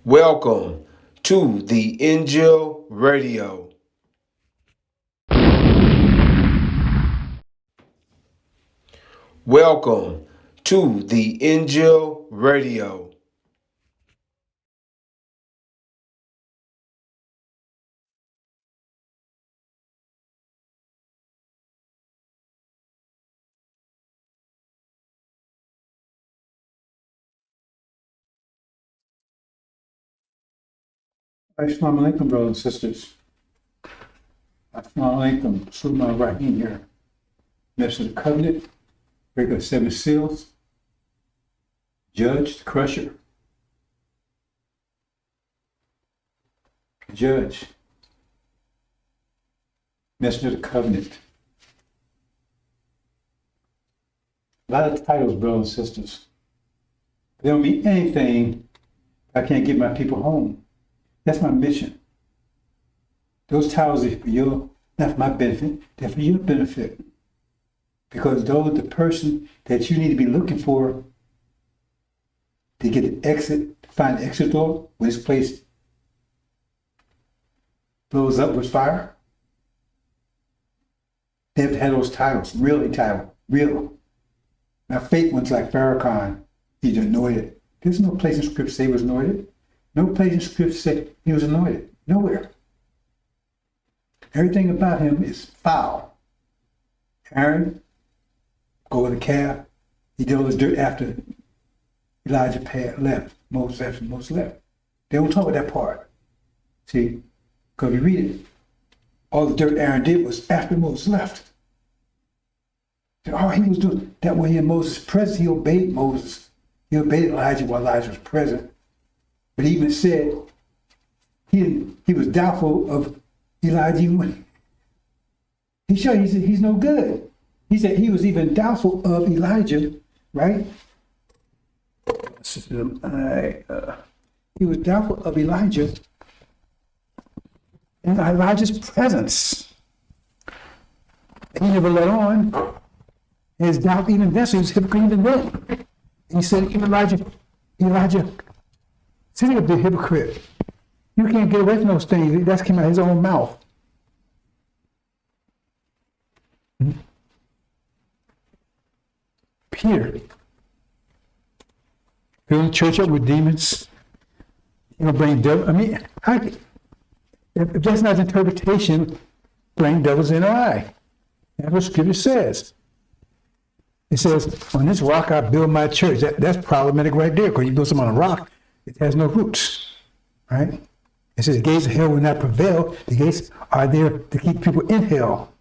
Welcome to the Injil Radio. Welcome to the Injil Radio. Assalamu alaikum, brothers and sisters. Assalamu alaikum. Sulman Rahim here. Message of the covenant, breaker of 7 seals, judge, the crusher. Judge, messenger of the covenant. A lot of titles, brothers and sisters. They don't mean anything if I can't get my people home. That's my mission. Those titles are for your, not for my benefit, they're for your benefit. Because those, the person that you need to be looking for to get the exit, find the exit door when this place blows up with fire, they have to have those titles, really title, real. Now fake ones like Farrakhan, he's anointed. There's no place in scripture say he was anointed. No place in scripture said he was anointed. Nowhere. Everything about him is foul. Aaron, go with the calf. He did all this dirt after Elijah left. Moses left. They don't talk about that part. See, because you read it, all the dirt Aaron did was after Moses left. Oh, he was doing that way in Moses' presence. He obeyed Moses. He obeyed Elijah while Elijah was present. But he even said he was doubtful of Elijah. He showed he's no good. He said he was even doubtful of Elijah, right? He was doubtful of Elijah in Elijah's presence. He never let on. His doubt even then, so he was hypocrite even then. He said, even Elijah, sitting up the hypocrite. You can't get away from those things. That came out of his own mouth. Peter, filling the church up with demons. You know, bring devil. I mean, if that's not interpretation, bring devils in our eye. That's what Scripture says. It says, on this rock I build my church. That's problematic right there, because you build something on a rock, it has no roots, right? It says the gates of hell will not prevail. The gates are there to keep people in hell.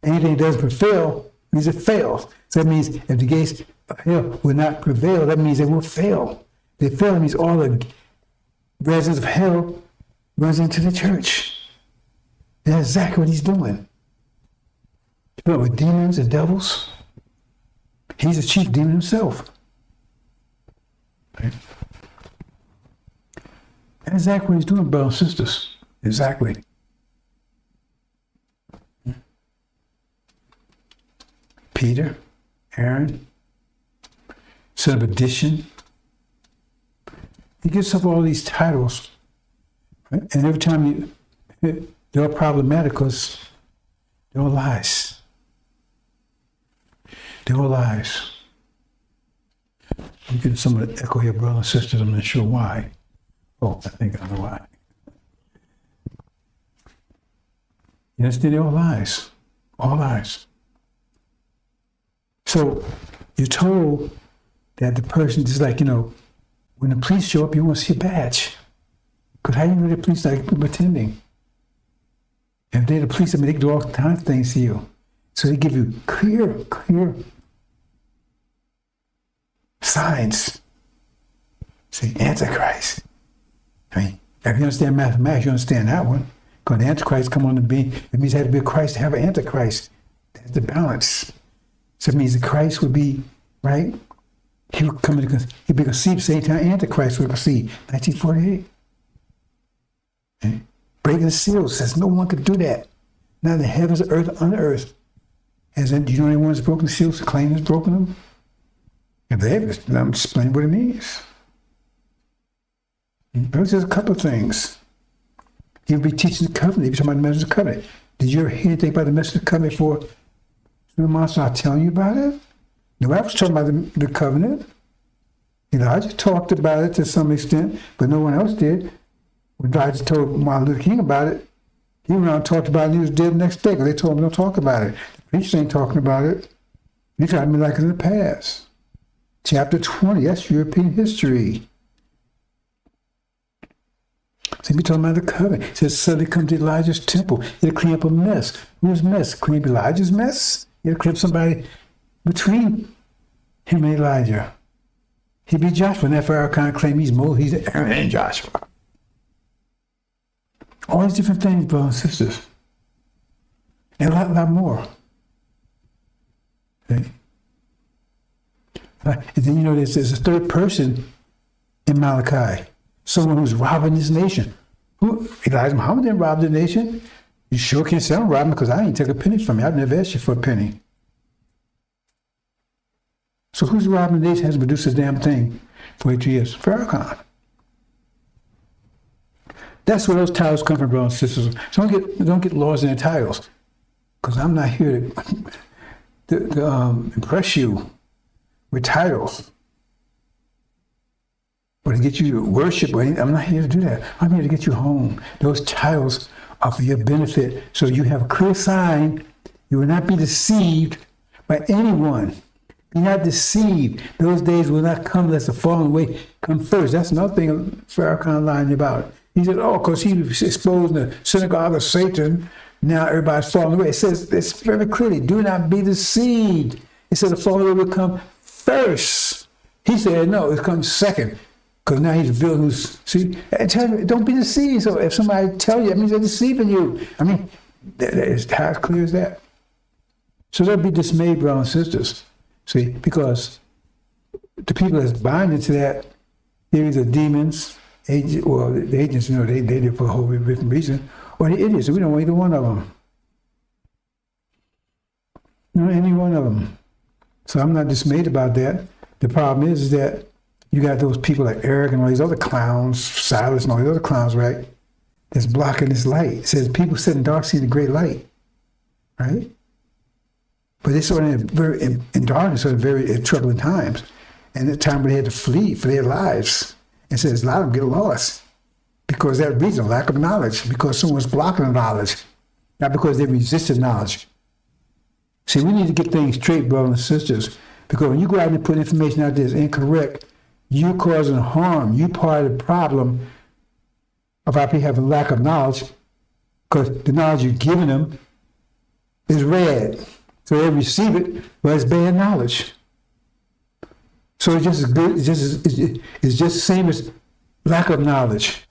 Anything that doesn't prevail means it fails. So that means if the gates of hell will not prevail, that means it will fail. If they fail, it means all the residents of hell runs into the church. That's exactly what he's doing. But with demons and devils, he's the chief demon himself. Right? That's exactly what he's doing, brothers and sisters. Exactly. Peter, Aaron, son of addition. He gives up all these titles. Right? And every time they're problematic because they're all lies. They're all lies. I'm getting some of the echo here, brothers and sisters. I'm not sure why. Oh, I think I know why. You understand? They're all lies. All lies. So you're told that the person is like, when the police show up, you want to see a badge. Because how do you know the police are like pretending? If they're the police, I mean, they can do all kinds of things to you. So they give you clear signs. See, Antichrist. I mean, if you understand mathematics, you understand that one. Because the Antichrist come on the being, it means there had to be a Christ to have an Antichrist. That's the balance. So it means the Christ would be, right? He would come in, he'd be conceived same time Antichrist would conceived, 1948. Okay? Breaking the seals says no one could do that. Not in the heavens, earth, on the earth. Do you know anyone that's broken the seals to claim has broken them? If they have, I'm explaining what it means. There's just a couple of things. He'll be teaching the covenant. He'll be talking about the message of the covenant. Did you ever hear anything about the message of the covenant before 2 months not telling you about it? Nobody was talking about the covenant. Elijah talked about it to some extent, but no one else did. When Elijah told Martin Luther King about it, he went out and talked about it, and he was dead the next day because they told him don't talk about it. The preachers ain't talking about it. They tried to be like it in the past. Chapter 20, that's European history. So we talking about the covenant. It says, suddenly come to Elijah's temple. It'll clean up a mess. Whose mess? Clean up Elijah's mess? It'll clean up somebody between him and Elijah. He'd be Joshua. And that Farrakhan claim he's Moses, he's Aaron and Joshua. All these different things, brothers and sisters. And a lot more. Okay. And then there's a third person in Malachi. Someone who's robbing this nation. Who? Elijah Muhammad didn't rob the nation. You sure can't say I'm robbing because I ain't took a penny from you. I've never asked you for a penny. So who's robbing the nation hasn't produced a damn thing for 8 years? Farrakhan. That's where those titles come from, brothers and sisters. So don't get lost in their titles. Because I'm not here to impress you with titles. Or to get you to worship. I'm not here to do that. I'm here to get you home. Those titles are for your benefit. So you have a clear sign. You will not be deceived by anyone. Be not deceived. Those days will not come unless the falling away come first. That's another thing Farrakhan lying about. He said, because he was exposed in the synagogue of Satan, now everybody's falling away. It says, it's very clearly, do not be deceived. It says the falling away will come first. He said, no, it comes second. Because now he's a villain who's, see, don't be deceived. So if somebody tells you, that means they're deceiving you. I mean, it's how clear as that. So don't be dismayed, brothers and sisters. See, because the people that's buying into that, they're either demons, agents, well, the agents, they did it for a whole different reason, or the idiots. We don't want either one of them. No, any one of them. So I'm not dismayed about that. The problem is that you got those people like Eric and all these other clowns, Silas and all these other clowns, right? That's blocking this light. It says people sit in dark see the great light, right? But they saw in darkness, so very troubling times. And the time when they had to flee for their lives. And says a lot of them get lost because of that reason, lack of knowledge, because someone's blocking the knowledge, not because they resisted knowledge. See, we need to get things straight, brothers and sisters, because when you go out and put information out there that's incorrect, you're causing harm. You're part of the problem of how people have a lack of knowledge, because the knowledge you're giving them is red. So they receive it, but it's bad knowledge. So it's just as good, it's just the same as lack of knowledge.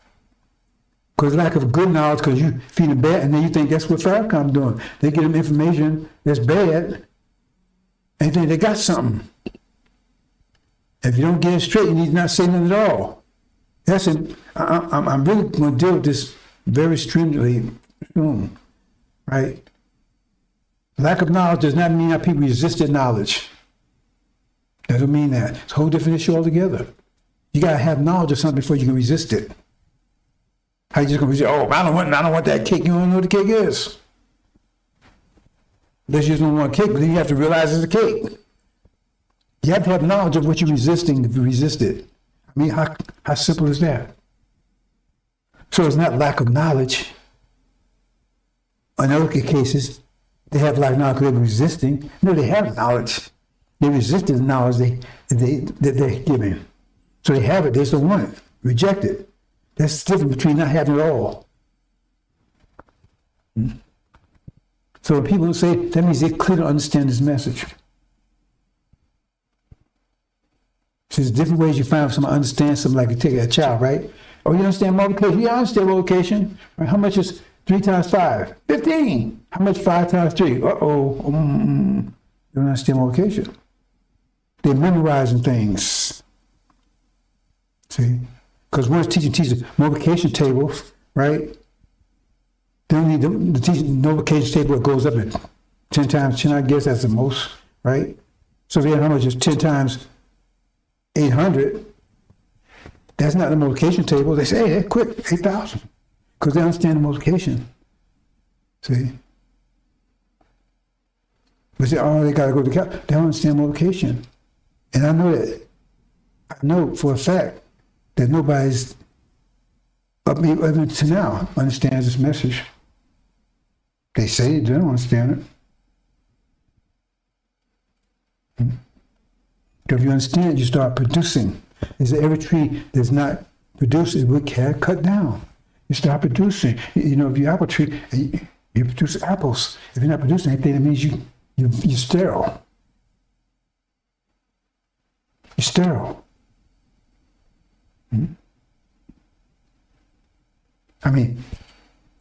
Because lack of good knowledge, because you feed them bad, and then you think that's what Farrakhan's doing. They give them information that's bad, and think they got something. If you don't get it straight, you need to not say nothing at all. I'm really going to deal with this very stringently soon, right? Lack of knowledge does not mean that people resisted knowledge. That doesn't mean that. It's a whole different issue altogether. You got to have knowledge of something before you can resist it. How you just going to resist? Oh, I don't want that cake. You don't know what the cake is. Unless you just don't want cake, but then you have to realize it's a cake. You have to have knowledge of what you're resisting to resist it. I mean, how simple is that? So it's not lack of knowledge. In other cases, they have lack of knowledge because they're resisting. No, they have knowledge. They resisted the knowledge that they're giving. So they have it, they just don't want it. Reject it. That's the difference between not having it all. So when people say, that means they clearly understand this message. So there's different ways you find someone understands something, like take a child, right? Oh, you understand multiplication? Yeah, I understand multiplication. Right? How much is 3 times 5? 15. How much 5 times 3? Uh-oh. You don't understand multiplication. They're memorizing things. See? Because one's teaching multiplication tables, right? They don't need the teaching multiplication table that goes up at 10 times 10, I guess that's the most, right? So if you have how much is 10 times 800, That's not the multiplication table. They say, hey, quick, 8,000. Because they understand the multiplication. See? But they, oh, they got to go to the calculator. They don't understand multiplication. And I know for a fact that nobody's up even to now understands this message. They say they don't understand it. If you understand, you start producing. They say every tree that's not produced, it would cut down. You start producing. You know, if you're apple tree, you produce apples. If you're not producing anything, that means you're sterile. You're sterile. I mean,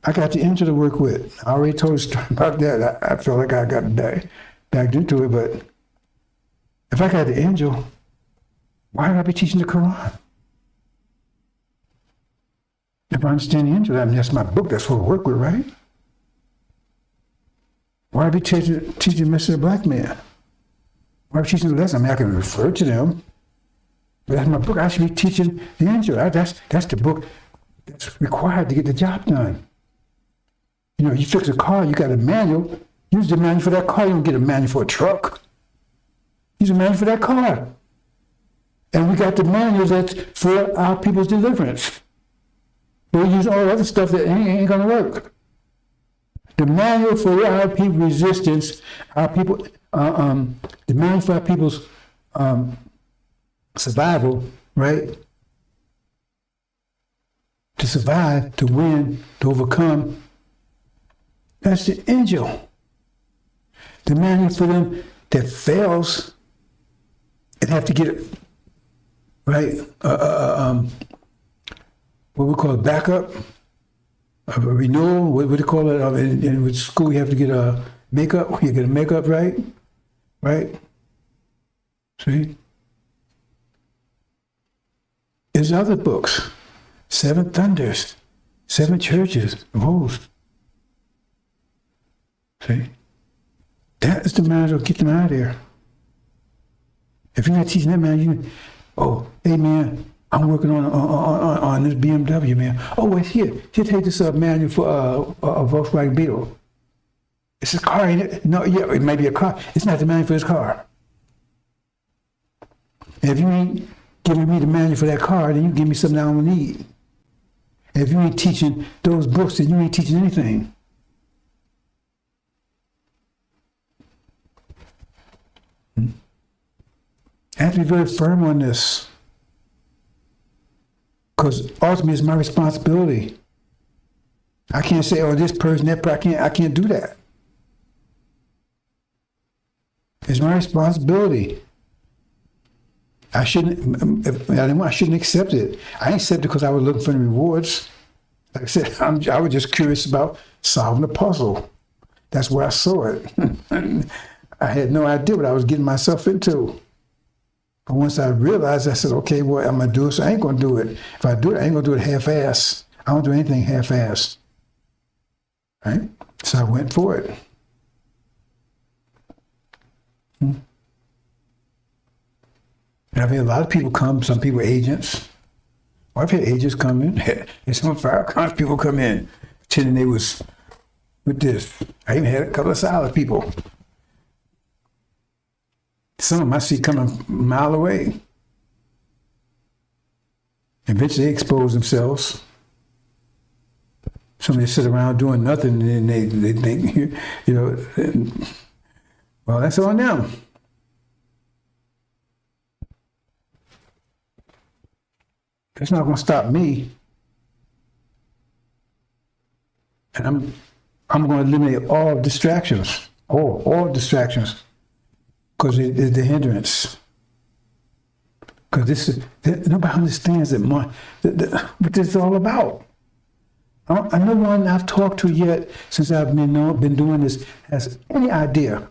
I got the angel to work with. I already told a story about that. I felt like I got back into it, but if I got the angel, why would I be teaching the Quran? If I understand the angel, I mean, that's my book, that's what I work with, right? Why would I be teaching Mr. BLACKMAN? Why would I be teaching the lesson? I mean, I can refer to them, but that's my book. I should be teaching the angel. That's the book that's required to get the job done. You know, you fix a car, you got a manual. Use the manual for that car. You don't get a manual for a truck. Use a manual for that car. And we got the manuals that's for our people's deliverance. But we use all other stuff that ain't gonna work. The manual for our people's resistance, our people, the manual for our people's survival, right? To survive, to win, to overcome. That's the angel. The manual for them that fails and have to get it right. What we call a backup, a renewal. What do you call it? In with school, you have to get a makeup. You get a makeup, right? Right. See. There's other books. 7 Thunders, 7 Churches of Hosts. See? That is the man that'll get them out of there. If you're not teaching that man, hey man, I'm working on this BMW, man. Oh, wait, here take this manual for a Volkswagen Beetle. It's a car, ain't it? No, yeah, it may be a car. It's not the manual for his car. And if you ain't giving me the manual for that car, then you give me something I don't need. And if you ain't teaching those books, then you ain't teaching anything. I have to be very firm on this. Because ultimately it's my responsibility. I can't say, oh, this person, that person, I can't do that. It's my responsibility. I shouldn't accept it. I didn't accept it because I was looking for the rewards. Like I said, I was just curious about solving the puzzle. That's where I saw it. I had no idea what I was getting myself into. But once I realized, I said, okay, well, I'm going to do it, so I ain't going to do it. If I do it, I ain't going to do it half-assed. I don't do anything half-assed. Right? So I went for it. And I've had a lot of people come, some people agents. Well, I've had agents come in, and some fire crime people come in, pretending they was with this. I even had a couple of silent people. Some of them I see coming a mile away. Eventually they expose themselves. Some of them sit around doing nothing, and they think, you know, well, that's on them. That's not going to stop me. And I'm going to eliminate all distractions, all distractions, because it is the hindrance. Because nobody understands what this is all about. No one I've talked to yet since I've been doing this has any idea.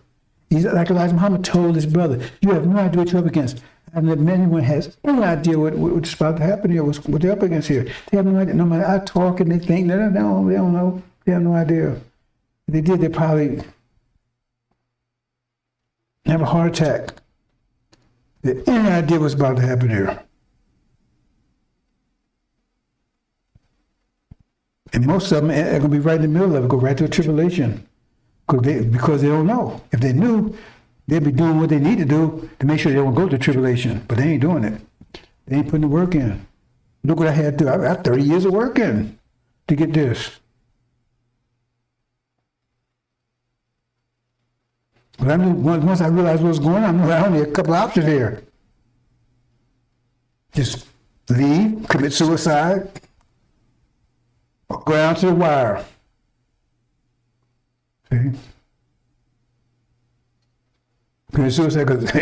He's like Elijah Muhammad told his brother, you have no idea what you're up against. And that anyone has any idea what's about to happen here, what they're up against here. They have no idea. No matter I talk and they think, they don't know. They have no idea. If they did, they probably have a heart attack. They have any idea what's about to happen here. And most of them are going to be right in the middle of it, go right to the tribulation. Because they don't know. If they knew, they'd be doing what they need to do to make sure they don't go to tribulation. But they ain't doing it. They ain't putting the work in. Look what I had to do. I had 30 years of work in to get this. But once I realized what was going on, I only had a couple of options here. Just leave, commit suicide, or go down to the wire. See? Commit suicide because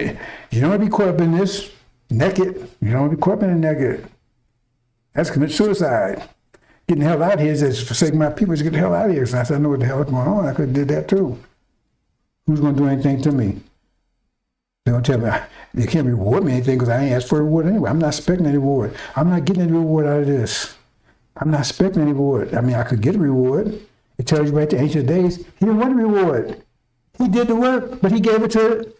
you don't want to be caught up in this naked. You don't want to be caught up in it naked. That's commit suicide. Getting the hell out of here is just forsaking my people. Just get the hell out of here. So I said, I know what the hell is going on. I could have did that too. Who's going to do anything to me? They don't tell me, they can't reward me anything because I ain't asked for a reward anyway. I'm not expecting any reward. I'm not getting any reward out of this. I'm not expecting any reward. I mean, I could get a reward. It tells you right there, ancient days, he didn't want a reward. He did the work, but he gave it to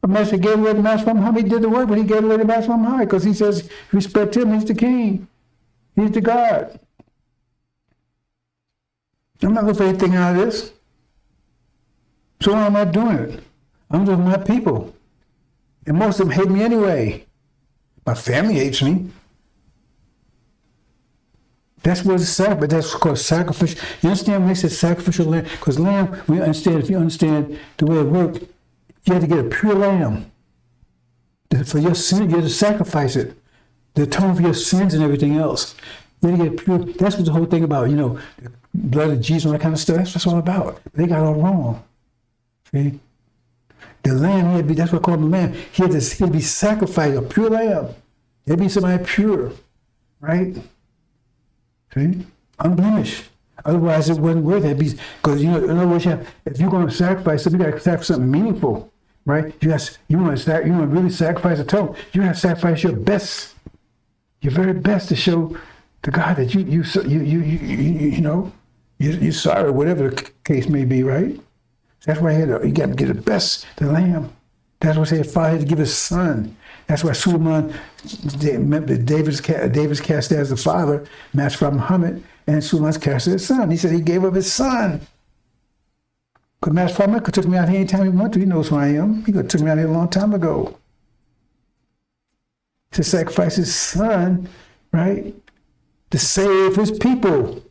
a master, gave away the master from him. He did the work, but he gave away the master from high because he says, respect him, he's the king. He's the God. I'm not looking for anything out of this. So why am I doing it? I'm doing my people. And most of them hate me anyway. My family hates me. That's what it's sacrifice. That's called sacrificial. You understand when they say sacrificial lamb? Because lamb, if you understand the way it works, you have to get a pure lamb. For your sin, you have to sacrifice it. To atone for your sins and everything else. You have to get pure. That's what the whole thing about, the blood of Jesus and that kind of stuff. That's what it's all about. They got it all wrong. See? The lamb, that's what I call him a lamb. He had to be sacrificed, a pure lamb. He had to be somebody pure, right? See? Unblemished. Otherwise, it wasn't worth it. Because, in other words, if you're going to sacrifice something, you got to sacrifice something meaningful, right? You want to really sacrifice a total. You got to sacrifice your best, your very best to show to God that you're sorry, whatever the case may be, right? That's why you got to get the best, the lamb. That's why his father had to give his son. That's why Suleiman, David's cast as the father, matched from Muhammad, and Suleiman's cast as his son. He said he gave up his son. Because Master Muhammad could took me out here anytime he wanted to. He knows who I am. He could have took me out here a long time ago. To sacrifice his son, right? To save his people.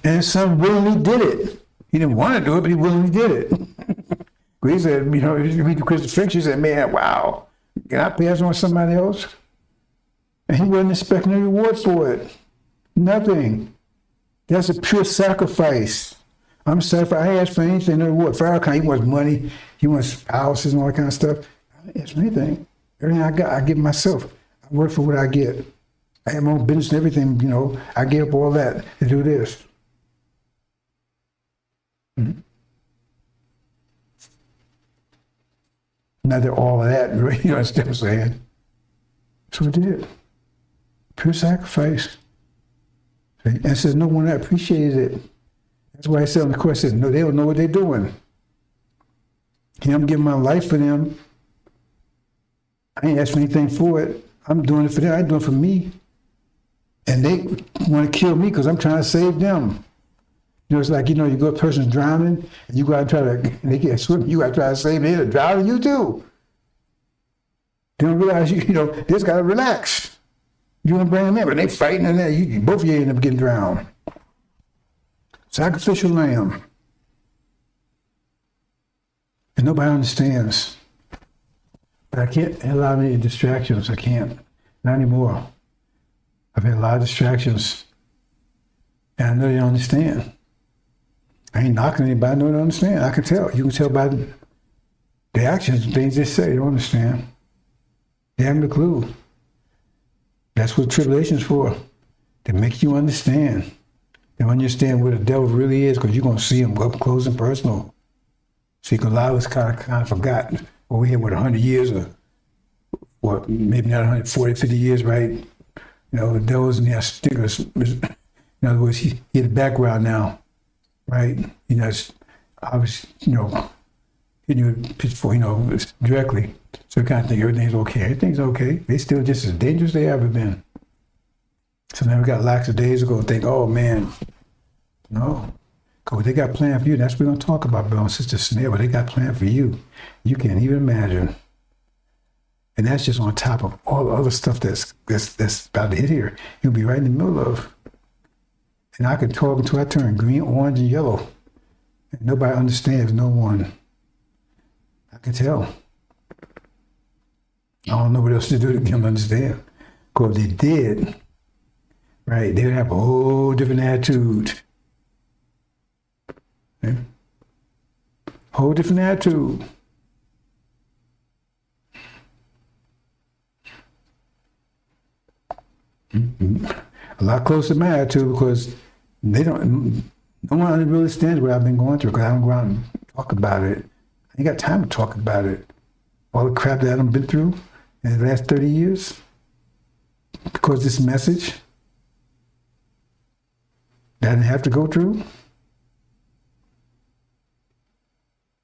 And his son willingly did it. He didn't want to do it, but he willingly did it. He said, if you read the Christian fiction, he said, man, wow, can I pass on somebody else? And he wasn't expecting a reward for it. Nothing. That's a pure sacrifice. I'm sacrificing. I ain't asked for anything, no reward. Farrakhan, he wants money, he wants houses and all that kind of stuff. I didn't ask for anything. Everything I got, I give myself. I work for what I get. I have my own business and everything, I gave up all that to do this. Mm-hmm. Not that all of that, you understand what I'm saying? That's what it did. Pure sacrifice. And it says no one appreciated it. That's why I said on the course, no, they don't know what they're doing. I'm giving my life for them. I ain't asking anything for it. I'm doing it for them. I ain't doing it for me. And they want to kill me because I'm trying to save them. It's like, you go, a person's drowning, and you go out and try to, they can't swim, you got to try to save them, they're drowning you too. They don't realize, they just got to relax. You want to bring them in, but they fighting, and then both of you end up getting drowned. Sacrificial lamb. And nobody understands. But I can't allow any distractions. I can't. Not anymore. I've had a lot of distractions. And I know they don't understand. I ain't knocking anybody, I know they don't understand. I can tell. You can tell by the actions, the things they say, they don't understand. They haven't a clue. That's what tribulation is for. To make you understand. And understand where the devil really is, because you're going to see him up close and personal. See, because a lot of us kind of forgotten. Over here, 100 years or maybe not 140, 50 years, right? The devil's in there stickers. In other words, he in the background now, right? It's obviously, hitting you before, directly. So you kind of think everything's okay. Everything's okay. They still just as dangerous as they ever been. So now we got lackadaisical and think, oh man, no. Because what they got planned for you, that's what we're going to talk about, brother and sister Snare, what they got planned for you. You can't even imagine. And that's just on top of all the other stuff that's about to hit here. You'll be right in the middle of. And I can talk until I turn green, orange, and yellow. And nobody understands, no one. I can tell. I don't know what else to do to get them to understand. Because if they did, right, they would have a whole different attitude. Okay? Whole different attitude. A lot closer to my attitude because they don't, no one really understands what I've been going through because I don't go out and talk about it. I ain't got time to talk about it. All the crap that I've been through in the last 30 years because this message that I didn't have to go through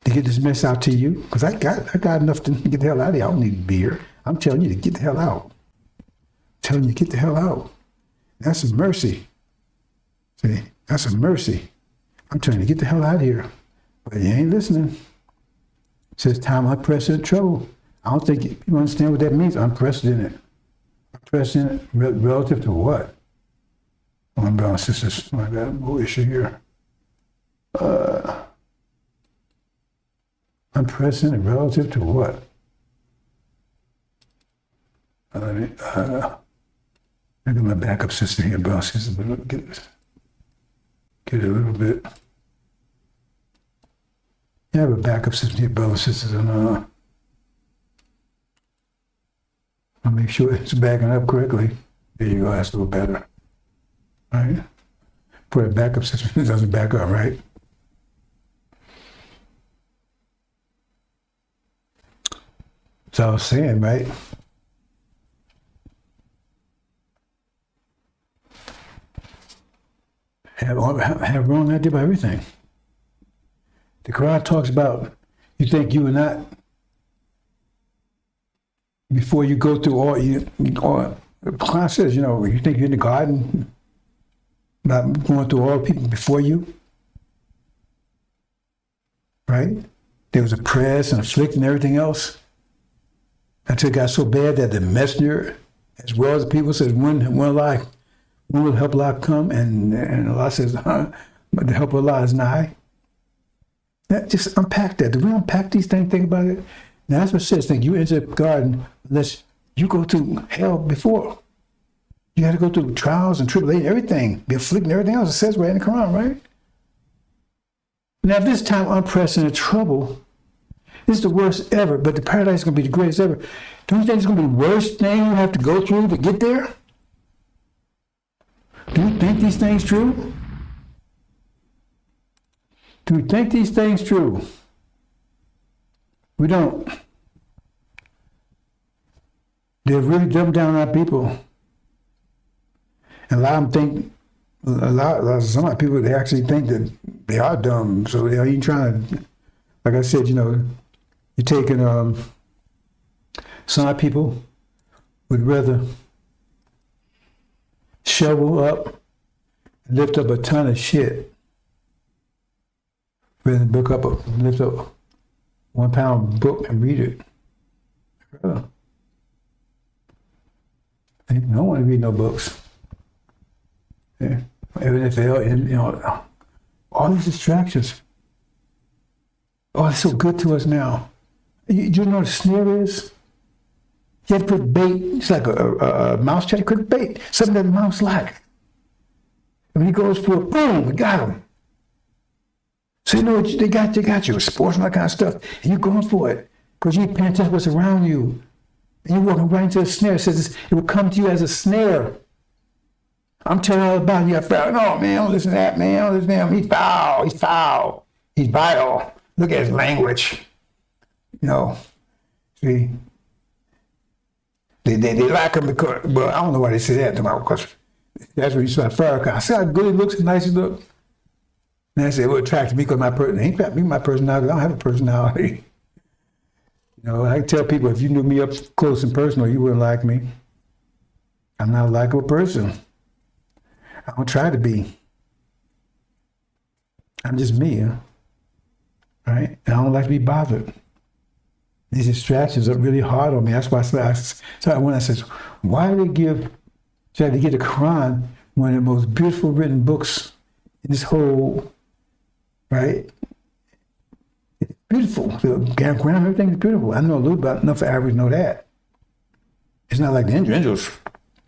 to get this mess out to you because I got enough to get the hell out of here. I don't need to be here. I'm telling you to get the hell out. Telling you, get the hell out. That's a mercy. See, that's a mercy. I'm telling you, get the hell out of here. But you ain't listening. It says time unprecedented trouble. I don't think people understand what that means, unprecedented. Unprecedented relative to what? Oh, my brothers and sisters, I got a little issue here. Unprecedented relative to what? I got my backup system here, brothers and sisters, but get it a little bit. I have a backup system here, brothers and sisters, and I'll make sure it's backing up correctly. There you go, that's a little better. All right? For a backup system, it doesn't back up, right? So I was saying, right? Have wrong idea about everything. The Quran talks about you think you are not before you go through all the Quran says, you think you're in the garden, not going through all people before you, right? There was a press and affliction and everything else until it got so bad that the messenger, as well as the people, says when will help Allah come? And Allah says, but the help of Allah is nigh. Just unpack that. Do we unpack these things? Think about it. Now that's what it says. Think you enter the garden unless you go through hell before. You got to go through trials and tribulation, everything, be afflicted and everything else. It says right in the Quran, right? Now this time unprecedented trouble, this is the worst ever, but the paradise is going to be the greatest ever. Don't you think it's going to be the worst thing you have to go through to get there? Do you think these things true? Do we think these things true? We don't. They've really dumbed down our people. And a lot of them think, some people, they actually think that they are dumb. So they're even trying to, like I said, you're taking, some people would rather shovel up and lift up a ton of shit rather than lift up a 1 pound book and read it. They don't want to read no books. Yeah. Even if they are, all these distractions. Oh, it's so good to us now. You know what a snare is? You have to put bait. It's like a mouse try to cook bait. Something that the mouse like. And when he goes for it, boom, we got him. So you know what they got you, sports and that kind of stuff. And you're going for it. Because you ain't paying attention to what's around you. And you're walking right into a snare. It says it will come to you as a snare. I'm telling you all about it. You're foul. No, man, don't listen to that, man. Don't listen to him. He's foul. He's foul. He's vile. Look at his language. See? They like him because, well, I don't know why they say that because that's what you saw at Farrakhan. See how good he looks, how nice he looks. And they say, well, it attracted me because my person, he attracted me my personality. I don't have a personality. I tell people, if you knew me up close and personal, you wouldn't like me. I'm not a likable person. I don't try to be. I'm just me, right? And I don't like to be bothered. These distractions are really hard on me. That's why when I said, why do they try to get the Quran, one of the most beautiful written books in this whole, right? It's beautiful. The Quran, everything is beautiful. I know a little about enough for average to know that. It's not like the Injil's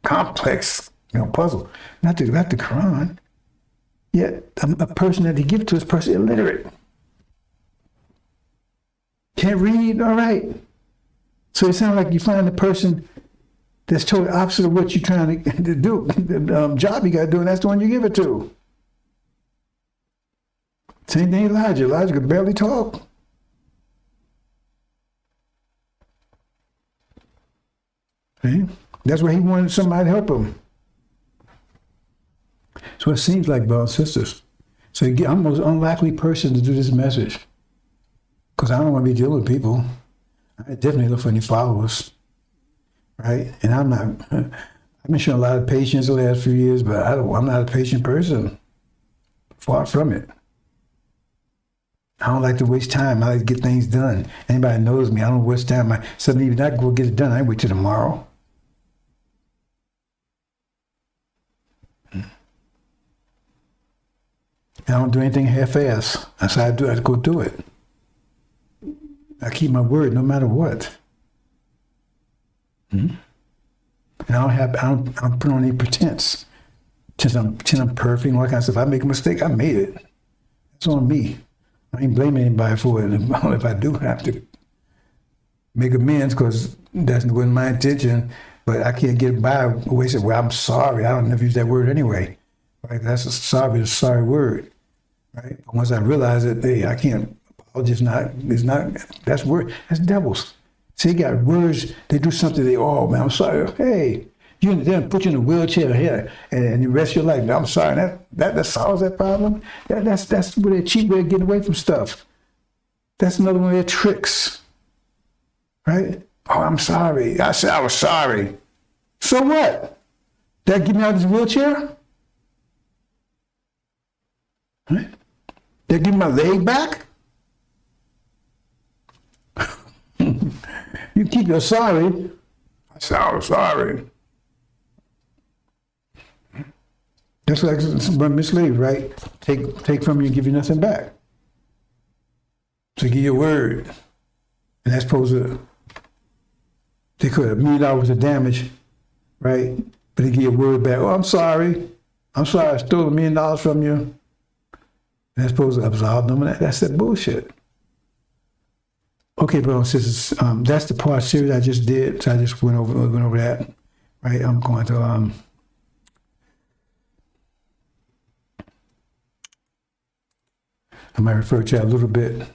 complex, puzzle. Not the Quran. Yet a person that they give it to is person illiterate. Can't read, all right. So it sounds like you find a person that's totally opposite of what you're trying to do, the job you got to do, and that's the one you give it to. Same thing Elijah. Elijah could barely talk. See? That's why he wanted somebody to help him. So it seems like, brothers and sisters. So I'm the most unlikely person to do this message. Because I don't want to be dealing with people. I definitely look for any followers. Right? And I've been showing a lot of patience the last few years, but I'm not a patient person. Far from it. I don't like to waste time. I like to get things done. Anybody knows me, I don't waste time. Suddenly, even I go get it done, I wait till tomorrow. I don't do anything half-ass. That's how I do it. I go do it. I keep my word no matter what. And I don't put on any pretense. Since I'm perfect and all that kind of stuff. If I make a mistake, I made it. It's on me. I ain't blaming anybody for it. If I do have to make amends, because that wasn't my intention, but I can't get by wasting, well, I'm sorry. I don't never use that word anyway. Right? That's a sorry word. Right? But once I realize it, hey, I can't, apologize, that's word, that's devils. See, they got words, they do something, man, I'm sorry. Hey, they put you in a wheelchair here and the rest of your life. I'm sorry, that solves that problem. That's where they're cheap way of getting away from stuff. That's another one of their tricks. Right? Oh, I'm sorry. I said I was sorry. So what? That get me out of this wheelchair? Right? That give me my leg back? You keep your sorry. I said I was sorry. That's like mislead, right? Take from you and give you nothing back. So give your word. And that's supposed to, they could have $1 million worth of damage, right? But they give your word back. Oh, I'm sorry. I stole $1 million from you. And that's supposed to absolve them. That's that bullshit. Okay, brothers and sisters, that's the part series I just did. So I just went over that, right? I'm going to, I might refer to that a little bit.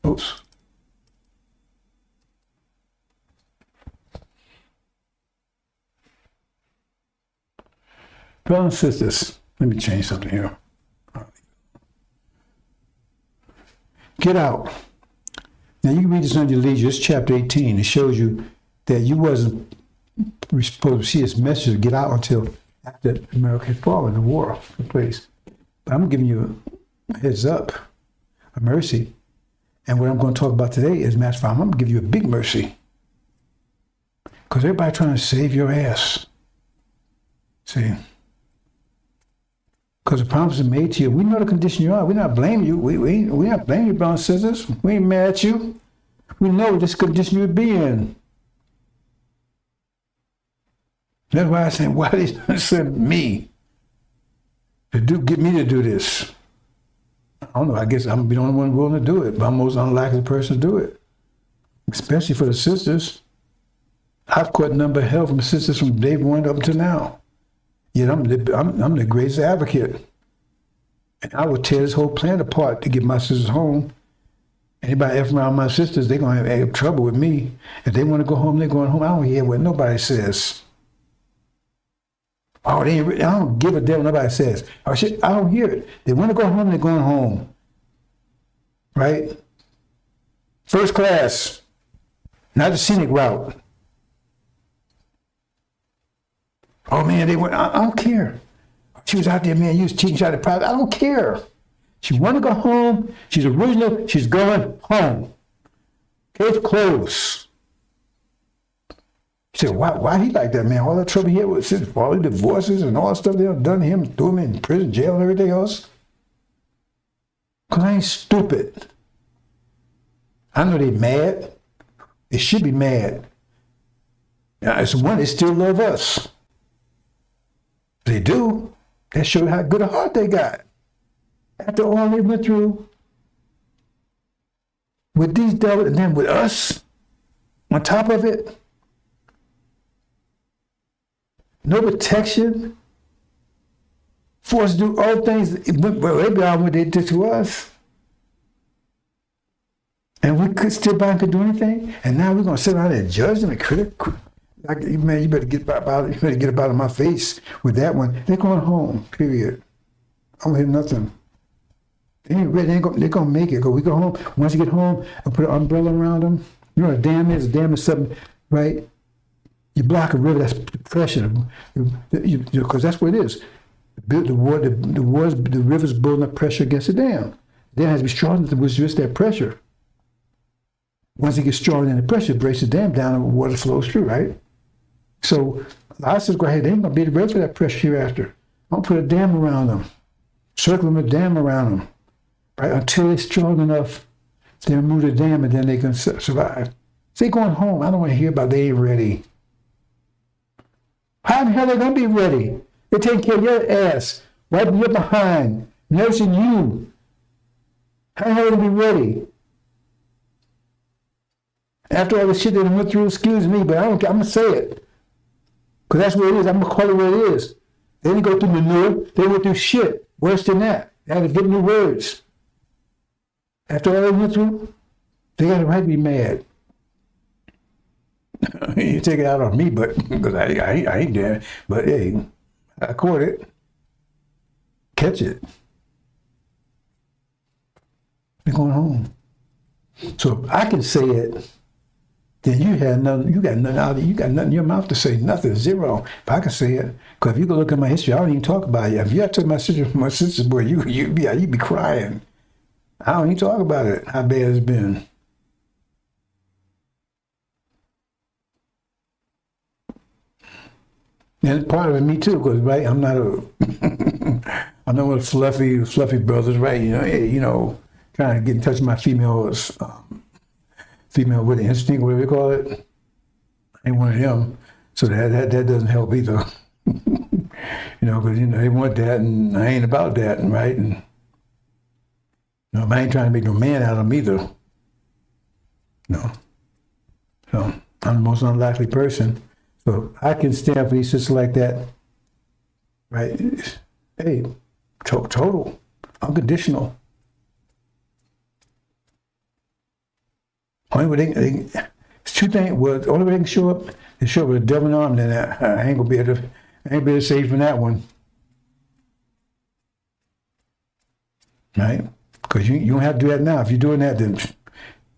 Oops. Brothers and sisters, let me change something here. Get out. Now you can read this on your leisure. It's chapter 18. It shows you that you wasn't supposed to see this message to get out until after America had fallen, the war took place. But I'm giving you a heads up, a mercy. And what I'm going to talk about today is, matter of fact, I'm going to give you a big mercy. Because everybody trying to save your ass. See? Because the promise is made to you. We know the condition you are. We're not blaming you. We're not blaming you, brothers and sisters. We ain't mad at you. We know this condition you would be in. That's why I said, why did he send me to get me to do this? I don't know. I guess I'm the only one willing to do it, but I'm the most unlikely person to do it, especially for the sisters. I've caught a number of hell from sisters from day one up to now. Yet I'm the greatest advocate. And I would tear this whole plan apart to get my sisters home. Anybody ever around my sisters, they're going to have trouble with me. If they want to go home, they're going home. I don't hear what nobody says. Oh, I don't give a damn what nobody says. Oh, shit, I don't hear it. They want to go home, they're going home. Right? First class, not the scenic route. Oh man, they went. I don't care. She was out there, man. You was cheating, shot at private. I don't care. She want to go home. She's original. She's going home. Case closed. She said, why he like that, man? All that trouble here with all the divorces and all the stuff they done to him, threw him in prison, jail, and everything else. Because I ain't stupid. I know they mad. They should be mad. Now, it's one, they still love us. They do. That shows how good a heart they got. After all they went through with these devils and then with us on top of it. No protection. Forced to do all things, well, they beyond what they did to us. And we could still could do anything. And now we're gonna sit around and judge them and critic. Like, man, you better get up out of my face with that one. They're going home, period. I don't hear nothing. They ain't ready. They're gonna make it. We go home. Once you get home, I put an umbrella around them. You know what a dam is? A dam is something, right? You block a river, that's pressure. Because that's what it is. The river's building up pressure against the dam. The dam has to be strong enough to resist that pressure. Once it gets stronger than the pressure, it breaks the dam down and water flows through, right? So I said, go ahead, they ain't gonna be ready for that pressure hereafter. I'm gonna put a dam around them, circle them, a dam around them, right? Until they're strong enough to remove the dam and then they can survive. So they're going home. I don't want to hear about they ain't ready. How the hell are they gonna be ready? They're taking care of your ass, wiping your behind, nursing you. How the hell are they gonna be ready? After all the shit they went through, excuse me, but I don't care. I'm gonna say it. Because that's what it is. I'm gonna call it what it is. They didn't go through manure, they went through shit. Worse than that. They had to get new words. After all they went through, they got a right to be mad. You take it out on me, but because I ain't there. But hey, I caught it. Catch it. They're going home. So if I can say it, then you got nothing in your mouth to say, nothing, zero. If I can say it, because if you go look at my history, I don't even talk about it. If you had to my sister's boy, you'd be crying. I don't even talk about it, how bad it's been. And part of it, me too, because right, I'm not one of the fluffy brothers, right? Trying to get in touch with my female with the instinct, whatever you call it. I ain't one of them, so that doesn't help either. Because they want that, and I ain't about that, right? And I ain't trying to make no man out of them either. No. So I'm the most unlikely person. So I can stand for these sisters like that, right? Hey, total, unconditional. Only way it's two things. Well, the only way they can show up, they show up with a devil in arm. Then I ain't gonna be able to save from that one, right? Because you don't have to do that now. If you're doing that, then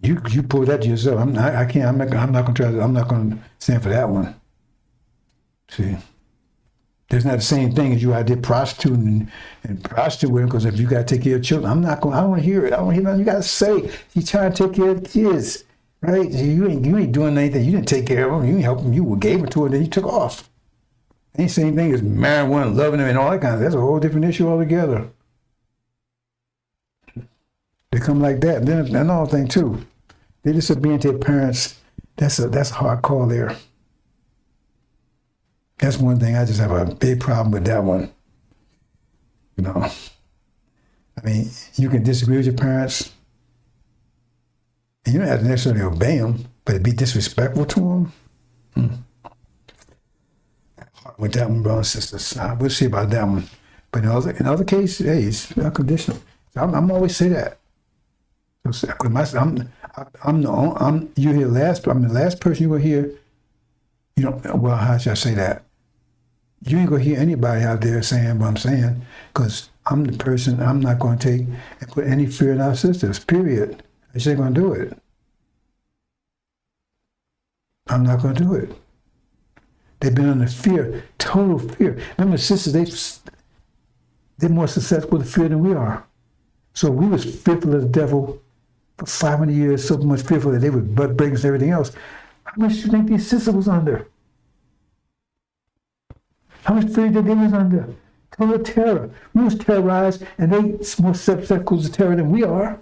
you pull that to yourself. I'm not gonna stand for that one. See, there's not the same thing as you out there prostituting and prostituting, because if you got to take care of children, I don't want to hear it. I don't want to hear nothing you got to say. You trying to take care of kids, right? You ain't doing anything. You didn't take care of them. You ain't help them. You gave them to them, then you took off. Ain't the same thing as marrying one, loving them, and all that kind of. That's a whole different issue altogether. They come like that, and then another thing too. They disobedient to their parents. That's a hard call there. That's one thing I just have a big problem with that one. I mean, you can disagree with your parents, and you don't have to necessarily obey them, but be disrespectful to them. With that one, brothers and sisters, we'll see about that one. But in other cases, hey, it's unconditional. So I'm always say that. I'm the last person you will hear. Well, how should I say that? You ain't gonna hear anybody out there saying what I'm saying, because I'm the person. I'm not gonna take and put any fear in our sisters. Period. I just ain't gonna do it. I'm not gonna do it. They've been under fear, total fear. Remember, sisters, they're more susceptible to fear than we are. So we was fearful of the devil for 500 years, so much fearful that they would butt break and everything else. How much do you think these sisters was under? How much fear did they was under? Total terror. We was terrorized, and they more susceptible to terror than we are.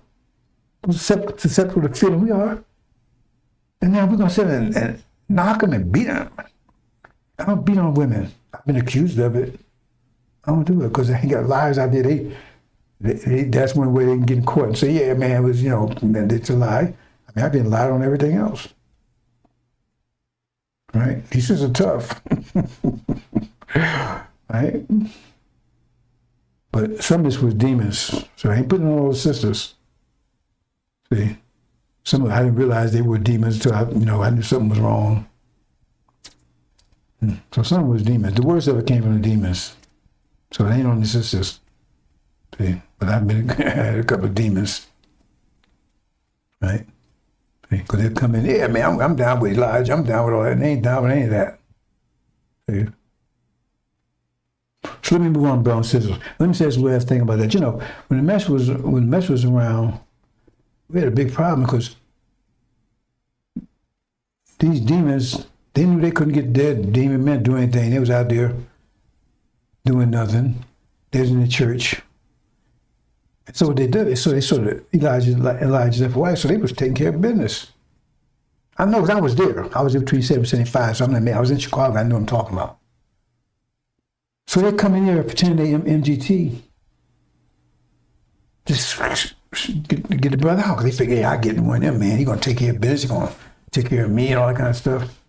More susceptible to fear than we are. And now we're going to sit and knock them and beat them. I don't beat on women. I've been accused of it. I don't do it because they ain't got lies out there. That's one way they can get in court and say, yeah, man, it was, it's a lie. I mean, I've been lied on everything else. Right? These are tough. Right? But some of this was demons. So I ain't putting on all the sisters. See? Some of I didn't realize they were demons until I knew something was wrong. So some was demons. The worst of it came from the demons. So it ain't on the sisters. See? But I've been had a couple of demons. Right? Because they'll come in, yeah, man, I'm down with Elijah. I'm down with all that. And they ain't down with any of that. See? So let me move on, brothers and sisters. Let me say this last thing about that. When the mess was around, we had a big problem because these demons, they knew they couldn't get dead demon men to do anything. They was out there doing nothing. They was in the church. And so what they did, so they sort of Elijah's wife, so they was taking care of business. I know because I was there. I was there between 7 and 75, so I'm not mad. I was in Chicago. I know what I'm talking about. So they come in here pretending they MGT. Just get the brother out because they figure, hey, I get one of them, man. He gonna take care of business. He gonna take care of me and all that kind of stuff.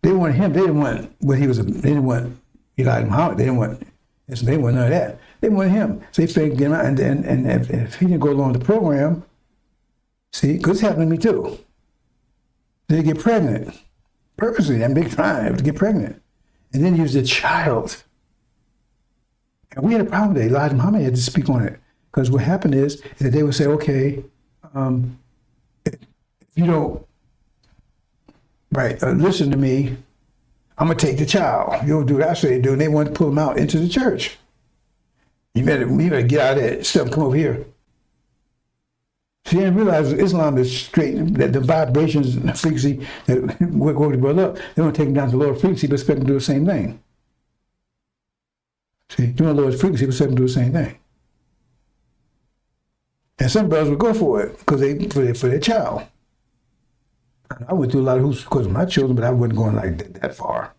They wanted him. They didn't want what he was. They didn't want Elijah Muhammad. They didn't want none of that. They wanted him. So they figured, get him out, and if he didn't go along with the program, see, because it's happened to me too. They get pregnant purposely. That big time to get pregnant, and then use the child. And we had a problem with it. Elijah Muhammad had to speak on it. Because what happened is that they would say, okay, if you don't, listen to me, I'm going to take the child. You don't do what I say to do. And they wanted to pull him out into the church. You better get out of that stuff, come over here. She didn't realize Islam is straight, that the vibrations and the frequency that woke the brother up, they don't take him down to lower frequency, but expect him to do the same thing. See, doing lower frequency, but expect him to do the same thing. And some brothers would go for it because for their child. I went through a lot of hoops because of my children, but I wasn't going like that far.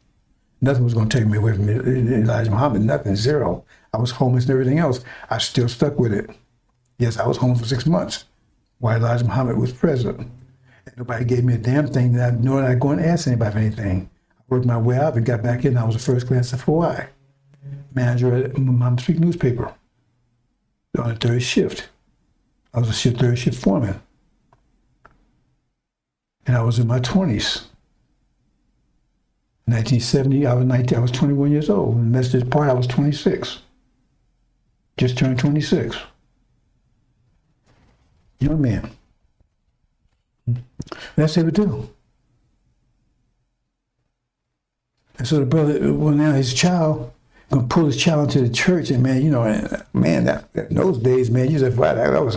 Nothing was going to take me away from Elijah Muhammad. Nothing, zero. I was homeless and everything else. I still stuck with it. Yes, I was homeless for 6 months while Elijah Muhammad was president. And nobody gave me a damn thing that I knew I going to ask anybody for anything. I worked my way out and got back in. I was a first class FOI manager at Mama Street newspaper on the third shift. I was a third shift foreman. And I was in my 20s. 1970, I was 21 years old. And that's this part, I was 26. Just turned 26. Young man. That's what we do. And so the brother, well, now his child, gonna pull his child into the church, and man, that in those days, man, you said, wow, that was,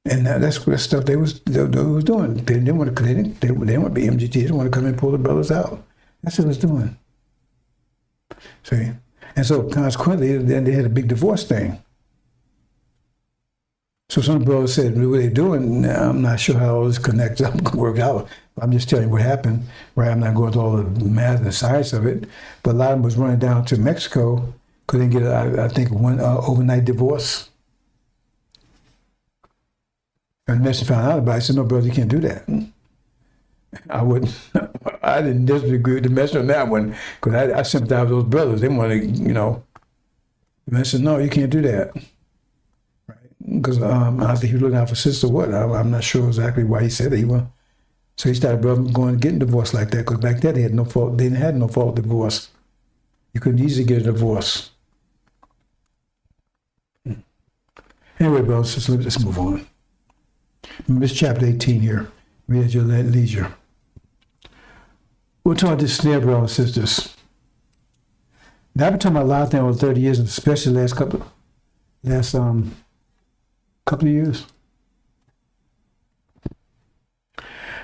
and that's what stuff they was doing. They didn't want to be MGT. They didn't want to come and pull the brothers out. That's what it was doing. See, and so consequently, then they had a big divorce thing. So some brothers said, what they're doing, I'm not sure how all this connects up, work out. I'm just telling you what happened, right? I'm not going through all the math and the science of it, but a lot of them was running down to Mexico because they get, I think, one overnight divorce. And the minister found out about it. I said, no, brother, you can't do that. I wouldn't, I didn't disagree with the minister on that one because I sympathize with those brothers. They want to, the minister said, no, you can't do that. Because I think he was looking out for sister what? I'm not sure exactly why he said that. So he started going and getting divorced like that because back then they had no fault. They had no fault divorce. You couldn't easily get a divorce. Anyway, brothers, let's move on. Remember, this chapter 18 here. Read at your leisure. We're talking this snare, brothers and sisters. Now, I've been talking about a lot of things over 30 years, especially the last couple of years.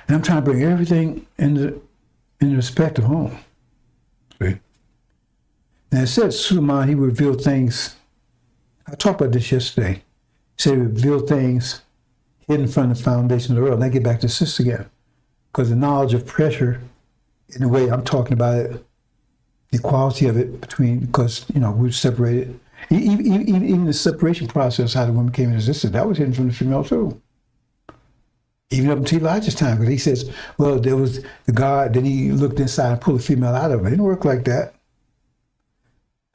And I'm trying to bring everything in respect of home. Right? Now, it says Suleiman, he revealed things. I talked about this yesterday. He said he revealed things hidden from the foundation of the world. And I get back to this again. Because the knowledge of pressure, in the way I'm talking about it, the quality of it between, because, we're separated. Even the separation process, how the woman came into existence, that was hidden from the female too. Even up until Elijah's time, because he says, well, there was the God, then he looked inside and pulled the female out of it. It didn't work like that.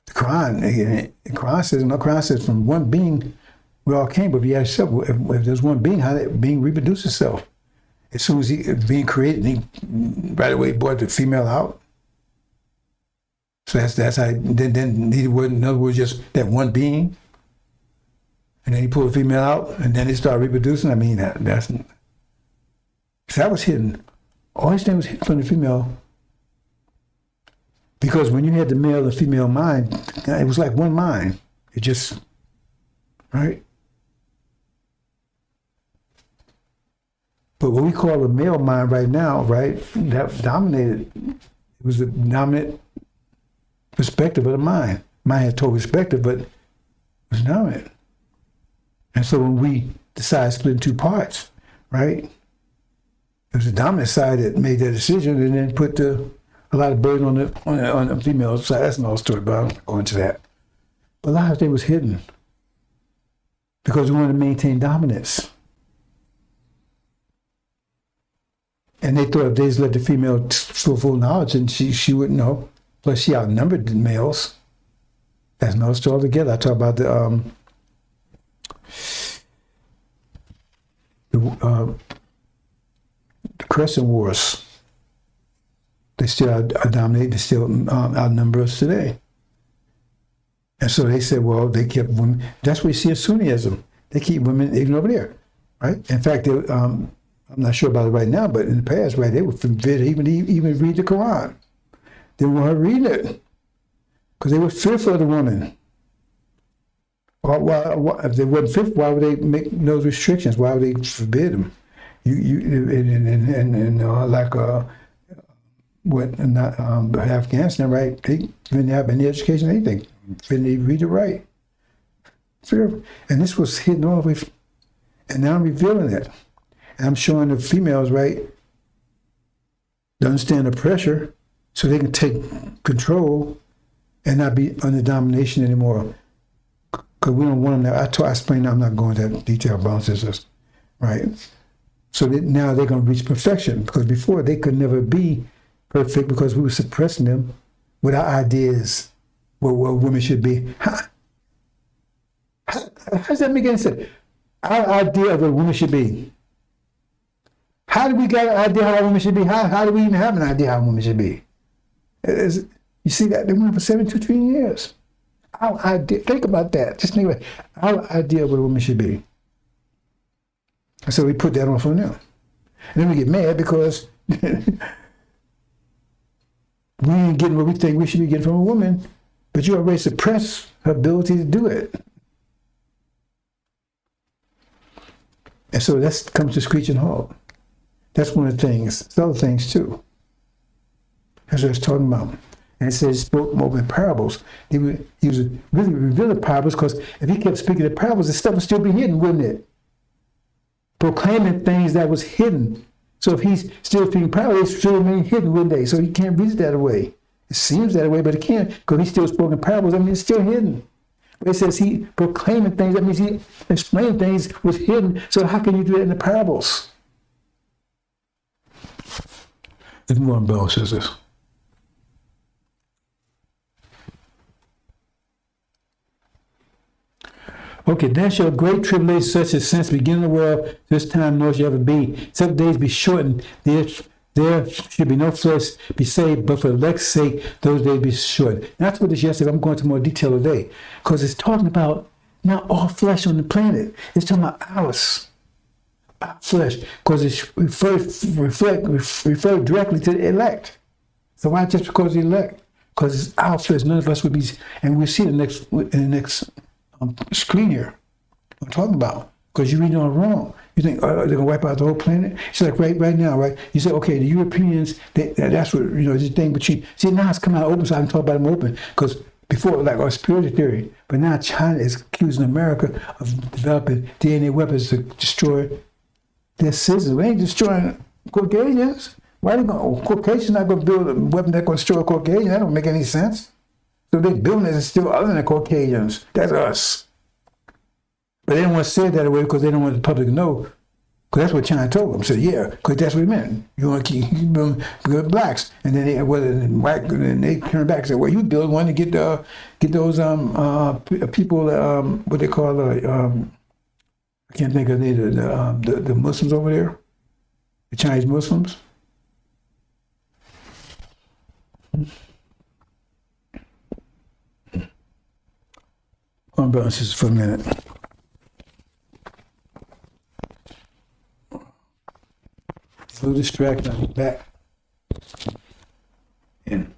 The Quran says, no, Quran says from one being we all came, but if you ask yourself, if there's one being, how that being reproduce itself? As soon as he being created, he right away brought the female out. So that's how. Then he wasn't. In other words, just that one being, and then he pulled the female out, and then it started reproducing. I mean, that was hidden. All these things was hidden from the female, because when you had the male and female mind, it was like one mind. It just right. But what we call the male mind right now, right, that dominated. It was the dominant perspective of the mind. Mind had total perspective, but it was dominant. And so when we decided to split in two parts, right, it was the dominant side that made that decision and then put a lot of burden on the female side. That's another story, but I'm not going into that. But a lot of things was hidden because we wanted to maintain dominance. And they thought if they just let the female full knowledge, and she wouldn't know. Plus, she outnumbered the males. That's another story altogether. I talk about the Crescent Wars. They still dominate. They still outnumber us today. And so they said, well, they kept women. That's what you see in Sunnism. They keep women even over there, right? In fact, I'm not sure about it right now, but in the past, right, they would forbid even read the Quran. They didn't want her reading it because they were fearful of the woman. If they weren't fearful, why would they make those restrictions? Why would they forbid them? Afghanistan, right? They didn't have any education, anything. Didn't even read it right. Fearful. And this was hidden all the way. And now I'm revealing it. And I'm showing the females, right, to understand the pressure so they can take control and not be under domination anymore. Because we don't want them there. I explained, I'm not going into detail about this, right? So that now they're going to reach perfection, because before they could never be perfect because we were suppressing them with our ideas what women should be. How does that make any sense? Our idea of what women should be. How do we get an idea how women should be? How do we even have an idea how women should be? You see that? They went for 72 trillion years. Our idea, think about that. Just think about it. Our idea of what a woman should be. And so we put that on for them. And then we get mad because we ain't getting what we think we should be getting from a woman, but you already suppress her ability to do it. And so that comes to screeching halt. That's one of the things. There's other things too. That's what it's talking about. And it says he spoke more in parables. He was really revealing parables, because if he kept speaking in parables, the stuff would still be hidden, wouldn't it? Proclaiming things that was hidden. So if he's still speaking parables, it still remain hidden, wouldn't they? So he can't read it that way. It seems that way, but it can't, because he's still spoken parables. I mean, it's still hidden. But it says he proclaiming things. That means he explaining things was hidden. So how can you do that in the parables? If one Bell says this. Okay, then shall great tribulation such as since the beginning of the world, this time nor shall ever be. 7 days be shortened, there should be no flesh be saved, but for the elect's sake, those days be shortened. And that's what this yesterday. I'm going into more detail today, because it's talking about not all flesh on the planet. It's talking about ours. Our flesh, because it's referred directly to the elect. So why just because the elect? Because it's our flesh, none of us would be, and we'll see in the next screen here. I'm talking about. Because you're reading all wrong. You think, oh, they're gonna wipe out the whole planet? It's like right now, right? You say, okay, the Europeans, that's what, the thing between, see, now it's coming out open, so I can talk about them open. Because before, like our spiritual theory, but now China is accusing America of developing DNA weapons to destroy their citizens. We ain't destroying Caucasians. Why are they going, Caucasians not gonna build a weapon that's gonna destroy Caucasians? That don't make any sense. So they building it still other than Caucasians. That's us. But they don't want to say it that way because they don't want the public to know. Because that's what China told them. So yeah, because that's what it meant. You want to keep building blacks, and then they turn back and say, "Well, you build one to get those people what they call I can't think of the Muslims over there, the Chinese Muslims." Hold on, brothers and sisters, for a minute. A little distracted. I'll be back in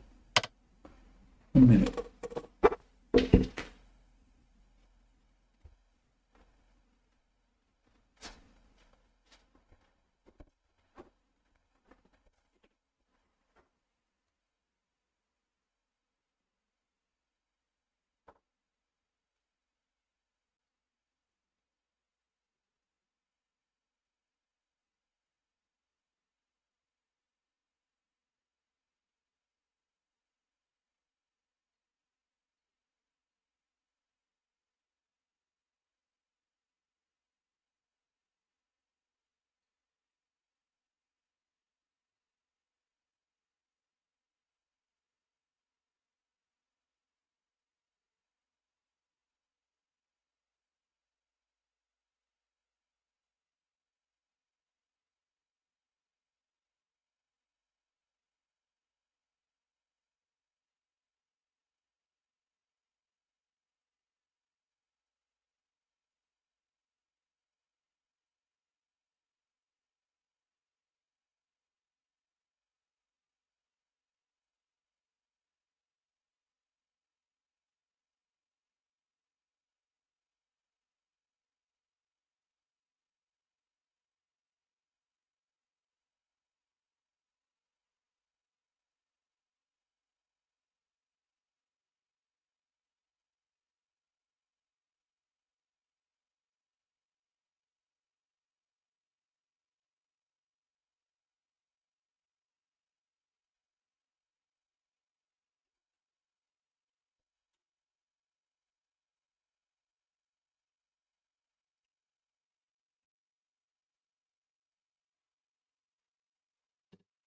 a minute.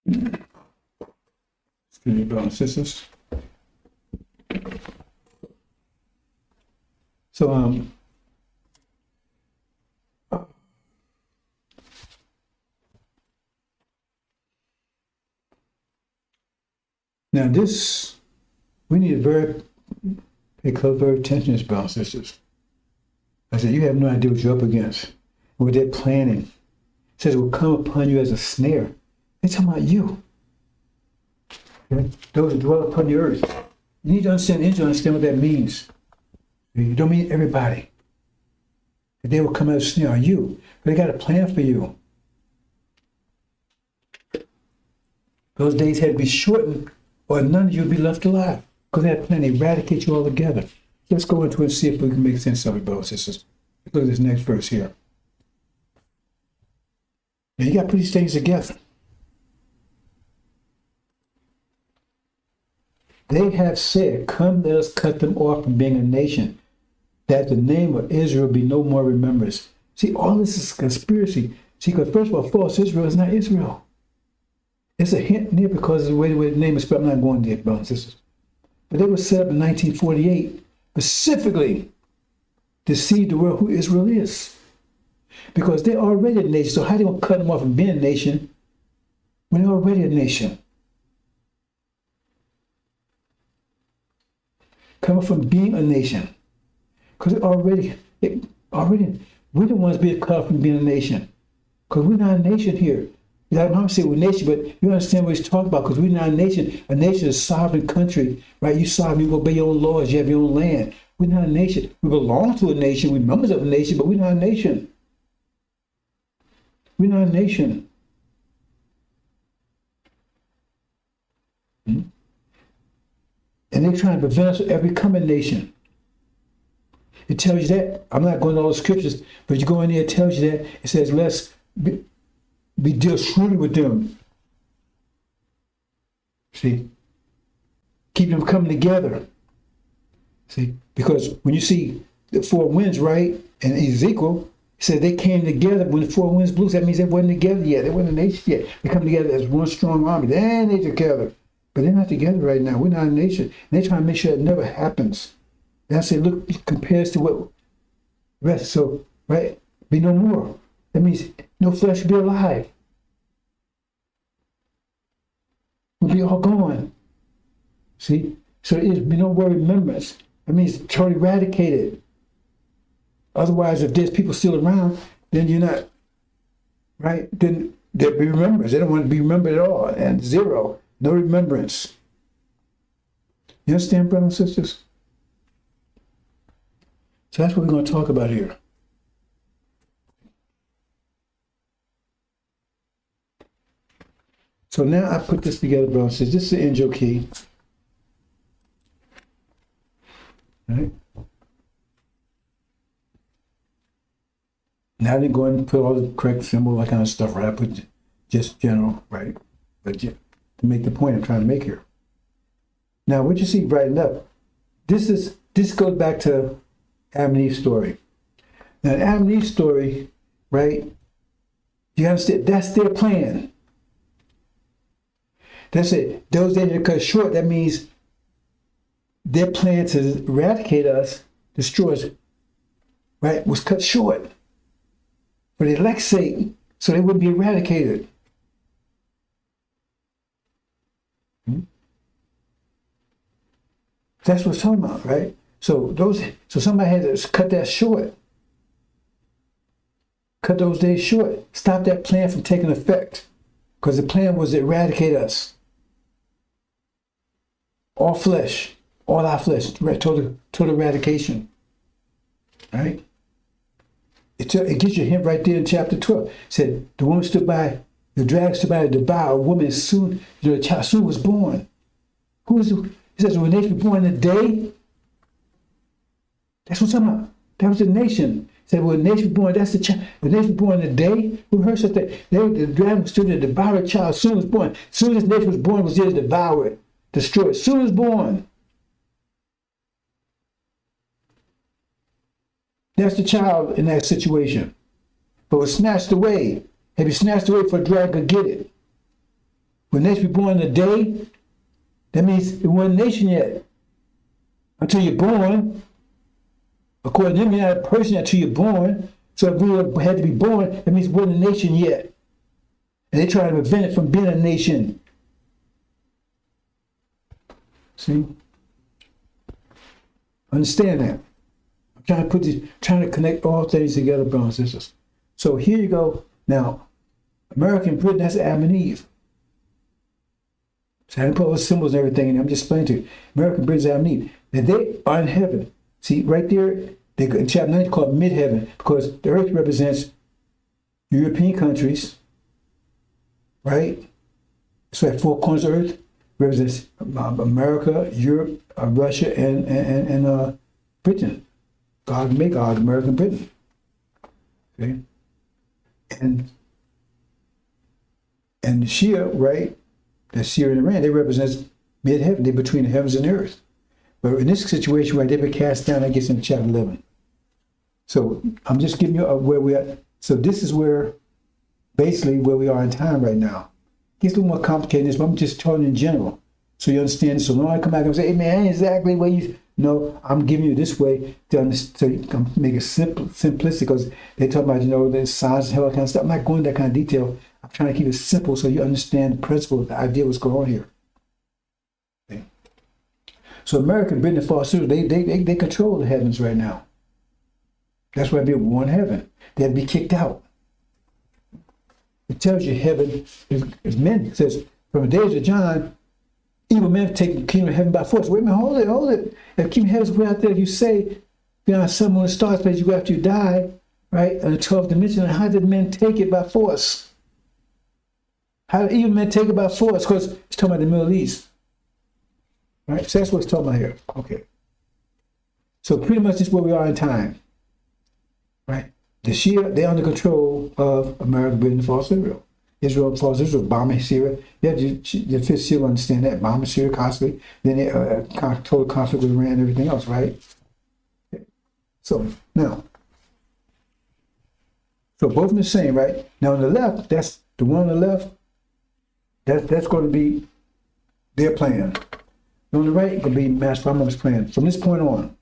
Excuse me, brothers and sisters. So now this, we need to pay very attention to this, brothers and sisters. I said, you have no idea what you're up against. What they're planning. It says it will come upon you as a snare. They're talking about you. Okay? Those who dwell upon the earth. You need to understand, what that means. You don't mean everybody. They will come as a snare on you. But they got a plan for you. Those days had to be shortened, or none of you would be left alive. Because they had a plan to eradicate you altogether. Let's go into it and see if we can make sense of it, brothers and sisters. Look at this next verse here. Now you got to put these things together. They have said, come, let us cut them off from being a nation, that the name of Israel be no more remembered. See, all this is conspiracy. See, because first of all, false Israel is not Israel. It's a hint near because of the way the name is spelled. I'm not going there, brothers and sisters. But they were set up in 1948 specifically to see the world who Israel is. Because they're already a nation. So how are they going to cut them off from being a nation when they're already a nation? Coming from being a nation. Because we're the ones being cut off from being a nation. Because we're not a nation here. Like Mom said, we're nation, but you understand what he's talking about, because we're not a nation. A nation is a sovereign country, right? You sovereign, you obey your own laws, you have your own land. We're not a nation. We belong to a nation, we're members of a nation, but we're not a nation. We're not a nation. And they're trying to prevent us from ever becoming a nation. It tells you that. I'm not going to all the scriptures, but you go in there, it tells you that. It says, let's be deal shrewdly with them. See? Keep them coming together. See? Because when you see the four winds, right, and Ezekiel, it said they came together when the four winds blew. That means they wasn't together yet. They wasn't a nation yet. They come together as one strong army. Then they're together. But they're not together right now. We're not a nation. And they're trying to make sure it never happens. That's it. Look, it compares to what rest. So, right, be no more. That means no flesh will be alive. We'll be all gone. See? So it is be no more remembrance. That means totally eradicated. Otherwise, if there's people still around, then you're not, right? Then there'll be remembrance. They don't want to be remembered at all. And zero. No remembrance. You understand, brothers and sisters? So that's what we're going to talk about here. So now I put this together, brothers and sisters. This is the angel key. Right? Now I didn't go and put all the correct symbol, that kind of stuff, right? I put just general, right? But to make the point I'm trying to make here. Now, what you see brightened up, this goes back to Adam and Eve's story. Now, Adam and Eve's story, right? You understand? That's their plan. That's it. Those days are cut short. That means their plan to eradicate us, destroy us, right, was cut short. But they elect Satan, so they wouldn't be eradicated. That's what it's talking about, right? So somebody had to cut that short. Cut those days short. Stop that plan from taking effect. Because the plan was to eradicate us. All flesh. All our flesh. Total eradication. Right? It gives you a hint right there in chapter 12. It said, the woman stood by, the dragon stood by to devour a woman soon, the child soon was born. It says, when the nation was born in the day, that's what I'm talking about. That was the nation. It said, when the nation was born, that's the child. The nation was born in the day. Who heard such that? The dragon stood there to devour a child soon was born. Soon as the nation was born, was there to devour it, destroy it. Soon as born. That's the child in that situation. But was snatched away. Had been snatched away for a dragon could get it. When the nation was born in the day, that means it wasn't a nation yet. Until you're born, according to them, you're not a person until you're born. So if we had to be born, that means it wasn't a nation yet. And they try to prevent it from being a nation. See? Understand that. I'm trying to connect all things together, brothers and sisters. So here you go. Now, American Britain, that's Adam and Eve. So I didn't put all the symbols and everything in there. I'm just explaining to you. American Britain's Adam and Eve. And they are in heaven. See, right there, in chapter 9, it's called mid-heaven, because the earth represents European countries, right? So at four corners of the earth represents America, Europe, Russia, and Britain. God made God, American Britain. Okay? And the Shia, right? The Syria and Iran, they represent mid-heaven. They're between the heavens and the earth. But in this situation, right, they've been cast down, I guess, in chapter 11. So I'm just giving you where we are. So this is where, basically, where we are in time right now. It gets a little more complicated than this, but I'm just talking in general. So you understand. So when I come back and say, hey, man, exactly where you... No, I'm giving you this way to understand, so you can make it simplistic, because they talk about, the signs and hell, that kind of stuff. I'm not going into that kind of detail. I'm trying to keep it simple so you understand the principle, the idea what's going on here. Okay. So American Britain and false they control the heavens right now. That's why they want heaven. They had to be kicked out. It tells you heaven is men. It says, from the days of John, evil men take the kingdom of heaven by force. Wait a minute, hold it. If the kingdom of heaven is way out there, you say, beyond sun, moon, and stars, place you go after you die, right? In the 12th dimension, how did men take it by force? How did evil men take it by force? Because it's talking about the Middle East. Right? So that's what it's talking about here. Okay. So pretty much this is where we are in time. Right? The Shia, they're under control of America, Britain, and false Israel. Israel, false Israel, bombing Syria. Yeah, the fifth seal understand that. Bombing Syria constantly. Then they total conflict with Iran and everything else, right? So now, so both of them the same, right? Now on the left, that's the one on the left, that's going to be their plan. On the right, going to be Master Farmer's plan. From this point on.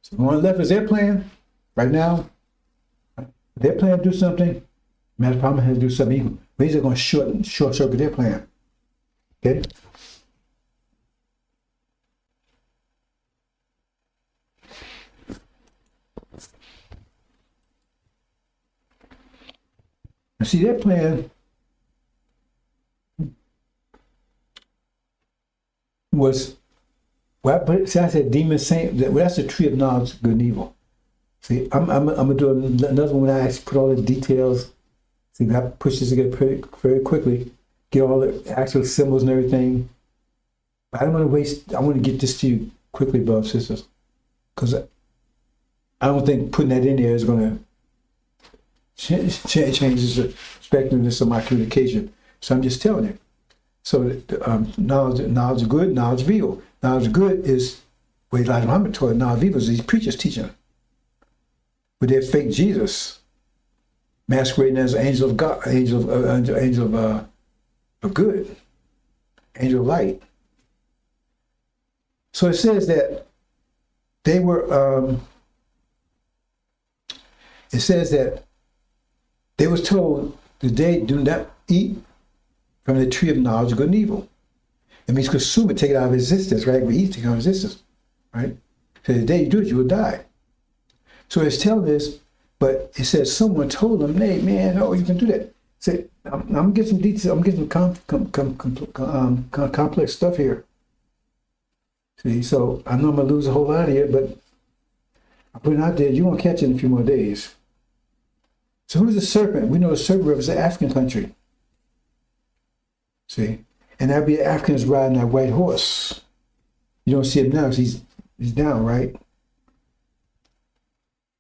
So on the left is their plan, right now. Their plan to do something, Master Farmer has to do something equal. But he's going to short circuit their plan. Okay? Now see, their plan was, I said demon saint, that's the tree of knowledge, good and evil. See, I'm gonna do another one when I actually put all the details. See, I push this together very quickly, get all the actual symbols and everything. But I don't want to waste, I want to get this to you quickly, brothers and sisters. Because I don't think putting that in there is going to change the effectiveness of my communication. So I'm just telling you. So knowledge of good, knowledge of evil. Knowledge of good is what Elijah Muhammad taught. Knowledge of evil is these preachers teaching. With their fake Jesus, masquerading as angel of God, angel of good, angel of light. So it says that they were. It says that they was told that they do not eat from the tree of knowledge of good and evil. It means consume it, take it out of existence, right? We eat, take it out of existence, right? So the day you do it, you will die. So it's telling us, but it says someone told them, hey, man, oh, you can do that. Say, I'm getting some details, I'm getting complex stuff here. See, so I know I'm going to lose a whole lot here, but I put it out there, you won't catch it in a few more days. So who's the serpent? We know the serpent represents an African country. See? And that'd be Africans riding that white horse. You don't see him now because he's down, right?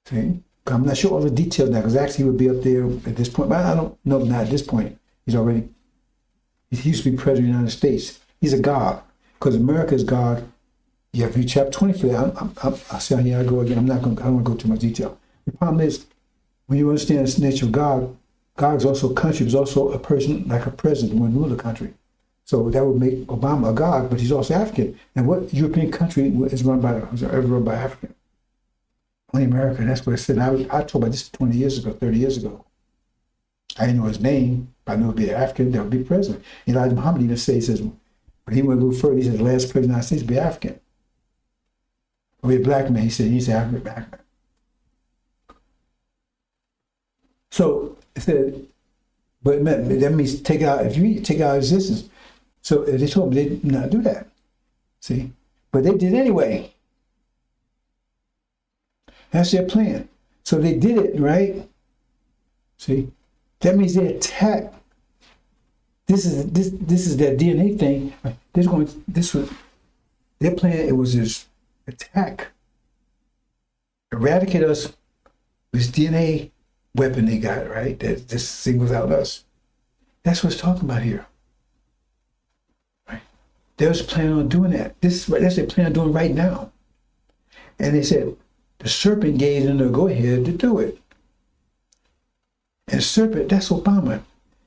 See? I'm not sure all the details now because actually he would be up there at this point. But I don't know, not at this point. He used to be president of the United States. He's a god because America is God. You have to read chapter 20 for that. I'll say, here I go again. I don't want to go too much detail. The problem is, when you understand the nature of God, God is also a country. He's also a person, like a president, when rule the country. So that would make Obama a god, but he's also African. And what European country is run by African? Only America. That's what I said. I talked about this 20 years ago, 30 years ago. I didn't know his name, but I knew it would be African. That would be president. Elijah Muhammad even says, but he went a little further. He said the last president of the United States would be African. Or be a black man. He said he's African black man. So it said, but that means take out. If you take out existence. So they told me they did not do that. See, but they did anyway. That's their plan. So they did it, right? See, that means they attacked. This is their DNA thing. This was their plan. It was this attack, eradicate us. This DNA weapon they got, right? That this singles out us. That's what it's talking about here. Right? They was planning on doing that. That's their plan on doing right now. And they said the serpent gave them the go-ahead to do it. And the serpent, that's Obama.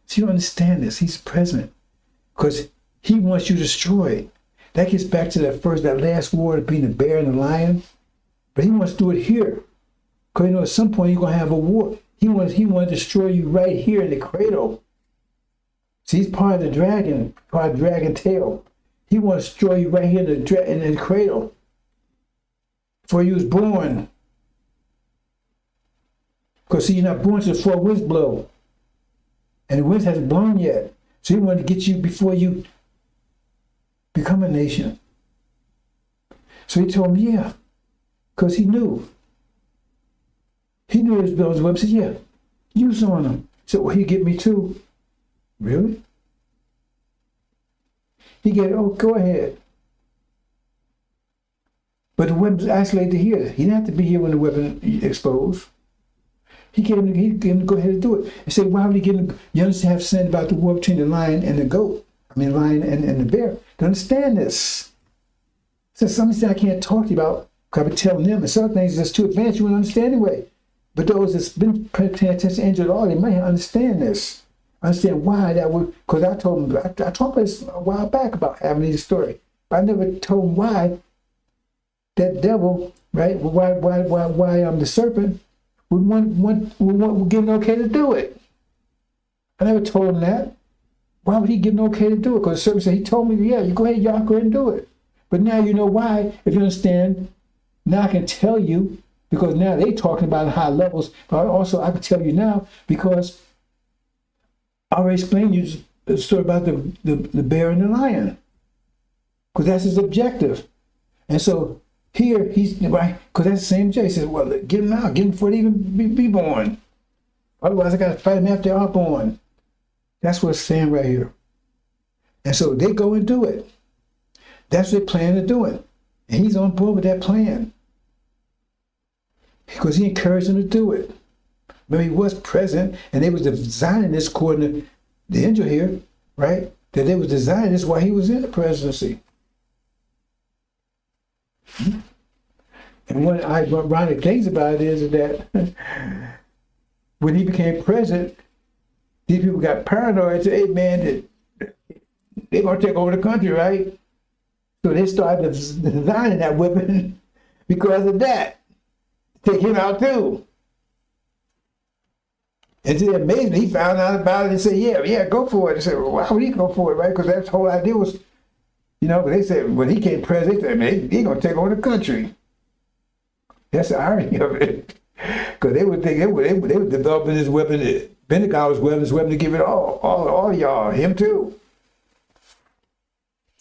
So you don't understand this. He's president. Because he wants you destroyed. That gets back to that last war between the bear and the lion. But he wants to do it here. Because at some point you're going to have a war. He wants to destroy you right here in the cradle. See, he's part of the dragon tail. He wants to destroy you right here in the cradle. Before you was born. Because see, you're not born till the four winds blow. And the winds hasn't blown yet. So he wanted to get you before you become a nation. So he told me, yeah. Because he knew. He knew his bills were up. He said, yeah, use on them. He said, well, he'd get me too. Really? He get, oh, go ahead. But the weapon's isolated here. He didn't have to be here when the weapon exposed. He gave him to go ahead and do it. He said, why would he get him? You understand, have said about the war between the lion and the goat. I mean, lion and the bear. To understand this. So some things I can't talk to you about because I've been telling them, and some things that's too advanced you wouldn't understand anyway. But those that's been paying attention to Injil at all, they might understand this. Understand why that would, because I told them, I talked this a while back about having these story. But I never told them why that devil, right? Why the serpent would give an okay to do it. I never told him that. Why would he give an okay to do it? Because the serpent said, he told me, yeah, you go ahead, y'all go ahead and do it. But now you know why, if you understand. Now I can tell you, because now they talking about high levels, but also I can tell you now, because I already explained you the story about the bear and the lion. Because that's his objective. And so here, he's, right, because that's the same Jay. He says, well, get him out, get him before they even be born. Otherwise, I got to fight him after they are born. That's what it's saying right here. And so they go and do it. That's what they plan to do it. And he's on board with that plan. Because he encouraged them to do it. Remember, he was present, and they was designing this according to the angel here, right? That they was designing this while he was in the presidency. And one ironic things about it is that when he became president, these people got paranoid and said, hey man, they're going to take over the country, right? So they started designing that weapon because of that. Take him out too. And to their amazement, he found out about it and said, yeah, go for it. They said, well, why would he go for it, right? Because that whole idea was, you know, but they said, when he came president, they said, man, he's going to take over the country. That's the irony of it. Because they would think they were developing this weapon, Pentagon's weapon to give it all y'all, him too.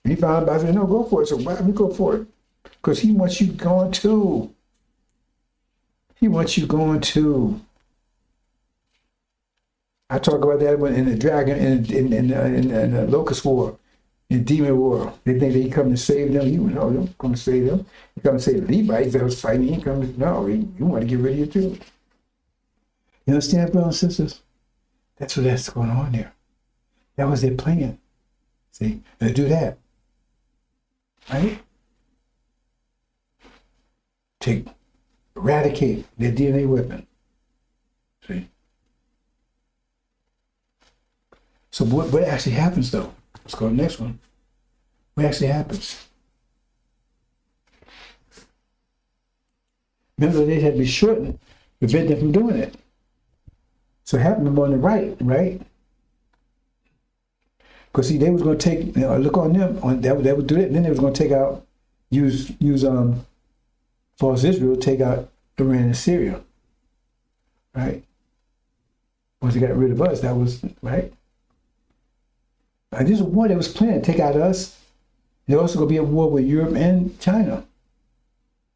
He found out, I said, no, go for it. So why don't we go for it? Because he wants you going too. He wants you going too. I talk about that in the dragon, in the locust war, in demon war. They think that he come to save them. You know, don't come to save them. He come to save the Levites that was fighting. He comes, no, you want to get rid of you too. You understand, brothers and sisters? That's going on there. That was their plan. See, they do that. Right? To eradicate their DNA weapon. See? So what actually happens though? Let's go to the next one. What actually happens? Remember, they had to be shortened to prevent them from doing it. So it happened on the right? Because see, they was going to take, look on them, they would do it, and then they was going to take out, use false Israel, take out Iran and Syria. Right? Once they got rid of us, that was, right? And this is a war that was planned, take out us. There's also going to be a war with Europe and China.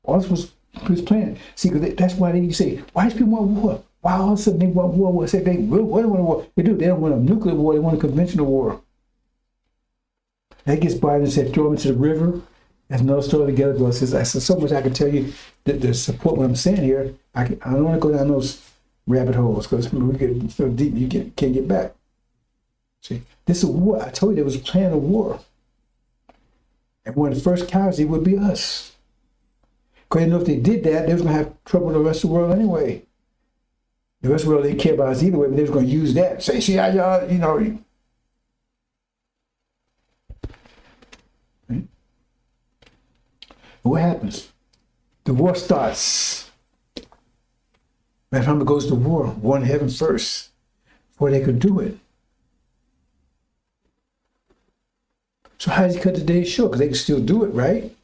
All this was planned. See, because that's why you say, why do people want war? Why all of a sudden they want war? Say they really want a war. They do. They don't want a nuclear war. They want a conventional war. That gets Biden and said, throw them into the river. That's another story together. But there's so much I can tell you that to support what I'm saying here. I don't want to go down those rabbit holes because we get so deep you can't get back. See, this is a war. I told you there was a plan of war. And one of the first casualties would be us. Because you know if they did that, they was going to have trouble with the rest of the world anyway. The rest of the world didn't care about us either way, but they was going to use that. Say, see how y'all, you know. Right? What happens? The war starts. Remember, goes to war in heaven first, before they could do it. So how does he cut the day short? Because they can still do it, right?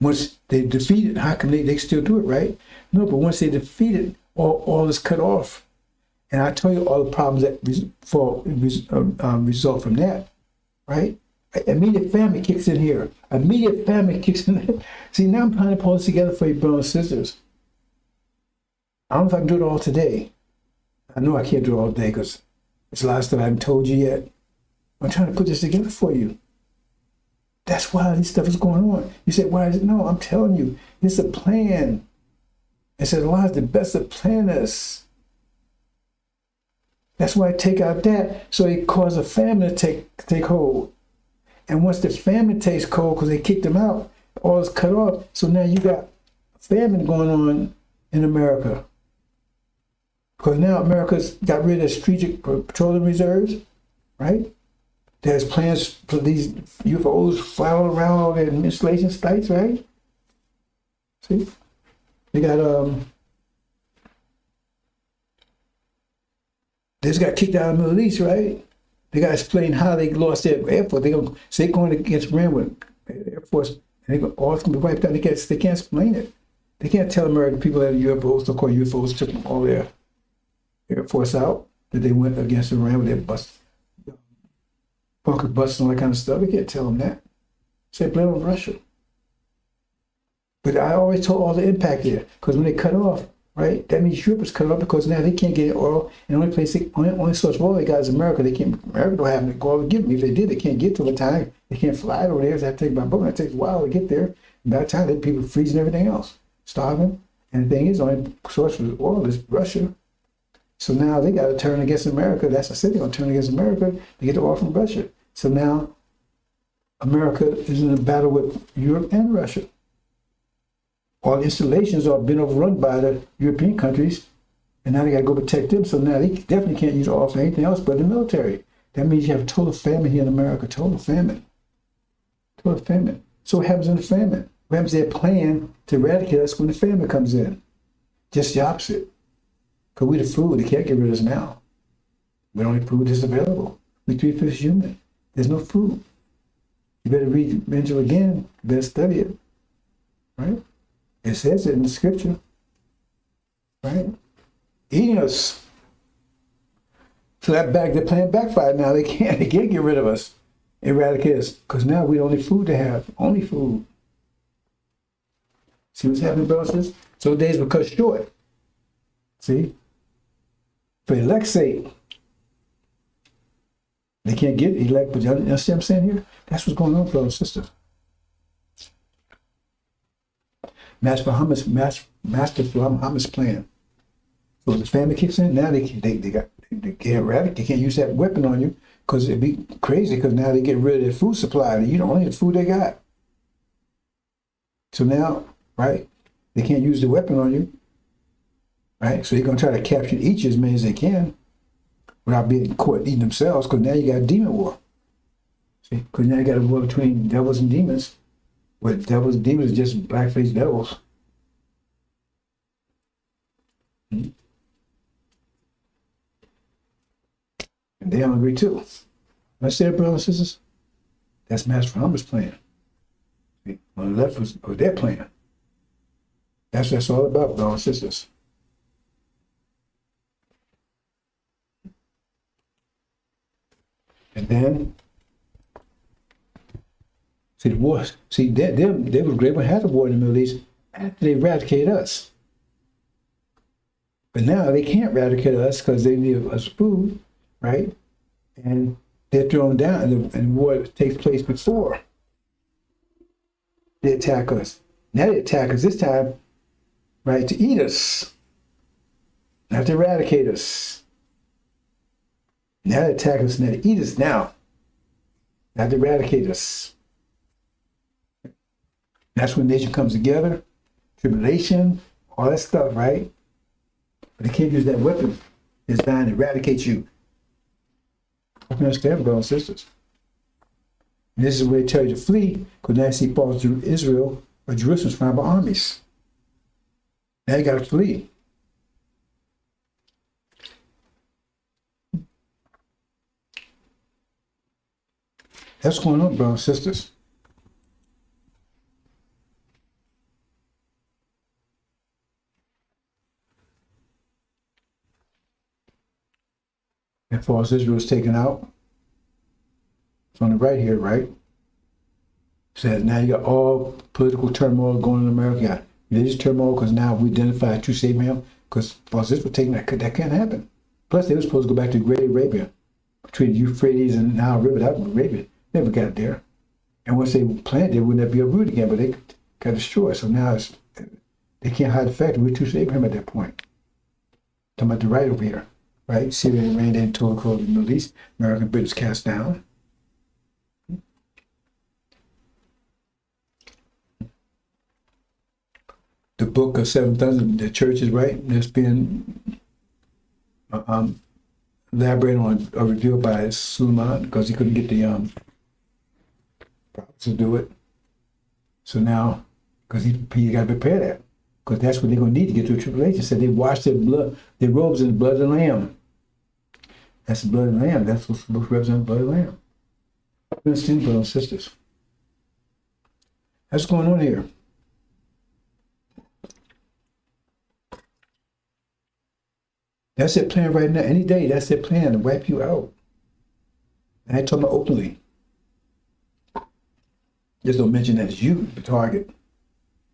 Once they defeat it, how come they still do it, right? No, but once they defeat it, all is cut off. And I tell you all the problems that result from that, right? Immediate family kicks in here. Immediate family kicks in. See, now I'm trying to pull this together for you, brothers and sisters. I don't know if I can do it all today. I know I can't do it all day because there's a lot of stuff I haven't told you yet. I'm trying to put this together for you. That's why this stuff is going on. You say, why is it? No, I'm telling you, it's a plan. It says Allah is the best of planners. That's why I take out that, so it caused a famine to take hold. And once the famine takes hold, because they kicked them out, all is cut off. So now you got famine going on in America. Because now America's got rid of strategic petroleum reserves, right? There's plans for these UFOs flying around all their installation sites, right? See? They got they just got kicked out of the Middle East, right? They got to explain how they lost their Air Force. They're going against Iran with Air Force, and they're going to be wiped out. They can't explain it. They can't tell American people that UFOs, so-called UFOs, took all their Air Force out, that they went against Iran with their bunker busts and all that kind of stuff. They can't tell them that. Say, blame on Russia. But I always told all the impact there, because when they cut off, right, that means Europe is cut off because now they can't get oil, and the only place only source of oil they got is America. America don't have to oil to give them. If they did, they can't get to the time. They can't fly it over there. They have to take by boat. It takes a while to get there. And by the time, then people freezing everything else, starving. And the thing is, the only source of oil is Russia. So now they got to turn against America. That's the city. They're going to turn against America to get the oil from Russia. So now America is in a battle with Europe and Russia. All the installations are been overrun by the European countries, and now they got to go protect them. So now they definitely can't use oil for anything else but the military. That means you have total famine here in America, total famine. Total famine. So what happens in the famine? What happens? Their plan to eradicate us when the famine comes in. Just the opposite. Because we the food, they can't get rid of us now. We don't have food that's available. We 3/5 human. There's no food. You better read Injil again. You better study it. Right? It says it in the scripture. Right? Eating us. So their plan backfired now. They can't get rid of us. Eradicate us. Because now we the only food to have. Only food. See what's happening, brothers? So days were cut short. See? For elect's sake. They can't get elect, but you understand what I'm saying here? That's what's going on, brothers and sisters. Master Muhammad's plan. So the family kicks in, now they can't eradicate. They can't use that weapon on you because it'd be crazy because now they get rid of their food supply. You don't only the food they got. So now, right, they can't use the weapon on you. Right? So they're going to try to capture each as many as they can without being caught eating themselves, because now you got a demon war. See? Because now you got a war between devils and demons, where devils and demons are just black-faced devils. And they're hungry too. Let's say, brothers and sisters, that's Master Muhammad's plan. See? On the left was their plan. That's what it's all about, brothers and sisters. And then, see the war. See, they were great when had a war in the Middle East after they eradicated us. But now they can't eradicate us because they need us food, right? And they're thrown down, and war takes place before they attack us. Now they attack us this time, right, to eat us, not to eradicate us. Now they attack us, now they eat us now, not to eradicate us. That's when nation comes together, tribulation, all that stuff, right? But they can't use that weapon. It's designed to eradicate you. You understand, brothers and sisters? And this is where they tell you to flee, because now see falls through Israel, or Jerusalem's surrounded by armies. Now you got to flee. That's going on, brothers and sisters. and false Israel was taken out. It's on the right here, right? Says now you got all political turmoil going on in America. You got religious turmoil because now we identify true Savior Abraham because false Israel taking that can't happen. Plus they were supposed to go back to Great Arabia between the Euphrates and Nile River. That was Arabia. Never got there. And once they planted, it wouldn't be uprooted again, but they got destroyed. So now they can't hide the fact that we're true Savior Abraham at that point. Talking about the right over here, right? Syria reigned in total control of the Middle East. American British cast down. The book of 7,000, the church is right. That's being elaborated on or revealed by Suleiman because he couldn't get the prophets to do it. So now, because he got to prepare that, because that's what they're going to need to get through tribulation. So they washed their blood, their robes in the blood of the Lamb. That's the blood of the Lamb. That's what's supposed to represent the blood of the Lamb. Understand, brothers and sisters. That's what's going on here. That's their plan right now. Any day, that's their plan to wipe you out. And I talk about openly. Just don't mention that it's you, the target.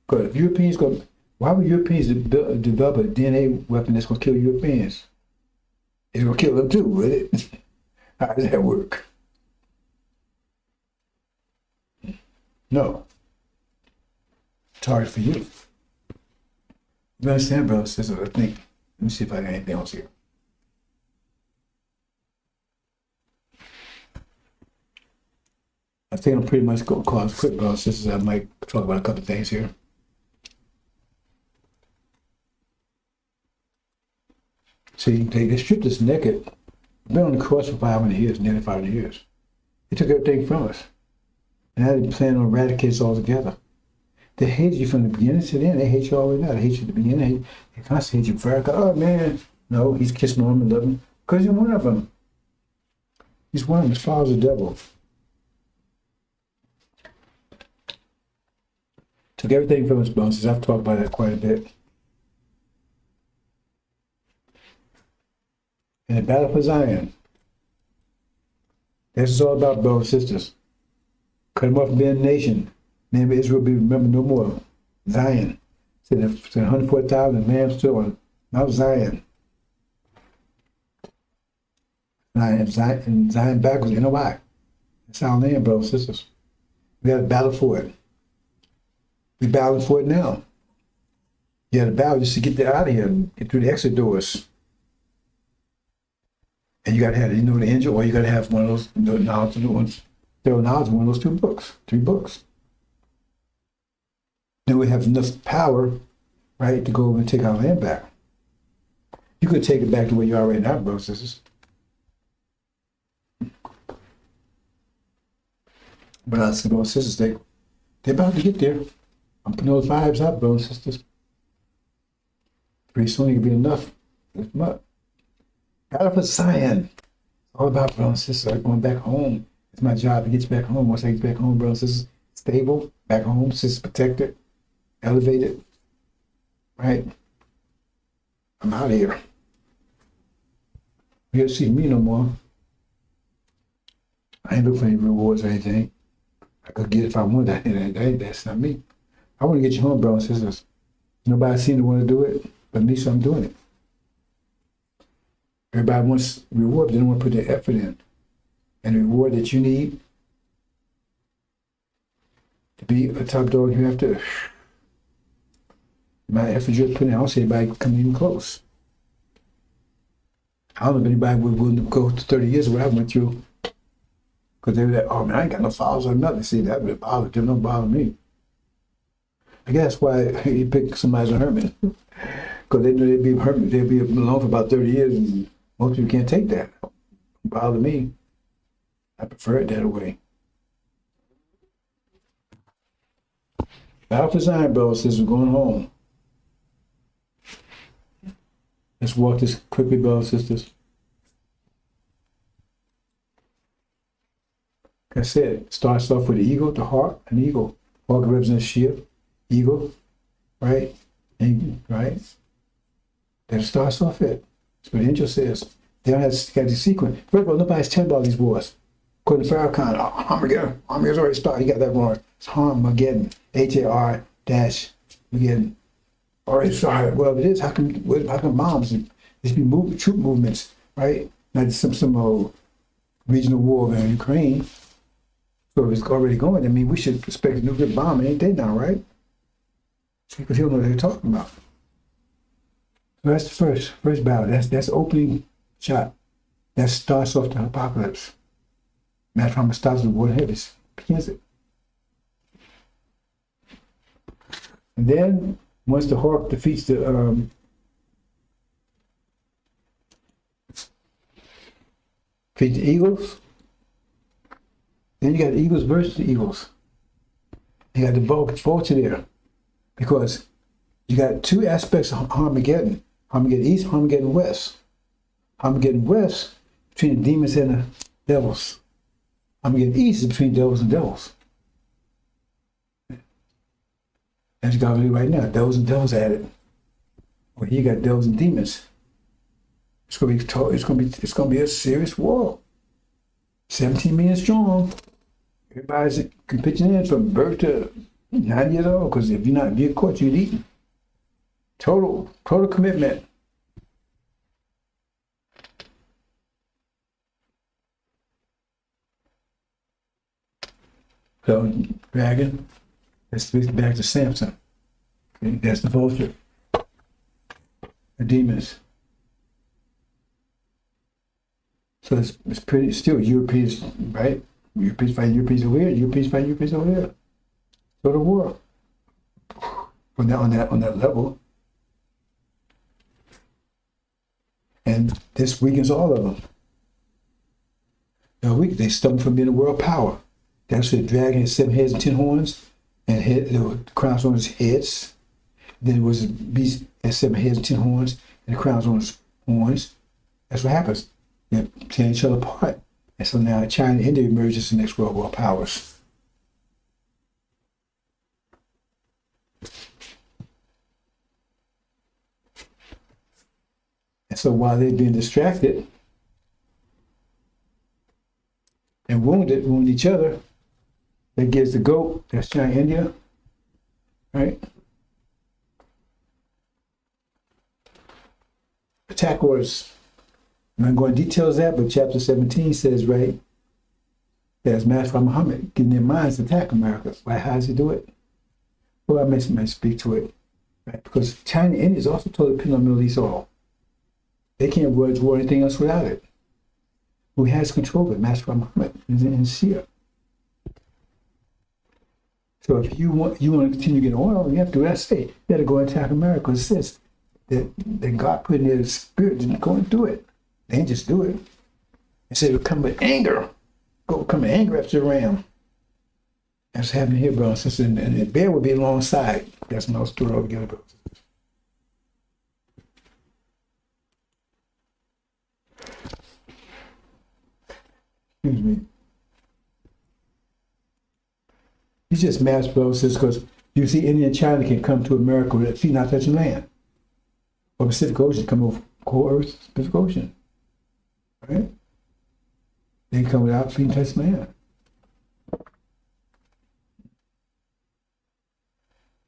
Because if Europeans go, why would Europeans develop a DNA weapon that's going to kill Europeans? It's going to kill them too, would it? How does that work? No. Target for you. You understand, brothers and sisters? I think. Let me see if I got anything else here. I think I'm pretty much going to call it quick, brothers and sisters. I might talk about a couple of things here. See, they stripped us naked. We've been on the cross for 500 years, nearly 500 years. They took everything from us. And now they plan on eradicating us altogether. They hated you from the beginning to the end. They hate you all the way now. They hate you at the beginning. They constantly hate you forever. Oh, man. No, he's kissing on him and loving him. Because he's one of them. He's one of them. His father's the devil. Took everything from his bones. I've talked about that quite a bit. And the battle for Zion. This is all about, brothers and sisters. Cut him off from being a nation. Man of Israel be remembered no more. Zion. Said 104,000 man still on Mount Zion. And Zion backwards, you know why? That's our land, brothers and sisters. We got to battle for it. We're battling for it now. You got to battle just to get out of here, get through the exit doors. And you got to have, the angel, or you got to have one of those knowledge of the ones. There are knowledge of one of those 2 books, 3 books. Then we have enough power, right, to go over and take our land back. You could take it back to where you are right now, brothers and sisters. But I said, brothers and sisters, they're about to get there. I'm putting those vibes out, brothers and sisters. Pretty soon it can be enough. Lift them up. Battle for Zion. It's all about, brothers and sisters, going back home. It's my job to get you back home. Once I get back home, brothers and sisters, stable, back home, sisters protected, elevated, right? I'm out of here. You don't see me no more. I ain't looking for any rewards or anything. I could get it if I wanted that. That's not me. I want to get you home, brothers and sisters. Nobody seemed to want to do it, but me, so I'm doing it. Everybody wants reward, but they don't want to put their effort in. And the reward that you need to be a top dog, you have to. My effort you're putting in, I don't see anybody coming even close. I don't know if anybody would willing to go to 30 years of what I went through. Because they were like, oh man, I ain't got no followers or nothing. See, that would bother them, don't bother me. I guess that's why he picked somebody as a hermit. Because they knew they'd be a hermit, they'd be alone for about 30 years, and most people can't take that. Don't bother me. I prefer it that way. Battle for Zion, brothers, says we're going home. Let's walk this quickly, brothers and sisters. Like I said, it starts off with the eagle, the hawk, and the eagle. Hawk represents ship, eagle, right? And, right? That starts off it. That's what the angel says. They don't have the sequence. First of all, nobody's telling about these wars. According to Farrakhan, Armageddon. Armageddon's already started. You got that wrong. It's Armageddon. H-A-R-Mageddon. Already started. Well, it is. How come bombs and there should be troop movements, right? Not just some old regional war in Ukraine. So if it's already going, I mean, we should expect a nuclear bomb. Ain't they now, right? People don't know what they're talking about. So that's the first battle. That's the opening shot. That starts off the apocalypse. Matter of fact, it starts with war heavies. Begins it. And then once the hawk defeats the eagles, then you got the eagles versus the eagles. You got the vulture there. Because you got two aspects of Armageddon. Armageddon East, Armageddon West. Armageddon West, between the demons and the devils. Armageddon East is between devils and devils. As you got to do right now, devils and devils at it. Well, here you got devils and demons. It's gonna be a serious war. 17 million strong. Everybody's pitching in from birth to 90 years old, because if you're caught, you're eaten. Total commitment. So, dragon, let's back to Samson. Okay, that's the vulture. The demons. So it's pretty, still Europeans, right? Europeans fighting Europeans over here, Europeans fighting Europeans over here. So the war. On that level. And this weakens all of them. They stumble from being a world power. That's the dragon has 7 heads and 10 horns, and the crown's on his heads. Then it was a beast has 7 heads and 10 horns, and the crown's on his horns. That's what happens. They tear each other apart. And so now China and India emerge as the next world powers. And so while they're being distracted and wound each other, that gives the goat, that's China, India, right? Attack orders. I'm not going to details that, but chapter 17 says, right, there's Master Muhammad getting their minds to attack America. Why? How does he do it? Well, I may speak to it, right? Because China and India is also totally dependent on Middle East oil. They can't wage war or anything else without it. Who has control of it? Master Muhammad and Shia. So if you want to continue getting oil, you have to do what I say. You got to go and attack America. It says that God put in their spirit to go and do it. They ain't just do it. They said it would come with anger. Go come with anger after the ram. That's happening here, brothers and sisters. And the bear would be alongside. That's another story altogether, brothers and sisters. Excuse me. He's just mass, brothers and sisters, because you see India and China can come to America with their feet not touching land. Or Pacific Ocean come over core Earth, Pacific Ocean. Right? They come without feet touching land.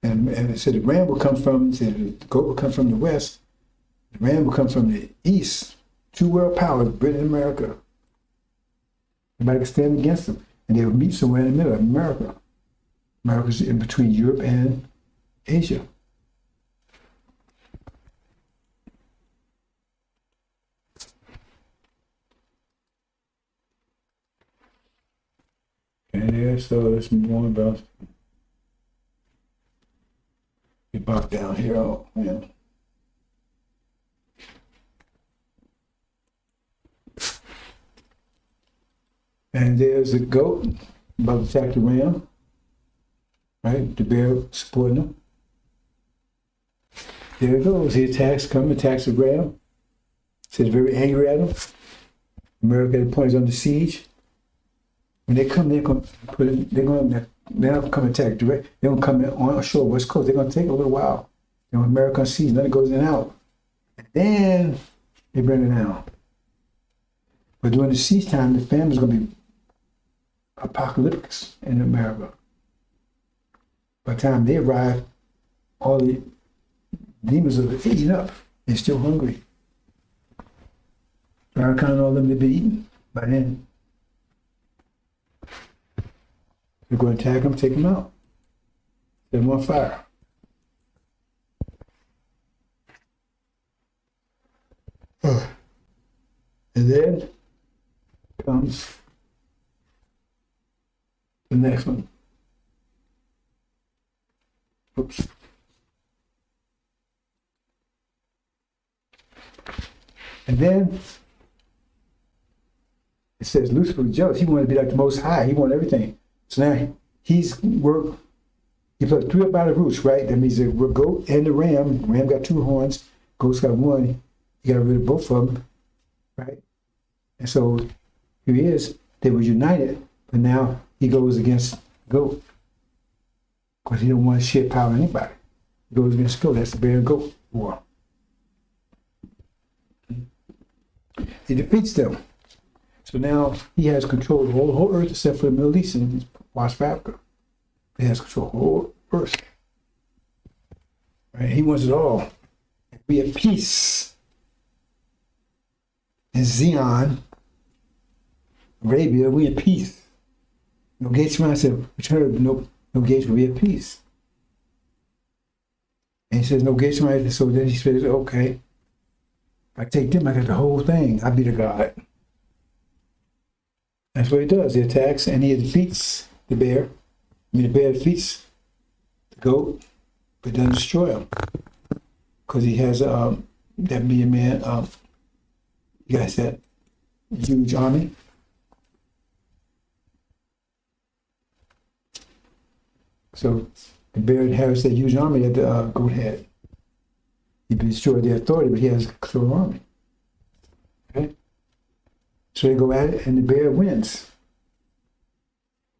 And it said the ram will come from, the goat will come from the west, the ram will come from the east. 2 world powers, Britain and America. Everybody can stand against them. And they will meet somewhere in the middle of America. America's in between Europe and Asia. Okay, so let's move on about. Get back down here. Oh, man. And there's a goat about to attack the ram. Right? The bear supporting him. There it goes. He attacks the ram. Says very angry at him. America at the point is under siege. When they come, they're not come attack direct. They're gonna come in on shore, West Coast. They're gonna take a little while. America on siege, nothing goes in and out. And then they bring it down. But during the siege time, the famine's going to be apocalyptic in America. By the time they arrive, all the demons are eating up. They're still hungry. Trying to count all of them to be eaten by then. They're going to attack them, take them out. Set them on fire. And then comes the next one. Oops. And then it says Lucifer was jealous. He wanted to be like the Most High. He wanted everything. So now he's worked. He put 3 up by the roots, right? That means the goat and the ram. The ram got 2 horns. Goat's got 1. He got rid of both of them, right? And so here he is. They were united, but now he goes against goat because he don't want to share power to anybody. He goes against goat. That's the bear and goat war. He defeats them. So now he has control of the whole earth except for the Middle East and parts of Africa. He has control of the whole earth. Right? He wants it all. We have peace. In Zion, Arabia, we have peace. No gates around. I said, return, no gates, we have peace. And he says, no gates around. So then he says, okay, if I take them, I got the whole thing. I'll be the God. That's what he does. He attacks and he defeats the bear. The bear defeats the goat, but doesn't destroy him. Because he has that be a man, you guys said, huge army. So the bear inherits that huge army that the goat had. He destroyed their authority, but he has a control army. Okay? So they go at it, and the bear wins.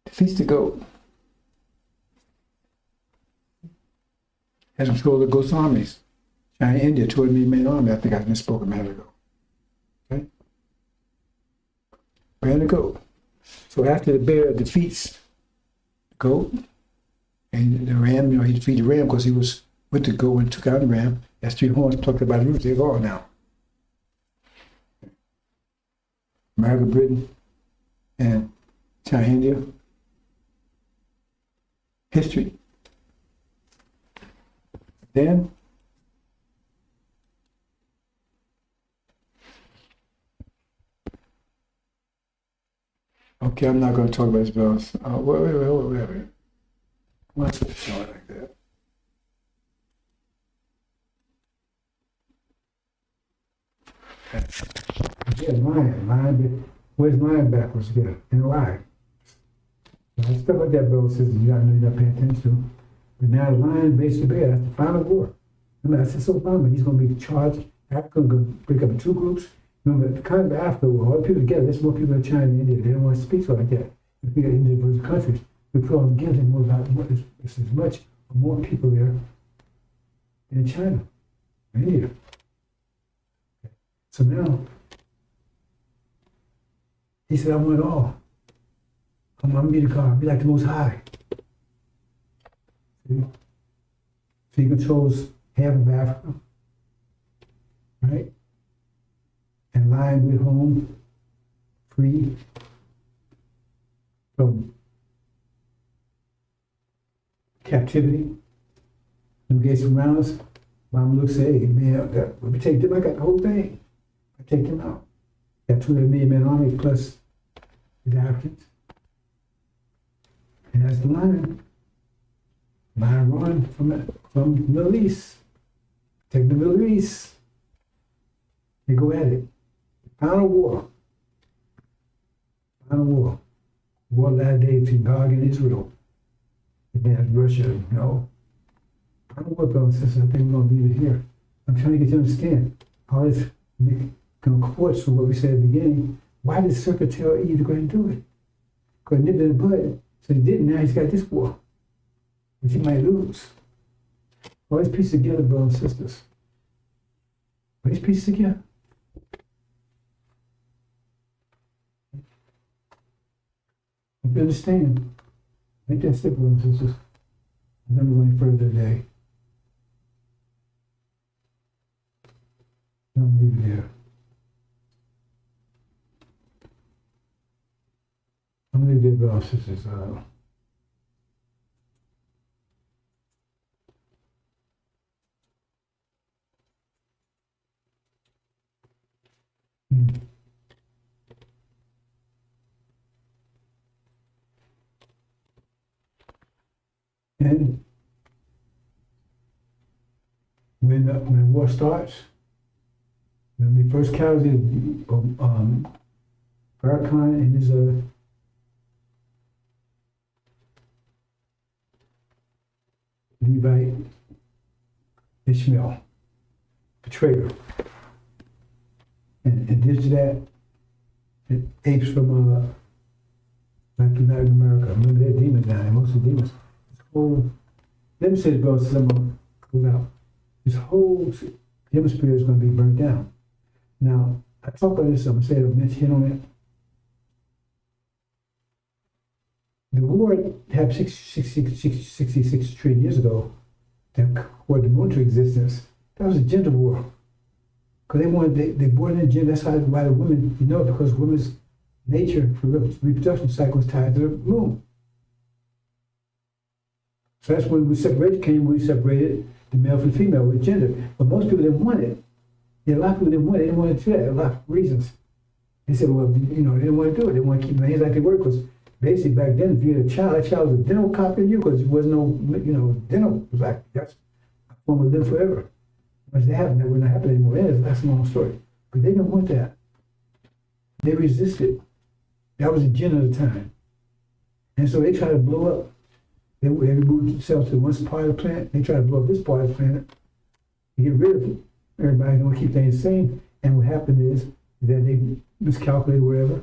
Defeats the goat. Has control of the goat's armies. China, India, 200 million army. I think I misspoke a minute ago. Okay? Bear and the goat. So after the bear defeats the goat, and the ram, he defeated the ram because he was with the goat and took out the ram. That's 3 horns plucked up by the roots. They're gone now. America, Britain, and China, India. History. Then okay, I'm not going to talk about this bells. Wait. What's it showing like that? Yeah, lion. Where's lion backwards? Yeah, in a line. Stuff like that, bro, says you gotta know you're not paying attention to. But now the lion beats the bear. That's the final war. Remember, I said so fun, but he's going to be charged. Africa going to break up in 2 groups. Remember, the kind of Africa, all the people together, there's more people in China and India. They don't want to speak so like that. If we got individual countries, we put all together more about it's as much or more people there in China, India. So now, he said, I want it all. I'm going to be the God, be like the Most High. See? So he controls half of Africa, right? And lying with home, free from captivity. No gates around us. Mom looks, hey, man, let me take them. I got the whole thing. I take them out. Got 200 million man army plus the Africans. And that's the lion. Lion run from the Middle East. Take the Middle East. They go at it. Final war. Final war. War last day between Gog and Israel. And then Russia, you know. Final war, brothers and sisters. I think we're going to leave it here. I'm trying to get you to understand how this comports from what we said at the beginning. Why did the serpent tell Eve to go ahead and do it? Go ahead and nip it in the bud. So he didn't. Now he's got this war, which he might lose. All these pieces together, brothers and sisters. All these pieces together. If you understand, make that stick, brothers and sisters. I'm never going further today. Don't leave it there. I'm going to leave it, brothers and sisters. And when war starts, when the first casualty of Farrakhan and his Levite Ishmael, the traitor, and did that, it apes from like United America. Remember, they're demons now, and most of the demons. This whole, let me say this, bro, someone goes out. This whole hemisphere is going to be burnt down. Now, I talk about this, I'm going to say it, mention on it. The war happened 66 trillion years ago, that war the moon to existence. That was a gender war. Because they born in gender, that's why the women, because women's nature for reproduction cycle is tied to the moon. So that's when we separated the male from the female with gender. But most people didn't want it. Yeah, a lot of people didn't want it. They didn't want to do that. A lot of reasons. They said, well, they didn't want to do it. They didn't want to keep their hands like they were, because basically back then, if you had a child, that child was a dental copy of you, because there was no, dental was like, that's a form of live forever. Once they happened, that would not happen anymore. That's a long story. But they didn't want that. They resisted. That was the agenda of the time. And so they tried to blow up. They moved themselves to one part of the planet. They tried to blow up this part of the planet to get rid of it. Everybody don't keep things the same. And what happened is that they miscalculated whatever.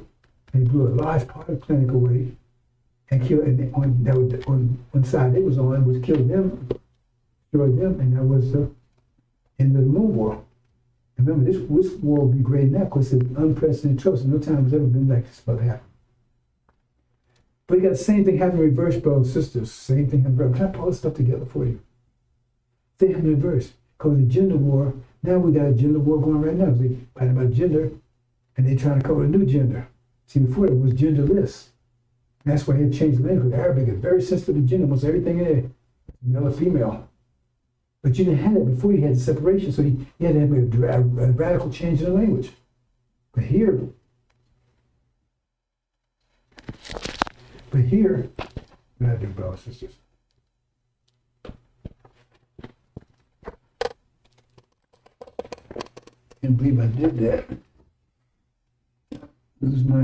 They blew a large part of the planet away and killed. And on one side they was on was kill them, destroy them, and that was the end of the moon war. And remember, this war will be great now because it's unprecedented trouble. So no time has ever been like this about to happen. But you got the same thing happening in reverse, brothers and sisters. Same thing in reverse. I'm trying to pull this stuff together for you. Same happening in reverse. Because the gender war, now we got a gender war going right now. They fight about gender, and they're trying to cover a new gender. See, before it was genderless. And that's why they changed the language. Arabic is very sensitive to gender, almost everything in it, male or female. But you didn't have it before. You had the separation, so you had to have a radical change in the language. But here, we gotta do, brothers and sisters. Can't believe I did that. This is my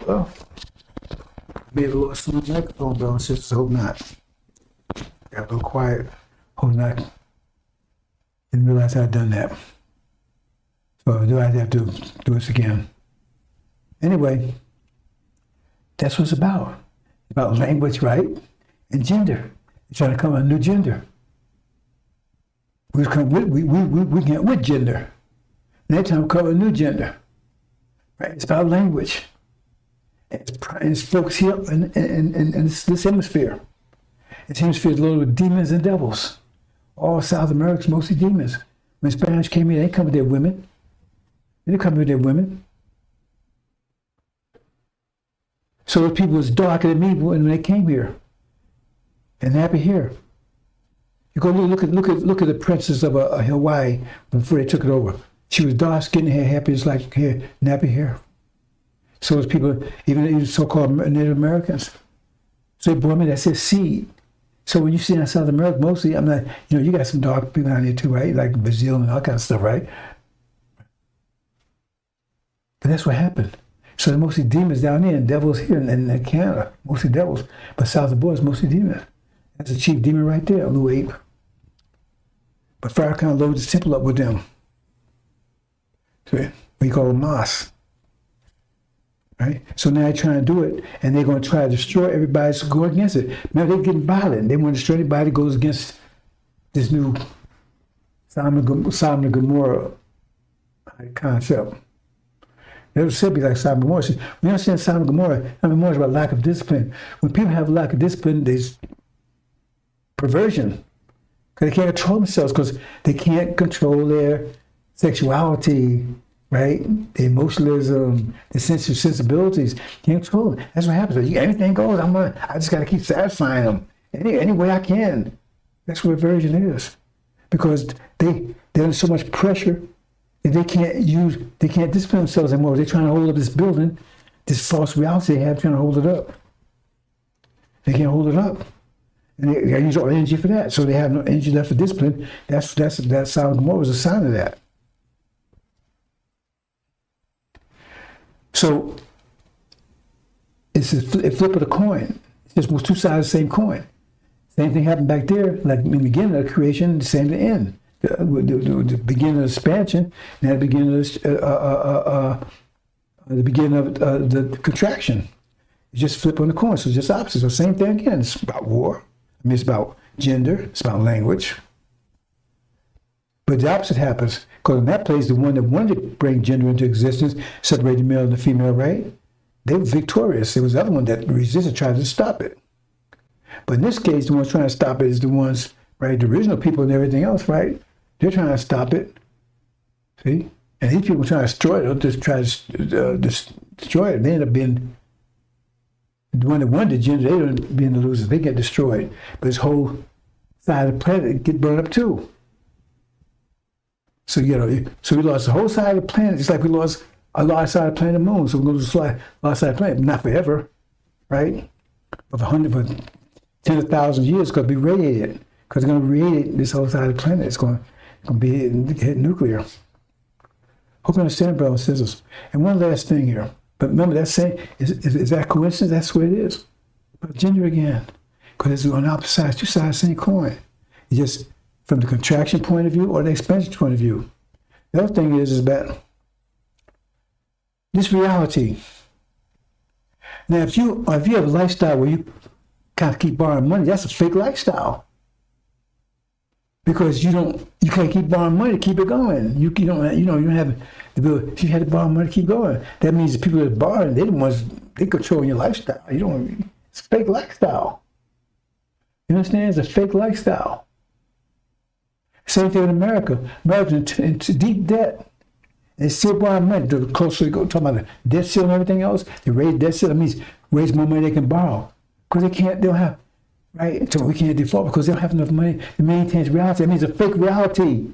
well, maybe a little small microphone, brothers and sisters. Hope not. Got a little quiet. Hope not. Didn't realize I'd done that. So do I have to do this again? Anyway, that's what it's about. It's about language, right? And gender. It's trying to come a new gender. We can't with gender. Next time come a new gender. Right? It's about language. It's focused here in this hemisphere. This hemisphere is loaded with demons and devils. All South America's mostly demons. When Spanish came here, they come with their women. They didn't come with their women. So those people was darker than me when they came here. And nappy hair. You go look at the princess of Hawaii before they took it over. She was dark skinned, hair, happy as like hair, nappy hair. So those people, even so-called Native Americans. So they brought me, that's their seed. So when you see in South America, mostly, I'm not, you got some dark people out here too, right? Like Brazil and all kind of stuff, right? But that's what happened. So they're mostly demons down there and devils here in Canada, mostly devils. But south of the border is mostly demons. That's the chief demon right there, a little ape. But Farrakhan loaded the temple up with them. So we call them Mas. Right? So now they're trying to do it, and they're going to try to destroy everybody that's going against it. Remember, they're getting violent. They want to destroy anybody that goes against this new Sodom and Gomorrah concept. It was said to be like Sodom and Gomorrah. See, when you understand Sodom and Gomorrah is about lack of discipline. When people have lack of discipline, there's perversion. Because they can't control themselves, because they can't control their sexuality, right? Their emotionalism, their sensibilities. Can't control it. That's what happens. Anything goes. I just got to keep satisfying them any way I can. That's what aversion is. Because they're under so much pressure that they can't discipline themselves anymore. They're trying to hold up this building, this false reality they have, trying to hold it up. They can't hold it up. And they got to use all energy for that. So they have no energy left for discipline. That Sodom and Gomorrah was a sign of that. So it's a flip of the coin. It's just two sides of the same coin. Same thing happened back there, like in the beginning of creation, the same to end. The beginning of expansion, and the beginning of the contraction. It's just flip on the coin. So it's just opposite. So same thing again. It's about war. I mean, it's about gender. It's about language. But the opposite happens, because in that place, the one that wanted to bring gender into existence, separate the male and the female, right? They were victorious. There was the other one that resisted, tried to stop it. But in this case, the ones trying to stop it is the ones, right? The original people and everything else, right? They're trying to stop it. See? And these people trying to destroy it, they'll just try to destroy it. They end up being the one that wanted the gender, they end up being the losers. They get destroyed. But this whole side of the planet get burned up too. So, so we lost the whole side of the planet, just like we lost a large side of the planet Moon. So we're going to lose a large side of the planet, not forever, right? But for tens of thousands of years, it's going to be radiated. Because it's going to radiate this whole side of the planet. It's going to be hit nuclear. Hope you understand, brothers and sisters. And one last thing here. But remember, that saying, is that coincidence? That's what it is. But gender again. Because it's on the opposite sides, two sides of the same coin. It's just from the contraction point of view or the expansion point of view. The other thing is that this reality. Now, if you have a lifestyle where you kind of keep borrowing money, that's a fake lifestyle. Because you can't keep borrowing money to keep it going. You don't have the ability. If you had to borrow money to keep going, that means the people that are borrowing, they're the ones, they control your lifestyle. It's a fake lifestyle. You understand? It's a fake lifestyle. Same thing in America. Americans into deep debt. They still borrow money. The closer you go, talking about the debt ceiling and everything else, they raise debt ceiling. That means raise more money they can borrow. Because they don't have, right? So we can't default because they don't have enough money to maintain reality. That means a fake reality.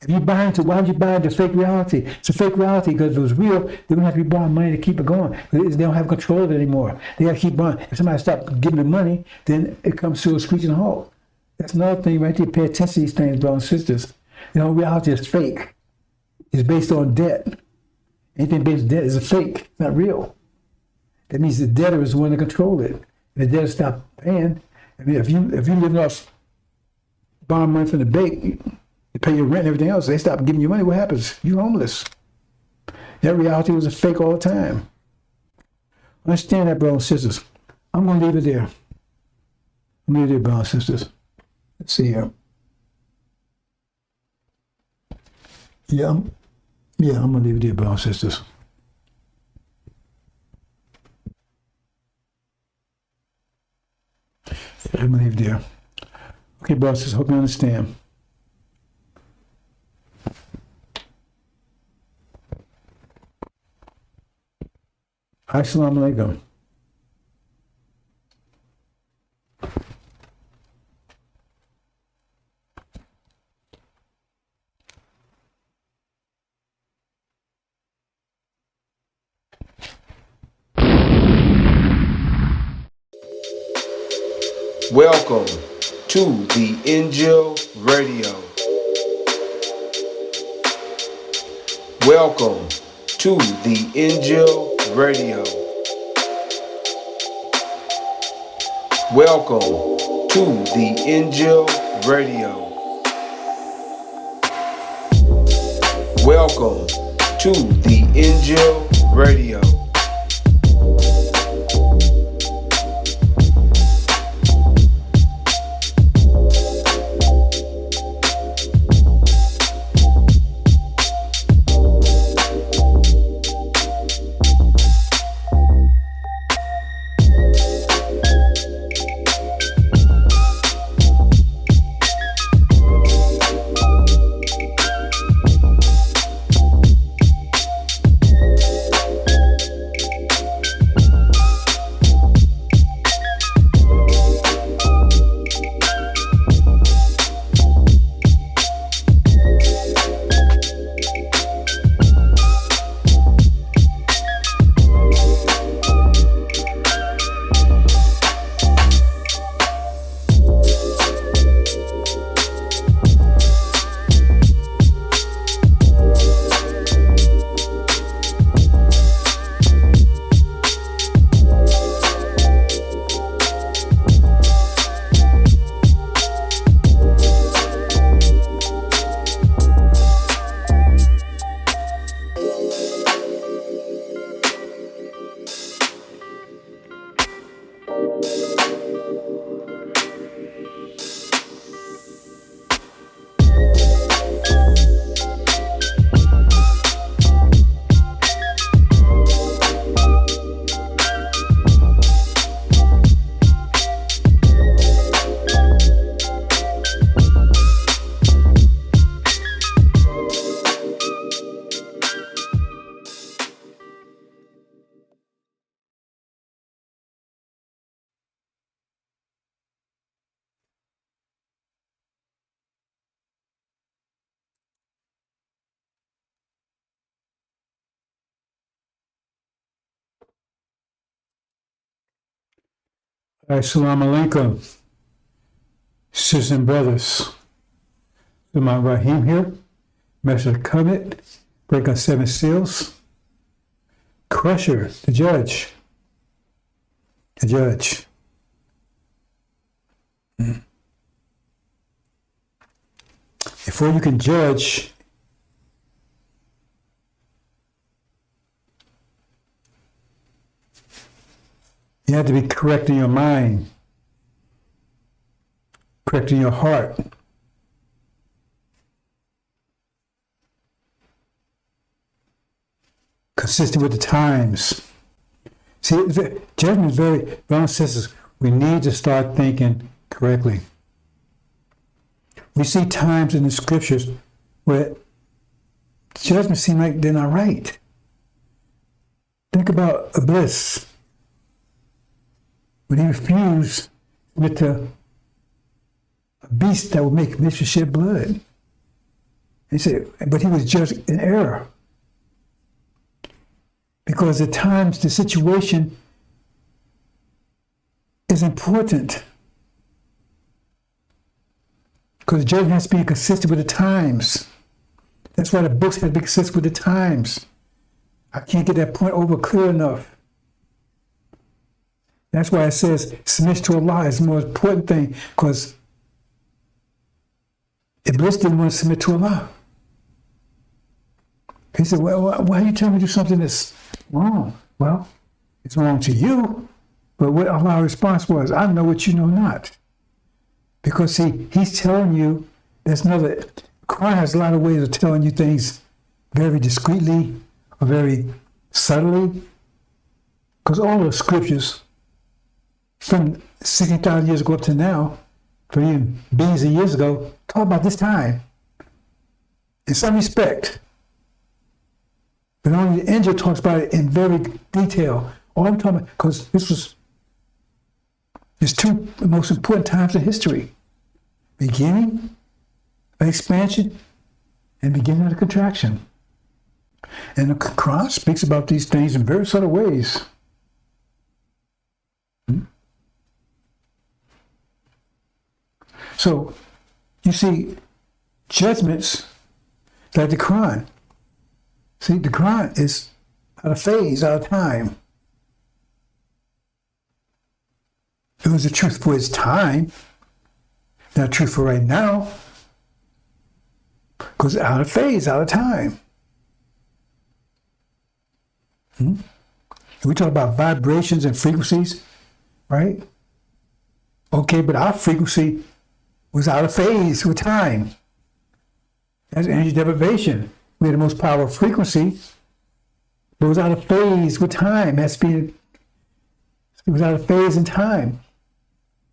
If you buy into, why would you buy into fake reality? It's a fake reality because if it was real, they're going to have to be borrowing money to keep it going. They don't have control of it anymore. They got to keep borrowing. If somebody stops giving them money, then it comes to a screeching halt. That's another thing right there. Pay attention to these things, brothers and sisters. Reality is fake. It's based on debt. Anything based on debt is a fake. It's not real. That means the debtor is the one to control it. If the debtor stops paying, I mean, if you live off borrowing money from the bank, you pay your rent and everything else, they stop giving you money, what happens? You're homeless. That reality was a fake all the time. Understand that, brothers and sisters. I'm going to leave it there. I'm going to leave it there, brothers and sisters. Let's see here. Yeah, I'm going to leave it there, brothers and sisters. I'm going to leave it there. Okay, brothers and sisters, hope you understand. Assalamu alaikum. Welcome to the Injil Radio. Welcome to the Injil Radio. Welcome to the Injil Radio. Welcome to the Injil Radio. Assalamu alaikum, sisters and brothers. I'm Rahim here, Master of the Covenant, break on 7 seals. Crusher, the judge. The judge. Before you can judge, you have to be correct in your mind, correct in your heart. Consistent with the times. See, judgment is very, brothers and sisters, we need to start thinking correctly. We see times in the scriptures where judgments seem like they're not right. Think about Iblis. When he refused with a beast that would make Mr. shed blood. He said, but he was judged in error. Because at times the situation is important. Because judgment has to be consistent with the times. That's why the books have to be consistent with the times. I can't get that point over clear enough. That's why it says submission to Allah is the most important thing, because Iblis didn't want to submit to Allah. He said, well, why are you telling me to do something that's wrong? Well, it's wrong to you, but what Allah's response was, I know what you know not. Because see, he's telling you, Quran has a lot of ways of telling you things very discreetly or very subtly. Because all the scriptures from 60,000 years ago up to now, for even billions of years ago, talk about this time in some respect. But only the Injil talks about it in very detail. All I'm talking about, because there's 2 most important times in history. Beginning of expansion and beginning of the contraction. And the Quran speaks about these things in very subtle ways. So, you see, judgments like the Quran. See, the Quran is out of phase, out of time. It was the truth for its time, not truth for right now. Because out of phase, out of time. We talk about vibrations and frequencies, right? Okay, but our frequency was out of phase with time. That's energy deprivation. We had the most powerful frequency, but it was out of phase with time. It was out of phase in time.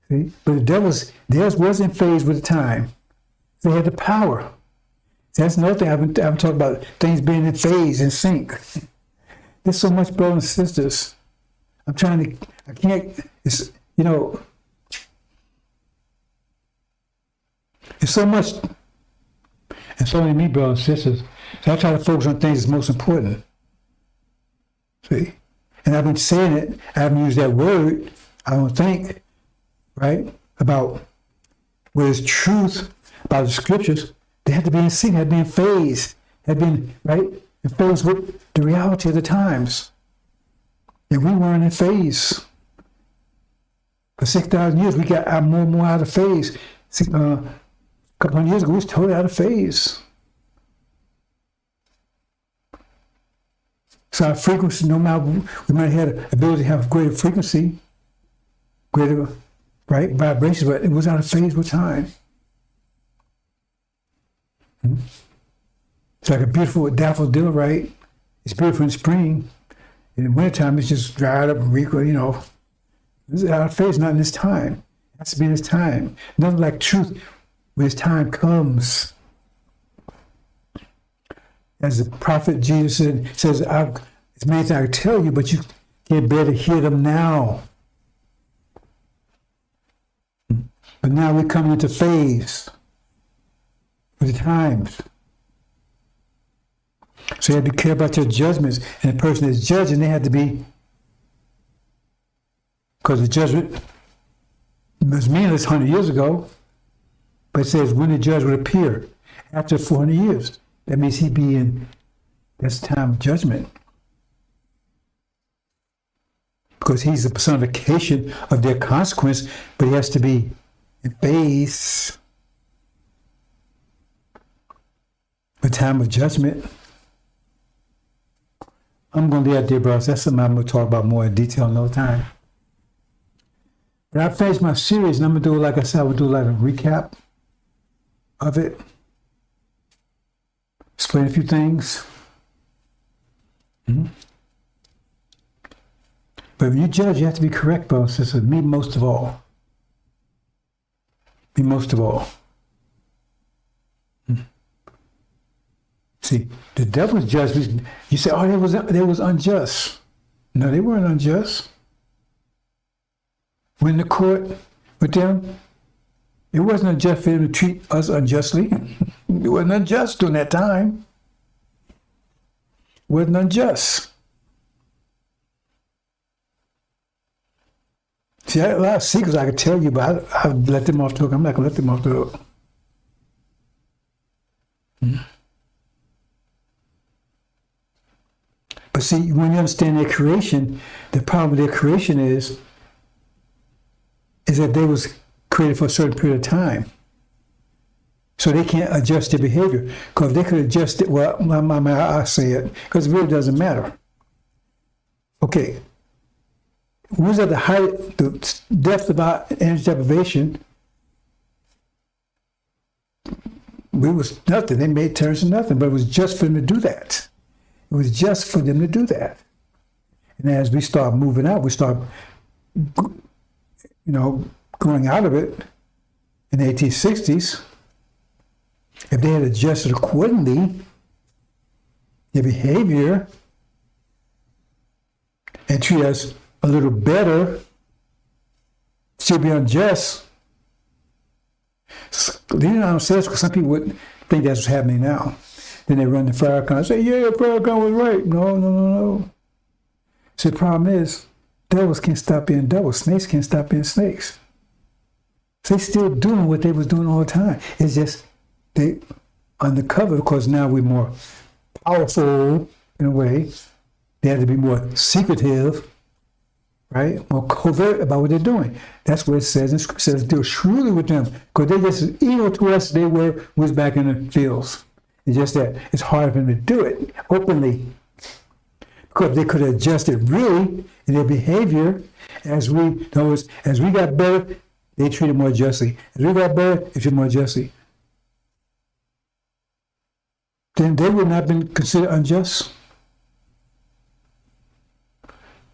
See? But theirs was in phase with the time. They had the power. See, that's another thing I've been talking about, things being in phase, in sync. There's so much, brothers and sisters. I can't, it's so much, and so many me, brothers and sisters. So I try to focus on things that's most important. See? And I've been saying it, I haven't used that word, I don't think, right? About what is truth about the scriptures. They had to be in sync, had to be in phase, had been, right? In phase with the reality of the times. And we weren't in phase. For 6,000 years, we got more and more out of phase. A couple hundred years ago, we was totally out of phase. So our frequency, no matter, we might have had the ability to have greater frequency, greater, right, vibrations, but it was out of phase with time. It's like a beautiful daffodil, right? It's beautiful in spring. In wintertime, it's just dried up and wrinkled, This is out of phase, not in this time. It has to be in this time. Nothing like truth when its time comes. As the prophet Jesus says, it's many things I could tell you, but you can't bear to hear them now. But now we're coming into phase with the times. So you have to be careful about your judgments. And the person that's judging, they have to be, because the judgment was meaningless 100 years ago, but it says when the judge would appear after 400 years. That means he'd be in this time of judgment. Because he's the personification of their consequence, but he has to be in face the time of judgment. I'm going to leave that there, brothers. That's something I'm going to talk about more in detail another time. But I finished my series, and I'm going to do, like I said, I will do like a recap of it. Explain a few things. Mm-hmm. But when you judge, you have to be correct, brothers and sisters. Me most of all. Me most of all. Mm-hmm. See, the devil's judgment, you say, oh, they was unjust. No, they weren't unjust. When the court with them, it wasn't unjust for them to treat us unjustly. It wasn't unjust during that time. It wasn't unjust. See, I had a lot of secrets I could tell you, but I let them off the hook. I'm not going to let them off the hook. But see, when you understand their creation, the problem with their creation is that they was created for a certain period of time. So they can't adjust their behavior. Because if they could adjust it, well, I say it, because it really doesn't matter. Okay. When we was at the height, the depth of our energy deprivation, we was nothing. They made turns to nothing, but it was just for them to do that. It was just for them to do that. And as we start moving out, we start, going out of it in the 1860s. If they had adjusted accordingly, their behavior, and treat us a little better, still be unjust. You know what I'm saying? Because some people would think that's what's happening now. Then they run the Farrakhan and say, yeah, Farrakhan was right. No. See, the problem is, devils can't stop being devils. Snakes can't stop being snakes. So they're still doing what they was doing all the time. It's just they undercover, because now we're more powerful in a way. They have to be more secretive, right? More covert about what they're doing. That's what it says in Scripture. It says deal shrewdly with them, because they just as evil to us they was back in the fields. It's just that it's hard for them to do it openly, because they could have adjusted really in their behavior as we got better, they treated more justly. As we got better, they treated more justly. Then they would not have been considered unjust.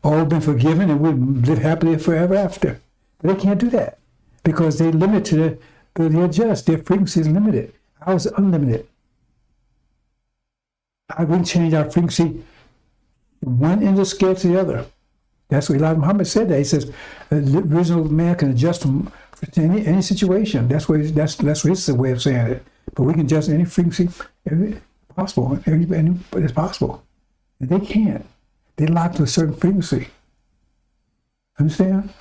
All been forgiven and would live happily forever after. But they can't do that because they limit to their just. Their frequency is limited. Ours is unlimited. I wouldn't change our frequency from one end of the scale to the other. That's what Elijah Muhammad said that. He says the original man can adjust to any situation. That's his way of saying it. But we can adjust any frequency possible. It's possible. And they can't. They lock to a certain frequency. Understand?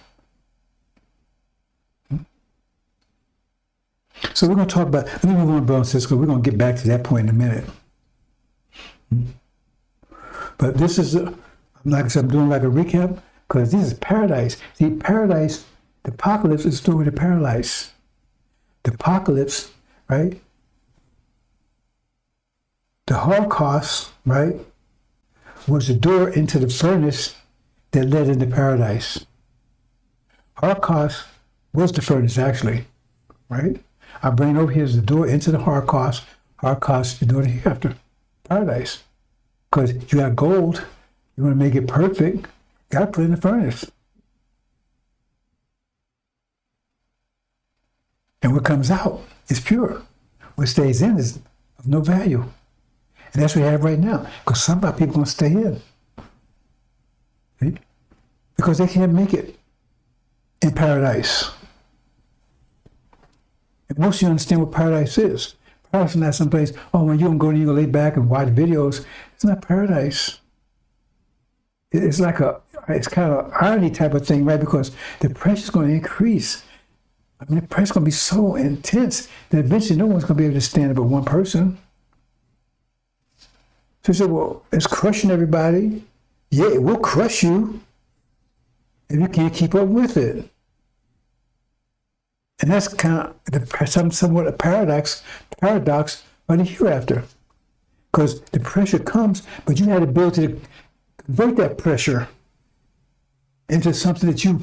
So we're going to talk about, let me move on, brothers and sisters, because we're going to get back to that point in a minute. But this is, like I said, I'm doing like a recap, because this is paradise. See, paradise, the apocalypse is the story of paradise. The apocalypse, right? The Holocaust, right, was the door into the furnace that led into paradise. Holocaust was the furnace, actually, right? Our brain over here is the door into the Holocaust. Holocaust is the door to hereafter, paradise. Because you got gold, you want to make it perfect, you got to put it in the furnace. And what comes out is pure. What stays in is of no value. And that's what we have right now. Because some people are going to stay in. Right? Because they can't make it in paradise. And most of you understand what paradise is. Paradise is not someplace, when you're going to lay back and watch videos. It's not paradise. It's like it's kind of an irony type of thing, right? Because the pressure is going to increase. I mean, the pressure's going to be so intense that eventually no one's going to be able to stand up but one person. So he said, well, it's crushing everybody. Yeah, it will crush you if you can't keep up with it. And that's kind of somewhat a paradox of the hereafter. Because the pressure comes, but you have the ability to convert that pressure into something that you,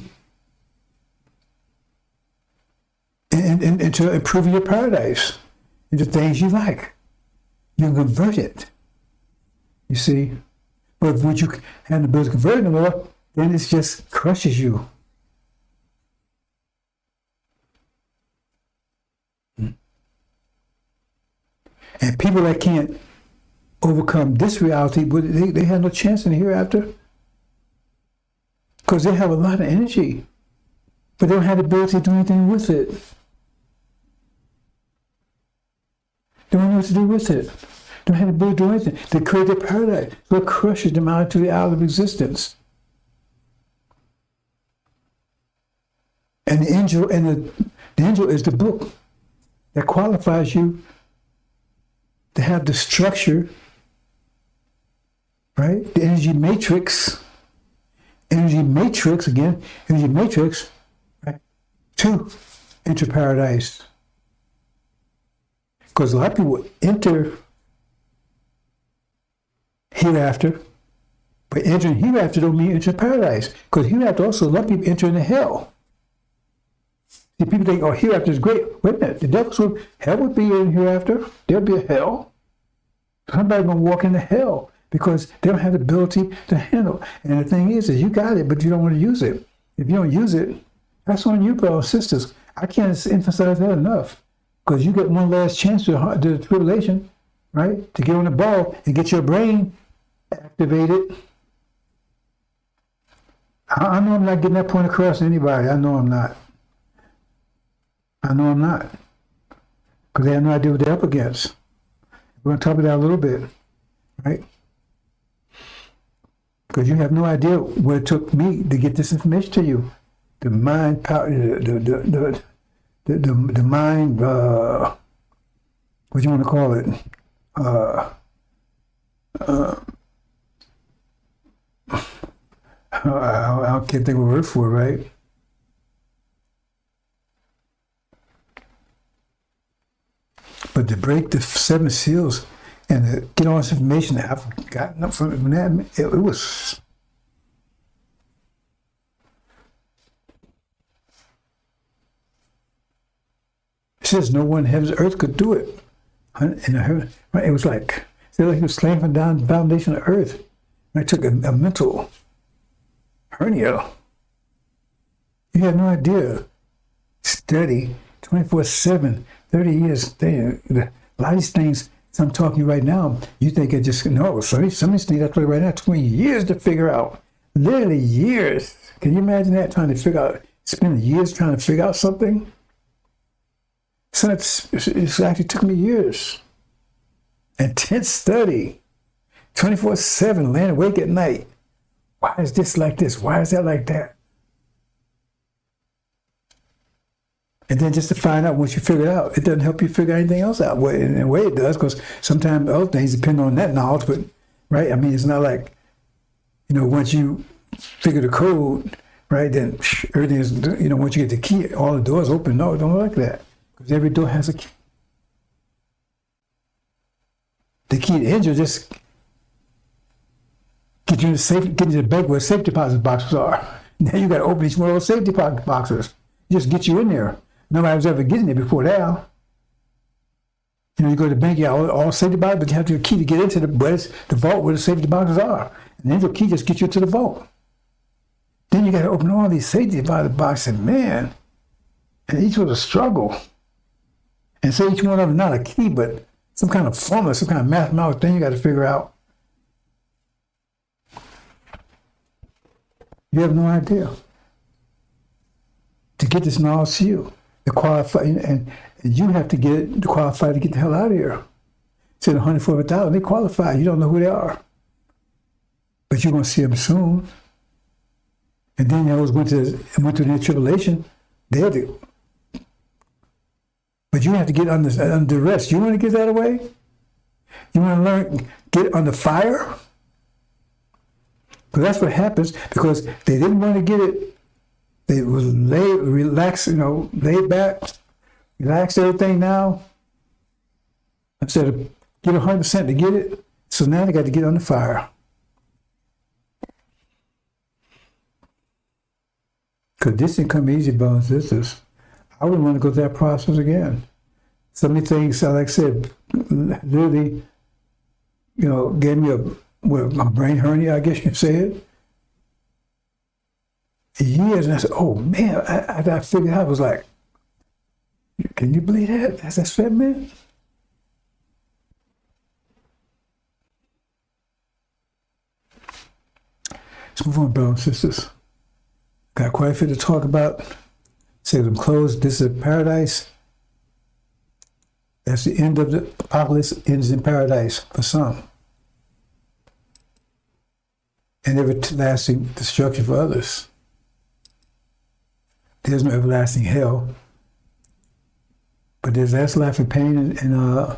and to improve your paradise, into things you like. You convert it. You see? But when you have the ability to convert it no more, then it just crushes you. And people that can't overcome this reality, but they have no chance in the hereafter. Because they have a lot of energy, but they don't have the ability to do anything with it. They don't know what to do with it. They don't have the ability to do anything. They create their paradise. So it crushes them out into the out of existence. And the angel, the angel is the book that qualifies you to have the structure, right? The energy matrix, right? To enter paradise. Because a lot of people enter hereafter, but entering hereafter don't mean enter paradise. Because hereafter also, a lot of people enter into hell. See, people think, oh, hereafter is great. Wait a minute, the devil's hell would be in hereafter. There'll be a hell. Somebody's going to walk into hell because they don't have the ability to handle. And the thing is you got it, but you don't want to use it. If you don't use it, that's on you, brothers and sisters. I can't emphasize that enough. Because you get one last chance to the tribulation, right? To get on the ball and get your brain activated. I know I'm not getting that point across to anybody. I know I'm not. Because they have no idea what they're up against. We're going to talk about that a little bit, right? Because you have no idea what it took me to get this information to you. The mind power, the mind, what do you want to call it? I can't think of a word for it, right? But to break the 7 seals and to get all this information that I've gotten up from that, it was. It says no one in heaven's earth could do it. It was like he was slain from down the foundation of earth. And I took a mental hernia. You have no idea. Study 24/7. 30 years, a lot of these things, as I'm talking to you right now, you think it just, no, some of these things I tell you right now, 20 years to figure out. Literally years. Can you imagine that, trying to figure out, spending years trying to figure out something? So it actually took me years. Intense study, 24/7, laying awake at night. Why is this like this? Why is that like that? And then just to find out once you figure it out, it doesn't help you figure anything else out. Well, in a way it does, because sometimes other things depend on that knowledge, but, right? I mean, it's not like, once you figure the code, right, then everything is, once you get the key, all the doors open. No, it don't work like that. Because every door has a key. The key to Injil just get you in the bank where safety deposit boxes are. Now you got to open each one of those safety deposit boxes. Just get you in there. Nobody was ever getting there before now. You go to the bank, you got all safety boxes, but you have your key to get into the vault where the safety boxes are. And then your key just gets you to the vault. Then you got to open all these safety deposit boxes, man. And each was a struggle. And so each one of them not a key, but some kind of formula, some kind of mathematical thing you got to figure out. You have no idea. To get this knowledge to you, to qualify, and you have to get it to qualify to get the hell out of here. Say the 104,000, they qualify. You don't know who they are, but you're going to see them soon. And then those went through their tribulation. They had to But you have to get under rest. You want to get that away? You want to learn, get under fire? Because that's what happens, because they didn't want to get it. They was relaxed, laid back, relax everything now. Instead of get 100% to get it, so now they got to get under fire. Because this didn't come easy, brothers and sisters. I wouldn't want to go through that process again. So many things, like I said, literally, gave me a brain hernia, I guess you can say it. Years, and I said, oh man, I figured out, I was like, can you believe that? That's what, man? Let's move on, brothers and sisters. Got quite a bit to talk about. Say them close. This is paradise. That's the end of the apocalypse. Ends in paradise for some, and everlasting destruction for others. There's no everlasting hell, but there's everlasting pain and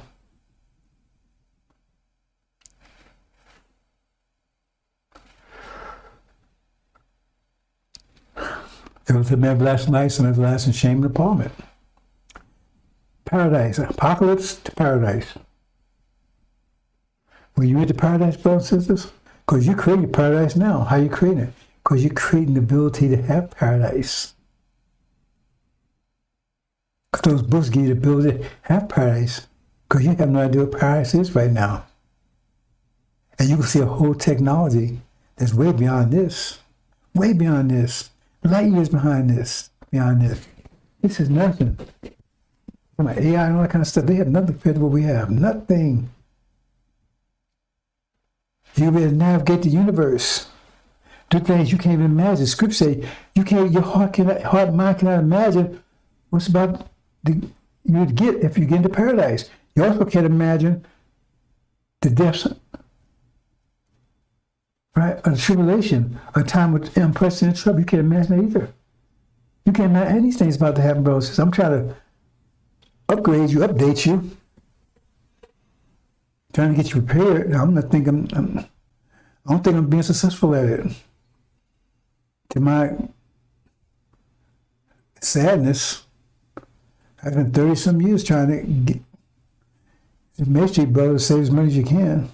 there was an everlasting life and everlasting shame and appallment. Paradise, apocalypse to paradise. Were you into paradise, brothers and sisters? Because you're creating paradise now. How are you creating it? Because you're creating the ability to have paradise. Because those books give you the ability to have paradise. Because you have no idea what paradise is right now. And you can see a whole technology that's way beyond this. Way beyond this. Light years behind this, beyond this. This is nothing. From AI and all that kind of stuff, they have nothing compared to what we have. Nothing. You'll be able to navigate the universe. Do things you can't even imagine. Scripture say your heart and mind cannot imagine what's about you would get if you get into paradise. You also can't imagine the depths, right, of the tribulation, a time with unprecedented trouble. You can't imagine that either. You can't imagine any things about to happen, brothers. I'm trying to upgrade you, update you, trying to get you prepared. I don't think I'm being successful at it. To my sadness, I've been 30-some years trying to get Main Street Brothers save as much as you can.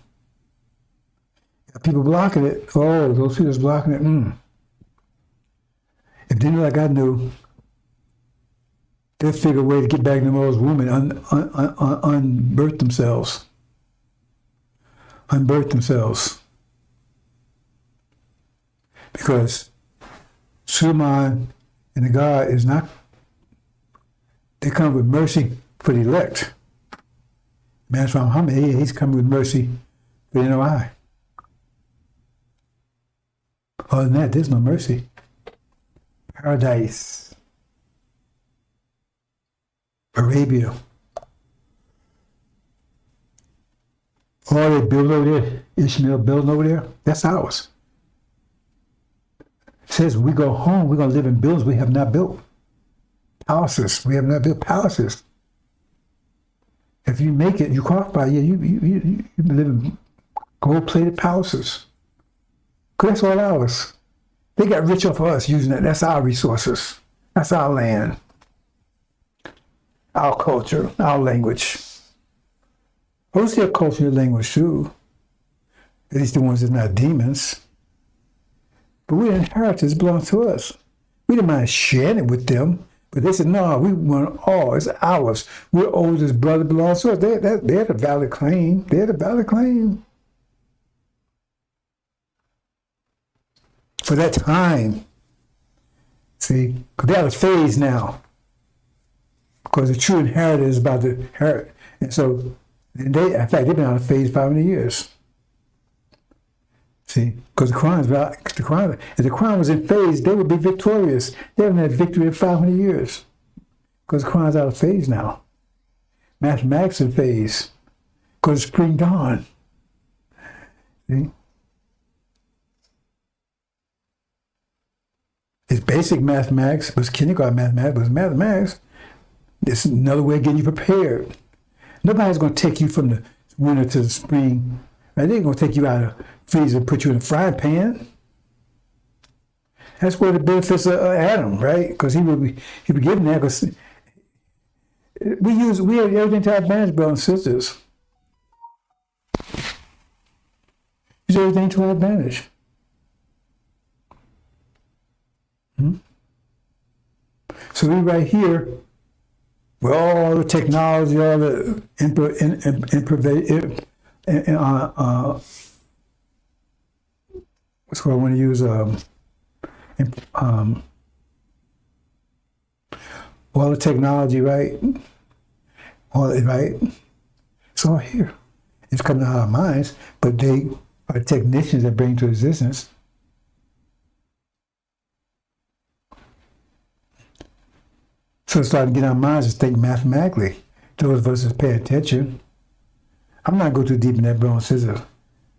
People blocking it. Oh, those people's blocking it. If they knew like I knew, they'll figure a way to get back to those women, unbirth themselves. Unbirth themselves. Because Suleiman and the God is not, they come with mercy for the elect. Man from Muhammad, he's coming with mercy for the NOI. Other than that, there's no mercy. Paradise. Arabia. All they build over there, Ishmael building over there, that's ours. It says when we go home, we're going to live in buildings we have not built. Palaces. We have not built palaces. If you make it, you qualify, you live in gold-plated palaces. Because that's all ours. They got rich off of us using that. That's our resources. That's our land. Our culture, our language. Who's their culture and language too? At least the ones that are not demons. But we're inheritors belong to us. We didn't mind sharing it with them, but they said, no, we want all. It's ours. We're oldest brother belongs to us. They had a valid claim. They had a valid claim. For that time. See, because they're out of phase now. Because the true inheritor is about to inherit. And so, in fact, they've been out of phase 500 years. See, because if the Quran was in phase, they would be victorious. They haven't had victory in 500 years. Because the Quran's out of phase now. Mathematics in phase. Because it's spring dawn. See? It's basic mathematics, but it's kindergarten mathematics, but it's mathematics. This is another way of getting you prepared. Nobody's going to take you from the winter to the spring. Right? They're going to take you out of the freezer and put you in a frying pan. That's where the benefits of Adam, right? Because he would be given that. Because we have everything to our advantage, brothers and sisters. Use everything to our advantage. So we right here, with all the technology, all the what's what I want to use, all the technology, right? Right? It's all here. It's coming out of our minds, but they are technicians that bring to existence. So it's starting to get our minds to think mathematically. Those of us that pay attention. I'm not going too deep in that, brothers and sisters,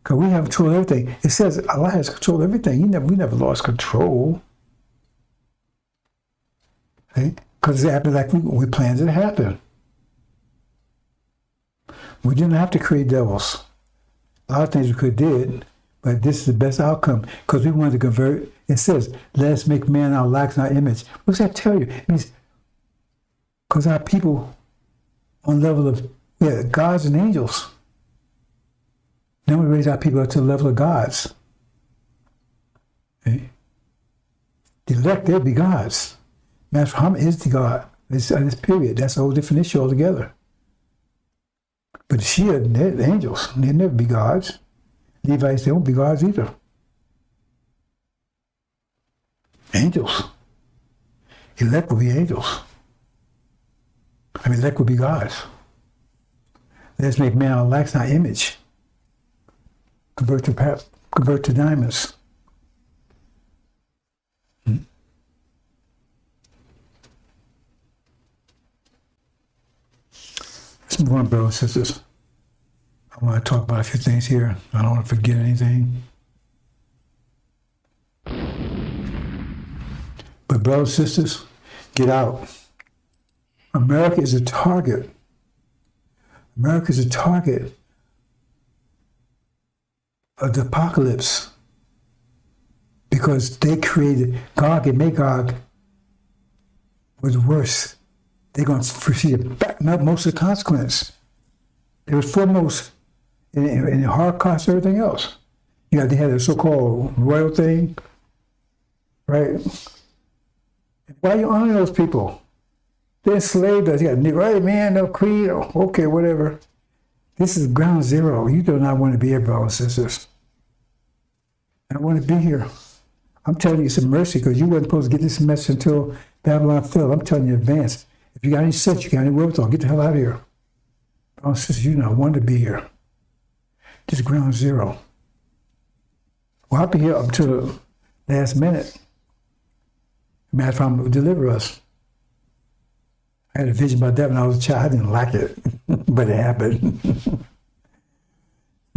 because we have control of everything. It says Allah has control of everything. We never lost control. Because it happened like we planned it to happen. We didn't have to create devils. A lot of things we could have did, but this is the best outcome because we wanted to convert. It says, let us make man our likeness and our image. What does that tell you? It means because our people on the level of gods and angels. Then we raise our people up to the level of gods. Okay? The elect, they'll be gods. Master Muhammad is the God. This period. That's a whole different issue altogether. But the Shia, they're the angels. They'll never be gods. Levites, they won't be gods either. Angels. Elect will be angels. Elect will be gods. Let's make man our likeness, our image. Convert to diamonds. Let's move on, brothers and sisters. I want to talk about a few things here. I don't want to forget anything. But brothers and sisters, get out. America is a target. America is a target of the apocalypse because they created Gog and Magog was worse. They're going to proceed to back up most of the consequence. They was foremost in the Holocaust and everything else. They had a so-called royal thing, right? Why are you honoring those people? They enslaved us. You got Negro, hey man, no creed, okay, whatever. This is ground zero. You do not want to be here, brothers and sisters. I want to be here. I'm telling you, it's a mercy because you weren't supposed to get this message until Babylon fell. I'm telling you in advance. If you got any sense, you got any wherewithal, get the hell out of here. Brothers and sisters, you do not want to be here. This is ground zero. Well, I'll be here up to the last minute. Matter of fact, deliver us. I had a vision about that when I was a child. I didn't like it, but it happened.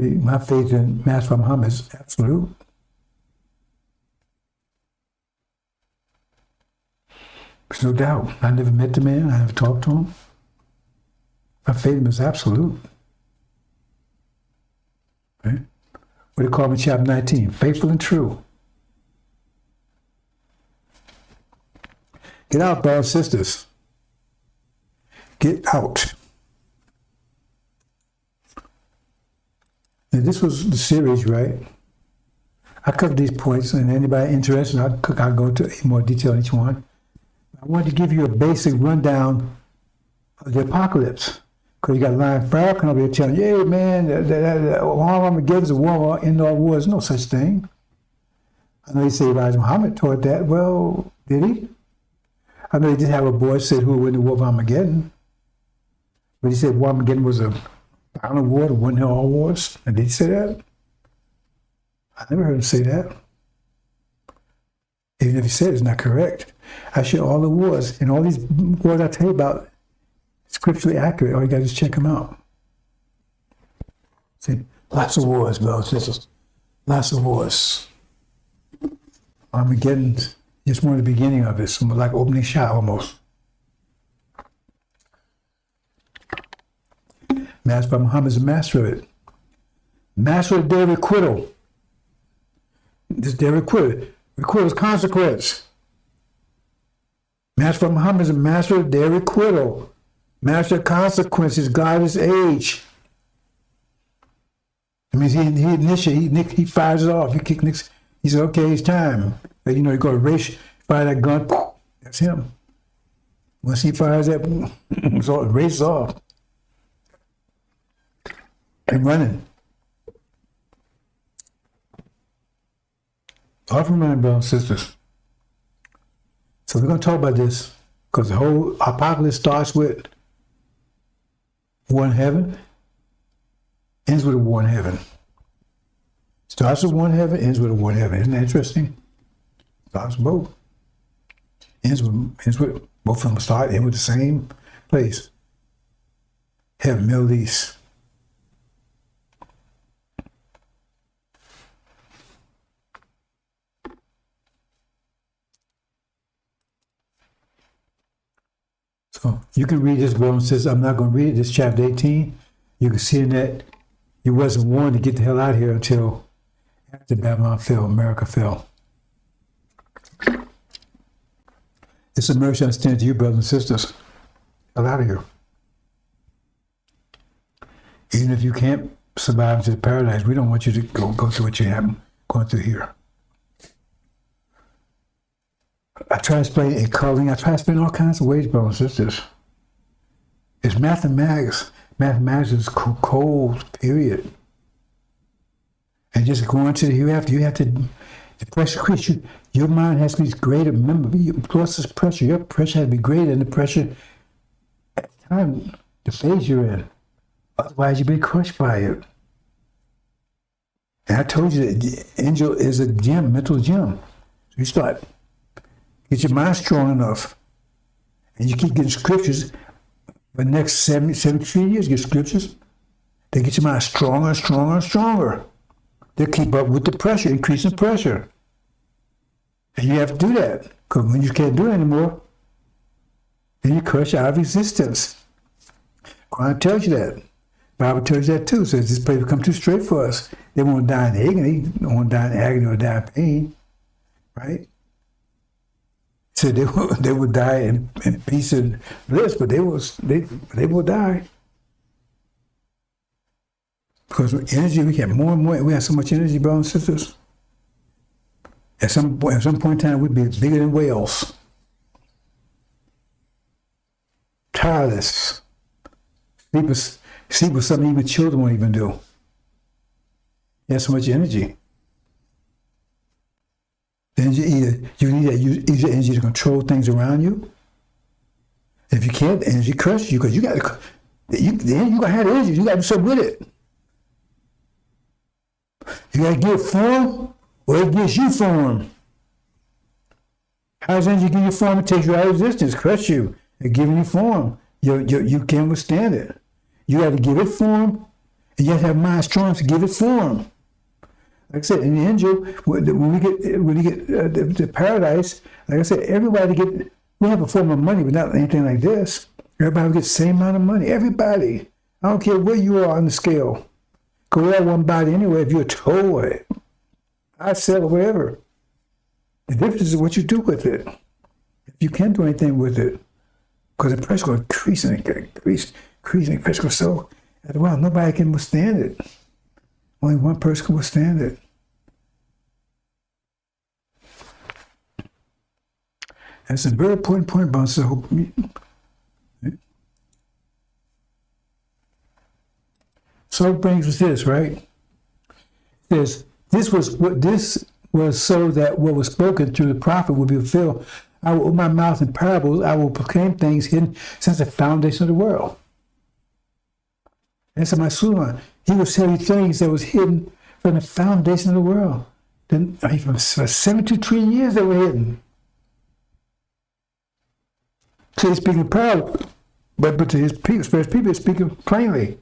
See, my faith in Master Muhammad is absolute. There's no doubt. I never met the man. I never talked to him. My faith in him is absolute. Okay? What do you call me in chapter 19? Faithful and true. Get out, brothers and sisters. Get out. And this was the series, right? I covered these points, and anybody interested, I'll go into more detail on each one. I wanted to give you a basic rundown of the apocalypse. Because you got Lion Falcon over here telling you, hey man, Armageddon is a war, end all wars. No such thing. I know you say Elijah Muhammad taught that. Well, did he? I know he did have a boy said who would win the war of Armageddon. But he said Armageddon was a final war to win all wars. And did he say that? I never heard him say that. Even if he said it's not correct. I share all the wars. And all these wars I tell you about, scripturally accurate. All you got to just check them out. See, lots of wars, brothers and sisters. Lots of wars. Armageddon just one of the beginning of it. So like opening shot almost. Master by Muhammad is the master of it. Master of the day of acquittal. This day of acquittal. Acquittal is consequence. Master by Muhammad is the master of the day of acquittal. Master of consequences, God is age. That means he fires it off. He said, okay, it's time. But, you go to race, fire that gun, that's him. Once he fires that, so it races off. And running. Far from running, brothers and sisters. So we're going to talk about this because the whole apocalypse starts with war in heaven, ends with a war in heaven. Starts with war in heaven, ends with a war in heaven. Isn't that interesting? Starts with both. Ends with both of them start, end with the same place. Heaven, Middle East. So you can read this, brother and sister. I'm not going to read it. This chapter 18. You can see in that you wasn't warned to get the hell out of here until after Babylon fell, America fell. It's a mercy I extend to you, brothers and sisters. Hell out of here. Even if you can't survive into the paradise, we don't want you to go through what you have going through here. I try to explain in coloring. I try to explain all kinds of ways, brothers and sisters. It's mathematics. Mathematics is cold, period. And just going to the hereafter, you have to, the pressure increase. Your mind has to be greater. Remember, plus this pressure. Your pressure has to be greater than the pressure at the time, the phase you're in. Otherwise, you'll be crushed by it. And I told you that the angel is a gym, mental gym. So you start, get your mind strong enough, and you keep getting scriptures. For the next 73 years, get scriptures. They get your mind stronger and stronger and stronger. They keep up with the pressure, increasing pressure. And you have to do that, because when you can't do it anymore, then you crush out of existence. Quran tells you that. Bible tells you that too. So this place become too straight for us. They won't die in agony. They won't die in agony or die in pain, right? So they would die in peace and bliss, but they will die. Because energy, we have more and more. We have so much energy, brothers and sisters. At some point in time, we'd be bigger than whales. Tireless. Sleep was something even children won't even do. You have so much energy. You need that use your energy to control things around you. If you can't, the energy crushes you because you got to have energy. You got to do something with it. You got to give form, or it gives you form. How does energy give you form? It takes you out of existence, crush you, and giving you form. You can't withstand it. You got to give it form, and you have to have mind strong to give it form. Like I said, in the angel, when we get to paradise, like I said, we have a form of money, but not anything like this. Everybody gets the same amount of money. Everybody. I don't care where you are on the scale. Because we have one body anyway. If you're a toy, I sell or whatever. The difference is what you do with it. If you can't do anything with it, because the pressure will increase and increase, and pressure goes so, well, nobody can withstand it. Only one person can withstand it. That's a very important point, Bounce. So it brings us this, right? This was so that what was spoken through the prophet would be fulfilled. I will open my mouth in parables. I will proclaim things hidden since the foundation of the world. That's my Suleiman. He will tell you things that was hidden from the foundation of the world. Then, for 72 trillion years they were hidden. So he's speaking parable, but to his people, he's speaking plainly.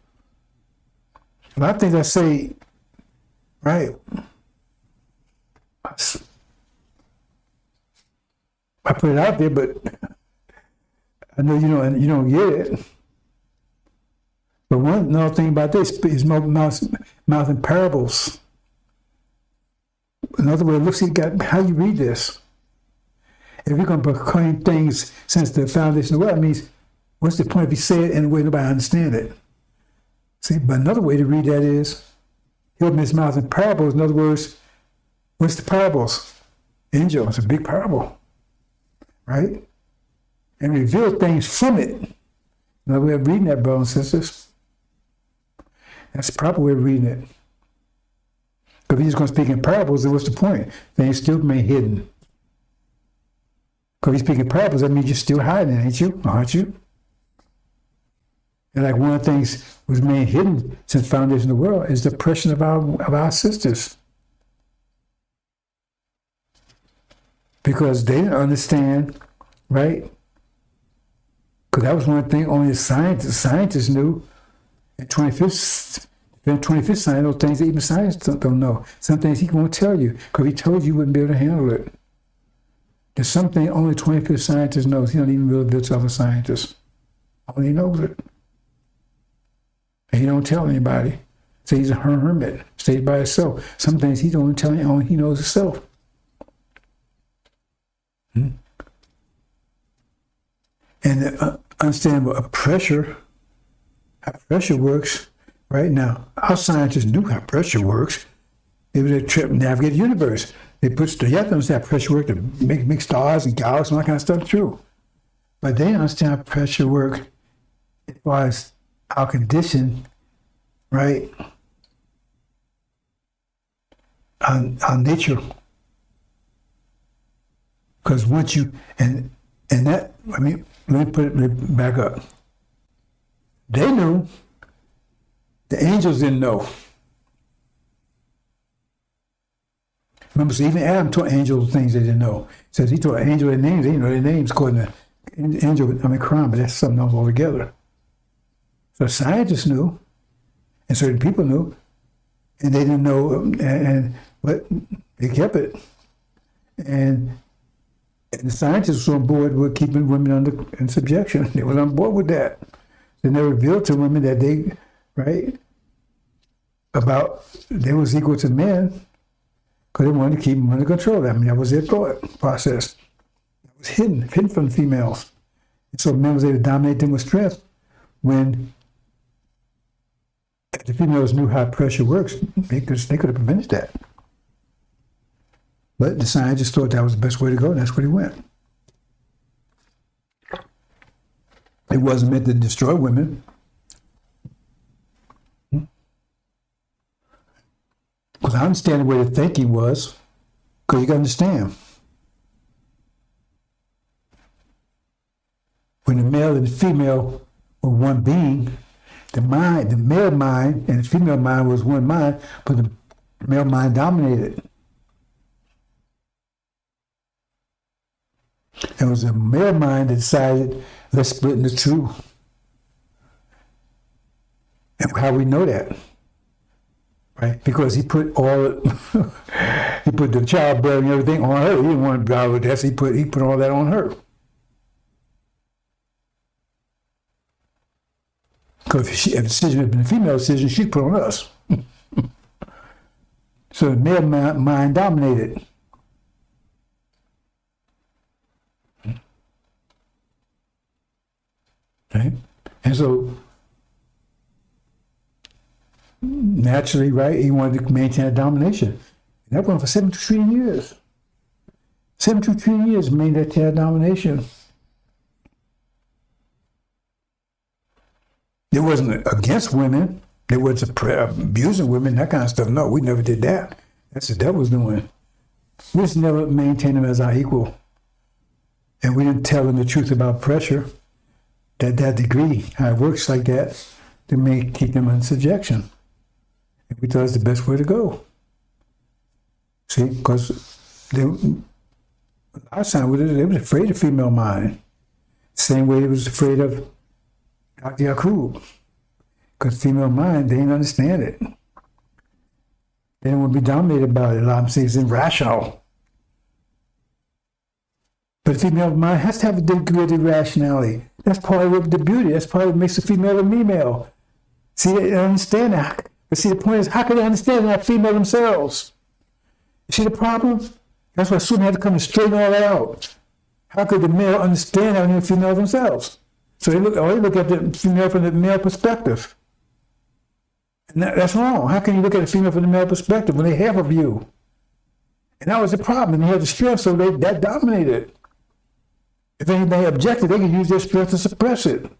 A lot of things I say, right? I put it out there, but I know you don't get it. But one another thing about this is mouth in parables. In other words, look, see how you read this. If you're going to proclaim things since the foundation of the world, it means, what's the point if you say it in a way nobody understands it? See, but another way to read that is, he opened his mouth in parables. In other words, what's the parables? Angel, it's a big parable, right? And reveal things from it. Another way of reading that, brothers and sisters. That's the proper way of reading it. Because if he's going to speak in parables, then what's the point? Things still remain hidden. Because he's speaking parables, that means you're still hiding, ain't you? Aren't you? And like one of the things was remained hidden since the foundation of the world is the oppression of our sisters. Because they didn't understand, right? Because that was one thing only the scientists knew. In 25th science, those things that even scientists don't know. Some things he won't tell you, because he told you wouldn't be able to handle it. There's something only 25th scientist knows. He don't even reveal it to other scientists. Only he knows it. And he don't tell anybody. So he's a hermit, stays by himself. Some things he don't tell you, only he knows himself. And understand what pressure, how pressure works. Right now, our scientists knew how pressure works. It was a trip to navigate the universe. They put you have to understand how pressure works to make stars and galaxies and all that kind of stuff true. But they understand how pressure works as far as our condition, right? Our nature. Because once you and that, I mean, let me put it back up. They knew. The angels didn't know. Remember, so even Adam taught angels things they didn't know. He says he taught angels their names. They didn't know their names according to angel. I mean, crime, but that's something else altogether. So scientists knew, and certain people knew, and they didn't know, but they kept it. And the scientists were on board with keeping women in subjection. They were on board with that. They never revealed to women that they, right, about they was equal to men, because they wanted to keep them under control. I mean, that was their thought process. It was hidden from the females. And so men was able to dominate them with strength when the females knew how pressure works, because they could have prevented that. But the scientists thought that was the best way to go, and that's where he went. It wasn't meant to destroy women. Because I understand the way the thinking was, because you got to understand. When the male and the female were one being, the male mind and the female mind was one mind, but the male mind dominated. It was the male mind that decided, let's split into two. And how we know that? Right? Because he put he put the childbearing and everything on her. He didn't want to bother with that, so he put all that on her. Because if the decision had been a female decision, she'd put on us. So the male mind dominated. Okay? And so naturally, right, he wanted to maintain a domination. And that went for 72 trillion years. 72 trillion years maintained that domination. It wasn't against women. It wasn't abusing women, that kind of stuff. No, we never did that. That's the devil's doing. We just never maintained them as our equal. And we didn't tell them the truth about pressure, that degree, how it works like that, to keep them in subjection. And we thought it's the best way to go. See, because our son, they was afraid of female mind. Same way they was afraid of Dr. Yakub. Because female mind, they didn't understand it. They didn't want to be dominated by it. A lot of them say it's irrational. But the female mind has to have a degree of irrationality. That's part of the beauty. That's part of what makes the female a female. See, they don't understand that. But see, the point is, how can they understand that female themselves? You see the problem? That's why Susan had to come and straighten all that out. How could the male understand how the female themselves? So they look at the female from the male perspective. And that's wrong. How can you look at a female from the male perspective when they have a view? And that was the problem. And they had the strength, so that dominated. If anybody objected, they could use their strength to suppress it.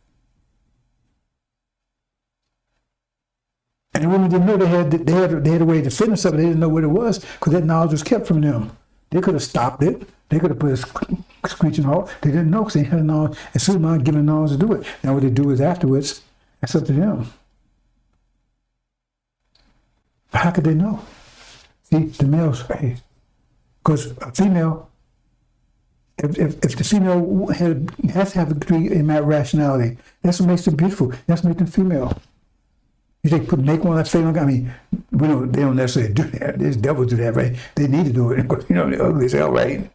And the women didn't know they had a way to finish something. They didn't know what it was because that knowledge was kept from them. They could have stopped it. They could have put a screeching halt. They didn't know because they had knowledge. And soon as given knowledge to do it. Now what they do is afterwards, that's up to them. But how could they know? See, the males, hey, because a female, if the female has to have a degree in that rationality, that's what makes them beautiful. That's what makes them female. You think make one of that female? I mean, they don't necessarily do that. There's devils do that, right? They need to do it. They're ugly as hell, right?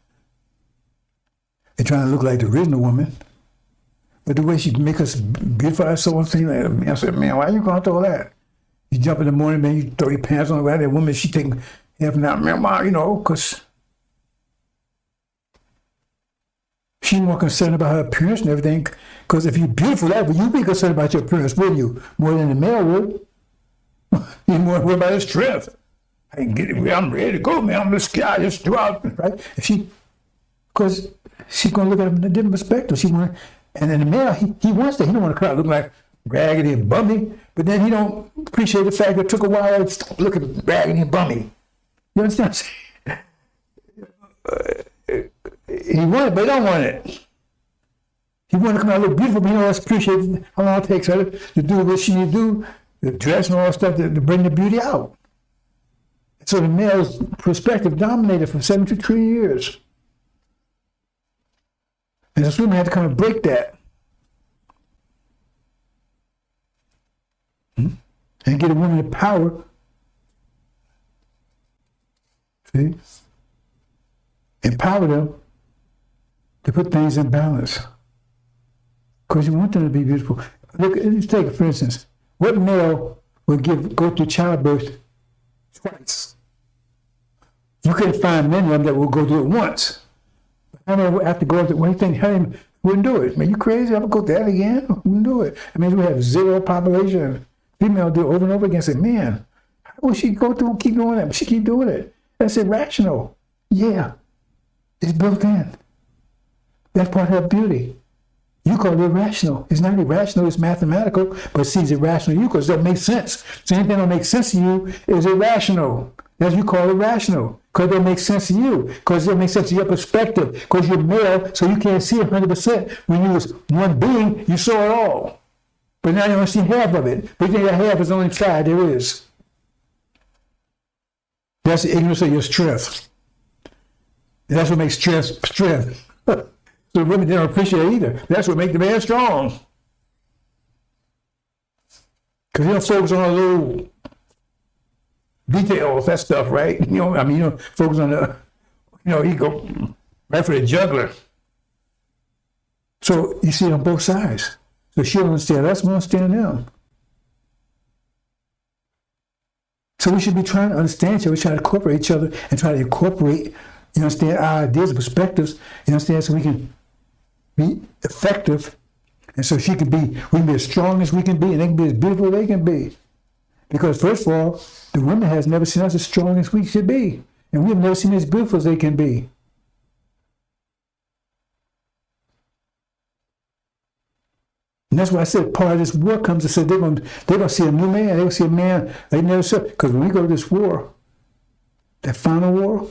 They're trying to look like the original woman. But the way she make us beautify so one thing, like, I said, man, why are you going through all that? You jump in the morning, man, you throw your pants on, right? That woman, she take half an hour, man, because she's more concerned about her appearance and everything. Because if you're beautiful, you'd be concerned about your appearance, wouldn't you? More than the male would. You're more worried about his strength. I can get it. I'm ready to go, man. I'm just do out, right? Because she's gonna look at him in a different perspective. And then the male, he wants that. He don't want to come out look like raggedy and bummy, but then he don't appreciate the fact that it took a while to look at raggedy and bummy. You understand what I'm saying? He want it, but he don't want it. He want to come out look beautiful, but he don't appreciate how long it takes her to do what she need to do, the dress and all that stuff to bring the beauty out. So the male's perspective dominated for 73 years. And this woman had to come and break that. And get a woman the power. See? Empower them to put things in balance. Because you want them to be beautiful. Look, let's take it for instance. What male would go through childbirth twice? You couldn't find many of them that will go through it once. How many would have to go through it? What do you think? How many wouldn't do it? Man, you crazy? I'm going to go through that again? Wouldn't do it. I mean, we have zero population. Female do it over and over again. Say, man, how will she go through and keep doing that? But she keep doing it. That's irrational. Yeah, it's built in. That's part of her beauty. You call it irrational. It's not irrational, it's mathematical, but see, it's irrational to you because it doesn't make sense. So anything that don't make sense to you is irrational. That's what you call irrational, because it don't make sense to you, because it don't make sense to your perspective, because you're male, so you can't see 100%. When you was one being, you saw it all. But now you only see half of it. But you think that half is the only side there is. That's the ignorance of your strength. And that's what makes strength. So women don't appreciate it either. That's what makes the man strong. Because you don't focus on the little details, that stuff, right? Focus on the, he go right for the juggler. So you see it on both sides. So she'll understand us, we'll understand them. So we should be trying to understand each other, we try to incorporate each other and try to incorporate, understand our ideas and perspectives, understand so we can be effective, and so we can be as strong as we can be, and they can be as beautiful as they can be. Because first of all, the women has never seen us as strong as we should be, and we have never seen as beautiful as they can be. And that's why I said part of this war comes to say they're going to see a new man. They're going to see a man they never saw. Because when we go to this war, that final war,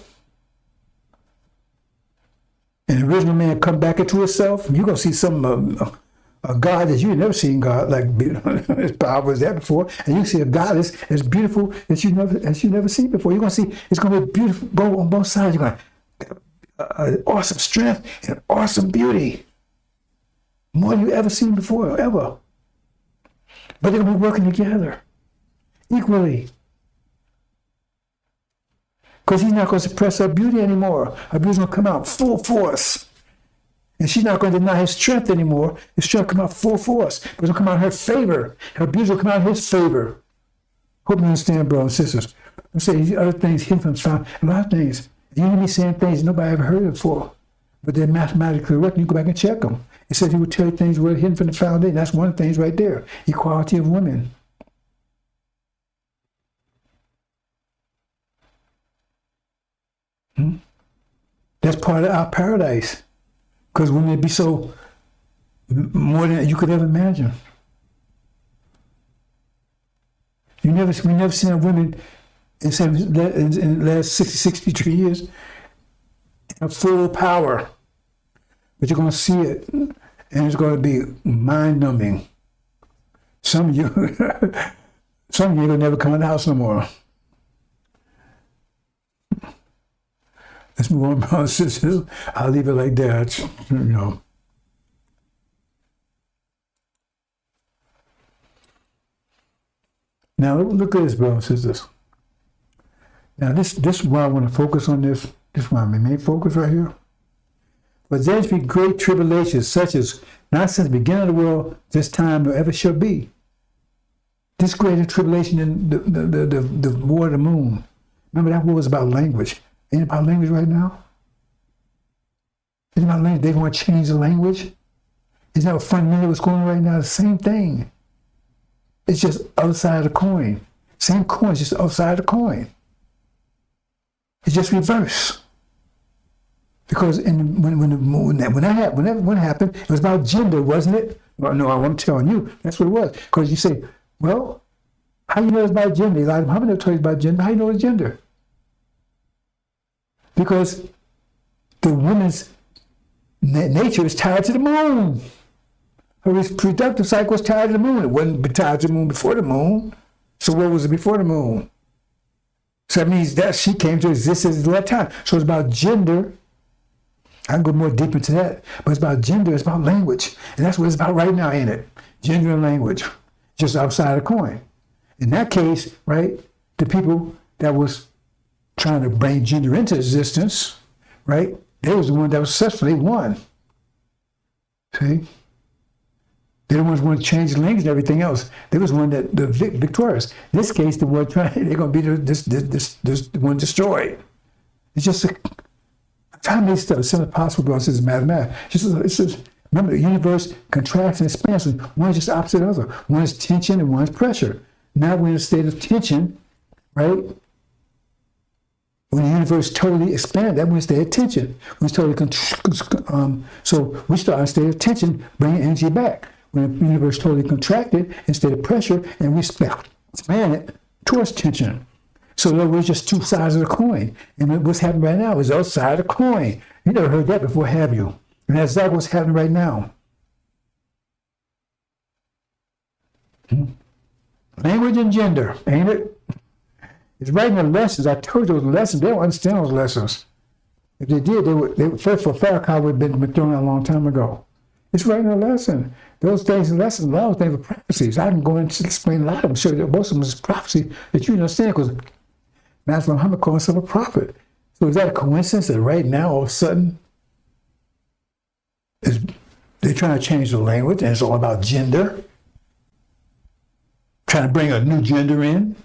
and the original man come back into itself, you're going to see a God that you've never seen God like as powerful as that before. And you see a goddess as beautiful as you never seen before. You're going to see it's going to be beautiful on both sides. You're going to awesome strength and awesome beauty. More than you ever seen before, ever. But they're going to be working together equally. Because he's not going to suppress our beauty anymore. Our beauty's going to come out full force. And she's not going to deny his strength anymore. His strength will come out full force. It's going to come out in her favor. Her beauty will come out in his favor. Hope you understand, brothers and sisters. I'm saying these other things hidden from found. A lot of things. You hear me saying things nobody ever heard before. But they're mathematically correct. You go back and check them. It says he would tell you things were hidden from the foundation. That's one of the things right there. Equality of women. That's part of our paradise. Because women be so more than you could ever imagine. We never seen a woman in the last 63 years in full power. But you're going to see it, and it's going to be mind-numbing. Some of you will never come in the house no more. Let's move on, brothers and sisters. I'll leave it like that, you know. Now, look at this, brothers and sisters. Now, this is why I want to focus on this. This is why my main focus right here. But there shall be great tribulations, such as not since the beginning of the world, this time, nor ever shall be. This greater tribulation than the war of the moon. Remember, that war was about language. Ain't it about language right now? Isn't it about language? They want to change the language. Isn't that what fundamentally what's going on right now? The same thing. It's just other side of the coin. Same coin, it's just the other side of the coin. It's just reverse. Because when that happened, it was about gender, wasn't it? Well, no, I'm telling you, that's what it was. Because you say, well, how you know it's about gender? Like, how many told you about gender? How you know it's gender? Because the woman's nature is tied to the moon. Her reproductive cycle was tied to the moon. It wasn't tied to the moon before the moon. So what was it before the moon? So that means that she came to existence at that time. So it's about gender. I can go more deep into that. But it's about gender, it's about language. And that's what it's about right now, ain't it? Gender and language. Just outside the coin. In that case, right, the people that was trying to bring gender into existence, right, they was the one that was successful. They won. See? They're the ones who want to change the language and everything else. They was one that the victorious. In this case, the one trying, they're going to be this one destroyed. It's just a trying to make stuff as simple as possible, because this is mathematics. It's just, remember, the universe contracts and expands. One is just opposite of the other. One is tension and one is pressure. Now we're in a state of tension, right? When the universe totally expanded, that means they had tension. When it's totally so we start in a state of tension, bringing energy back. When the universe totally contracted, instead of pressure, and we expand it towards tension. So in other words, just two sides of the coin. And what's happening right now is the other side of the coin. You never heard that before, have you? And that's exactly what's happening right now. Language and gender, ain't it? It's right in the lessons. I told you those lessons. They don't understand those lessons. If they did, they would first of all, Farrakhan would have been thrown out a long time ago. It's right in the lesson. Those things in lessons, a lot of things are prophecies. I can go into explain a lot of them, show you that most of them is prophecy that you understand, because Master Muhammad called himself a prophet. So is that a coincidence that right now, all of a sudden, they're trying to change the language and it's all about gender? Trying to bring a new gender in?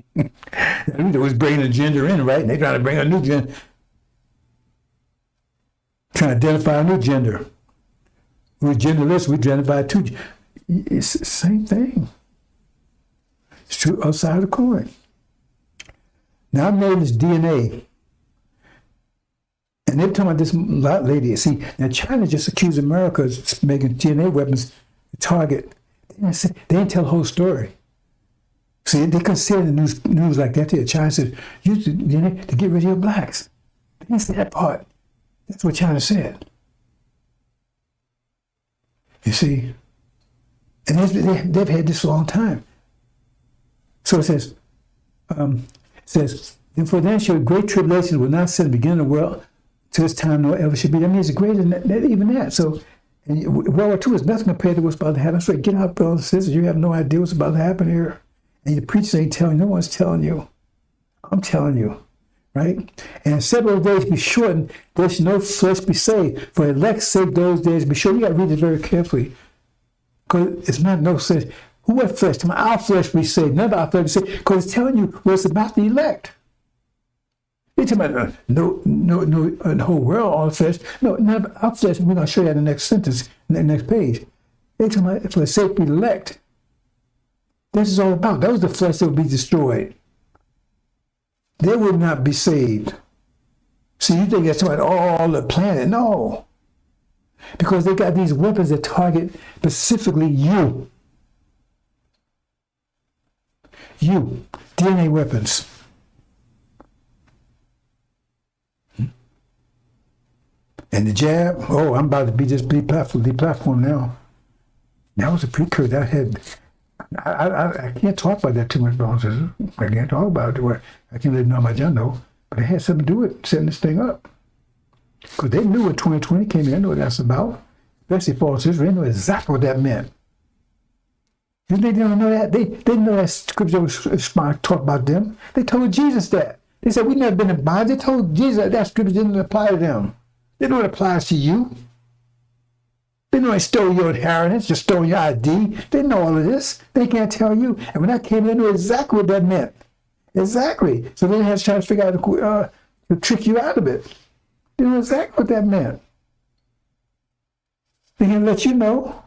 They was bringing a gender in, right? And they're trying to bring a new gender. Trying to identify a new gender. We're genderless, we identify two. It's the same thing. It's true outside of the coin. Now I've made this DNA. And they're talking about this lady. See, now China just accused America of making DNA weapons a target. They didn't tell the whole story. See, they couldn't say the news like that there. China said, use the DNA to get rid of your blacks. They didn't say that part. That's what China said. You see? And they've had this for a long time. So it says, therefore then shall great tribulations will not sit at the beginning of the world to this time nor ever should be. That means it's greater than that, even that. So and World War II is nothing compared to what's about to happen. So get out, brothers and sisters. You have no idea what's about to happen here. And the preachers ain't telling you. No one's telling you. I'm telling you. right? And several days be shortened, there should no flesh be saved. For elect's sake, those days be shortened. You got to read it very carefully. Because it's not no flesh. Who what flesh? Our flesh be saved. None of our flesh be saved. Because it's telling you what it's about the elect. It's about no, the whole world, all flesh. No, none of our flesh. We're going to show you in the next sentence, in the next page. It's about for the sake of the elect. This is all about. That was the flesh that would be destroyed. They would not be saved. See, you think that's about all the planet. No. Because they got these weapons that target specifically you. You. DNA weapons. And the jab, oh, I'm about to be just deplatformed now. That was a precursor. I can't talk about that too much, Bones. I can't talk about it. I can't let know my John know, but it had something to do with setting this thing up. Because they knew what 2020 came in. They knew what that's about. Especially false Israel. They knew exactly what that meant. Didn't they know that? They know that scripture was taught about them. They told Jesus that. They said, we've never been in bondage. They told Jesus that scripture didn't apply to them. They know it applies to you. They know they stole your inheritance, just stole your ID. They know all of this. They can't tell you. And when that came in, they knew exactly what that meant. Exactly. So they had to try to figure out to trick you out of it. They knew exactly what that meant. They can let you know.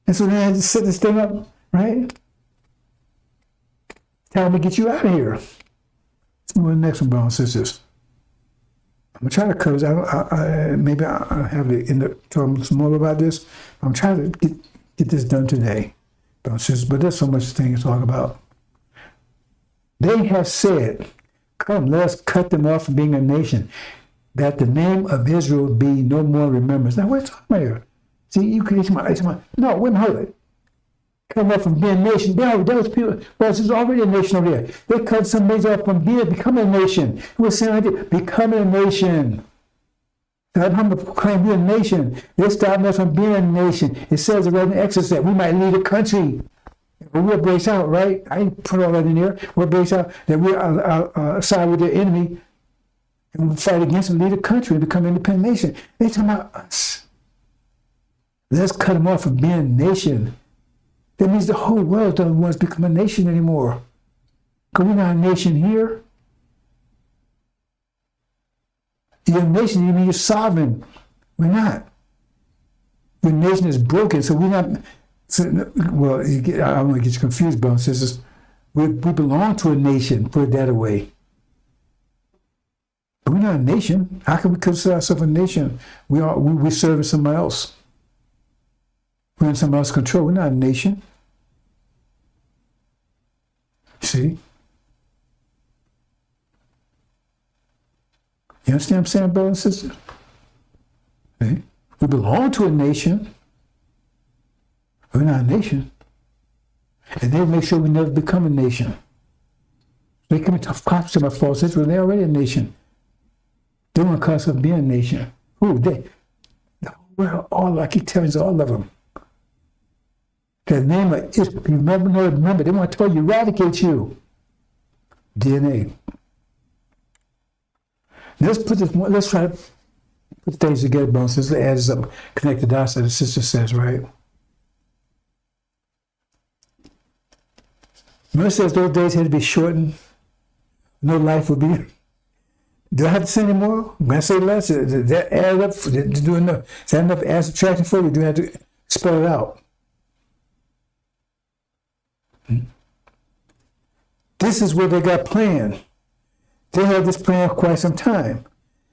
And so they had to set this thing up, right? Time to get you out of here. Let's move on to the next one, brothers and sisters. I'm going to try to cover, maybe I'll have to end up talking some more about this. I'm trying to get this done today, but there's so much thing to talk about. They have said, come, let us cut them off from being a nation, that the name of Israel be no more remembrance. Now, what are you talking about here? See, you could, no, wait a minute. Come off from being a nation. There was people, well, there's already a nation over there. They cut some things off from becoming a nation. It was saying right there, becoming a nation. God, I'm going to proclaim being a nation. They're stopping us from being a nation. It says right in Exodus that we might lead a country. But we'll brace out, right? I didn't put all that in there. We'll brace out that we're side with the enemy and we'll fight against and lead a country and become an independent nation. They're talking about us. Let's cut them off from being a nation. That means the whole world doesn't want us to become a nation anymore. Because we're not a nation here. You're a nation, you mean you're sovereign. We're not. Your nation is broken, so we're not. So, well, I don't want to get you confused, brothers and sisters. We belong to a nation, put it that way. But we're not a nation. How can we consider ourselves a nation? We're serving somebody else. We're in somebody else's control. We're not a nation. See? You understand what I'm saying, brothers and sisters? Okay. We belong to a nation. We're not a nation. And they make sure we never become a nation. They come into conflict about false Israel. They're already a nation. They want to cause us being a nation. Who? They. Well, I keep telling you, all of them. The name of Israel, remember, they want to tell you, eradicate you. DNA. Let's try to put things together, brothers. Let's add this up, connect the dots that the sister says, right? Remember it says those days had to be shortened. No life would be. Do I have to say any more? When I say less, does that add up? Do enough? Is that enough add subtraction for you? Do I have to spell it out? This is what they got planned. They had this plan for quite some time.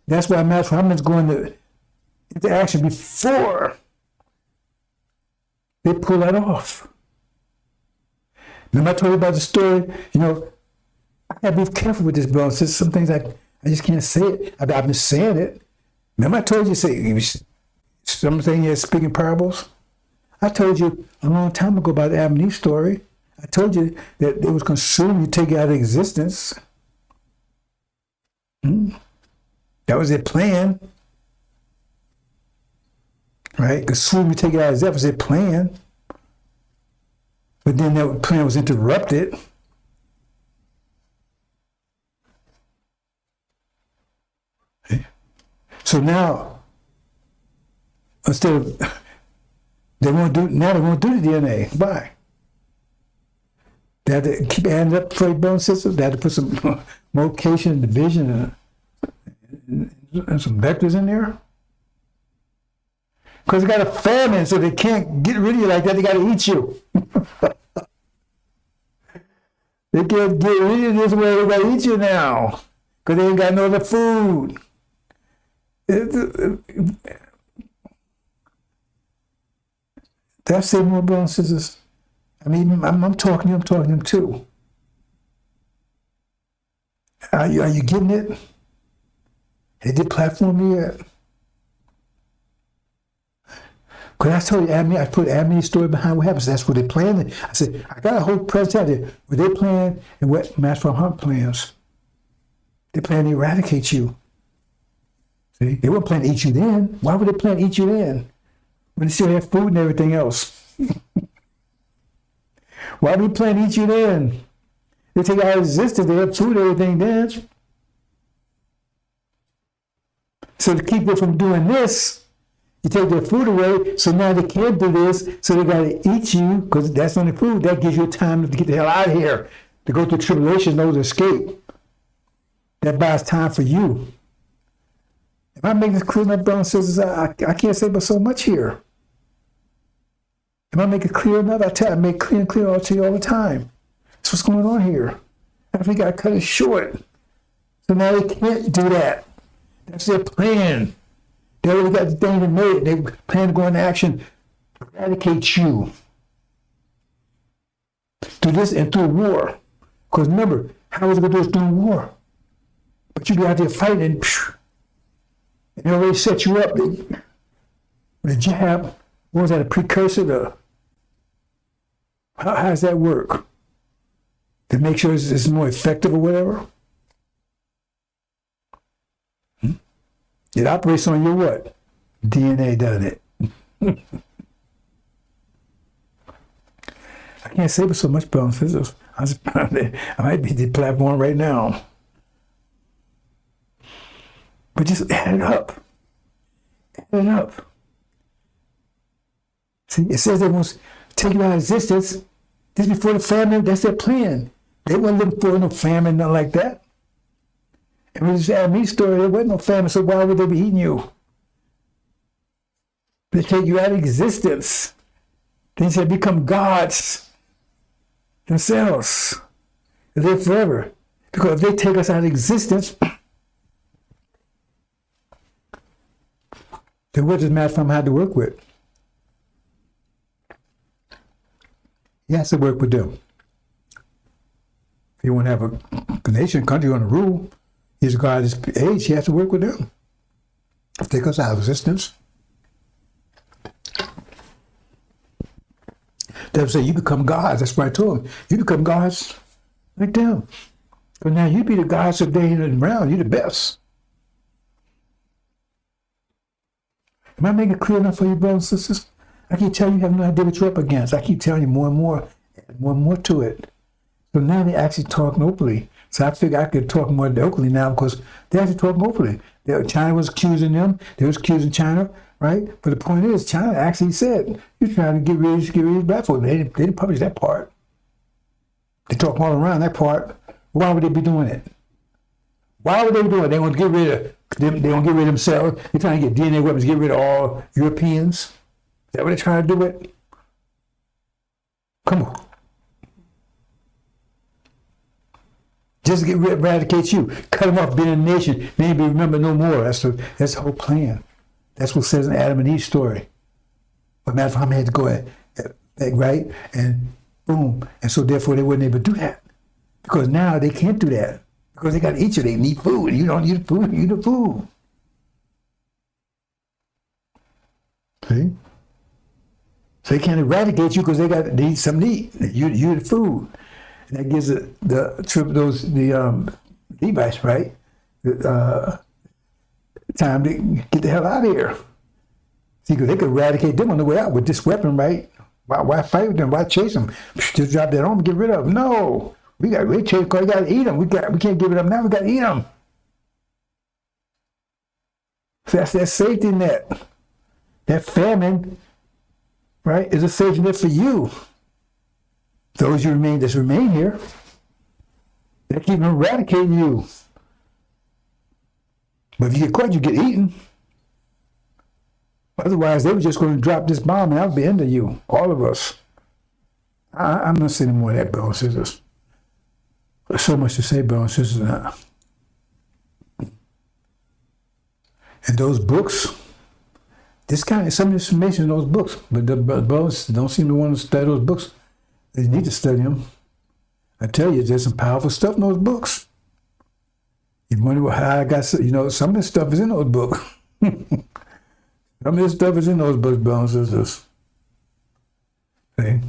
That's why Muhammad's going into action before they pull that off. Remember I told you about the story? I gotta be careful with this, bro. Since some things I just can't say it. I've been saying it. Remember I told you, something you're speaking parables? I told you a long time ago about the Adam and Eve story. I told you that it was consumed, you take it out of existence. That was their plan. Right? Consume, you take it out of existence, that was their plan. But then that plan was interrupted. So now, instead of, they won't do the DNA. Why? They have to keep adding up for your bone system. They have to put some multiplication and division and some vectors in there. Because they got a famine, so they can't get rid of you like that. They got to eat you. They can't get rid of this way. They got to eat you now. Because they ain't got no other food. That's it, more brothers and sisters. I mean, I'm talking to them too. Are you getting it? They did platform me yet? Because I told you, I put Adam's story behind what happens. That's what they planned. I said, I got a whole presentation what they plan and what Master Hunt plans. They plan to eradicate you. See, they weren't planning to eat you then. Why would they plan to eat you then? When they still have food and everything else. Why would they plan to eat you then? They take out existence, they have food and everything then. So to keep them from doing this, you take their food away, so now they can't do this, so they got to eat you, because that's only food. That gives you time to get the hell out of here, to go through tribulation, know to escape. That buys time for you. If I make this clear, my brothers and sisters, I can't say but so much here. If I make it clear enough, I make clear and clear to you all the time. That's what's going on here. I think I cut it short. So now they can't do that. That's their plan. They already got the thing to make. They plan to go into action, eradicate you. Do this and through war. Because remember, how is it going to do this during war? But you go out there fighting and they already set you up. With a jab, what was that, a precursor to? How does that work? To make sure it's more effective or whatever? It operates on your what? DNA, doesn't it? I can't say but so much, brothers and sisters. I might be the platform right now. But just add it up. Add it up. See, it says they want to take you out of existence. This before the famine, that's their plan. They weren't looking for no famine, nothing like that. And when you add me story, there wasn't no famine, so why would they be eating you? They take you out of existence. They said become gods themselves. They live forever. Because if they take us out of existence, then what does Matt from have to work with? He has to work with them. If you want to have a nation, country on the rule, he's a God of his age, he has to work with them. Take us out of existence. They say, you become gods. That's what I told him. You become gods like them. But now you be the gods of day and round. You're the best. Am I making it clear enough for you, brothers and sisters? I keep telling you, you have no idea what you're up against. I keep telling you more and more to it. So now they're actually talking openly. So I figure I could talk more openly now because they're actually talking openly. China was accusing them. They was accusing China, right? But the point is, China actually said, you're trying to get rid of black folks. They didn't publish that part. They talk all around that part. Why would they be doing it? Why would they be doing it? They want to get rid of them. They want to get rid of themselves. They're trying to get DNA weapons, get rid of all Europeans. Is that what they're trying to do it? Come on. Just to eradicate you. Cut them off being a nation. Maybe remember no more. That's the whole plan. That's what it says in Adam and Eve story. But matter of fact, I had to go at right? And boom. And so therefore they weren't able to do that. Because now they can't do that. Because they got to eat you. They need food. You don't need food. You need the food. See? So they can't eradicate you because they need something to eat. You're the food. And that gives the Levites, right? Time to get the hell out of here. See, because they could eradicate them on the way out with this weapon, right? Why fight with them? Why chase them? Just drop that on and get rid of them. No, we chase because we got to eat them. We can't give it up now. We got to eat them. That's that safety net. That famine, right, is a safety net for you. Those you remain here, they keep eradicating you. But if you get caught, you get eaten. Otherwise, they were just going to drop this bomb and that would be the end of you, all of us. I'm not saying more of that, brothers and sisters. There's so much to say, brothers and sisters. And those books, this kind of some information in those books, but the brothers don't seem to want to study those books. They need to study them. I tell you, there's some powerful stuff in those books. You wonder how I got, some of this stuff is in those books. Some of this stuff is in those books, brothers and sisters. See?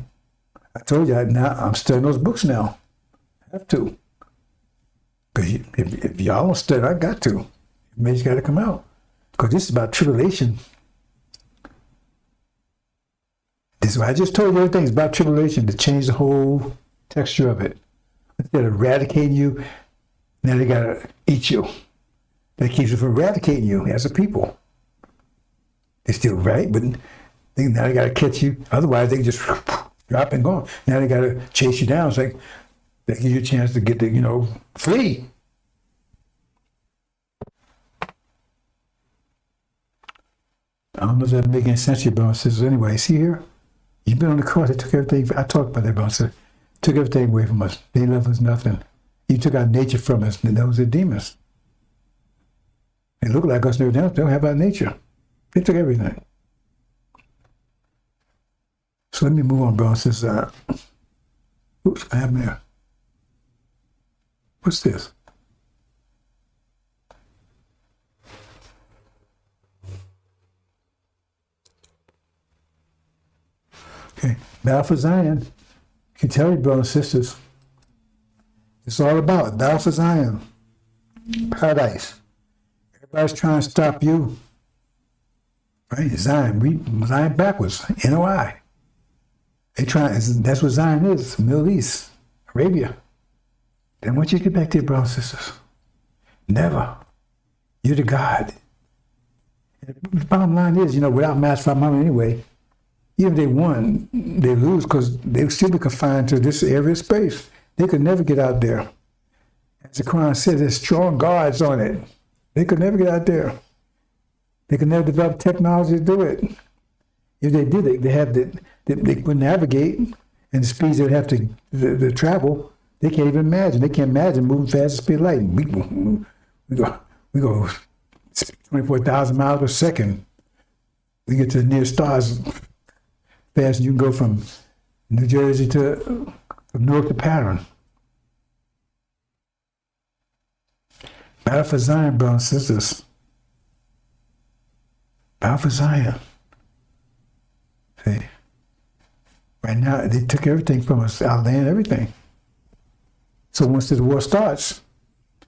I told you, now I'm studying those books now. I have to. Because if y'all don't study, I got to. It's got to come out. Because this is about tribulation. This is why I just told you everything is about tribulation, to change the whole texture of it. Instead of eradicating you, now they got to eat you. That keeps you from eradicating you as a people. They're still right, but now they got to catch you. Otherwise, they can just drop and go. Now they got to chase you down. It's like they give you a chance to get to, flee. I don't know if that makes any sense to you, brothers and sisters. Anyway, see here? You've been on the cross. They took everything. I talked about that, brothers and sisters. Took everything away from us. They left us nothing. You took our nature from us, and those are demons. They look like us and everything else. They don't have our nature. They took everything. So let me move on, brothers and sisters. Oops, I have there. What's this? Okay, Battle for Zion. I can tell you, brothers and sisters, it's all about Battle for Zion. Paradise. Everybody's trying to stop you. Right? Zion. Read Zion backwards. NOI. They try. That's what Zion is. Middle East. Arabia. Then once you get back to your brothers and sisters, never. You're the God. And the bottom line is, without mass fight money anyway, even if they won, they lose because they would still be confined to this area of space. They could never get out there. As the Quran says, there's strong guards on it. They could never get out there. They could never develop technology to do it. If they did, they could navigate, and the speeds they would have to travel, they can't even imagine. They can't imagine moving fast as speed of light. We go 24,000 miles per second. We get to the nearest stars fast. You can go from New Jersey from Newark to Pattern. Battle for Zion, brothers and sisters. Battle for Zion. See? Right now, they took everything from us, our land, everything. So once the war starts,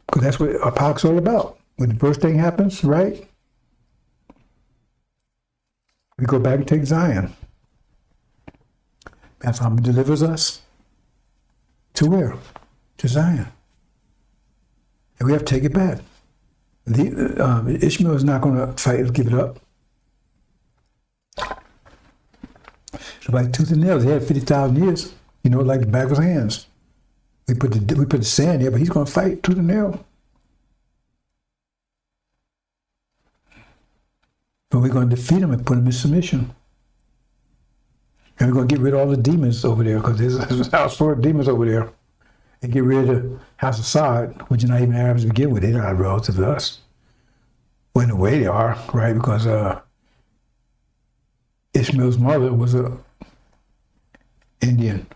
because that's what Apoc's all about. When the first thing happens, right? We go back and take Zion. That's how he delivers us. To where? To Zion. And we have to take it back. Ishmael is not going to fight and give it up. So like tooth and nail, he had 50,000 years, like the back of his hands. We put the sand there, but he's going to fight tooth and nail. But we're going to defeat him and put him in submission. And we're going to get rid of all the demons over there, because there's a house full of demons over there. And get rid of the house of Assad, which are not even Arabs to begin with. They're not relative to us. Well, in a way they are, right? Because Ishmael's mother was a Indian.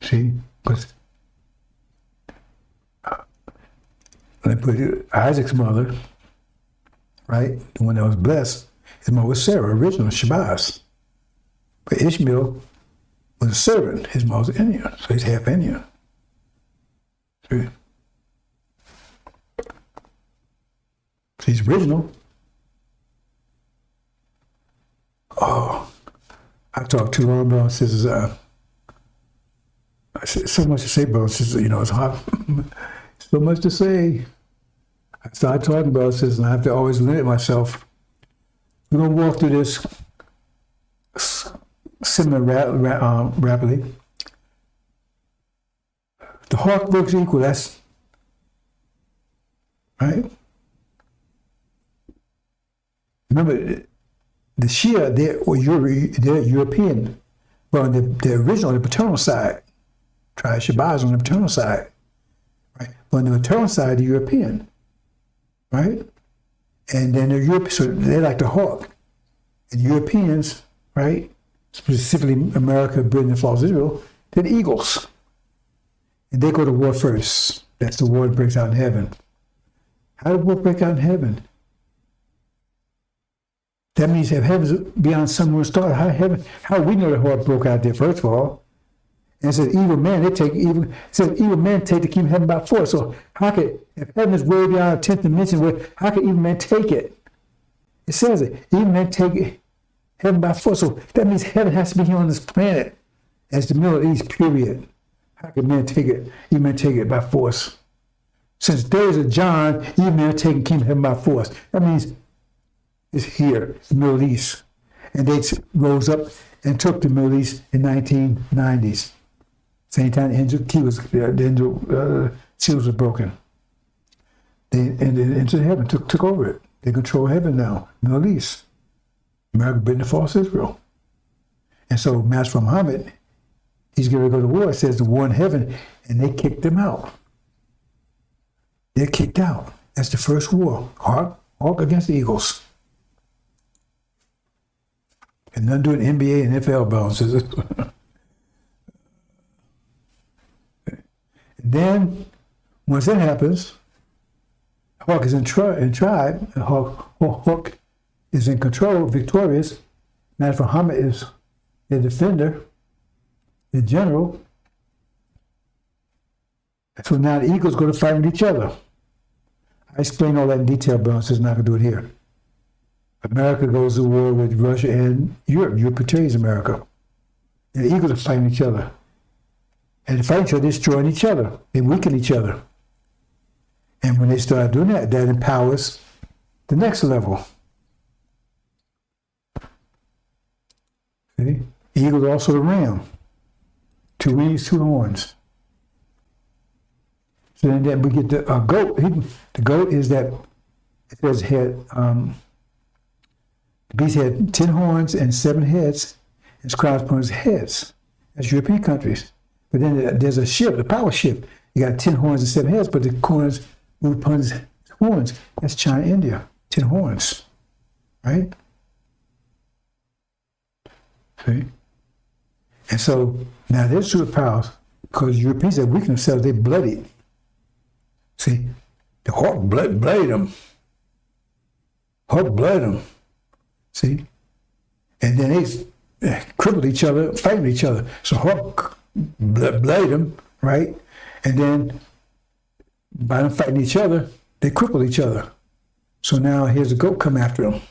See? Because they put Isaac's mother, right? The one that was blessed, his mother was Sarah, original Shabazz. But Ishmael was a servant. His mother was Indian, so he's half Indian. See? He's original. Oh, I talked too long, bro. Sisters, I said so much to say, bro. Sisters, it's hard. So much to say. I started talking about this, and I have to always limit myself. We're going to walk through this rapidly. The hawk looks equal, that's right. Remember, the Shia, they're European, but on the original, the paternal side, tribe Shabbat is on the paternal side, right? But on the maternal side, the European, right? And then they're European, so they're like the hawk. And Europeans, right? Specifically America, Britain, and false Israel, they're the eagles. And they go to war first. That's the war that breaks out in heaven. How did war break out in heaven? That means if heaven's beyond somewhere started, how we know the war broke out there, first of all. And it says evil men, evil men take the kingdom of heaven by force. So how could, if heaven is way beyond the 10th dimension, how could evil men take it? It says it. Evil men take heaven by force. So that means heaven has to be here on this planet as the Middle East, period. How can men take it? Evil men take it by force. Since days of John, evil men are taking kingdom of heaven by force. That means it's here, the Middle East. And they rose up and took the Middle East in 1990s. Same time the seals were broken. They entered heaven, took over it. They control heaven now, Middle East. America, Britain, and false Israel. And so Master Muhammad, he's going to go to war. It says the war in heaven, and they kicked them out. They're kicked out. That's the first war. Hawk against the Eagles. And nothing doing NBA and NFL balances. And then, once that happens, Hawk is in tribe, and Hawk is in control, victorious. Master Muhammad is the defender, the general. So now the Eagles go to fight with each other. I explain all that in detail, but I'm just not going to do it here. America goes to war with Russia and Europe. Europe betrays America. And the Eagles are fighting each other. And they fight each other, destroying each other. They weaken each other. And when they start doing that, that empowers the next level. See? The eagle is also the ram. 2 wings, 2 horns. So then we get the goat. The goat is that, it says the beast had 10 horns and 7 heads, and crowns upon his heads. That's European countries. But then there's a shift, a power shift. You got 10 horns and 7 heads, but the corners move upon his horns. That's China, India. 10 horns, right? See? And so now they're superpowers because Europeans have weakened themselves. They bloodied. See, the hawk blooded them. Hawk blooded them. See? And then they crippled each other, fighting each other. So hawk blooded them, right? And then by them fighting each other, they crippled each other. So now here's the goat come after them.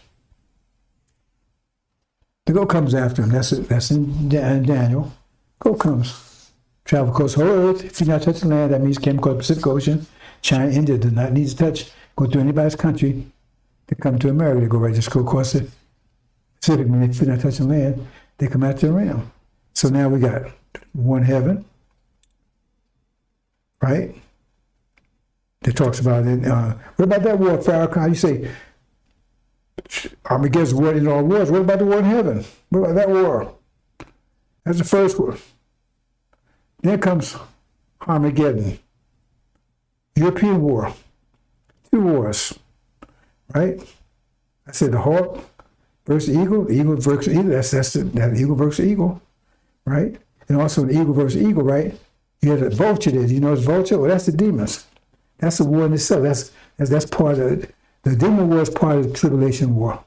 The goat comes after him. That's in Daniel. Goat comes. Travel across the whole earth. If you not touch the land, that means came across the Pacific Ocean. China, India does not need to touch, go through anybody's country to come to America. They go right, just go across the Pacific. When they not touching land, they come after the ram. So now we got one heaven, right? That talks about it. What about that war, Farrakhan? You say, Armageddon's war in all wars. What about the war in heaven? What about that war? That's the first war. Then comes Armageddon. European war. 2 wars, right? I said the hawk versus the eagle versus eagle. That's that eagle versus eagle, right? And also the eagle versus eagle, right? You have the vulture there. Do you know it's vulture? Well, that's the demons. That's the war in itself. That's part of it. The demon war is part of the tribulation war.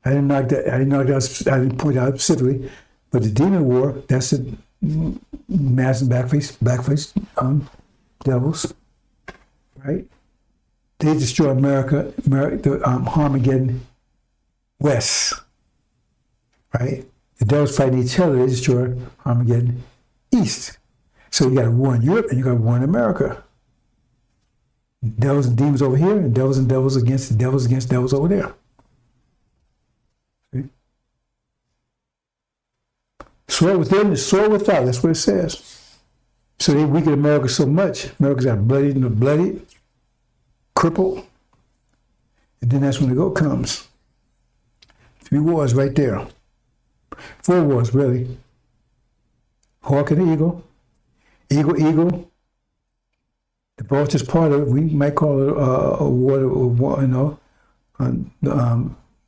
I didn't knock that. I didn't point out specifically, but the demon war, that's the mass and blackface devils, right? They destroy America, the Armageddon West, right? The devils fighting each other, they destroy Armageddon East. So you got war in Europe and you got war in America. Devils and demons over here, and devils against devils over there. See? Sword within and sword without. That's what it says. So they weaken America so much. America's got bloodied, crippled. And then that's when the goat comes. 3 wars right there. 4 wars, really. Hawk and the eagle. Eagle. The vulture's part of it. We might call it a war,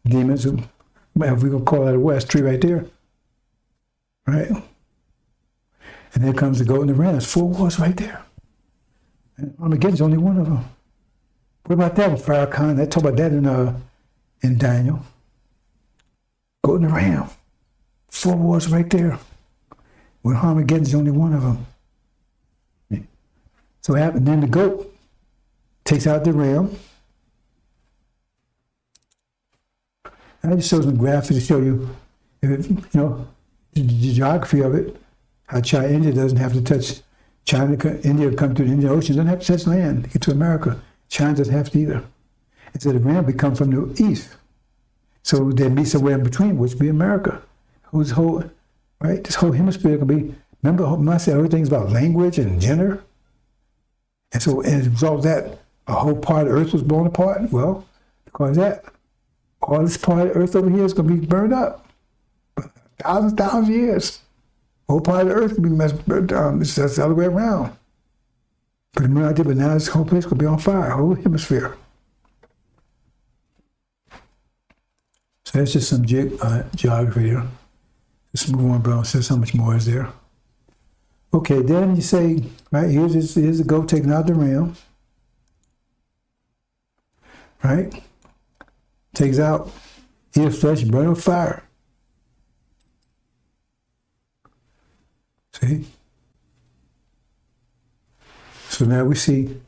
demons. We're going to call that a west tree right there. Right? And there comes the goat and the ram. It's 4 wars right there. And Armageddon's only one of them. What about that with Farrakhan? They talk about that in Daniel. Goat and the ram. 4 wars right there. With Armageddon's only one of them. So then the goat takes out the ram. And I just showed some graphics to show you, the geography of it. How India doesn't have to touch India come through the Indian Ocean, doesn't have to touch land to get to America. China doesn't have to either. And so the ram would come from the east. So they meet somewhere in between, which would be America. This whole hemisphere can be, remember I said everything's about language and gender? And so as a result of that, a whole part of Earth was blown apart. Well, because of that, all this part of Earth over here is going to be burned up. Thousands of years. Whole part of the Earth will be burned down. It's just the other way around. Put the moon out there, but now this whole place will be on fire, whole hemisphere. So that's just some geography here. Just move on, bro. Says how much more is there. Okay, then you say, right, here's the goat taking out the ram. Right? Takes out his flesh, burn with fire. See? So now we see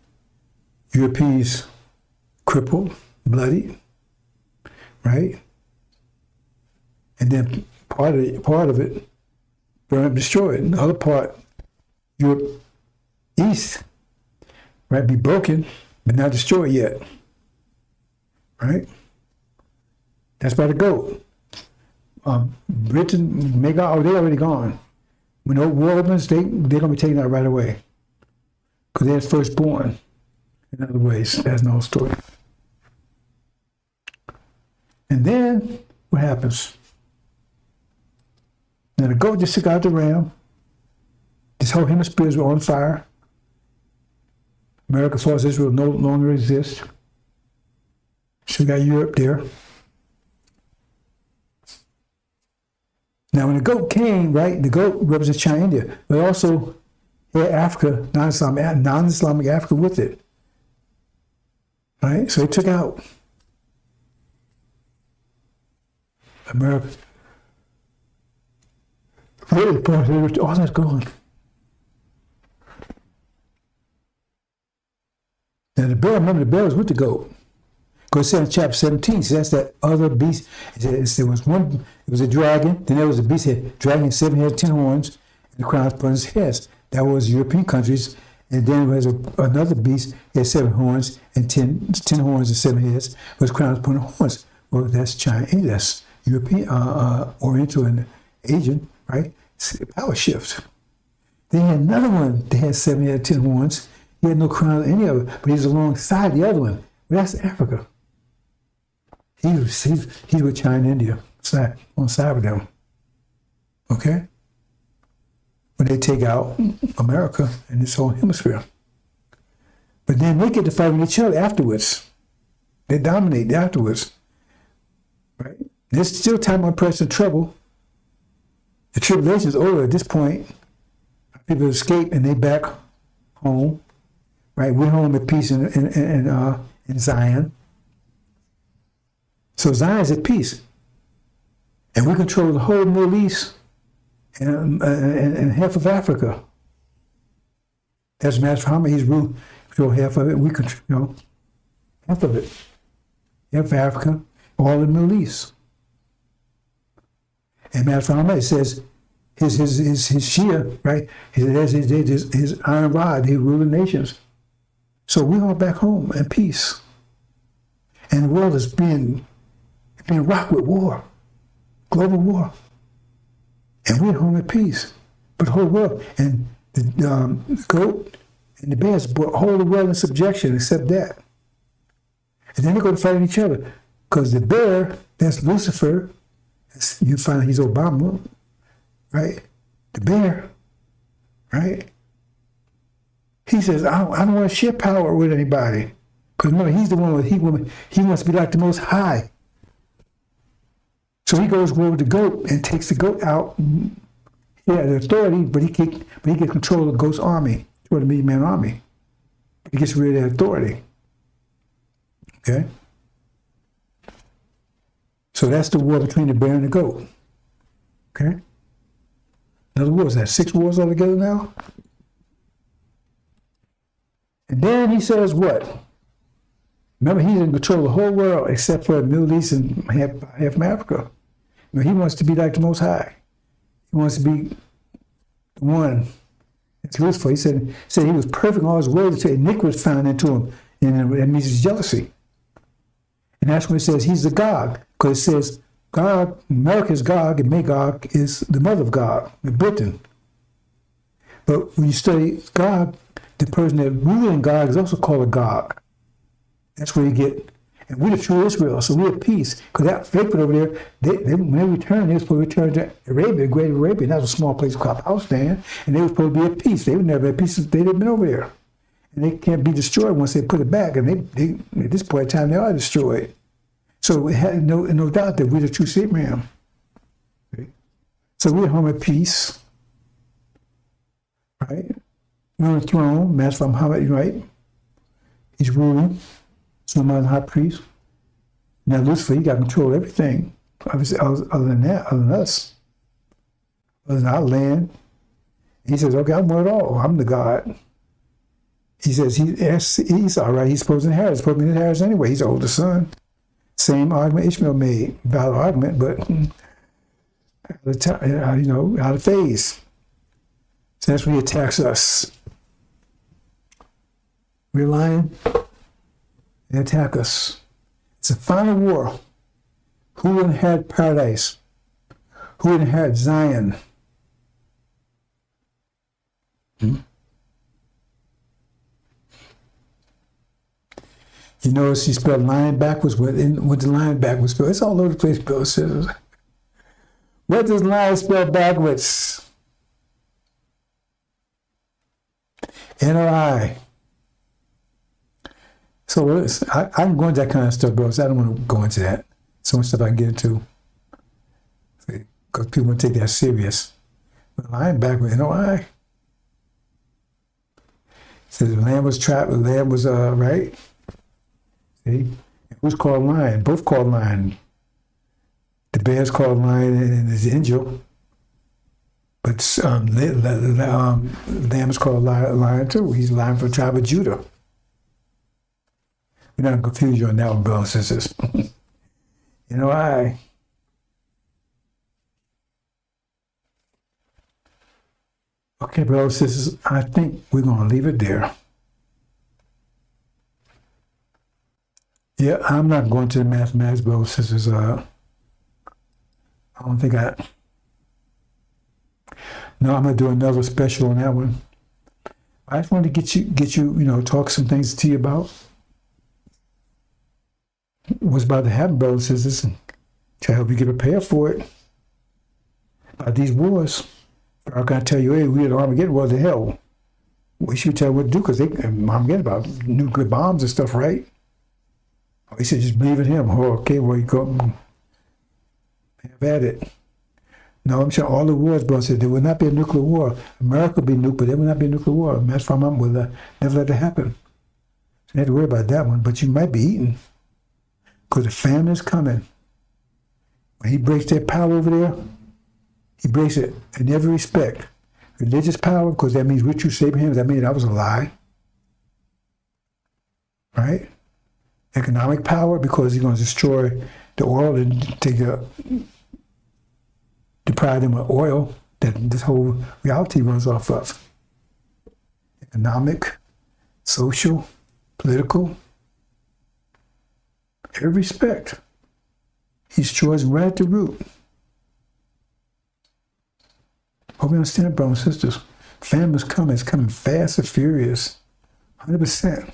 Europeans crippled, bloody, right? And then part of it burned, destroyed. The other part, Europe east, right, be broken, but not destroyed yet. Right? That's by the goat. Britain, they're already gone. When the war opens, they're going to be taken out right away. Because they're firstborn. In other ways, that's no story. And then, what happens? Now the goat just took out the ram. This whole hemisphere is on fire. America, as far as Israel, no longer exists. So you got Europe there. Now when the goat came, right, the goat represents China, India, but also had Africa, non-Islamic Africa with it. Right? So it took out America. Really, all that's gone. Now the bear, remember the bear was with the goat. Because it said in chapter 17, so that's that other beast. It was a dragon, then there was a beast, had dragon, 7 heads, 10 horns, and the crown upon his head. That was European countries. And then there was another beast, he had 7 horns, and 10 horns and 7 heads, was crowned upon the horns. Well, that's China, that's European, Oriental and Asian, right? It's a power shift. Then he had another one that had 7 heads, 10 horns. He had no crown on any of it, but he's alongside the other one. Well, that's Africa. He's with China and India, on side with them. Okay? When they take out America and this whole hemisphere. But then they get to fight with each other afterwards. They dominate afterwards. Right? There's still time on present trouble. The tribulation is over at this point. People escape and they back home. Right? We're home at peace in Zion. So Zion's at peace. And we control the whole Middle East and half of Africa. As a matter of fact, he's ruled half of it. We control half of it. Half of Africa, all in the Middle East. And matter of fact, it says his Shia, right? His iron rod, he ruled the nations. So we're all back home in peace. And the world is being rocked with war, global war. And we're home in peace. But the whole world, and the goat and the bears hold the world in subjection except that. And then they go to fight each other. Because the bear, that's Lucifer, you find he's Obama, right? The bear, right? He says, I don't want to share power with anybody. Because remember, he's the one he wants to be like the Most High. So he goes over the goat and takes the goat out. He has authority, but he gets control of the goat's army, or the million-man army. He gets rid of that authority. Okay? So that's the war between the bear and the goat. Okay? In other words, that's 6 wars altogether now. And then he says what? Remember, he's in control of the whole world except for the Middle East and half of Africa. You know, he wants to be like the Most High. He wants to be the one. It's Lucifer. He said he was perfect in all his ways until iniquity was found into him. And that means it's jealousy. And that's when it says he's the Gog. Because it says God, America's Gog, and Magog is the mother of Gog, Britain. But when you study Gog, the person that ruling Gog is also called a Gog. That's where you get, and we're the true Israel, so we're at peace. Because that Jacob over there, when they returned, they were supposed to return to Arabia, Great Arabia, and that was a small place called Palestine, and they were supposed to be at peace. They would never have peace if they hadn't been over there. And they can't be destroyed once they put it back, and they at this point in time, they are destroyed. So it had no doubt that we're the true Abraham. Okay. So we're home at peace, right? We're on the throne, Master Muhammad, right? He's ruling. So I'm the high priest. Now Lucifer, he got control of everything. Obviously, other than that, other than us. Other than our land. He says, okay, I want it all. I'm the God. He says he's all right. He's supposed to inherit. He's supposed to be inheritance anyway. He's the oldest son. Same argument Ishmael made. Valid argument, but out of phase. So that's when he attacks us. We're lying. They attack us. It's a final war. Who will inherit paradise? Who will inherit Zion? You notice he spelled lion backwards with the lion backwards spell. It's all over the place, Bill says. What does lion spell backwards? N-O-I. So I'm going to that kind of stuff, bro. So I don't want to go into that. So much stuff I can get into. Because people want to take that serious. But lion backwards, N-O-I. So the lamb was trapped, the lamb was right. See? Who's called lion? Both called lion. The bear's called lion and it's Injil. But the lamb is called lion too. He's lion for the tribe of Judah. We're not going to confuse you on that one, brothers and sisters. Okay, brothers and sisters, I think we're going to leave it there. Yeah, I'm not going to the mathematics, brothers and sisters. I don't think No, I'm going to do another special on that one. I just wanted to get you, talk some things to you about what's about to happen, brothers and sisters, to help you get prepared for it. About these wars. I'm going to tell you, hey, we're at Armageddon. What the hell? We should tell you what to do because Armageddon about nuclear bombs and stuff, right? He said, just believe in him. Oh, okay, well, you go have at it. No, I'm sure all the wars, bro, said there will not be a nuclear war. America will be nuked, but there will not be a nuclear war. That's why Mom will never let that happen. So you have to worry about that one. But you might be eaten because the famine is coming. When he breaks that power over there, he breaks it in every respect. Religious power, because that means we're true Abraham. That means that was a lie. Right? Economic power, because he's going to destroy the oil and deprive them of oil that this whole reality runs off of. Economic, social, political, every respect. He destroys right at the root. Hope you understand, brothers and sisters. Famine's coming. It's coming fast and furious. 100%.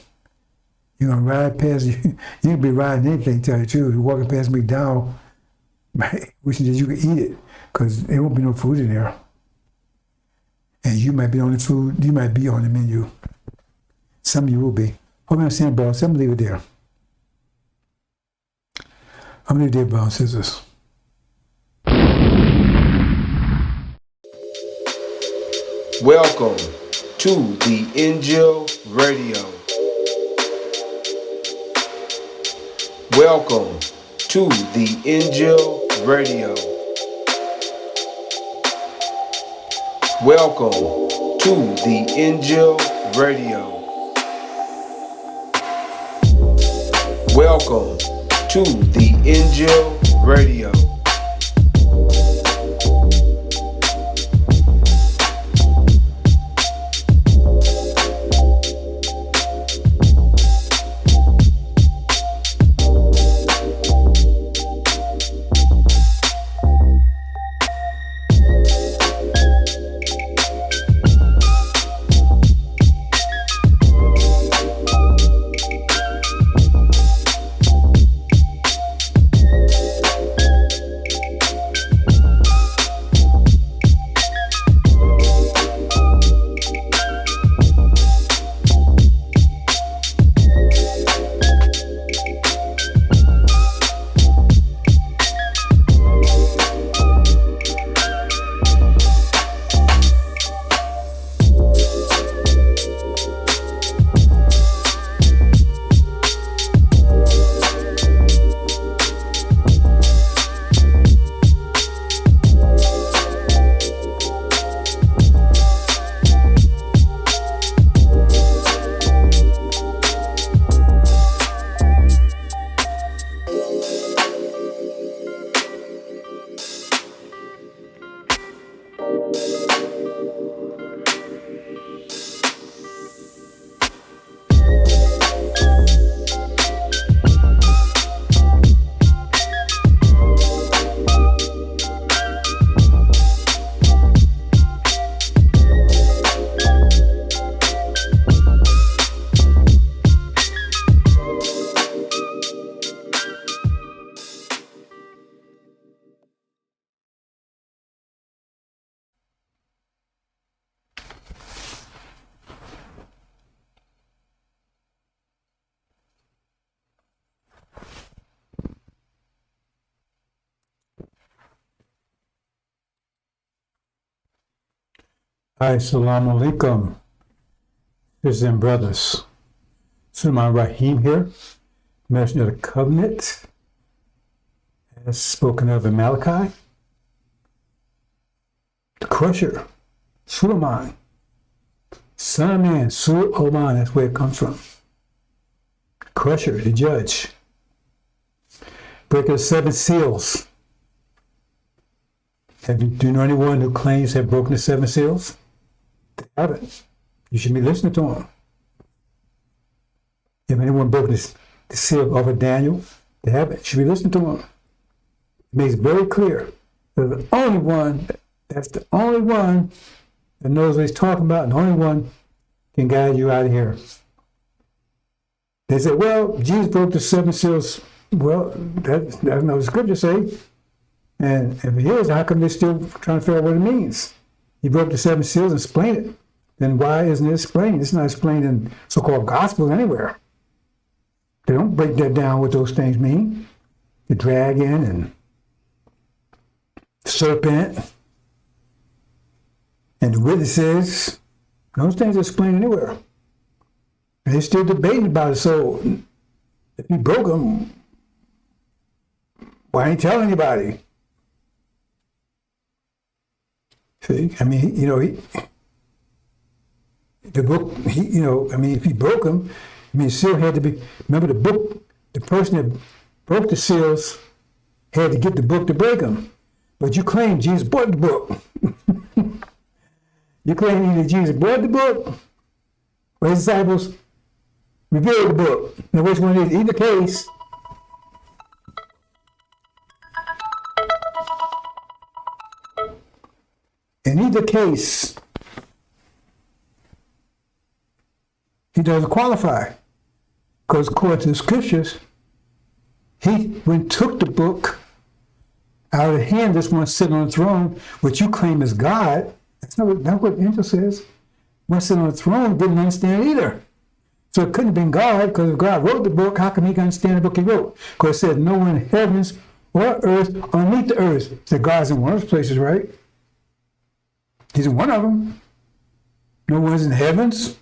You're going to ride past, you can be riding anything, tell you the truth. You're walking past McDonald's, right? Wishing that you could eat it, because there won't be no food in there. And you might be on the food, you might be on the menu. Some of you will be. Hope you understand, brothers. I'm going to leave it there. I'm going to leave it there, brothers and sisters. Welcome to the Injil Radio. Welcome to the Injil Radio. Welcome to the Injil Radio. Welcome to the Injil Radio. Hi, Assalamu alaikum, sisters and brothers. Sulaiman Rahim here, Messenger of the Covenant, as spoken of in Malachi. The Crusher, Sulaiman, Son of Man, Sulaiman, that's where it comes from. Crusher, the Judge. Breaker of 7 seals. Do you know anyone who claims to have broken the 7 seals? They haven't. You should be listening to them. If anyone broken the seal over Daniel, they haven't. You should be listening to them. It makes it very clear. They're the only one, that's the only one that knows what he's talking about, and the only one can guide you out of here. They say, well, Jesus broke the 7 seals. Well, that's not what the scripture say. And if it is, how come they're still trying to figure out what it means? He broke the 7 seals and explained it. Then why isn't it explained? It's not explained in so-called gospels anywhere. They don't break that down what those things mean. The dragon and the serpent and the witnesses. Those things are explained anywhere. And they're still debating about it. So if he broke them, why ain't he telling anybody? See, I mean, the book, if he broke them, the seal had to be, remember the book, the person that broke the seals had to get the book to break them. But you claim Jesus bought the book. You claim either Jesus bought the book or his disciples revealed the book. Now, which one is either case? In either case, he doesn't qualify. Because according to the scriptures, he went and took the book out of the hand of this one sitting on the throne, which you claim is God. That's not what the angel says. One sitting on the throne didn't understand either. So it couldn't have been God, because if God wrote the book, how come he can understand the book he wrote? Because it said no one in heavens or earth or underneath the earth. So God's in one of those places, right? He's in one of them. No one's in heavens.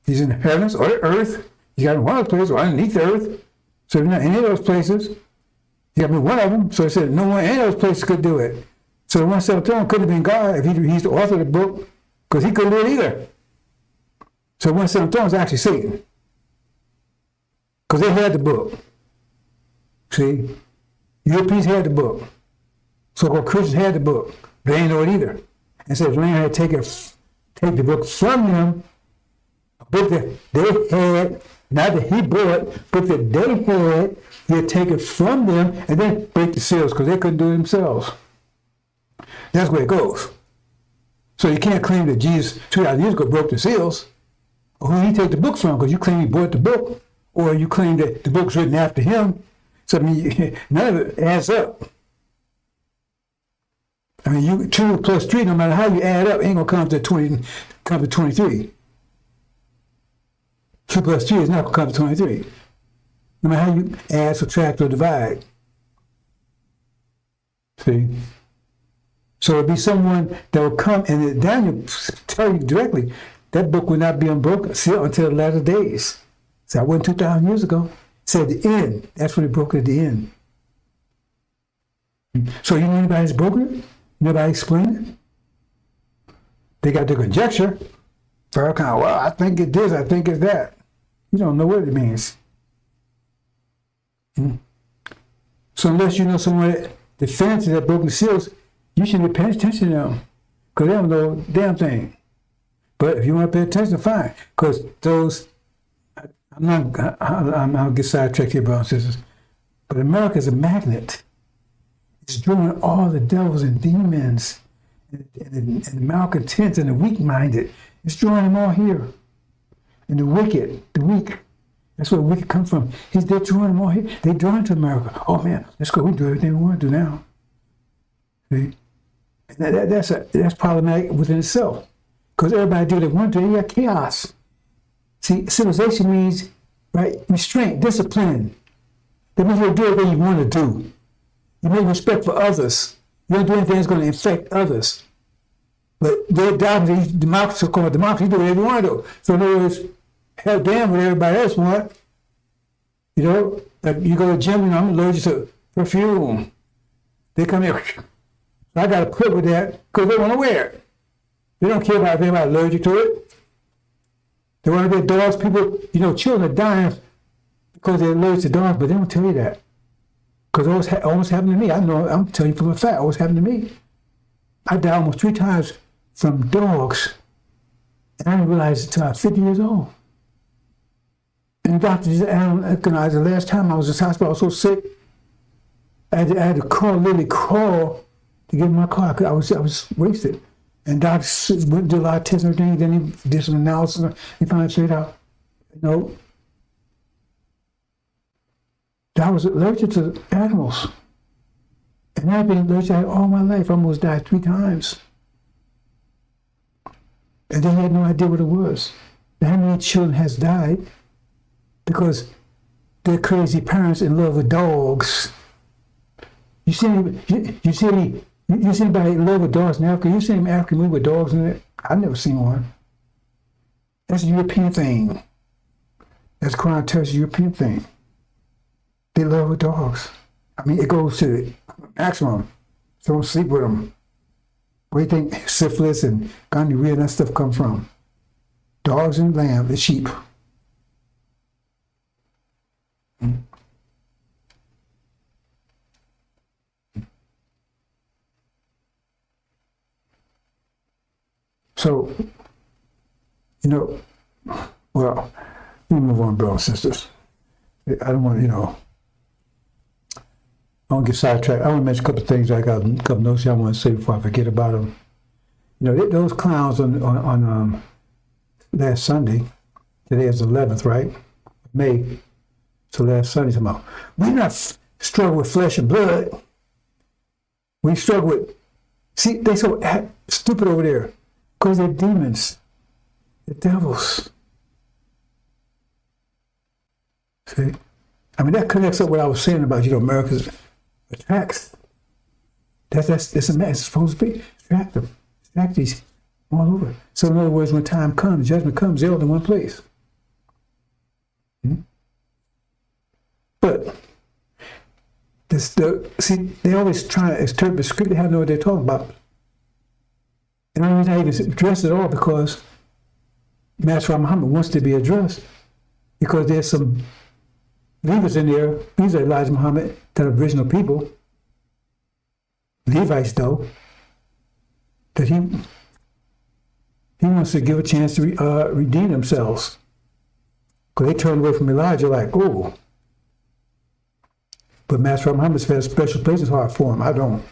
He's in the heavens or the earth. He's got in one of those places or underneath the earth. So if you're not in any of those places, he got to be one of them. So it said no one in any of those places could do it. So the one sitting on the throne couldn't have been God if he's the author of the book, because he couldn't do it either. So the one sitting on the throne is actually Satan, because they had the book. See, Europeans had the book. So-called Christians had the book. They didn't know it either. And so the Lamb had to take the book from them, a book that they had, not that he bought, but that they had. He'd take it from them and then break the seals, because they couldn't do it themselves. That's where it goes. So you can't claim that Jesus 2,000 years ago broke the seals. Or who did he take the book from? Because you claim he bought the book, or you claim that the book's written after him. So I mean, none of it adds up. I mean, 2 plus 3, no matter how you add up, ain't gonna come to 23. 2 plus 3 is not gonna come to 23. No matter how you add, subtract, or divide. See? So it'll be someone that will come, and Daniel tell you directly, that book will not be unbroken until the latter days. So I went 2,000 years ago. It said the end. That's when it broke at the end. So you know anybody's broken it? Nobody explained it? They got their conjecture. For kind of, well, I think it's this, I think it's that. You don't know what it means. So unless you know someone that defends that broken seals, you shouldn't be paying attention to them, because they don't know a damn thing. But if you want to pay attention, fine. Because those, I'm not get sidetracked here, brothers and sisters. But America is a magnet. It's drawing all the devils and demons and the malcontents and the weak-minded. It's drawing them all here. And the wicked, the weak. That's where the wicked come from. They're drawing them all here. They're drawing to America. Oh man, let's go. We do everything we want to do now. See? And that's problematic within itself. Because everybody do what they want to do. You got chaos. See, civilization means, right, restraint, discipline. That means you do everything you want to do. You make respect for others. You don't do anything that's going to infect others. But they're democracy, so-called democracy, you do whatever you want to do. So in other words, hell damn what everybody else want. You know, like you go to the gym, you know, I'm allergic to perfume. They come here, I got to quit with that because they want to wear it. They don't care about if anybody's allergic to it. They want to be dogs. People, you know, children are dying because they're allergic to dogs, but they don't tell you that. Because it almost happened to me. I know, I'm telling you from a fact, it almost happened to me. I died almost 3 times from dogs, and I didn't realize it until I was 50 years old. And the doctor just recognized the last time I was in the hospital, I was so sick, I had to literally crawl to get in my car. I was wasted. And doctor went and did a lot of tests and everything, then he did some analysis, and he finally figured out, you know, that I was allergic to animals. And I've been allergic to all my life. I almost died 3 times. And they had no idea what it was. How many children has died because they're crazy parents in love with dogs. You see anybody in love with dogs in Africa? You see any African movie with dogs in it? I've never seen one. That's a European thing. That's Crown Terrace, European thing. They love with dogs. I mean, it goes to the maximum. So don't sleep with them. Where do you think syphilis and gonorrhea and that stuff come from? Dogs and lamb, the sheep. So, you know, well, We move on, brothers and sisters. I don't want to, I want to get sidetracked. I want to mention a couple of things. I got a couple of notes I want to say before I forget about them. Those clowns on last Sunday, today is the 11th, right? May. So last Sunday, tomorrow. We're not struggling with flesh and blood. We struggle with, see, they so stupid over there because they're demons. They're devils. See? I mean, that connects up what I was saying about, America's attacks. That's a mess. It's supposed to be. Distract them. Distract these all over. So in other words, when time comes, judgment comes, they're all in one place. But they always try to interpret scripture. They have no idea what they're talking about. And the only reason I even address it all because Master Muhammad wants to be addressed because there's some believers in there. These are Elijah Muhammad, that original people, Levites though, that he wants to give a chance to redeem themselves. Because they turned away from Elijah like, oh. But Master Muhammad's had a special place in his heart for him. I don't.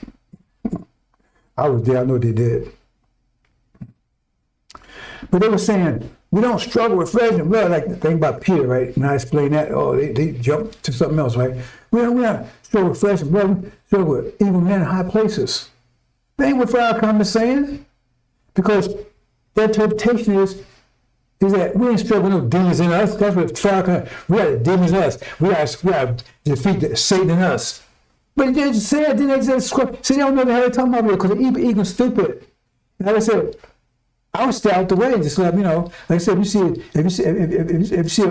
I was there, I know they did. But they were saying, we don't struggle with flesh and blood, like the thing about Peter, right? When I explained that, they jumped to something else, right? We don't struggle with flesh and blood, we struggle with evil men in high places. That ain't what Farrakhan is saying. Because their interpretation is that we ain't struggling with no demons in us. That's what Farrakhan, we are the demons in us. We are to defeat Satan in us. But they just said, see, they don't know how they're talking about it because they're even stupid. And like I said, I would stay out the way and just let, like I said, if you see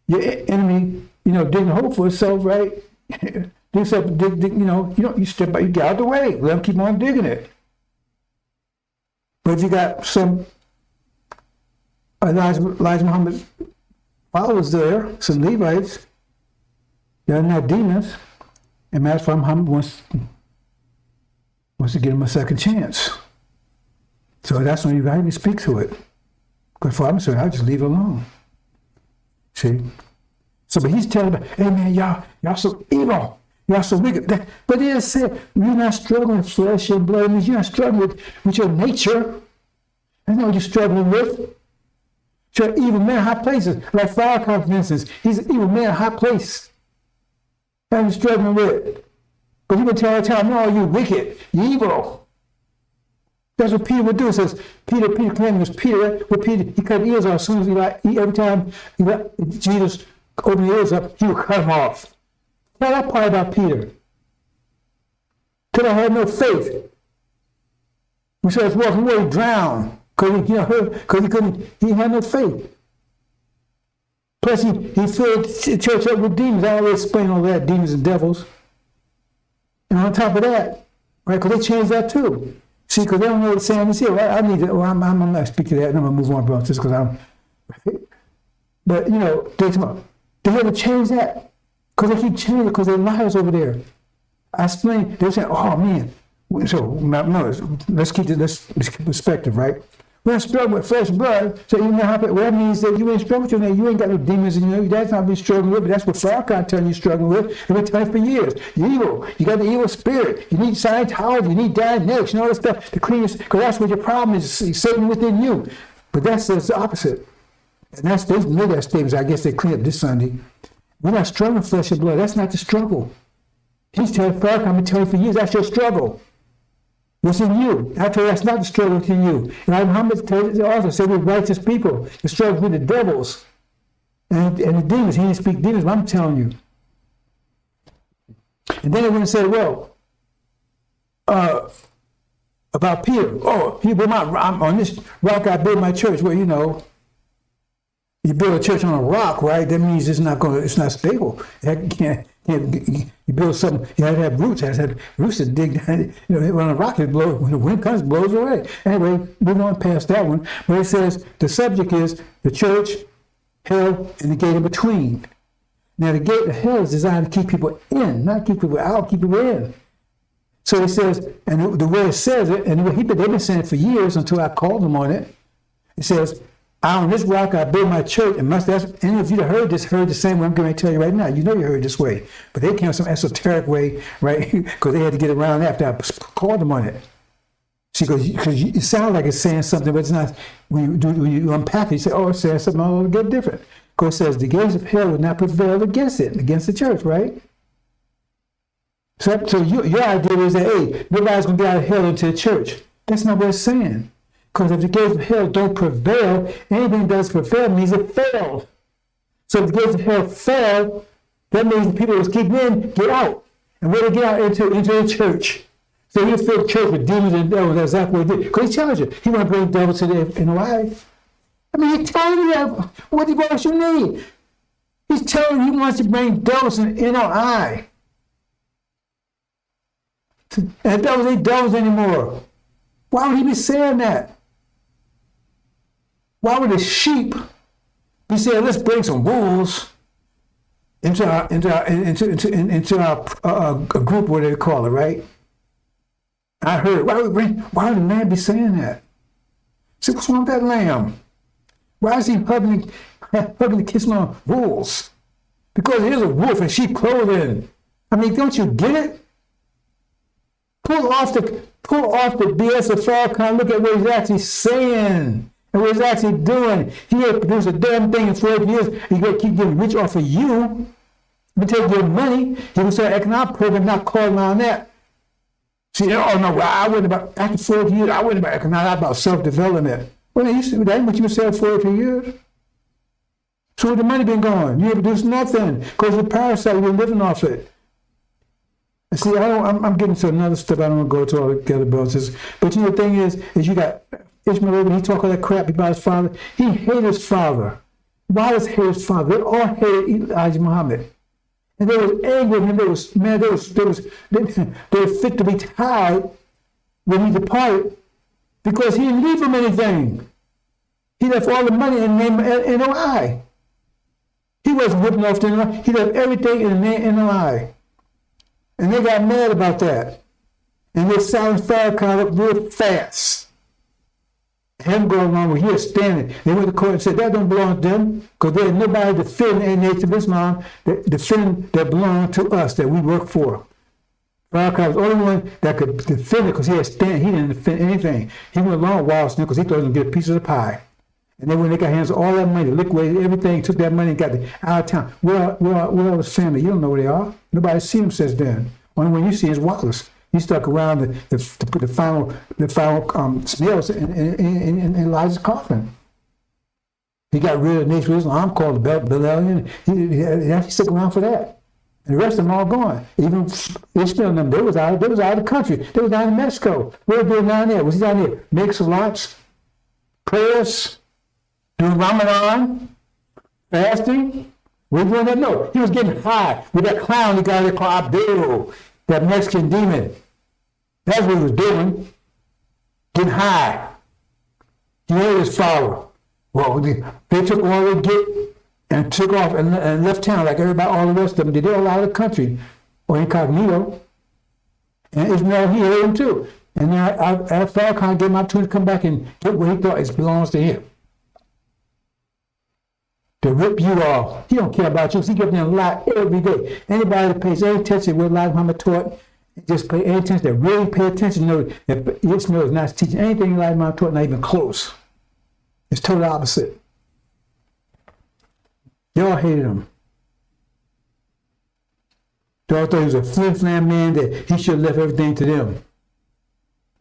your enemy, digging a hole for itself, right? Do something, you step out, you get out of the way, let them keep on digging it. But if you got some Elijah Muhammad followers there, some Levites, they're not demons, and Master Muhammad wants to give them a second chance. So that's when you even speak to it. Because for I'm saying, I'll just leave it alone. See? So, but he's telling them, hey man, y'all so evil. Y'all so wicked. But he said, you're not struggling with flesh and blood. It means you're not struggling with your nature. That's not what you're struggling with. You're an evil man in high places. Like Farrakhan, for instance, he's an evil man in high place. That's what you're struggling with. But you can tell all the time, no, you're wicked. You're evil. That's what Peter would do. It says, Peter claimed was Peter, right? Well, Peter, he cut ears off as soon as every time Jesus opened the ears up, he would cut them off. Now that part about Peter. Because I had no faith. He says, walking away, drowned. Because he had no faith. Plus, he filled the church up with demons. I already explained all that, demons and devils. And on top of that, right, because they changed that too. See, because they don't know what saying is here, right? I need to, well, I'm not going to speak to that, and I'm going to move on, bro, just because I'm, right? But, they haven't changed that. Because they keep changing it, because they're liars over there. I explained, they're saying, oh, man. So, no, let's keep perspective, right? We're not struggling with flesh and blood, so even now, well, that means that you ain't struggling with your name. You ain't got no demons in you. That's not what you're struggling with, but that's what Farrakhan telling you struggling with. They've been telling you for years. You're evil. You got the evil spirit. You need Scientology. You need Dianetics. All that stuff to clean your, because that's what your problem is, Satan within you. But that's the opposite. And they made that statement. I guess they cleaned up this Sunday. We're not struggling with flesh and blood. That's not the struggle. He's telling Farrakhan, I've been telling you for years, that's your struggle. What's in you? I tell you, that's not the struggle within you. And Muhammad also said we're righteous people. The struggle with the devils and the demons. He didn't speak demons, but I'm telling you. And then they went and said, well, about Peter. Oh, I'm on this rock I built my church. Well, you build a church on a rock, right? That means it's not stable. You build something, you have to have roots. It has to have roots that dig down. On a rock, when the wind comes, it blows away. Anyway, moving on past that one. But it says the subject is the church, hell, and the gate in between. Now, the gate of hell is designed to keep people in, not keep people out, keep people in. So it says, and the way it says it, and they've been saying it for years until I called them on it. It says, On this rock I build my church. And that's any of you that heard this heard the same way I'm going to tell you right now. You know you heard this way. But they came some esoteric way, right? Because they had to get around after I called them on it. See, because it sounds like it's saying something, but it's not. When you unpack it, you say, oh, it's saying something altogether different. Because it says the gates of hell will not prevail against it, against the church, right? So your idea is that, hey, nobody's going to get out of hell into the church. That's not what it's saying. Because if the gates of hell don't prevail, anything that does prevail means it failed. So if the gates of hell fail, that means the people who keep in, get out. And where they get out? Into the church. So he filled the church with demons and devils. That's exactly what he did. Because he tells you, he want to bring devils to the NOI. I mean, he's telling you that. What else you need? He's telling you he wants to bring devils in the NOI. And devils ain't devils anymore. Why would he be saying that? Why would the sheep be saying, let's bring some wolves into our group, what they call it, right? I heard, why would the man be saying that? See, what's wrong with that lamb? Why is he hugging the kissing on wolves? Because here's a wolf in sheep clothing. I mean, don't you get it? Pull off the BS of Farrakhan. Look at what he's actually saying and what he's actually doing. He had produced a damn thing in 12 years. He's going to keep getting rich off of you. He take your money. He will start an economic program, not calling on that. See, oh no, well, I went about, after 40 years, I went about economic, about self-development. Well, that ain't what you were saying 40 years. So where the money been going? You ain't produced nothing because you're a parasite. You're living off it. And see, I'm getting to another step. I don't want to go to all the other bonuses. But you know, the thing is you got Ishmael, when he talk all that crap about his father, he hated his father. Why does he hate his father? They all hated Elijah Muhammad. And they was angry with him. They were fit to be tied when he departed because he didn't leave them anything. He left all the money in the name of NOI. He wasn't whipping off the NOI. He left everything in the name of NOI. And they got mad about that. And they silenced Farrakhan up real fast. Him going along with here standing. They went to court and said that don't belong to them because there ain't nobody defending any Nation of Islam that belong to us, that we work for. Farrakhan was the only one that could defend it because he had stand. He didn't defend anything. He went along with Wall Street because he thought he was going to get a piece of the pie. And then when they got hands on all that money, liquidated everything, took that money and got it out of town. Where his family? You don't know where they are. Nobody's seen them since then. Only one you see is Wallace. He stuck around the final snails in Elijah's coffin. He got rid of Nation of Islam, called the Belialian. He stuck around for that. And the rest of them all gone. Even Ishmael and them, they was out of the country. They was down in Mexico. What was they down there? Was he down there? Make salats, prayers, doing Ramadan, fasting. Was he doing that? No. He was getting high with that clown he got there called Abdul, that Mexican demon. That's what he was doing. Getting high. He hated his follower. Well, they took all they get and took off and left town like everybody, all the rest of them. They did all out of the country or incognito. And Ishmael, he hated him too. And now Farrakhan gave him an opportunity to come back and get what he thought belongs to him. To rip you off. He don't care about you. He gives them a lie every day. Anybody that pays any attention to what Elijah Muhammad taught, just pay any attention, that really pay attention, know that Ishmael is not teaching anything Elijah Muhammad taught, not even close. It's total opposite. They all hated him. They all thought he was a flim-flam man, that he should have left everything to them.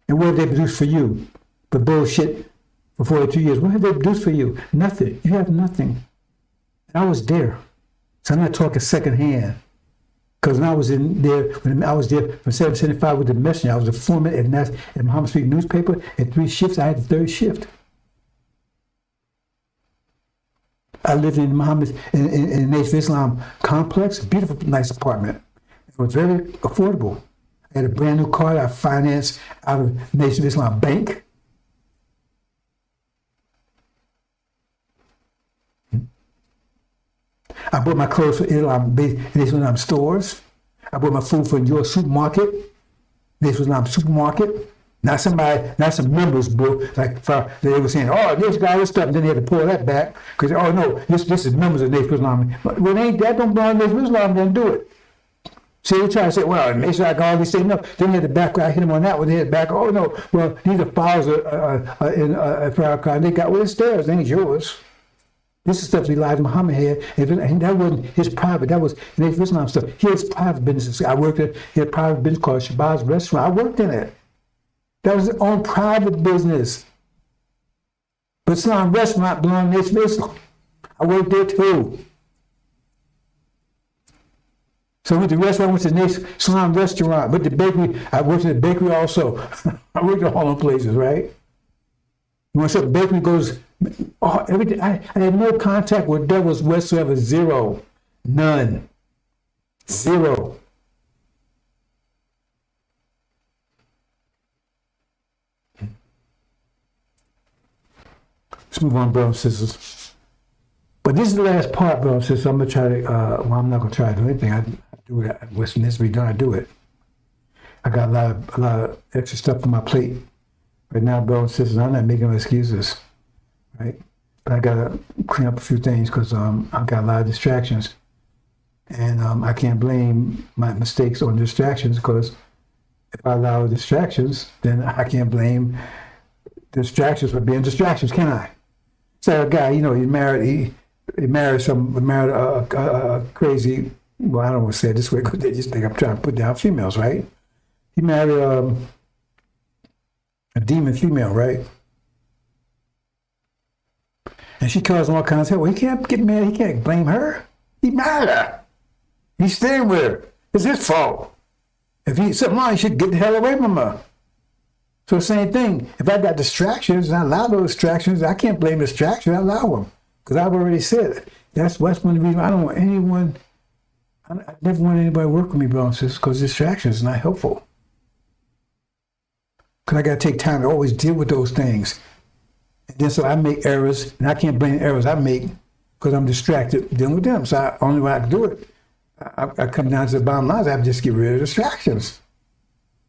And what did they produce for you? For bullshit for 42 years. What did they produce for you? Nothing. You have nothing. And I was there. So I'm not talking secondhand. Because when I was there from 775 with the messenger, I was a foreman at Muhammad Street newspaper. At 3 shifts, I had the third shift. I lived in Muhammad's in the Nation of Islam complex, a beautiful, nice apartment. It was very affordable. I had a brand new car that I financed out of the Nation of Islam Bank. I bought my clothes for Nation of Islam stores. I bought my food for your supermarket, Nation of Islam supermarket. Not somebody, not some members book, like they were saying, oh, this guy, this stuff, and then they had to pull that back, because, oh, no, this is members of Nation of Islam. But when that don't belong to Nation of Islam, then do it. See, they try to say, well, it makes like all these things. No, then they had to back, I hit them on that one, they had to back, oh, no, well, these are files in Farrakhan. They got, well, it's theirs, it ain't yours. This is stuff Elijah Muhammad had, and that wasn't his private, that was Nation of Islam stuff. He had private businesses. I worked at, he had a private business called Shabazz Restaurant. I worked in it. That was his own private business. But Islam Restaurant belonged to Nation of Islam. I worked there too. So with the restaurant, I went to the Nation Islam Restaurant. With the bakery, I worked at the bakery also. I worked at all those places, right? When the bakery goes, oh, everything. I had no contact with devils whatsoever. Zero. None. Zero. Let's move on, brothers and sisters. But this is the last part, brothers and sisters. I'm going to try to, well, I'm not going to try to do anything. I do it. What's needs to be done, I do it. I got a lot of extra stuff on my plate right now, brothers and sisters. I'm not making no excuses, right? But I got to clean up a few things because I've got a lot of distractions. And I can't blame my mistakes on distractions, because if I allow distractions, then I can't blame distractions for being distractions, can I? So a guy, you know, he married a crazy, well, I don't want to say it this way because they just think I'm trying to put down females, right? He married a demon female, right? And she caused all kinds of hell. Well, he can't get mad. He can't blame her. He married her. He's staying with her. It's his fault. If he's something wrong, he should get the hell away from her. So same thing. If I got distractions and I allow those distractions, I can't blame distractions. I allow them, because I've already said it. That's one of the reasons I don't want anyone. I never want anybody to work with me, brothers and sisters, because distractions is not helpful. Because I got to take time to always deal with those things. And then so I make errors, and I can't blame the errors I make because I'm distracted dealing with them. So only way I can do it, I come down to the bottom line, I have to just get rid of distractions.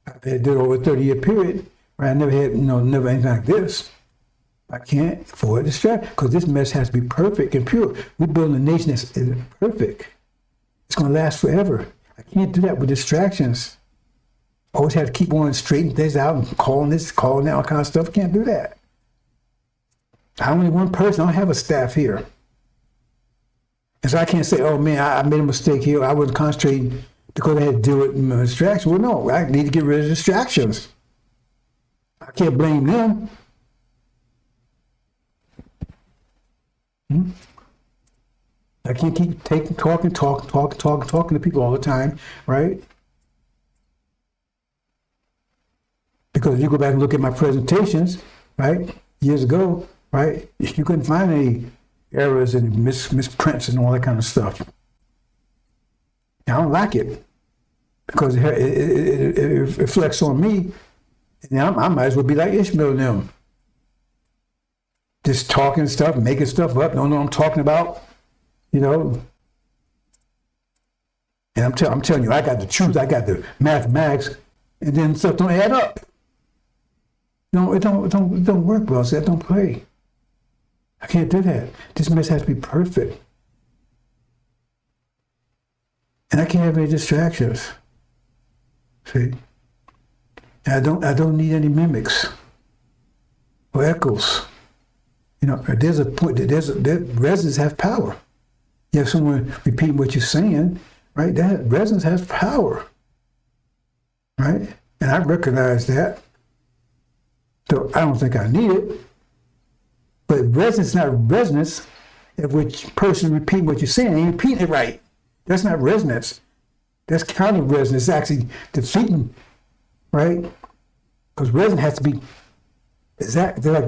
I did it over a 30-year period where I never had, never anything like this. I can't afford distraction because this mess has to be perfect and pure. We're building a nation that's perfect. It's going to last forever. I can't do that with distractions. Always have to keep on straightening things out and calling this, calling that, all kind of stuff. Can't do that. I'm only one person. I don't have a staff here. And so I can't say, oh man, I made a mistake here. I wasn't concentrating because I had to deal with distractions. Well, no, I need to get rid of distractions. I can't blame them. I can't keep talking to people all the time, right? Because if you go back and look at my presentations, right, years ago, right, you couldn't find any errors and misprints and all that kind of stuff. I don't like it because it reflects on me, and I might as well be like Ishmael and them. Just talking stuff, making stuff up, don't know what I'm talking about, And I'm telling you, I got the truth, I got the mathematics, and then stuff don't add up. It don't work, bro. That don't play. I can't do that. This mess has to be perfect. And I can't have any distractions. See? And I don't need any mimics or echoes. There's a point, resonance has power. You have someone repeating what you're saying, right? That resonance has power, right? And I recognize that. So I don't think I need it. But resonance is not resonance if which person repeating what you're saying ain't repeating it right. That's not resonance. That's counter resonance. It's actually defeating, right? Because resonance has to be exact. They're like,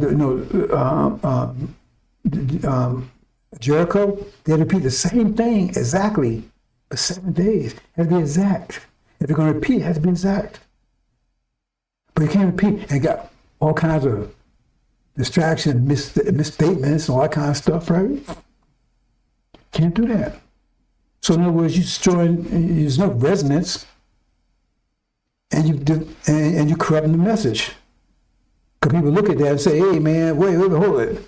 Jericho, they repeat the same thing exactly for 7 days. It has to be exact. If you're going to repeat, it has to be exact. But you can't repeat and got all kinds of distraction, misstatements, and all that kind of stuff, right? Can't do that. So in other words, you're destroying, there's no resonance, and you're corrupting the message. Because people look at that and say, hey, man, wait, hold it.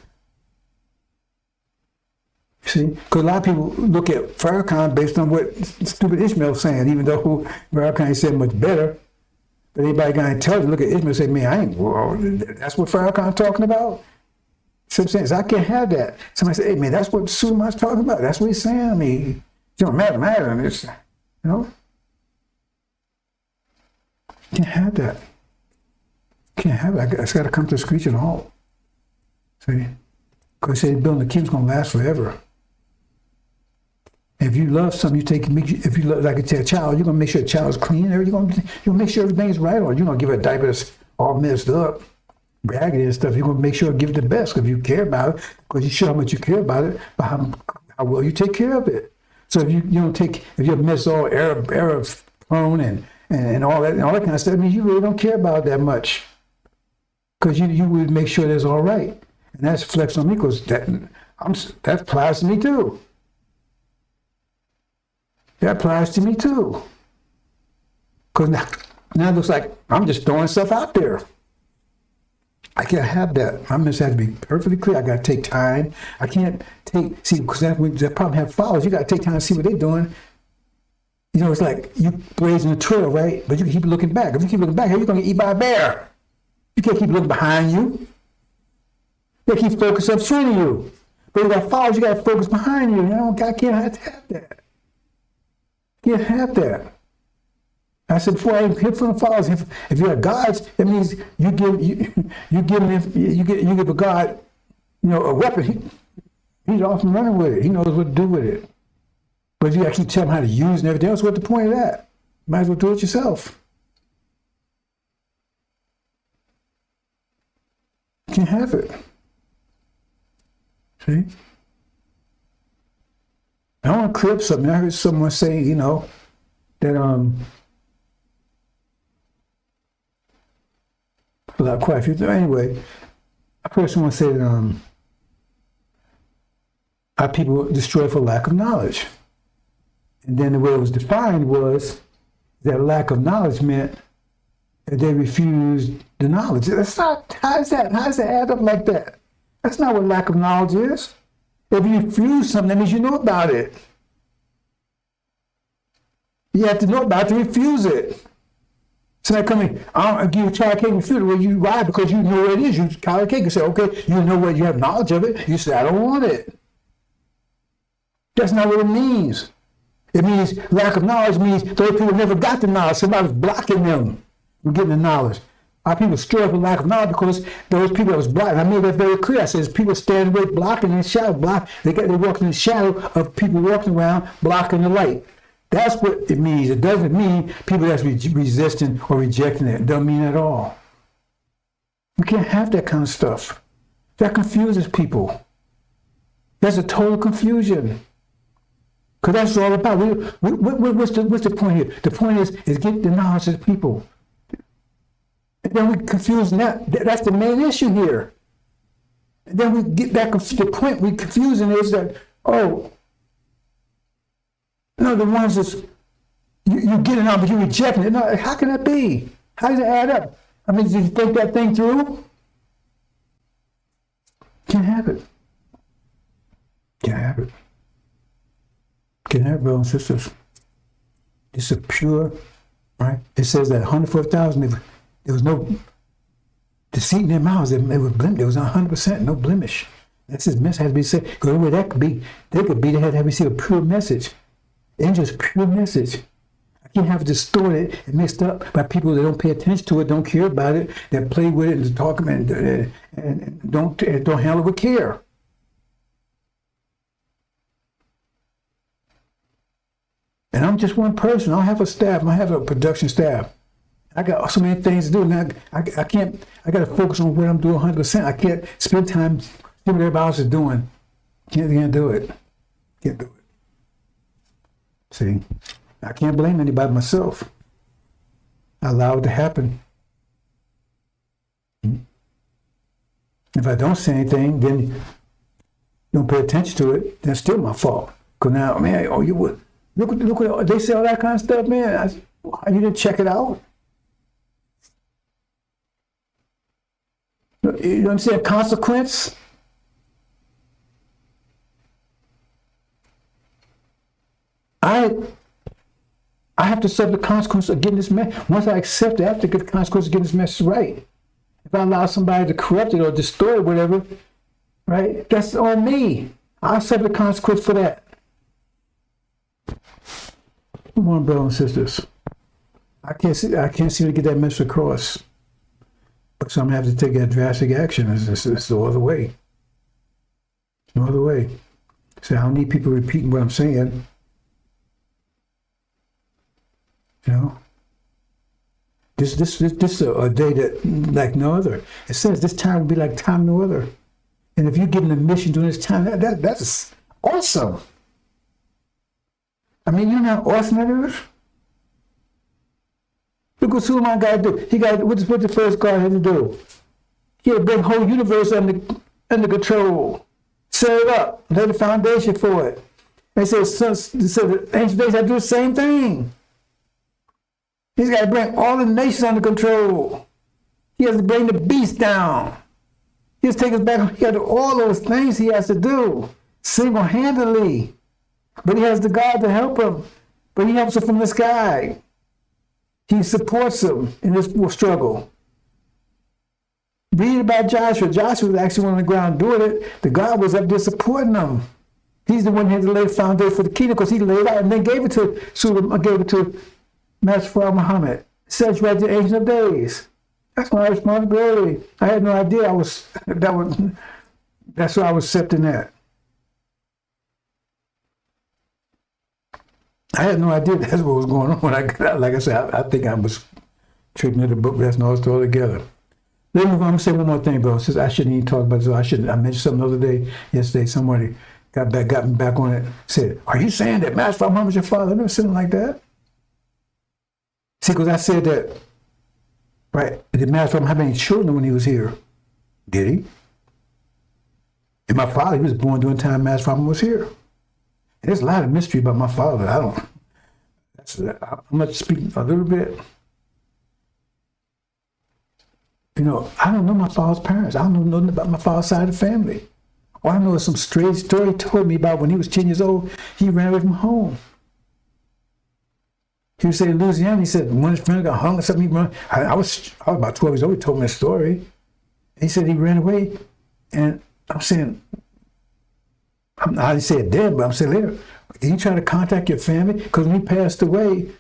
See? Because a lot of people look at Farrakhan based on what stupid Ishmael's saying, even though Farrakhan said much better. But anybody got intelligent look at Ishmael and say, man, I ain't, well, that's what Farrakhan's talking about? So I'm saying, I can't have that. Somebody say, hey, man, that's what Suleiman's talking about. That's what he's saying. I mean, it don't matter. It's, you know? Can't have that. Can't have it. It's got to come to a screeching halt. See? Because they say building the kingdom's going to last forever. If you love something, if you love, like I tell a child, you're going to make sure the child's clean. You're going to make sure everything's right, or you're going to give it a diaper that's all messed up, raggedy and stuff. You're going to make sure to give it the best because you care about it, because you show how much you care about it, but how well you take care of it. So if you don't take, if your mess all error prone and all that kind of stuff, I mean, you really don't care about it that much, because you would make sure that's all right. And that's flex on me, because that applies to me too. That applies to me too. Because now it looks like I'm just throwing stuff out there. I can't have that. My message has to be perfectly clear. I got to take time. I can't see, because that problem have followers. You got to take time to see what they're doing. You know, it's like you blazing a trail, right? But you keep looking back. If you keep looking back, you're going to get eaten by a bear. You can't keep looking behind you. You keep focused up front of you. But you got followers, you got to focus behind you. You know, I can't have that. Can't have that. I said before, I hit from the followers. If you're gods, that means you give a god, you know, a weapon. He's off and running with it. He knows what to do with it. But you actually tell him how to use and everything else. What's the point of that? Might as well do it yourself. You can't have it. See? I want to clear up something. I heard someone say, you know, that quite a few. Anyway, I heard someone say that our people destroy for lack of knowledge, and then the way it was defined was that lack of knowledge meant that they refused the knowledge. That's not. How does that add up like that? That's not what lack of knowledge is. If you refuse something, that means you know about it. You have to know about it to refuse it. So I come in, I'll give you a chocolate cake and food. Well, you ride because you know what it is. You chocolate cake. You say, okay, you know what, you have knowledge of it. You say, I don't want it. That's not what it means. It means lack of knowledge means those people never got the knowledge. Somebody was blocking them from getting the knowledge. Our people struggle for lack of knowledge because those people that was blocking. I made that very clear. I said, people standing away blocking in the shadow. They walking in the shadow of people walking around blocking the light. That's what it means. It doesn't mean people that's resisting or rejecting it. It doesn't mean at all. You can't have that kind of stuff. That confuses people. That's a total confusion. Because that's all about. What's the point here? The point is get the knowledge of the people. And then we confuse that. That's the main issue here. And then we get back to the point we confusing is that, oh, no, the ones that's, you get it on, but you're rejecting it. No, how can that be? How does it add up? I mean, did you think that thing through? Can't have it. Can't have it. Can't have it, brothers and sisters. It's a pure, right? It says that 104,000, there was no deceit in their mouths. There was 100%, no blemish. That's his message has to be said. Because the way that could be, they had to receive a pure message. Angel's pure message. I can't have it distorted and mixed up by people that don't pay attention to it, don't care about it, that play with it and talk and don't handle it with care. And I'm just one person. I don't have a staff. I have a production staff. I got so many things to do. Now I can't. I got to focus on what I'm doing 100%. I can't spend time doing what everybody else is doing. Can't do it. Can't do it. See, I can't blame anybody but myself. I allow it to happen. If I don't say anything, then don't pay attention to it. That's still my fault. Cause now, man, oh, you would look what they say all that kind of stuff, man. You didn't check it out. You understand consequence? I have to suffer the consequence of getting this message. Once I accept it, I have to get the consequence of getting this message right. If I allow somebody to corrupt it or distort it, whatever, right, that's on me. I'll suffer the consequence for that. Come on, brothers and sisters. I can't seem to get that message across. But some have to take that drastic action. It's no other way. No other way. So I don't need people repeating what I'm saying. You know, this is a day that like no other. It says this time will be like time no other. And if you're getting a mission during this time, that's awesome. I mean, you know how awesome that is? Look what Suleiman got to do. What's the first God had to do? He had to bring the whole universe under control. Set it up. Lay the foundation for it. They said the ancient days had to do the same thing. He's got to bring all the nations under control. He has to bring the beast down. He has to take us back. He has to do all those things he has to do single-handedly. But he has the God to help him. But he helps him from the sky. He supports him in this struggle. Read about Joshua. Joshua was actually on the ground doing it. The God was up there supporting him. He's the one who had to lay the foundation for the kingdom because he laid out and then gave it to Master Father Muhammad. It says right there, Ancient of Days. That's my responsibility. I had no idea that's why I was accepting that. I had no idea that's what was going on when I got out. Like I said, I think I was tripping at the book. That's not all together. Then I'm going to say one more thing, bro. Since I shouldn't even talk about this. I mentioned something the other day. Yesterday, somebody got me back on it. Said, "Are you saying that Master Father Muhammad is your father?" I never said like that. See, because I said that, right? Did Master Father have any children when he was here? Did he? And my father, he was born during the time Master Father was here. There's a lot of mystery about my father. I'm going to speak a little bit. You know, I don't know my father's parents. I don't know nothing about my father's side of the family. All I know is some strange story he told me about when he was 10 years old, he ran away from home. He was saying in Louisiana, he said, when his friend got hung or something, he ran. I was about 12 years old, he told me a story. He said he ran away, and I'm saying, I didn't say it then, but I'm saying later, did you try to contact your family? Because when he passed away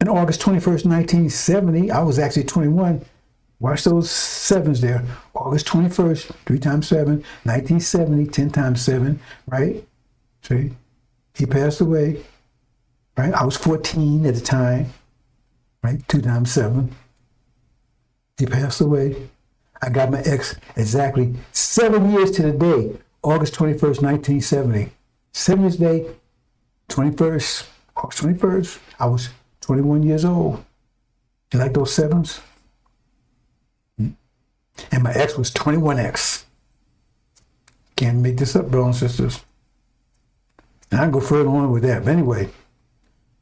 in August 21st, 1970, I was actually 21. Watch those sevens there. August 21st, 3 times 7, 1970, 10 times 7, right? See? He passed away, right? I was 14 at the time, right? 2 times 7. He passed away. I got my ex exactly 7 years to the day. August 21st, 1970. 7 years day, 21st, August 21st, I was 21 years old. You like those sevens? And my ex was 21X. Can't make this up, brothers and sisters. And I can go further on with that. But anyway,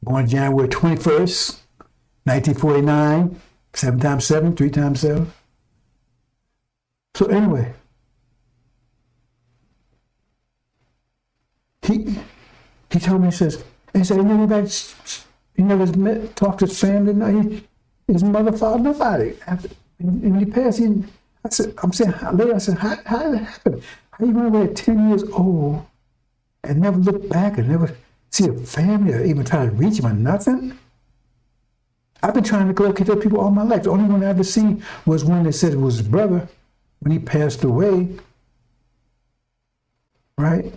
born January 21st, 1949, 7 times 7, 3 times 7. So anyway, he told me, he said, he never talked to his family, his mother, father, nobody. And when he passed, I'm saying, how did it happen? How you run away at 10 years old and never look back and never see a family or even try to reach him or nothing? I've been trying to locate those people all my life. The only one I ever seen was one that said it was his brother when he passed away, right?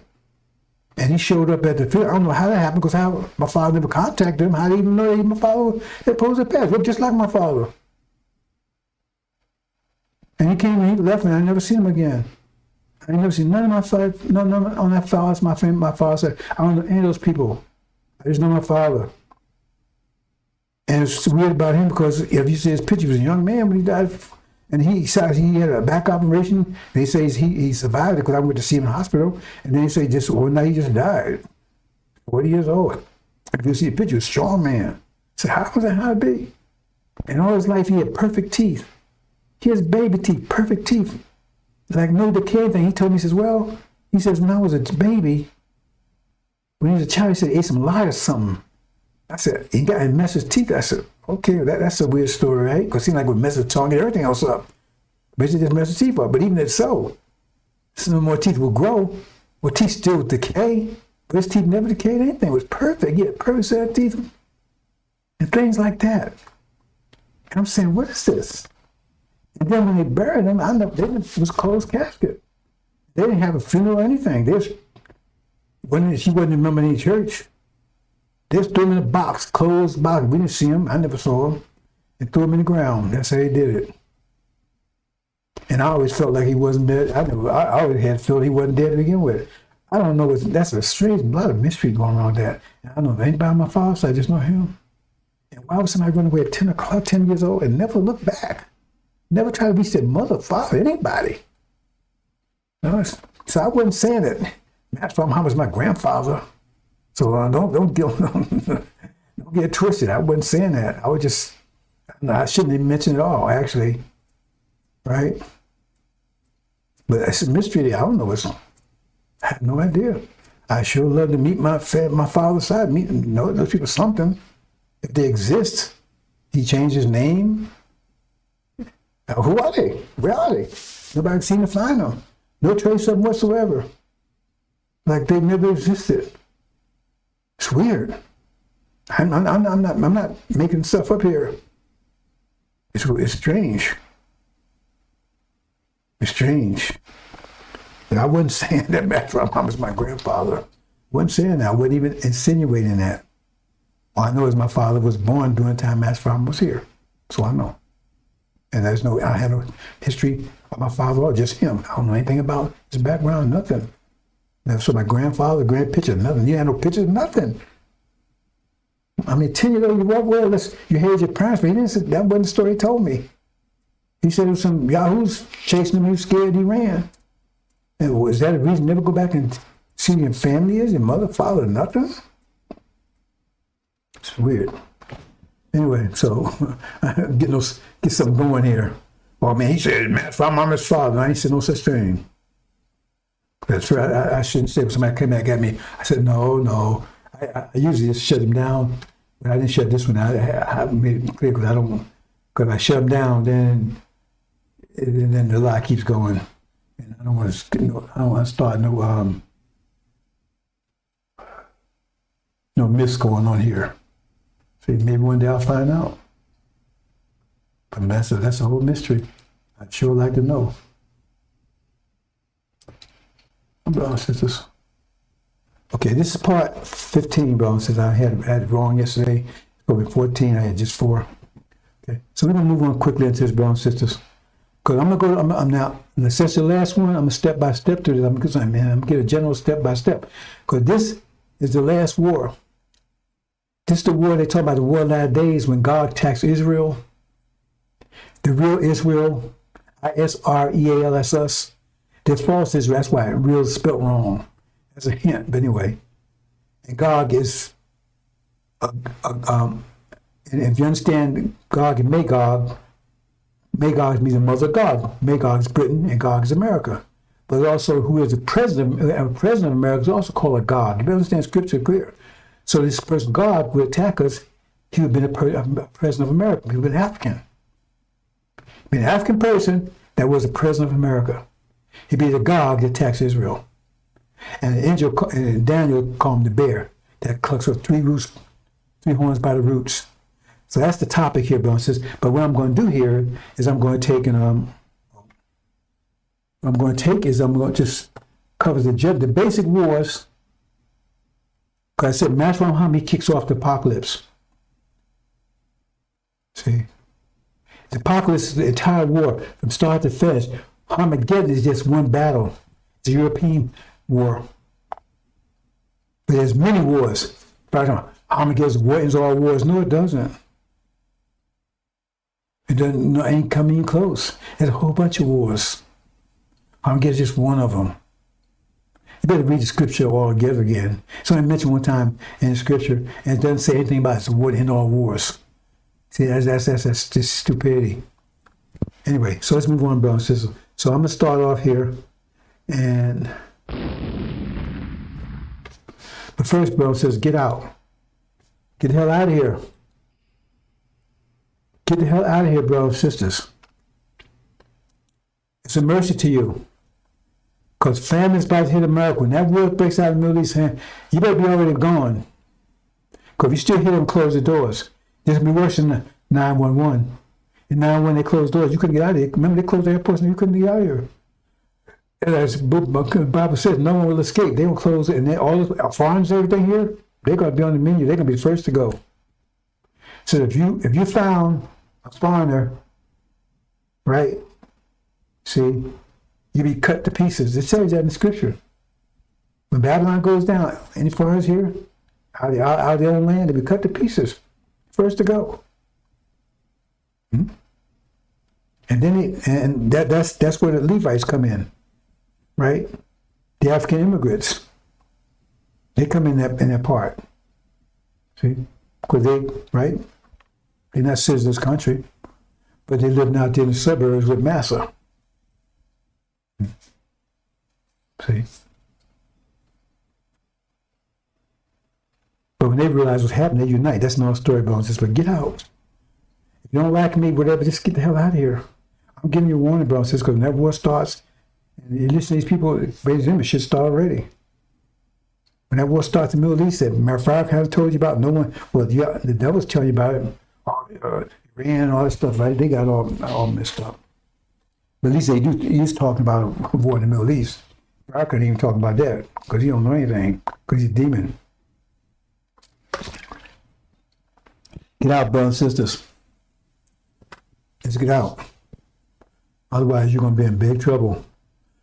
And he showed up at the funeral. I don't know how that happened because my father never contacted him. How did he even know that my father had supposed to pass? Looked just like my father. And he came and he left me. I never seen him again. I never seen none of my father, none on that father's, my father said, I don't know any of those people. I just know my father. And it's weird about him because if you see his picture, he was a young man when he died. And he had a back operation. They say he survived it because I went to see him in the hospital. And then they say just overnight he just died. 40 years old. If you see a picture, a strong man. So how was that how it be? And all his life he had perfect teeth. He has baby teeth, perfect teeth, like no decay thing. He told me, he says, well, he says, when I was a baby, when he was a child, he said he ate some lye or something. I said, he got and messed his teeth. I said, okay, that's a weird story, right? Because it seemed like we mess his tongue and everything else up. Basically just mess his teeth up. But even if so, some more teeth will grow. Well, teeth still decay, but his teeth never decayed anything. It was perfect. He had perfect set of teeth and things like that. And I'm saying, what is this? And then when they buried him, it was a closed casket. They didn't have a funeral or anything. She wasn't a member of any church. They just threw him in a box, closed box. We didn't see him. I never saw him. And threw him in the ground. That's how they did it. And I always felt like he wasn't dead. I always had felt he wasn't dead to begin with. I don't know. That's a strange, a lot of mystery going on with that. And I don't know anybody on my father's side, I just know him. And why would somebody run away at 10 years old and never look back? Never try to reach their mother, father, anybody. No, so I wasn't saying that Master Muhammad was my grandfather. So don't get twisted. I wasn't saying that. I shouldn't even mention it all, actually. Right? But it's a mystery. I don't know. I have no idea. I sure love to meet my father's side. Know those people something. If they exist, he changed his name. Now, who are they? Where are they? Nobody seen to find them. No trace of them whatsoever. Like they never existed. It's weird. I'm not making stuff up here. It's strange. It's strange. And I wasn't saying that Master Muhammad was my grandfather. I wasn't saying that. I wasn't even insinuating that. All I know is my father was born during the time Master Muhammad was here. So I know. And I had no history of my father or just him. I don't know anything about his background, nothing. So my grandfather, grand picture, nothing. You had no pictures, nothing. I mean, 10 years old, you walk well, you heard your parents, but he didn't say, that wasn't the story he told me. He said it was some yahoos chasing him, he was scared, he ran. And was that a reason to never go back and see who your family is, your mother, father, nothing? It's weird. Anyway, so get something going here. Well, man, he said, Master Muhammad's father. I ain't said no such thing. That's right. I shouldn't say. When somebody came back at me, I said, no. I usually just shut him down, but I didn't shut this one. I made it clear because if I shut him down, then the lie keeps going, and I don't want to start no myths going on here. See, maybe one day I'll find out. But that's a whole mystery. I'd sure like to know. Brothers and sisters. Okay, this is part 15, brothers and sisters. I had it wrong yesterday. It's going to be 14. I had just 4. Okay, so we're going to move on quickly into this, brothers and sisters. Because I'm now, since the last one, I'm a step-by-step through this. I'm going to get a general step-by-step. Because this is the last war. This is the war they talk about, the war of the last days when God attacks Israel. The real Israel, Israel's. There's false Israel, that's why real is spelled wrong. That's a hint, but anyway. And Gog is, and if you understand Gog and Magog means the mother of God. Magog is Britain and Gog is America. But also who is the president of America is also called a God. You understand scripture clear. So this person, God, would attack us. He would have been a president of America. He would have been African. He'd be an African person that was the president of America. He'd be the Gog that attacks Israel. And the angel, and Daniel called him the bear that clucks with 3 horns by the roots. So that's the topic here, brothers and sisters. But what I'm going to do here is I'm going to just cover the basic wars. Because I said, Master Muhammad kicks off the apocalypse. See? The apocalypse is the entire war, from start to finish. Armageddon is just one battle. It's a European war. But there's many wars. Armageddon ends all wars. No, it doesn't. It ain't coming close. There's a whole bunch of wars. Armageddon is just one of them. You better read the scripture all together again. It's only mentioned one time in the scripture, and it doesn't say anything about it's the war to end all wars. See, that's just stupidity. Anyway, so let's move on, brothers and sisters. So I'm going to start off here. And the first brother says, get out. Get the hell out of here. Get the hell out of here, brothers and sisters. It's a mercy to you. Because famine's about to hit America. When that war breaks out in the Middle East, you better be already gone. Because if you still hear them close the doors, this will be worse than 911. In 911, they closed doors. You couldn't get out of here. Remember, they closed the airports and you couldn't get out of here. And as the Bible says, no one will escape. They will close it. And they, all the foreigners, everything here, they're going to be on the menu. They're going to be the first to go. So if you found a foreigner, right, see, you be cut to pieces. It says that in the scripture. When Babylon goes down, any foreigners here, out of their own land, they be cut to pieces. First to go. And then that's where the Levites come in, right? The African immigrants. They come in that part. See? Because they're not citizens of this country, but they live out there in the suburbs with massa. See? But when they realize what's happening, they unite. That's another story, brothers and sisters. But get out. If you don't like me, whatever, just get the hell out of here. I'm giving you a warning, brothers and sisters, because when that war starts, and you listen to these people, raise them, it should start already. When that war starts in the Middle East, matter of fact, I haven't told you about no one, well, the devil's telling you about it, Iran and all that stuff, right? They got all messed up. But at least he's talking about a war in the Middle East. I couldn't even talk about that, because he don't know anything, because he's a demon. Get out, brothers and sisters. Let's get out. Otherwise, you're going to be in big trouble.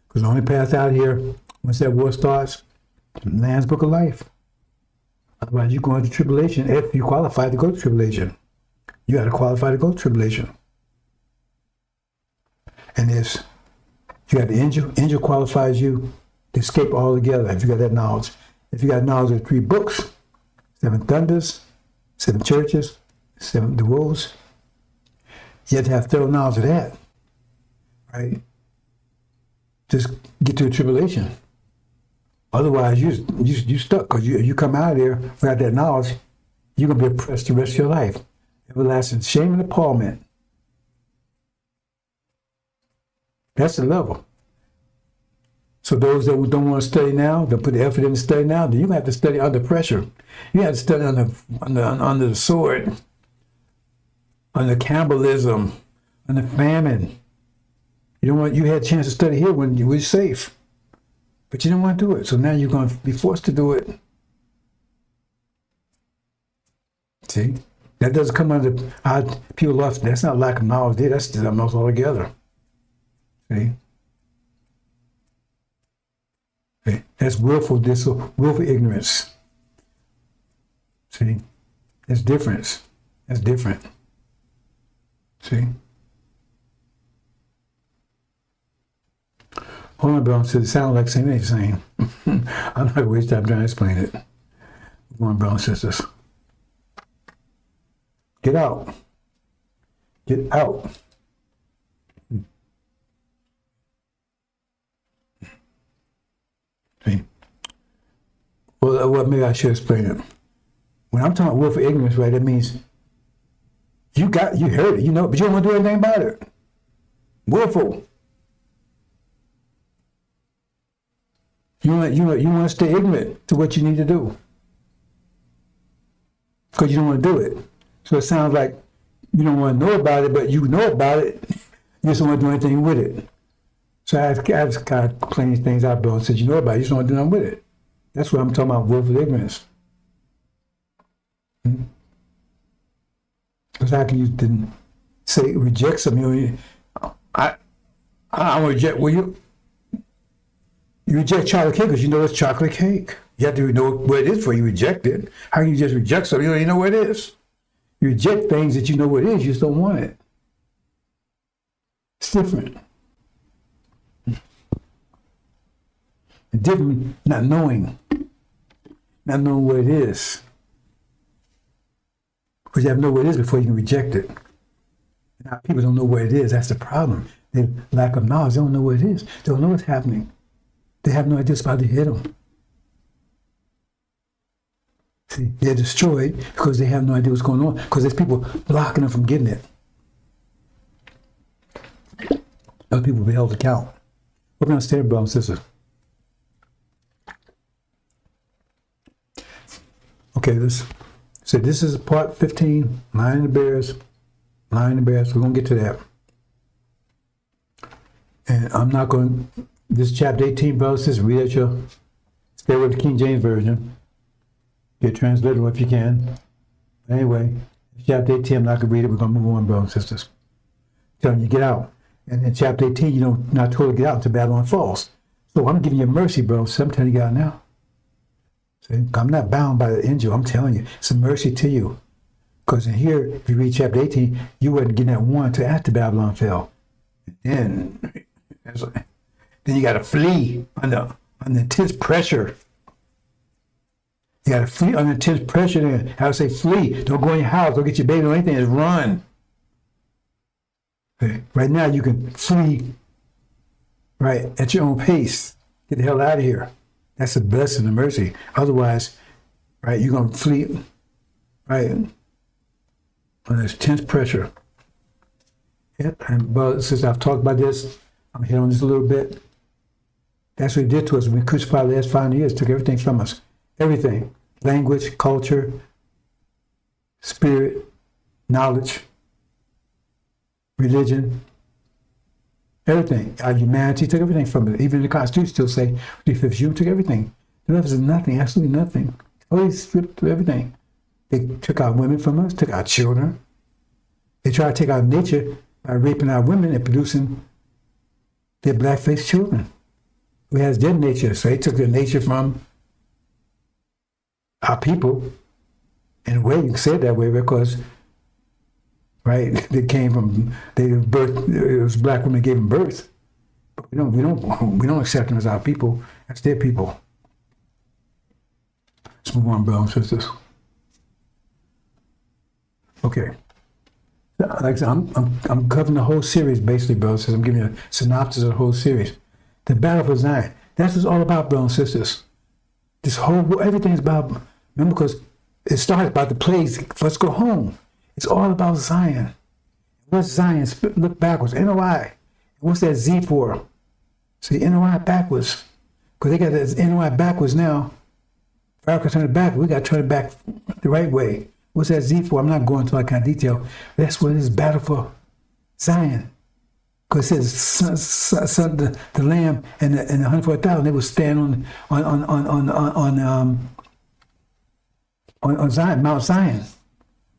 Because the only path out here, once that war starts, the Lamb's Book of Life. Otherwise, you're going to tribulation if you qualify to go to tribulation. You got to qualify to go to tribulation. And if you got the angel qualifies you to escape altogether if you got that knowledge. If you got knowledge of 3 books, 7 thunders, 7 churches, 7 the wolves, you have to have thorough knowledge of that, right? Just get to the tribulation. Otherwise, you stuck, because you come out of there without that knowledge, you're going to be oppressed the rest of your life. Everlasting shame and appallment. That's the level. So those that don't want to study now, that put the effort in to study now, then you have to study under pressure. You have to study under the sword, under cannibalism, under famine. You had a chance to study here when you were safe, but you didn't want to do it. So now you're going to be forced to do it. See, that doesn't come under people lost. That's not lack of knowledge. That's something else altogether. See. That's willful ignorance. See? That's difference. That's different. See? Hold on, brother. It sounds like the same thing you're saying. I'm not going to waste time trying to explain it. Come on, brothers and sisters. Get out. Get out. See? Well, maybe I should explain it. When I'm talking about willful ignorance, right, that means you heard it, but you don't want to do anything about it. Willful. You want to stay ignorant to what you need to do because you don't want to do it. So it sounds like you don't want to know about it, but you know about it. You just don't want to do anything with it. So I just kind of clean these things out, Bill, and said, you know about it, you just don't want to do nothing with it. That's what I'm talking about, willful ignorance. Because how can you then say reject something? I want to reject. Well, you reject chocolate cake because you know it's chocolate cake. You have to know what it is before you reject it. How can you just reject something you don't even know what it is? You reject things that you know what it is, you just don't want it. It's different. It's different not knowing what it is. Because you have to know what it is before you can reject it. And our people don't know what it is. That's the problem. They lack of knowledge. They don't know what it is. They don't know what's happening. They have no idea what's about to hit them. See, they're destroyed because they have no idea what's going on, because there's people blocking them from getting it. Those people will be held to account. We're going to stay, brothers and sisters. Okay, this is part 15, Lion and the Bears. Lion and the Bears. We're going to get to that. And I'm not going to, this chapter 18, brothers and sisters, read at your, stay with the King James Version. Get translated if you can. Anyway, chapter 18, I'm not going to read it. We're going to move on, brothers and sisters. Telling you, get out. And in chapter 18, you don't not totally get out until Babylon falls. So I'm giving you mercy, bro. So I'm telling you, get out now. See? I'm not bound by the angel. I'm telling you, it's a mercy to you. Because in here, if you read chapter 18, you wasn't getting that one until after Babylon fell. And then you got to flee under intense pressure. You got to flee under intense pressure. Then I would say flee. Don't go in your house. Don't get your baby or anything. Just run. Okay. Right now, you can flee right at your own pace. Get the hell out of here. That's a blessing and mercy. Otherwise, right, you're going to flee, right, under intense pressure. Yep. And but since I've talked about this, I'm hitting on this a little bit. That's what he did to us. When we crucified the last 5 years, took everything from us. Everything. Language, culture, spirit, knowledge, religion, everything. Our humanity, took everything from it. Even the Constitution still say, 3/5 you took everything. The rest is nothing, absolutely nothing. Totally stripped through everything. They took our women from us, took our children. They tried to take our nature by raping our women and producing their black-faced children. We has their nature, so they took their nature from our people. In a way, you can say it that way because, right, they came from, they were birth, it was black women gave them birth. But we don't accept them as our people. That's their people. Let's move on, brothers and sisters. Okay. Like I said, I'm covering the whole series basically, brothers. I'm giving you a synopsis of the whole series. The battle for Zion. That's what it's all about, brothers and sisters. This whole, everything's about, remember, because it started about the plagues. Let's go home. It's all about Zion. What's Zion? Look backwards. NOI. What's that Z for? See, NOI backwards. Because they got that NOI backwards now. If I could turn it back, we got to turn it back the right way. What's that Z for? I'm not going into that kind of detail. That's what it is, battle for Zion. Because it says the Lamb and the 144,000, they would stand on Zion, Mount Zion,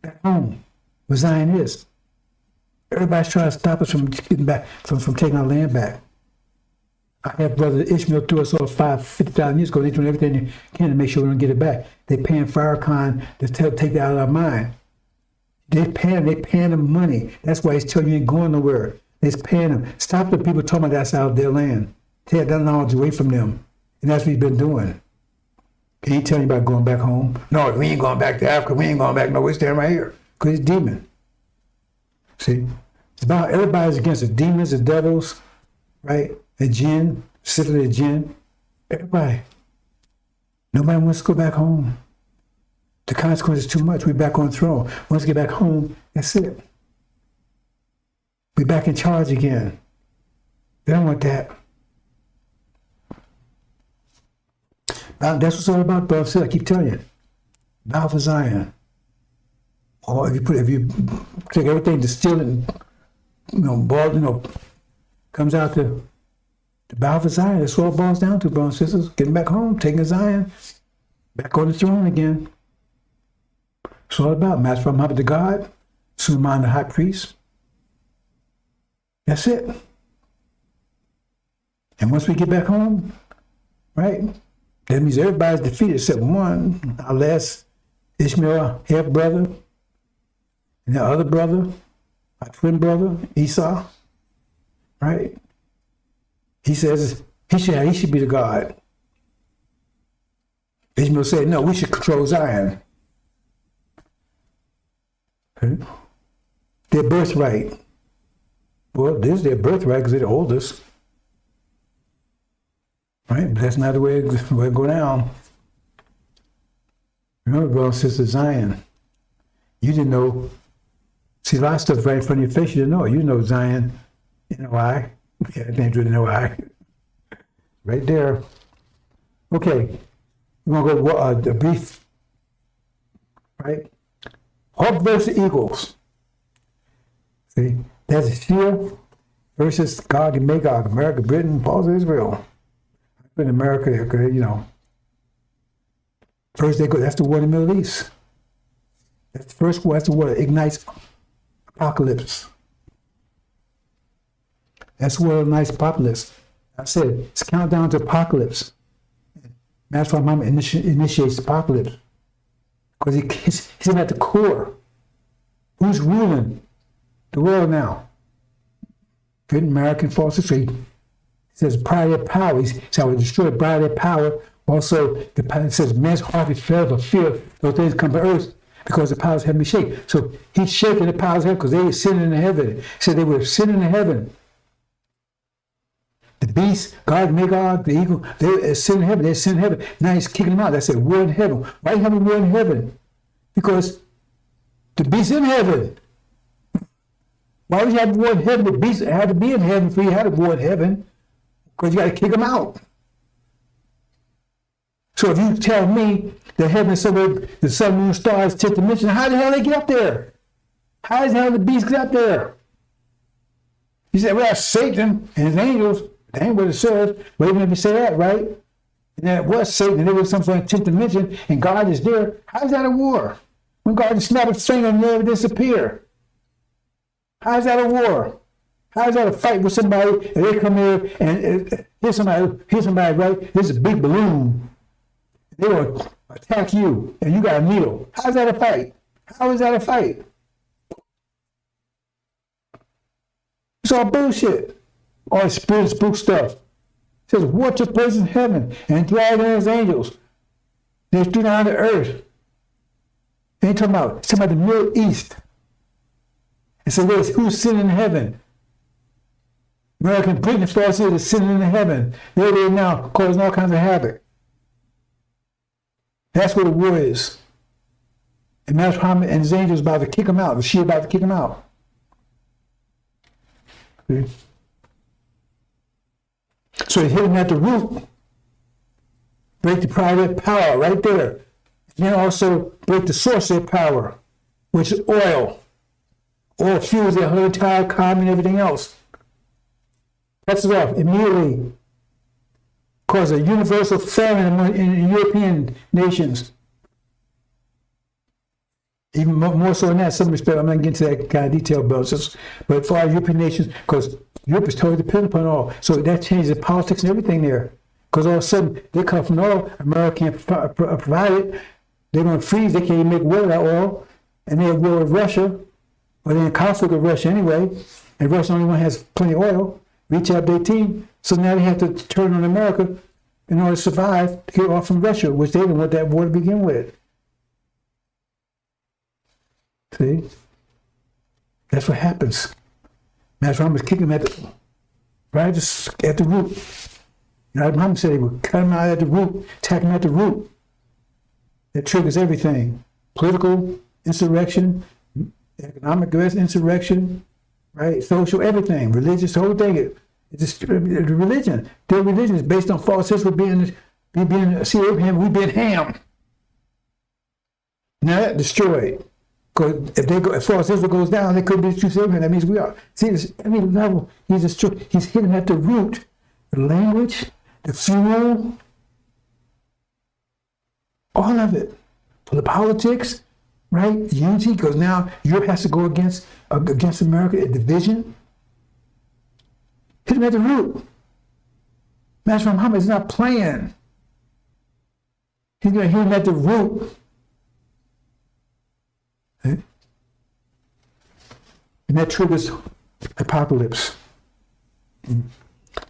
back home, where Zion is. Everybody's trying to stop us from getting back, from taking our land back. I have brother Ishmael threw us off 50,000 years ago. They're doing everything they can to make sure we don't get it back. They're paying Farrakhan to take that out of our mind. They're paying them money. That's why he's telling you ain't going nowhere. They're paying them. Stop the people talking about that's out of their land. Take that knowledge away from them. And that's what he's been doing. He ain't telling you about going back home. No, we ain't going back to Africa. We ain't going back nowhere. We're staying right here. Because he's demon. See? It's about everybody's against the demons, the devils, right? The jinn, specifically the jinn. Everybody. Nobody wants to go back home. The consequence is too much. We're back on the throne. Once we get back home, that's it. We're back in charge again. They don't want that. That's what it's all about, brother. I keep telling you. Battle for Zion. Or if you take everything, distill it, and boil, comes out to the battle for Zion. That's what it boils down to, brothers and sisters. Getting back home, taking Zion, back on the throne again. It's all about Master Muhammad the God, Suleiman the high priest. That's it. And once we get back home, right, that means everybody's defeated except one, our last Ishmael half brother, and the other brother, our twin brother, Esau, right? He says he should be the God. Ishmael said, no, we should control Zion. Okay. Their birthright. Well, this is their birthright because they're the oldest. Right? But that's not the way it go down. Remember, brother, sister Zion, you didn't know. See, a lot of stuff right in front of your face you didn't know. You know Zion, N-O-I. Yeah, that name's with N-O-I. Right there. Okay, we're going to go the brief, right? Hope versus eagles. See, that's Shia versus Gog and Magog, America, Britain, Paul's Israel. In America, first they go, that's the war in the Middle East. That's the first war, that's the war that ignites apocalypse. That's the war that ignites apocalypse. I said, it's countdown to apocalypse. That's why Mama initiates apocalypse. Because he's at the core. Who's ruling the world now? Britain, American, false history. It says pride of their power. He says, I will destroy the pride of their power. Also, it says men's heart is filled with fear. Those things come to earth because the powers of heaven be shaken. So he's shaking the powers of heaven because they were sinning in heaven. He said they were sinning in heaven. The beast, God, Magog, the eagle, they sin in heaven. They're sin in heaven. Now he's kicking them out. That's a war in heaven. Why are you having war in heaven? Because the beast in heaven. Why would you have a war in heaven? The beast had to be in heaven for you to have a war in heaven. Because you got to kick them out. So if you tell me that heaven is somewhere, the sun, moon, stars, 10th dimension, how the hell they get up there? How the hell the beast get up there? You said, well, that's Satan and his angels. That ain't what it says. But even if you say that, right? And that it was Satan and it was some sort of 10th dimension and God is there, how is that a war? When God just snap his finger and never disappear. How is that a war? How is that a fight with somebody and they come here and here's somebody, right? This is a big balloon. They will attack you and you got a needle. How is that a fight? How is that a fight? It's all bullshit. All spirit spook stuff. It says, what took place in heaven and dragged in his angels. They stood on the earth. They ain't talking about, it's talking about the Middle East. It says, who's sitting in heaven? American Britain, false is sitting in heaven. They're there now, causing all kinds of havoc. That's what the war is. And Master Muhammad and his angels about to kick them out. The Shia about to kick them out. See? So they hit him at the root. Break the private power right there. And then also break the source of their power, which is oil. Oil fuels their whole entire economy and everything else. Cuts it off immediately. Cause a universal famine in European nations. Even more so than that, some respect, I'm not getting into that kind of detail, but for our European nations, because Europe is totally dependent upon oil. So that changes the politics and everything there. Because all of a sudden, they come from oil, America can't provide it. They're going to freeze, they can't even make war without oil. And they're at war with Russia, or they're in conflict with Russia anyway. And Russia only one has plenty of oil. Reach out 18. So now they have to turn on America in order to survive to get off from Russia, which they didn't want that war to begin with. See? That's what happens. Master Muhammad was kicking them right at the root. Muhammad said he would cut them out at the root, attack them at the root. That triggers everything. Political insurrection, economic insurrection, right? Social, everything. Religious, the whole thing. It's religion. Their religion is based on false history see Abraham, we being Ham. Now that destroyed. Because if false history goes down, they could be true Abraham. That means we are. See, this every level, he's hitting at the root. The language, the fuel, all of it. For the politics, right? Unity, because now Europe has to go against America, a division. Hit him at the root. Master Muhammad is not playing. He's going to hit him at the root. Okay? And that triggers apocalypse.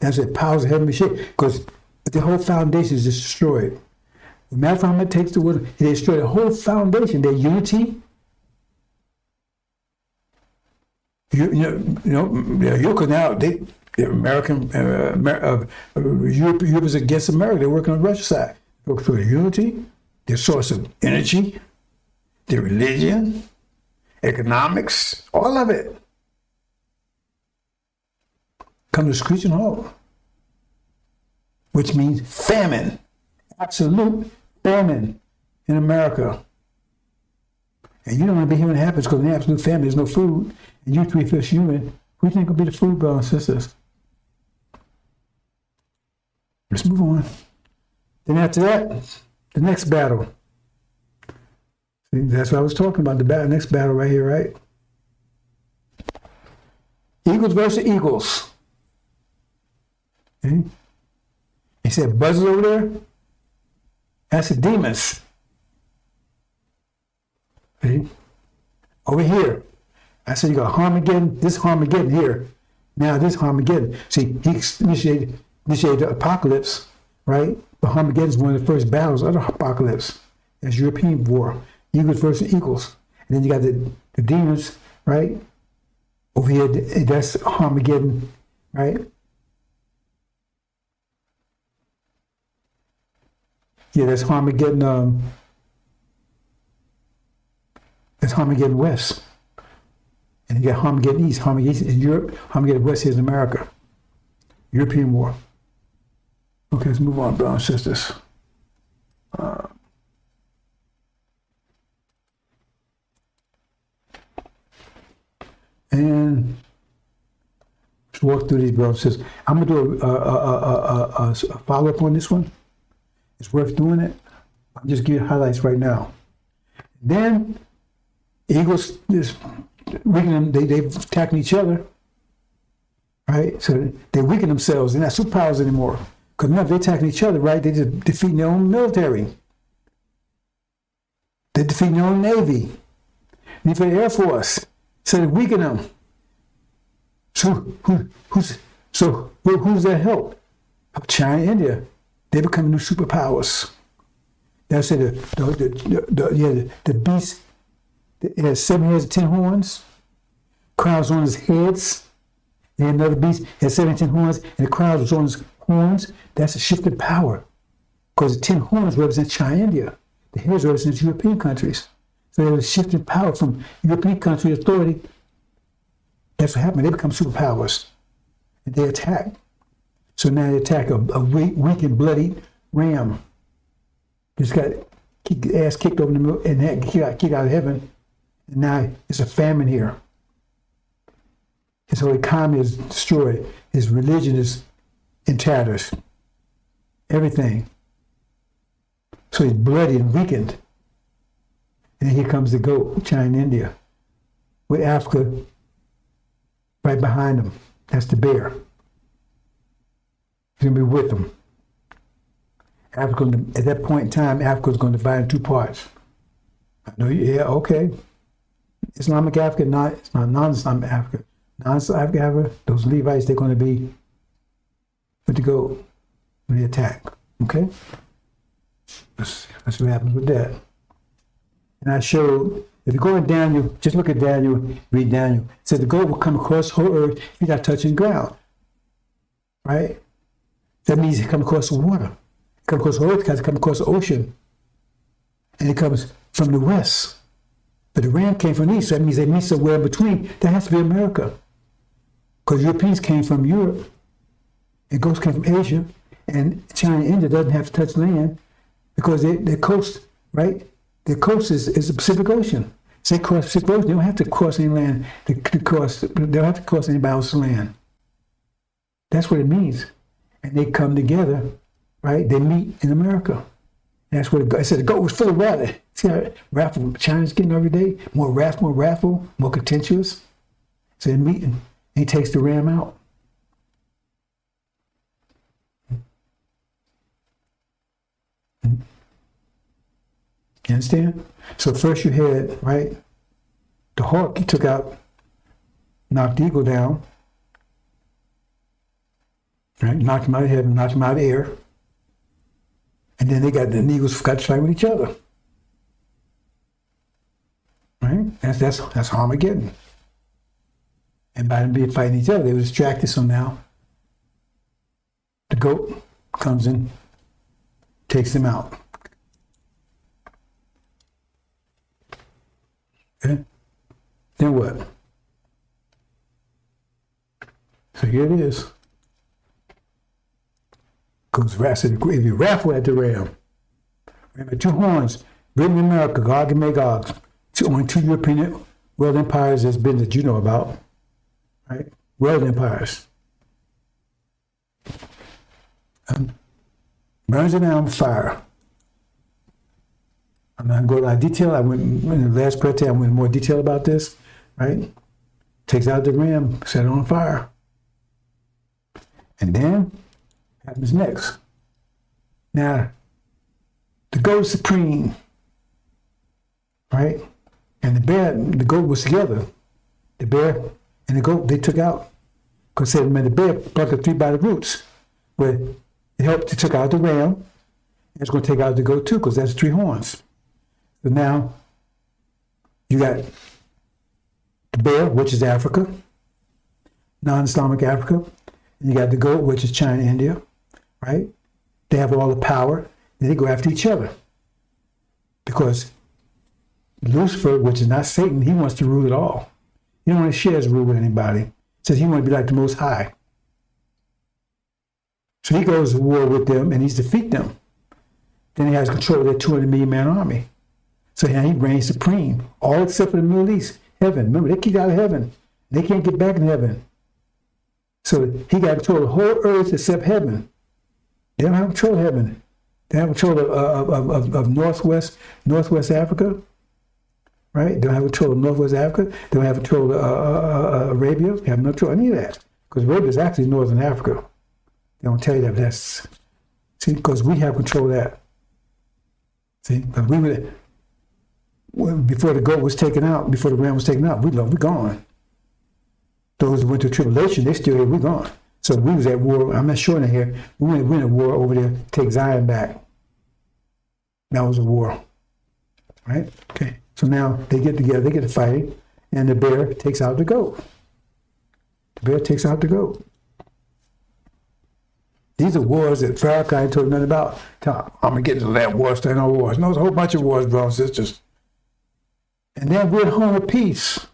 That's it. Powers of heaven be shaken. Because the whole foundation is destroyed. When Master Muhammad takes the word, he destroyed the whole foundation. Their unity, Europe now, the American, Europe is against America. They're working on the Russian side. For their unity, their source of energy, their religion, economics, all of it. Come to screeching halt, which means famine, absolute famine in America. And you don't want to be here when it happens because in absolute famine, there's no food, and you 3/5 human. Who do you think will be the food, brothers and sisters? Let's move on. Then after that, the next battle. See, that's what I was talking about, the next battle right here, right? Eagles versus eagles. Okay. He said buzzers over there. That's the demons. See? Over here. I said you got Armageddon, this Armageddon here. Now this Armageddon. See, he initiated the apocalypse, right? But Armageddon is one of the first battles of the apocalypse. That's European war. Eagles versus eagles. And then you got the demons, right? Over here, that's Armageddon, right? Yeah, that's Armageddon. That's Armageddon West. And you got Armageddon East. Armageddon East in Europe. Armageddon West is America. European war. Okay, let's move on, brothers and sisters. And let's walk through these, brothers and sisters. I'm going to do a follow-up on this one. It's worth doing it. I'll just give you highlights right now. Then, eagles, this weaken them, they've attacking each other, right? So they weaken themselves. They're not superpowers anymore. Because now they're attacking each other, right? They're just defeating their own military. They're defeating their own navy. Need for the Air Force. So they weaken them. So who's that help? China, India. They become new superpowers. That's it. The beast. It has 7 heads and 10 horns. Crowns on his heads. Then another beast has 7 and 10 horns, and the crowns was on his horns. That's a shift in power. Because the 10 horns represent China, India. The heads represent European countries. So there was a shift in power from European country authority. That's what happened. They become superpowers. And they attack. So now they attack a weak and bloody ram. Just got ass kicked over the middle and kicked out of heaven. And now it's a famine here. His whole economy is destroyed. His religion is in tatters. Everything. So he's bloody and weakened. And then here comes the goat, China and India, with Africa right behind them. That's the bear. He's going to be with them. Africa, at that point in time, Africa is going to divide in 2 parts. I know, yeah, okay. Islamic Africa, it's not non-Islamic Africa. Non-Islamic Africa, those Levites, they're going to be with the goat when they attack. Okay? Let's see what happens with that. And I showed, if you go in Daniel, just look at Daniel, read Daniel. It says the goat will come across the whole earth if you're not touching ground. Right? That means he come across the water. He come across the earth because he come across the ocean. And it comes from the west. But the ram came from the east, so that means they meet somewhere in between. That has to be America. Because Europeans came from Europe, and goats came from Asia, and China and India doesn't have to touch land because their coast, right? Their coast is the Pacific Ocean. So they cross the Pacific Ocean, they don't have to cross any land, they don't have to cross anybody else's land. That's what it means. And they come together, right? They meet in America. That's what I said. The goat was full of wrath. See how wrathful China's getting every day? More wrathful, more contentious. So they meet and he takes the ram out. You understand? So first you had, right, the hawk he took out, knocked the eagle down, right? Knocked him out of heaven, knocked him out of the air. And then the eagles got to fight with each other. Right? That's Armageddon. And by them being fighting each other, they were distracted. So now the goat comes in, takes them out. Okay? Then what? So here it is. Goes wrestle. If you raffle at the ram. Remember, 2 horns, Britain and America, Gog and Magog. Only 2 European world empires there's been that you know about. Right? World empires. Burns it down with fire. I'm not going to go into a lot of detail. I went in the last prayer, I went in more detail about this. Right? Takes out the ram, set it on fire. And then, what happens next? Now, the goat supreme, right? And the goat was together. The bear and the goat, they took out. Because the bear plucked the 3 by the roots. But it helped, it took out the ram. And it's going to take out the goat too, because that's 3 horns. So now, you got the bear, which is Africa, non-Islamic Africa. And you got the goat, which is China, India, right? They have all the power. And they go after each other. Because Lucifer, which is not Satan, he wants to rule it all. He don't want to share his rule with anybody. He says he wants to be like the Most High. So he goes to war with them and he's defeat them. Then he has control of their 200 million man army. So now he reigns supreme, all except for the Middle East, heaven. Remember, they kicked out of heaven. They can't get back in heaven. So he got control of the whole earth except heaven. They don't have control of heaven. They have control of Northwest Africa, right? They don't have control of Northwest Africa. They don't have control of Arabia. They have no control of any of that. Because Arabia is actually Northern Africa. They don't tell you that. That's, see, because we have control of that. See, but before the goat was taken out, before the ram was taken out, we're gone. Those who went to tribulation, they still here, we're gone. So we was at war, I'm not showing it here, we went to war over there to take Zion back. That was a war, right? Okay, so now they get together, they get to fighting, and the bear takes out the goat. The bear takes out the goat. These are wars that Farrakhan told nothing about. I'm going to get into that war, stand on wars. No, there's a whole bunch of wars, brothers and sisters. And then we're at home of peace.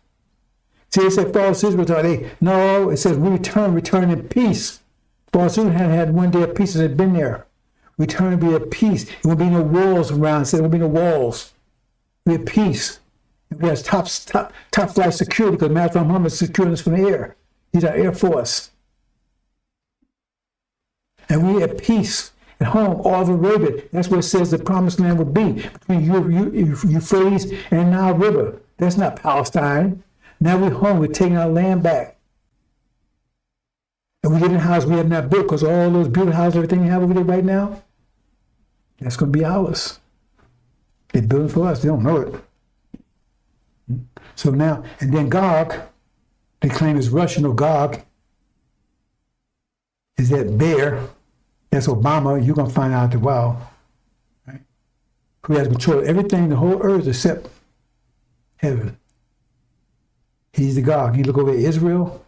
See, it said false Israel. No, it says we return in peace. False Israel had 1 day of peace that had been there. Return to be at peace. There won't be no walls around. It said there won't be no walls. We have peace. And we have top flight security because Master Muhammad is securing us from the air. He's our Air Force. And we at peace. At home, all of Arabia. That's where it says the promised land would be, between Euphrates and Nile River. That's not Palestine. Now we're home, we're taking our land back. And we live in a house we have not built, because all those beautiful houses, everything you have over there right now, that's going to be ours. They're building for us, they don't know it. So now, and then Gog, they claim is Russian, or Gog is that bear. That's Obama. You're going to find out the wow, right? Who has control of everything, the whole earth, except heaven. He's the God. You look over at Israel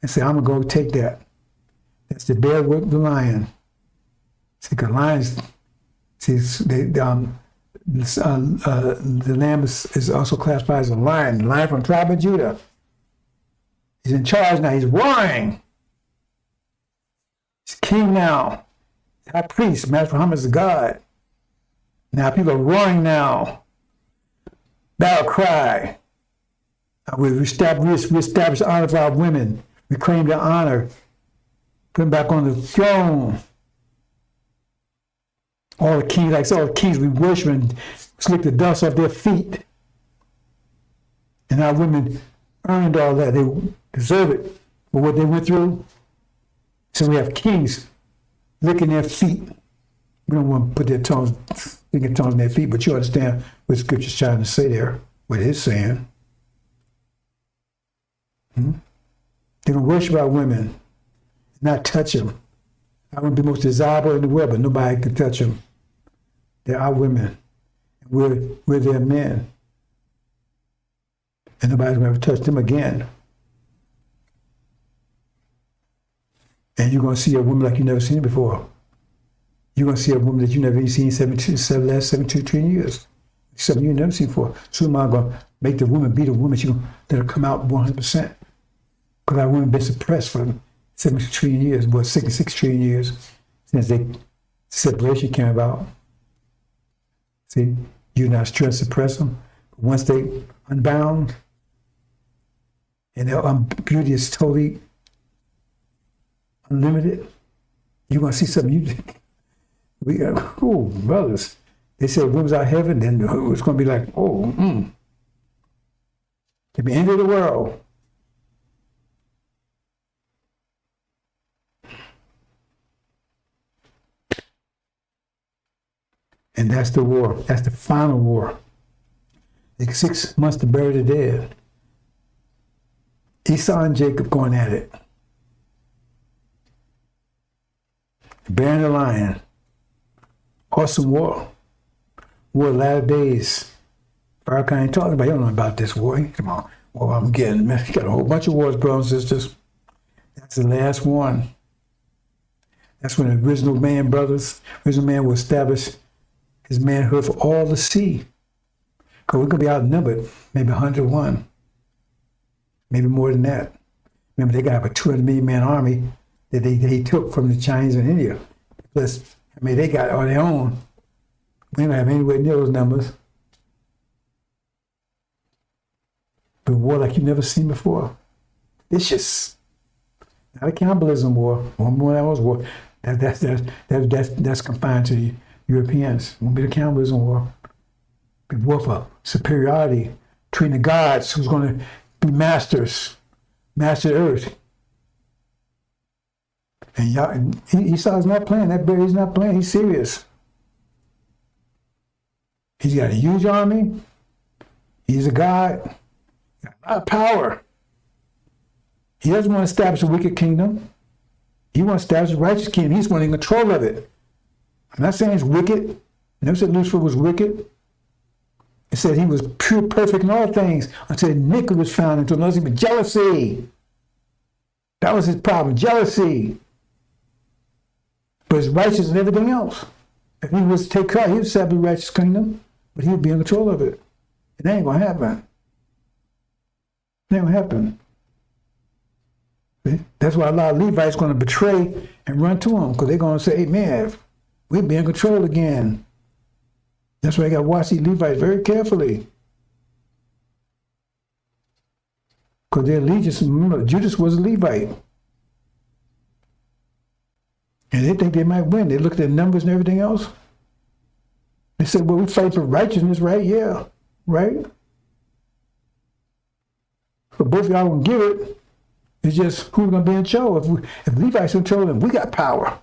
and say, I'm going to go take that. That's the bear with the lion. See, because lions, see, the lamb is also classified as a lion. The lion from the tribe of Judah. He's in charge now. He's roaring. He's king now. High priest. Master Muhammad is the God. Now people are roaring now. Battle cry. We establish the honor of our women. We claim their honor. Put them back on the throne. All the kings we worship and slick the dust off their feet. And our women earned all that. They deserve it for what they went through. So we have kings licking their feet. We don't want to put their tongues, licking tongues in their feet, but you understand what Scripture's trying to say there, what it's saying. They don't worship our women, not touch them. I would be most desirable in the world, but nobody can touch them. They're our women. We're their men. And nobody's going to touch them again. And you're going to see a woman like you never seen before. You're going to see a woman that you never even seen in last 72 years. Something you've never seen before. So am I going to make the woman be the woman? She's going to let her come out 100%. Because our women been suppressed for 72 trillion years, 66 trillion years since the separation came about. See, you're not trying to suppress them. But once they unbound, and their beauty is totally unlimited, you're going to see something. We got, oh, brothers. They said women's our heaven, then it's going to be like, at the end of the world. And that's the war. That's the final war. It's 6 months to bury the dead. Esau and Jacob going at it. Bearing the lion. Awesome war. War of latter days. Farrakhan ain't talking about, you don't know about this war. Come on. Well, I'm getting, man, got a whole bunch of wars, brothers and sisters. That's the last one. That's when the original man, brothers, original man will establish his manhood for all to see. Because we're going to be outnumbered, maybe 101. Maybe more than that. Remember, they got a 200 million man army that they took from the Chinese and India. Plus, I mean, they got on their own. We don't have anywhere near those numbers. But war like you've never seen before. Vicious. Not a cannibalism war. One more that was war. That's confined to the Europeans. It won't be the cannibalism war. Be war for superiority between the gods who's going to be masters, master the earth. And Esau's not playing. That bear, he's not playing. He's serious. He's got a huge army. He's a god. Got a lot of power. He doesn't want to establish a wicked kingdom. He wants to establish a righteous kingdom. He's wanting control of it. I'm not saying it's wicked. I never said Lucifer was wicked. It said he was pure, perfect in all things until iniquity was found, until nothing but jealousy. That was his problem, jealousy. But he's righteous in everything else. If he was to take care, he would establish a righteous kingdom, but he would be in control of it. It ain't going to happen. It ain't going to happen. See? That's why a lot of Levites going to betray and run to him, because they're going to say, hey, man, we'll be in control again. That's why I got to watch these Levites very carefully. Because their allegiance, remember, Judas was a Levite. And they think they might win. They look at their numbers and everything else. They said, well, we fight for righteousness, right? Yeah, right? But both of y'all won't give it. It's just who's going to be in charge. If Levi's in control, then we got power.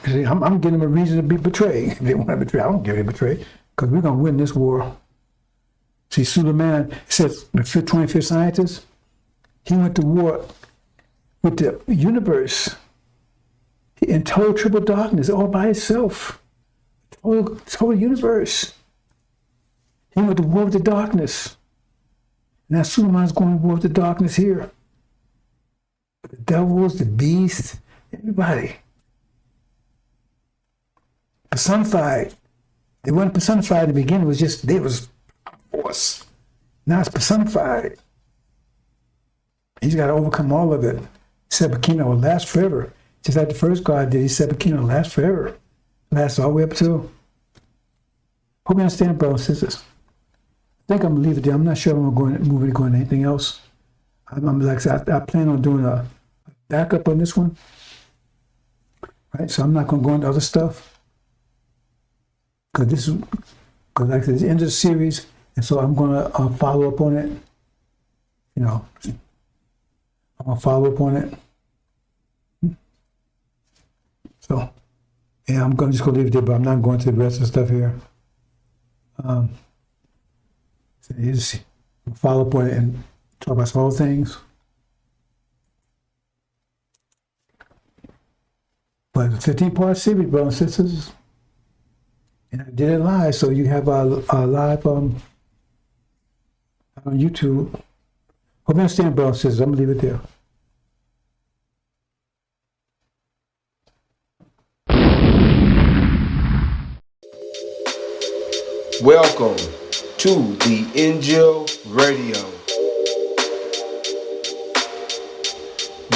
See, I'm giving them a reason to be betrayed. If they want to betray, I don't give them betray, because we're going to win this war. See, Suleiman says, the 25th scientist, he went to war with the universe in total triple darkness, all by itself. Total universe. He went to war with the darkness. Now Suleiman's going to war with the darkness here. The devils, the beast, everybody. Personified. They weren't personified in the beginning, it was just, they was force. Now it's personified. He's got to overcome all of it. Sebekina will last forever. Just like the first God did, Sebekina will last forever. Lasts all the way up to. Hope you understand, brothers and sisters. I think I'm gonna leave it there. I'm not sure I'm going to move it, going to anything else. I'm like I said, I plan on doing a backup on this one. Right, so I'm not going to go into other stuff. Because like I said, it's the end of the series, and so I'm going to follow up on it. You know, I'm going to follow up on it. So, yeah, I'm just going to leave it there, but I'm not going to the rest of the stuff here. So just follow up on it and talk about some other things. But the 15-part series, brothers and sisters. And I did it live, so you have a live on YouTube. Hope you understand, brothers and sisters. I'm going to leave it there. Welcome to the Injil Radio.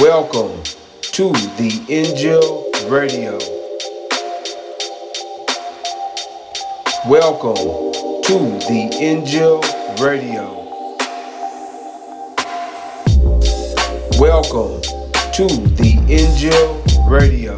Welcome to the Injil Radio. Welcome to the Injil Radio. Welcome to the Injil Radio.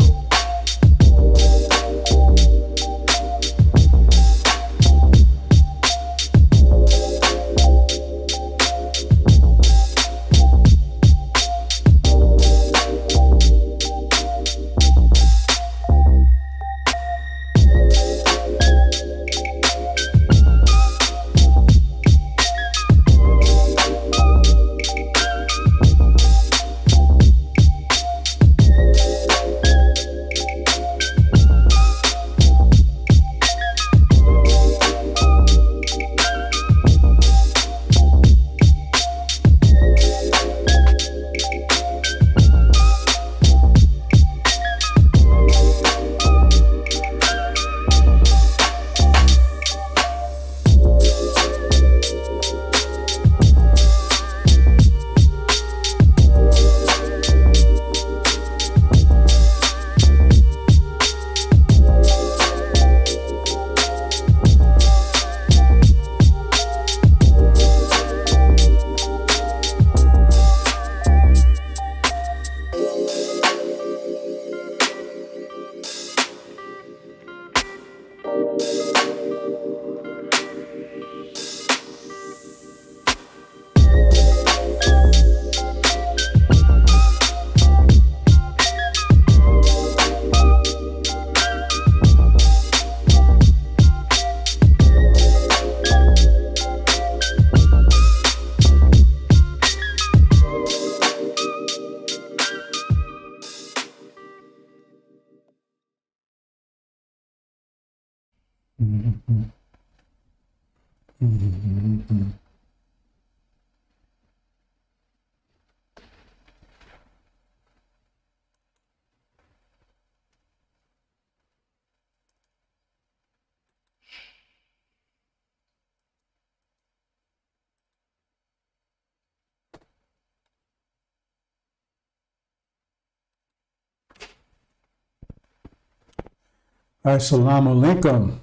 Assalamu alaikum,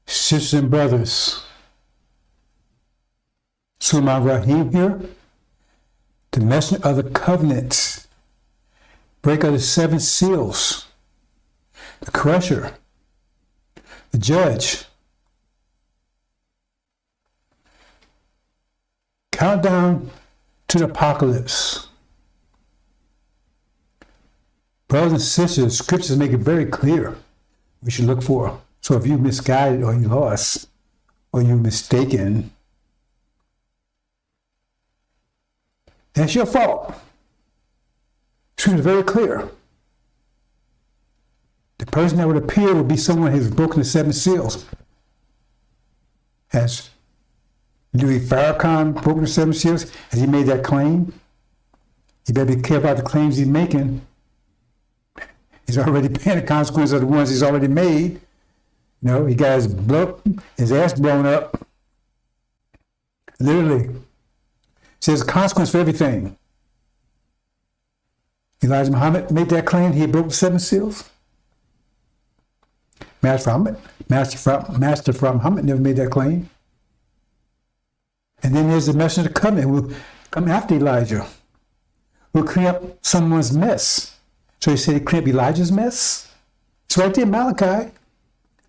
sisters and brothers. Sulman Rahim here, the messenger of the covenant, breaker of the 7 seals, the crusher, the judge. Countdown to the apocalypse. Brothers and sisters, scriptures make it very clear we should look for. So if you misguided or you lost or you mistaken, that's your fault. Scripture is very clear. The person that would appear would be someone who has broken the 7 seals. Has Louis Farrakhan broken the 7 seals? Has he made that claim? You better be careful about the claims he's making. He's already paying the consequences of the ones he's already made. You know, he got his ass blown up. Literally. There's a consequence for everything. Elijah Muhammad made that claim he broke the 7 seals. Master Muhammad never made that claim. And then there's the messenger of the covenant who will come after Elijah, who will clean up someone's mess. So he said he cleaned up Elijah's mess. It's right there in Malachi.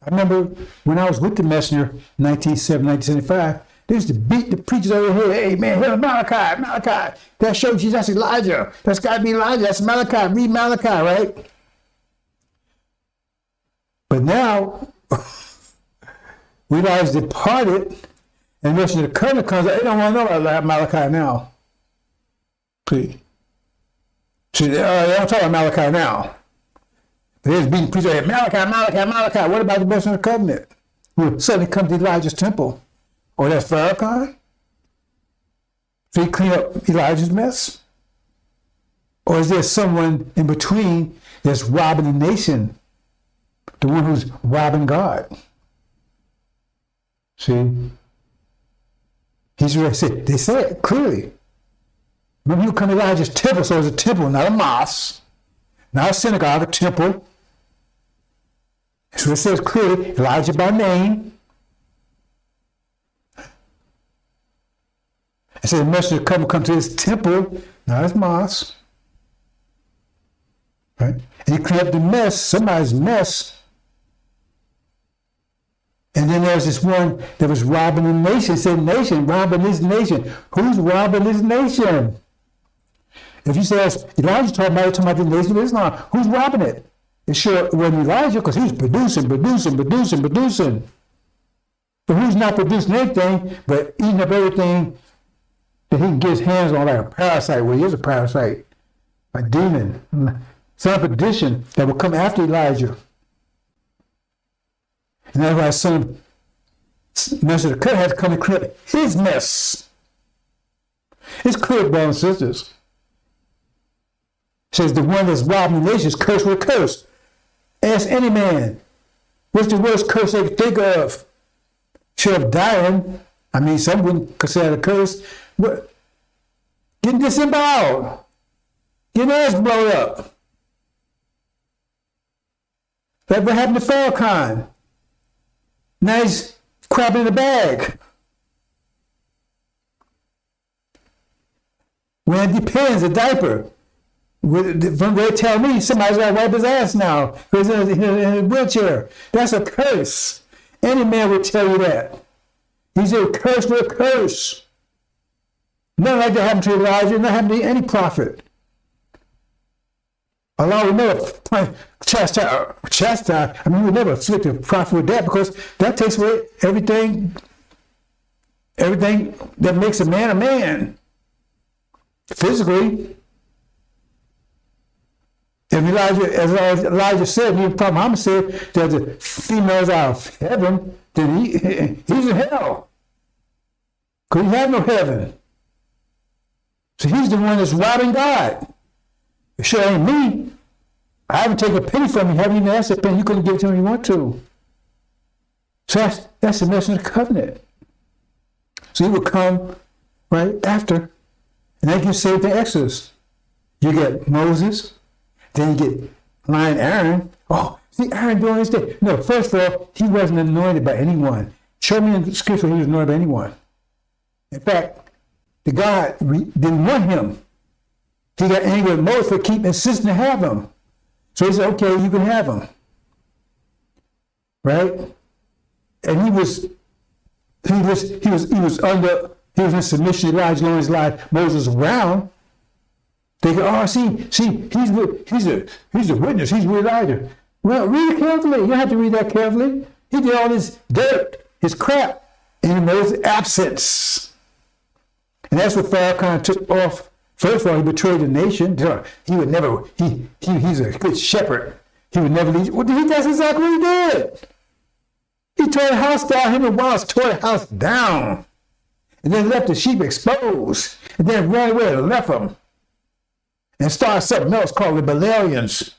I remember when I was with the messenger in 1975, they used to beat the preachers over here. Hey, man, here's Malachi. That shows you that's Elijah. That's got to be Elijah. That's Malachi. Read Malachi, right? But now, Eli's departed, and the messenger of the covenant comes out. They don't want to know about Malachi now. See? See, they don't talk about Malachi now. There's being preached here, Malachi. What about the messenger of the covenant? Who suddenly comes to Elijah's temple. Or that's Farrakhan? So he clean up Elijah's mess? Or is there someone in between that's robbing the nation? The one who's robbing God? See? He's already said, they say it clearly. Remember, you come to Elijah's temple, so it's a temple, not a mosque, not a synagogue, a temple. So it says clearly, Elijah by name. It says the messenger come to his temple, not his mosque. Right? And he cleaned up the mess, somebody's mess. And then there's this one that was robbing the nation. It said nation, robbing his nation. Who's robbing his nation? If you say Elijah talking about the nation of Islam, who's robbing it? It sure wasn't Elijah, because he was producing. But who's not producing anything but eating up everything that he can get his hands on, like a parasite? Well, he is a parasite, a demon, son of perdition that will come after Elijah. And that's why some messenger could have to come and clean up his mess. It's clear, brothers and sisters. It says the one that's robbing the nation is cursed with a curse. Ask any man, what's the worst curse they could think of? Short of dying, I mean, some wouldn't consider it a curse. What? Getting disemboweled, getting ass blown up. Like what happened to Farrakhan. Now he's crapping in the bag. When it depends, a diaper. From they tell me somebody's got to wipe his ass now. He's in a wheelchair. That's a curse. Any man would tell you that. He's a curse with a curse. Nothing like that happened to Elijah. Nothing happened to any prophet. Allah will never chastise. I mean, we would never afflict a prophet with that, because that takes away everything that makes a man. Physically. If Elijah, as Elijah said, even Prophet Muhammad said, that the females out of heaven, then he's in hell. Because he had no heaven. So he's the one that's robbing God. It sure ain't me. I haven't taken a penny from him. You haven't even asked a penny. You couldn't give it to him if you want to. So that's the message of the covenant. So he would come right after. And then you save the Exodus. You get Moses. Then you get lion Aaron. Oh, see Aaron doing his thing. No, first of all, he wasn't anointed by anyone. Show me in the scripture he was anointed by anyone. In fact, the God didn't want him. He got angry with Moses for insisting to have him. So he said, okay, you can have him. Right? And he was in submission to Elijah all his life. Moses was around. They go, oh, see, he's a witness. He's with Elijah. Well, read it carefully. You don't have to read that carefully. He did all this dirt, his crap, in Moses' absence. And that's what Farrakhan took off. First of all, he betrayed the nation. He would never, he's a good shepherd. He would never lead. Well, that's exactly what he did. He tore the house down. Him and Wallace tore the house down. And then left the sheep exposed. And then ran away and left them. And started something else called rebellions.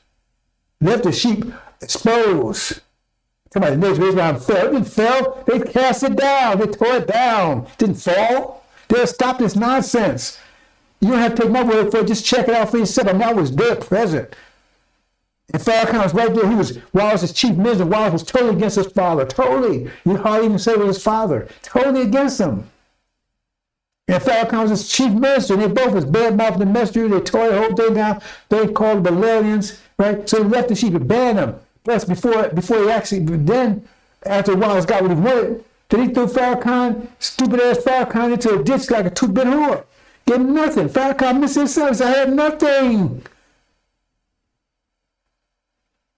Left the sheep exposed. Somebody knows Israel fell. It didn't fall. They cast it down. They tore it down. It didn't fall. They'll stop this nonsense. You don't have to take my word for it. Just check it out for yourself. I was there present. And Farrakhan was right there. Wallace was chief minister. Wallace was totally against his father. Totally. You hardly even say it was his father. Totally against him. And Farrakhan was his chief minister, and they both was bad-mouthed the messenger. They tore the whole thing down. They called them rebellions, right? So he left the sheep and banned them. Plus, before he actually, then, after Wallace got what he wanted, then he threw Farrakhan, stupid-ass Farrakhan, into a ditch like a two-bit whore. Get nothing. Farrakhan missed himself. He said, I had nothing.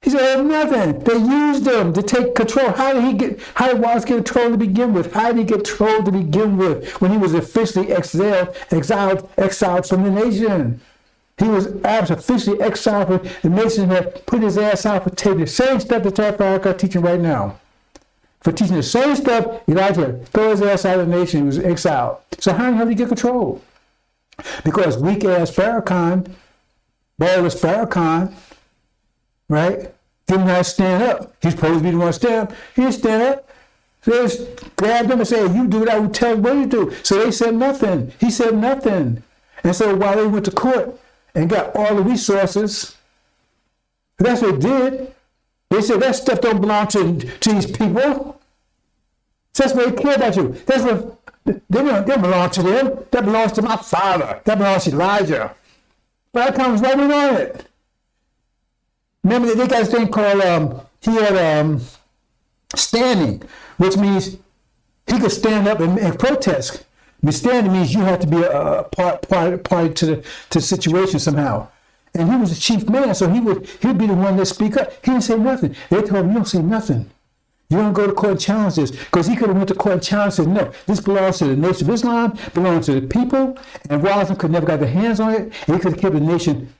He said, I had nothing. They used him to take control. How did Wallace get control to begin with? How did he get control to begin with when he was officially exiled from the nation? He was officially exiled from the nation that put his ass out for taking the same stuff that Farrakhan teaching right now. For teaching the same stuff, Elijah threw his ass out of the nation. He was exiled. So how did he get control? Because weak-ass Farrakhan, ballless Farrakhan, right, didn't have to stand up. He's supposed to be the one to stand up. He didn't stand up. So they just grabbed him and said, you do what I would tell you what you do. So they said nothing. He said nothing. And so while they went to court and got all the resources, that's what they did. They said that stuff don't belong to these people. So that's what they care about you. That's what they don't belong to them. That belongs to my father. That belongs to Elijah. But I comes right in on it. Remember they got this thing called he had standing, which means he could stand up and protest. Standing means you have to be a party to the situation somehow. And he was the chief man, so he'd be the one that speak up. He didn't say nothing. They told him, you don't say nothing. You don't go to court and challenge this. Because he could have went to court and challenged and said, no, this belongs to the nation of Islam, belongs to the people, and Wallenstein could never got their hands on it, and he could have kept the nation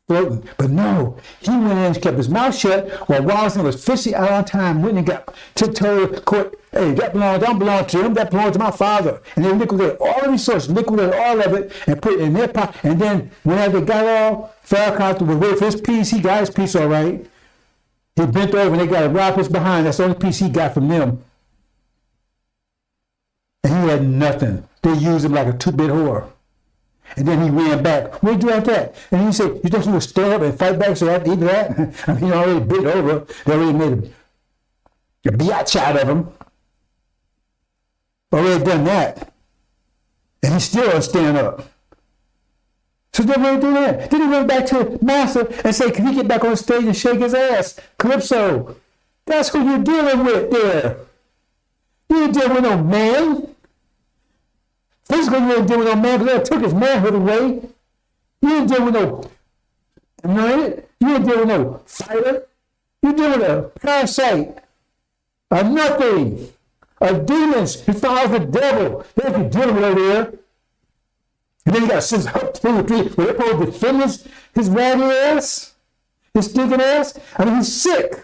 floating. But no, he went in and kept his mouth shut while Wallenstein was 50 out on time, went and got tiptoed to court. Hey, that don't belong to him, that belongs to my father. And they liquidated all the resources, liquidated all of it, and put it in their pocket. And then whenever they got it all, Farrakhan was waiting for his piece. He got his piece all right. He bent over and they got a rob his behind. That's the only piece he got from them. And he had nothing. They used him like a two-bit whore. And then he ran back. What did you do after that? And he said, you think he would stand up and fight back so after even that? I mean, he already bent over. They already made a biatch out of him. Already done that. And he still don't stand up. So they really do that. Then he went back to Master and said, can he get back on stage and shake his ass? Calypso. That's who you're dealing with there. You ain't dealing with no man. Physically, you ain't dealing with no man because they took his manhood away. You ain't dealing with no anointed. You ain't dealing with no fighter. You're dealing with a parasite. A nothing. A demons. He follows the devil. That's what you're dealing with over there. And then you got six up 2 or 3 where they're supposed to defend his ratty ass, his stinking ass. I mean, he's sick.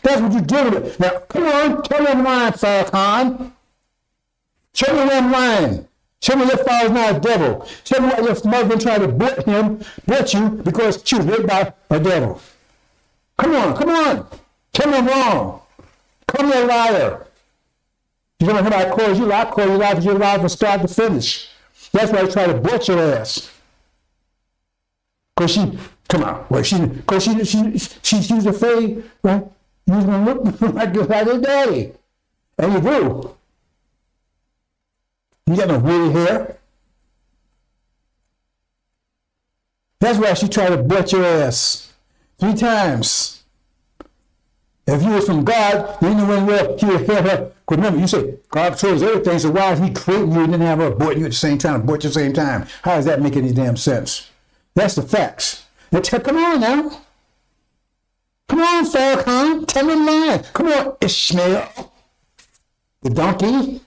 That's what you're dealing with. Now, come on, tell me I'm lying, Farrakhan. Show me where I'm lying. Show me your father's not a devil. Show me why your mother been trying to butch you because she was raped by a devil. Come on, come on. Tell me I'm wrong. Call me a liar. You don't know how I call you a liar. I call you a liar because you're a liar from start to finish. That's why I try to butch your ass. Because she, come on, well, she was afraid, right? You was going to look like your daddy. And you do. You got no woolly hair. That's why she tried to butch your ass 3 times. If you was from God, then you went well, he would have her. Because remember, you say God controls everything, so why is he creating you and then have her aborting you at the same time, abort you at the same time? How does that make any damn sense? That's the facts. Now, come on now. Come on, Farrakhan. Tell me the line. Come on, Ishmael. The donkey.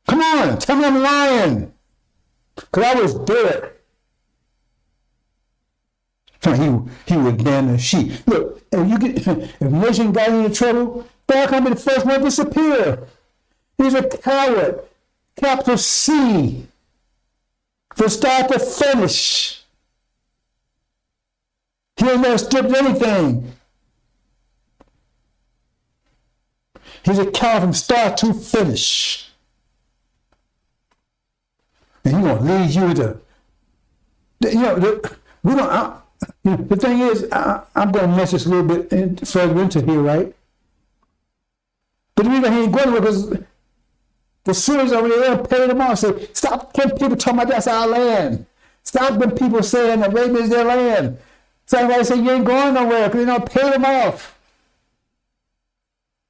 Come on, tell me I'm lying. Because I was there. He would ban the sheep. Look, if nation got into trouble, Farrakhan be the first one to disappear. He's a coward. Capital C. From start to finish. He ain't never stripped anything. He's a coward from start to finish. And he's going to lead you to, the thing is, I'm going to mess this a little bit further into here, right? But the reason he ain't going to because the Syrians over there paid them off. Say, stop people talking about that's our land. Stop them people saying that Arabia is their land. So everybody say you ain't going nowhere because they don't pay them off.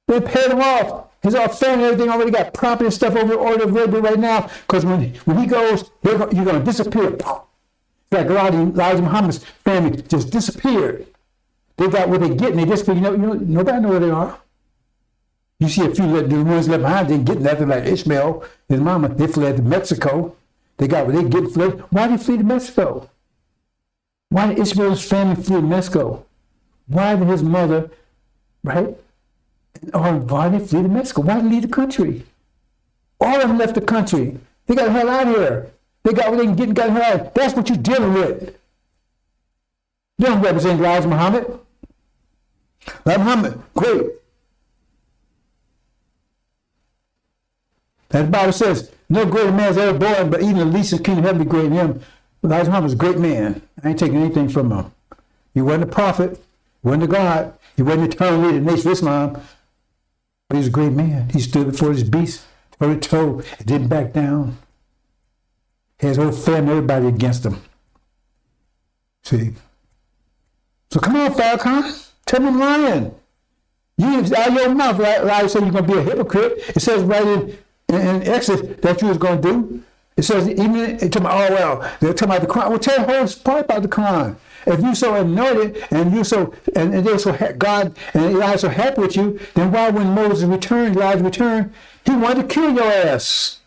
They paid them off. His whole family and everything already got property and stuff over Arabia right now because when he goes, you're going to disappear. Like Elijah Muhammad's family just disappeared. They got what they get and they disappeared. Nobody knows where they are. You see a few the ones left behind, they get nothing like Ishmael, his mama, they fled to Mexico. They got what they get fled. Why did they flee to Mexico? Why did Ishmael's family flee to Mexico? Why did his mother, right? Or why did they flee to Mexico? Why did they leave the country? All of them left the country. They got the hell out of here. They got what they can get and got the hell out. That's what you're dealing with. You don't represent Elijah Muhammad. Elijah Muhammad, great. And the Bible says, no greater man is ever born, but even the least in the kingdom of heaven be greater than him. Elijah Muhammad was a great man. I ain't taking anything from him. He wasn't a prophet, he wasn't a God, he wasn't eternal leader of the nation of Islam, but he was a great man. He stood before this beast, toe to toe, and didn't back down. He had his whole family, everybody against him. See? So come on, Farrakhan, tell me I'm lying. You out of your mouth, Elijah said you're going to be a hypocrite. It says right in Exodus that you was going to do. It says even they're talking about the Quran. Well, tell the whole part about the Quran. If you so anointed and you so and they're so God and Elijah so happy with you, then why when Moses returned, Elijah returned, he wanted to kill your ass.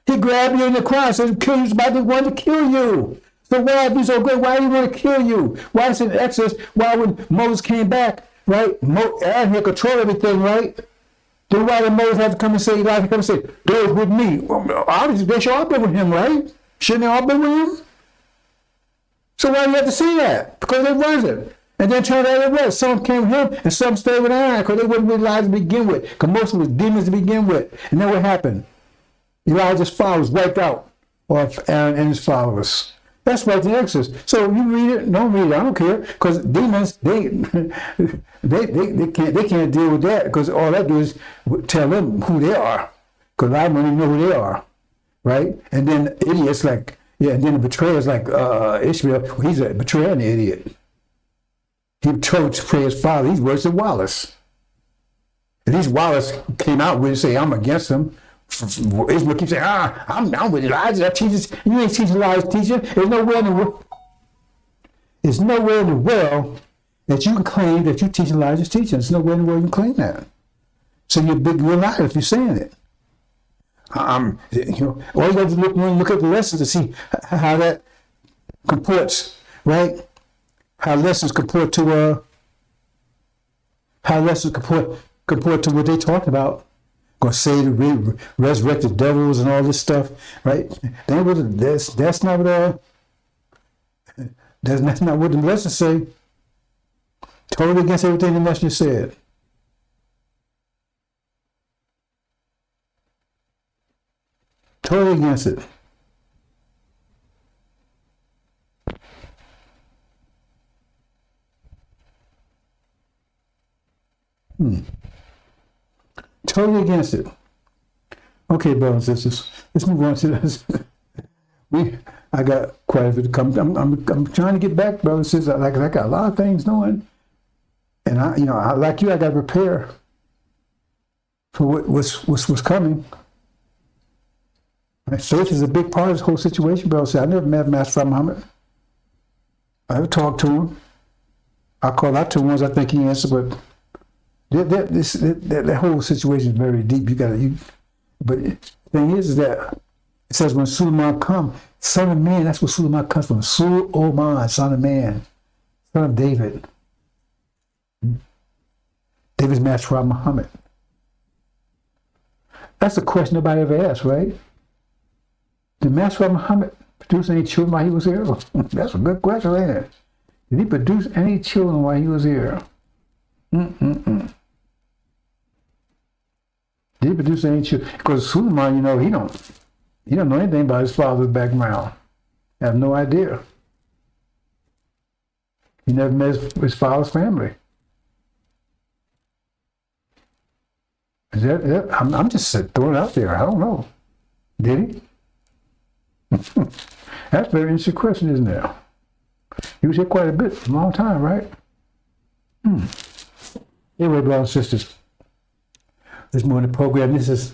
He grabbed you in the Quran, said kill you, about to want to kill you. So why if you so good, why do you want to kill you? Why is it in Exodus? Why when Moses came back, right? Aaron had control everything, right? Then why did Moses have to come and say, Elijah come and say, go with me? Well, obviously they should all been with him, right? Shouldn't they all been with him? So why do you have to say that? Because they wasn't. And then turned out it was. Some came with him and some stayed with Aaron because they wouldn't with Elijah to begin with. Because most of them was demons to begin with. And then what happened? Elijah's followers wiped out off Aaron and his followers. That's right in Exodus. So you read it, don't read it, I don't care. Because demons, they can't deal with that because all that do is tell them who they are. Because I don't even know who they are. Right? And then idiots like, and then the betrayers like Ishmael, well, he's a betrayer and an idiot. He tried to betray his father. He's worse than Wallace. At least Wallace came out with and say, I'm against him. Ishmael keeps saying, I'm with Elijah. You ain't teaching Elijah's teaching. There's nowhere in the world that you can claim that you teach Elijah's teaching. There's nowhere in the world you can claim that. So you're a liar if you're saying it. All you have to look at the lessons to see how that comports, right? How lessons comport to what they talked about. Going to say the resurrected devils and all this stuff, right? That's not what the lessons say. Totally against everything the messenger said. Totally against it. Totally against it. Okay, brothers and sisters, let's move on to this. I got quite a bit to come. I'm trying to get back, brothers and sisters. I got a lot of things doing, and I like you. I got to prepare for what's coming. Faith is a big part of this whole situation, brothers. I never met Master Muhammad. I never talked to him. I call out to the ones I think he answered, but that whole situation is very deep. But the thing is that it says when Suleiman come, son of man, that's where Suleiman comes from. Suleiman, son of man, son of David. David's Master Muhammad. That's a question nobody ever asked, right? Did Master Muhammad produce any children while he was here? That's a good question, ain't it? Did he produce any children while he was here? Did he produce any children? Because Suleiman, he don't know anything about his father's background. I have no idea. He never met his father's family. Is that I'm just throwing it out there. I don't know. Did he? That's a very interesting question, isn't it? He was here quite a bit, a long time, right? Anyway, brothers and sisters, this morning program. This is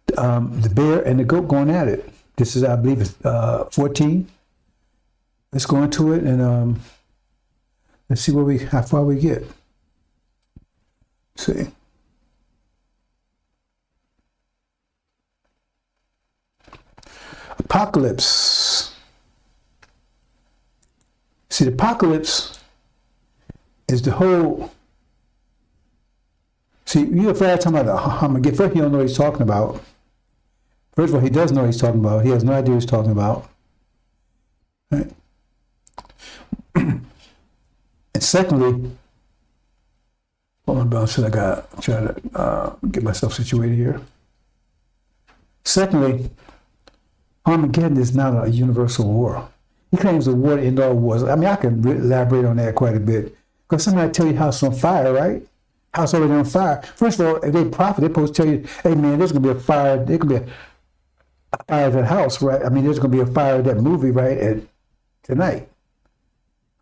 the bear and the goat going at it. This is, I believe, it's 14. Let's go into it and let's see how far we get. Let's see. Apocalypse. See, the apocalypse is the whole. See, you're afraid talking about Armageddon. First, he don't know what he's talking about. First of all, he does know what he's talking about. He has no idea what he's talking about. Right? And secondly, Hold on, brother. I got to try to get myself situated here. Secondly, Armageddon is not a universal war. He claims the war to end all wars. I mean, I can elaborate on that quite a bit. Because somebody tell you house on fire, right? House already on fire. First of all, if they prophet, they're supposed to tell you, hey man, there's going to be a fire. There could be a fire at that house, right? I mean, there's going to be a fire at that movie, right, tonight.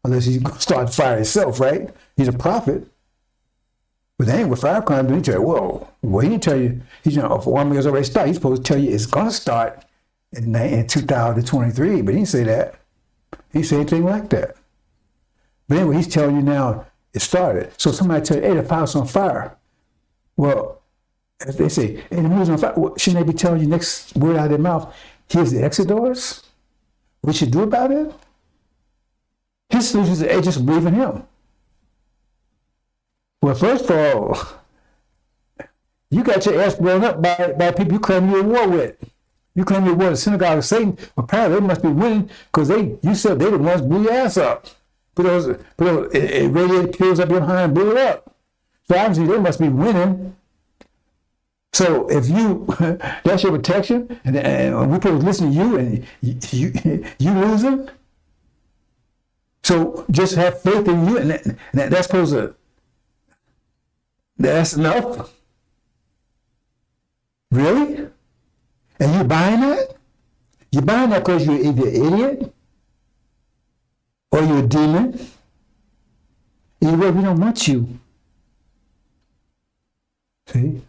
Unless he's going to start the fire himself, right? He's a prophet. But they ain't with fire crime. He tell you, whoa. Well, he didn't tell you, he's, if Armageddon's already started, he's supposed to tell you it's going to start in 2023. But he didn't say that. He didn't say anything like that. But anyway, he's telling you now it started. So somebody tell you, hey, the house on fire. Well, as they say, hey, the moon's on fire. Well, shouldn't they be telling you next word out of their mouth, here's the exit doors? What you should do about it? His solution is, hey, just believe in him. Well, first of all, you got your ass blown up by people you claim you're at war with. You claim you're at war with the synagogue of Satan. Apparently, they must be winning because you said they the ones blew your ass up. Put those radiated pills up your behind and blew it up. So obviously they must be winning. So if you, that's your protection, and we put listen to you and you losing. So just have faith in you, and that's supposed to, that's enough? Really? And you buying that? You buying that because you're either an idiot or you're a demon. Either way, we don't want you. See?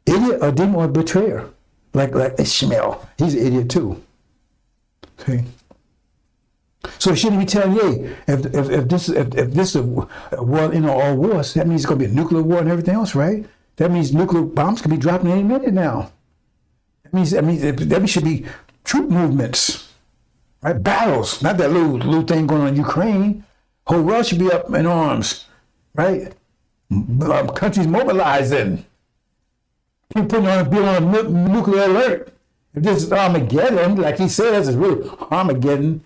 Idiot or demon or betrayer. Like Ishmael. He's an idiot too. See? So shouldn't we tell you, if this is a war in all wars, that means it's going to be a nuclear war and everything else, right? That means nuclear bombs could be dropping any minute now. That means should be troop movements, right? Battles, not that little thing going on in Ukraine. Whole world should be up in arms, right? Countries mobilizing. People be on a nuclear alert. If this is Armageddon, like he says, it's really Armageddon.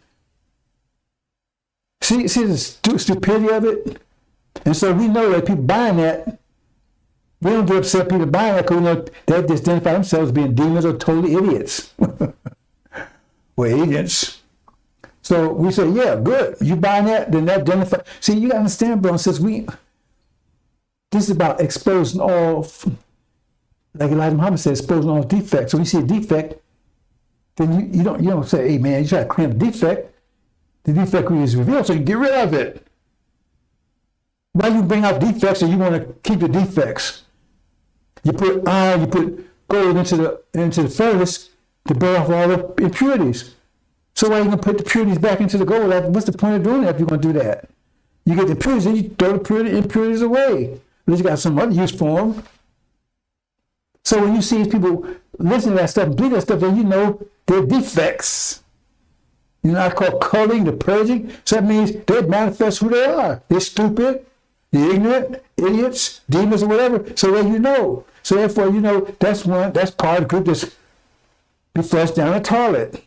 See the stupidity of it? And so we know that people buying that, we don't get upset people buying that because we know they just identify themselves as being demons or totally idiots. Or agents. So we say, yeah, good. You buying that, then that identify. See, you got to understand, bro, since this is about exposing all, like Elijah Muhammad said, exposing all defects. So when you see a defect, then you don't say, hey man, you try to clean up the defect. The defect is revealed, so you get rid of it. Why you bring out defects and you want to keep the defects? You put iron, you put gold into the furnace to burn off all the impurities. So why are you going to put the impurities back into the gold? What's the point of doing that if you're going to do that? You get the impurities and you throw the impurities away. Unless you got some other use for them. So when you see people listen to that stuff and believe that stuff, then you know they're defects. You know, I call culling, the purging. So that means they manifest who they are. They're stupid, they're ignorant, idiots, demons, or whatever. So then you know. So therefore, you know, that's part of the group that's be flushed down the toilet.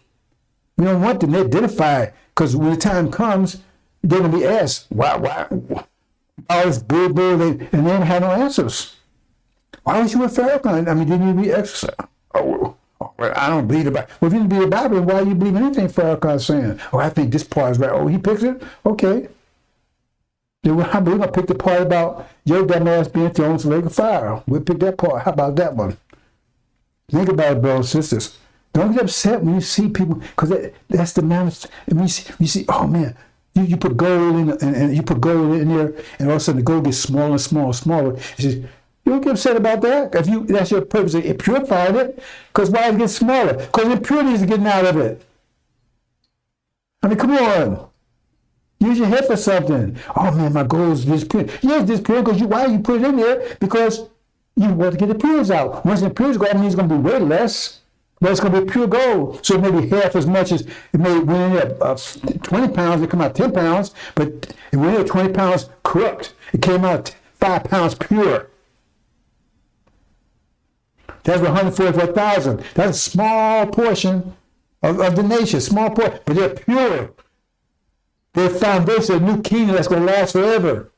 We don't want them to identify, because when the time comes, they're going to be asked, why, all this boo-boo, and they don't have no answers. Why was you with Farrakhan? I mean, didn't you be exercised? Oh, well, I don't believe the Bible. Well, if you didn't believe the Bible, why do you believe anything Farrakhan's saying? Oh, I think this part is right. Oh, he picks it? Okay. Then we're going to pick the part about your dumb ass being thrown into the lake of fire. We'll pick that part. How about that one? Think about it, brothers and sisters. Don't get upset when you see people, because that's the manifest. And you see, oh man, you put gold in and you put gold in there, and all of a sudden the gold gets smaller and smaller and smaller. You don't get upset about that. If that's your purpose, it purified it. Because why it gets smaller? Because impurities are getting out of it. I mean, come on. Use your head for something. Oh man, my gold is disappearing. Yes, disappearing because why you put it in there? Because you want to get the impurities out. Once the impurities go out, it means it's going to be way less. But it's going to be pure gold. So maybe half as much as it may went in there 20 pounds, it come out 10 pounds, but it went in there 20 pounds corrupt. It came out 5 pounds pure. That's 144,000. That's a small portion of the nation, small portion, but they're pure. They're foundation of a new kingdom that's going to last forever.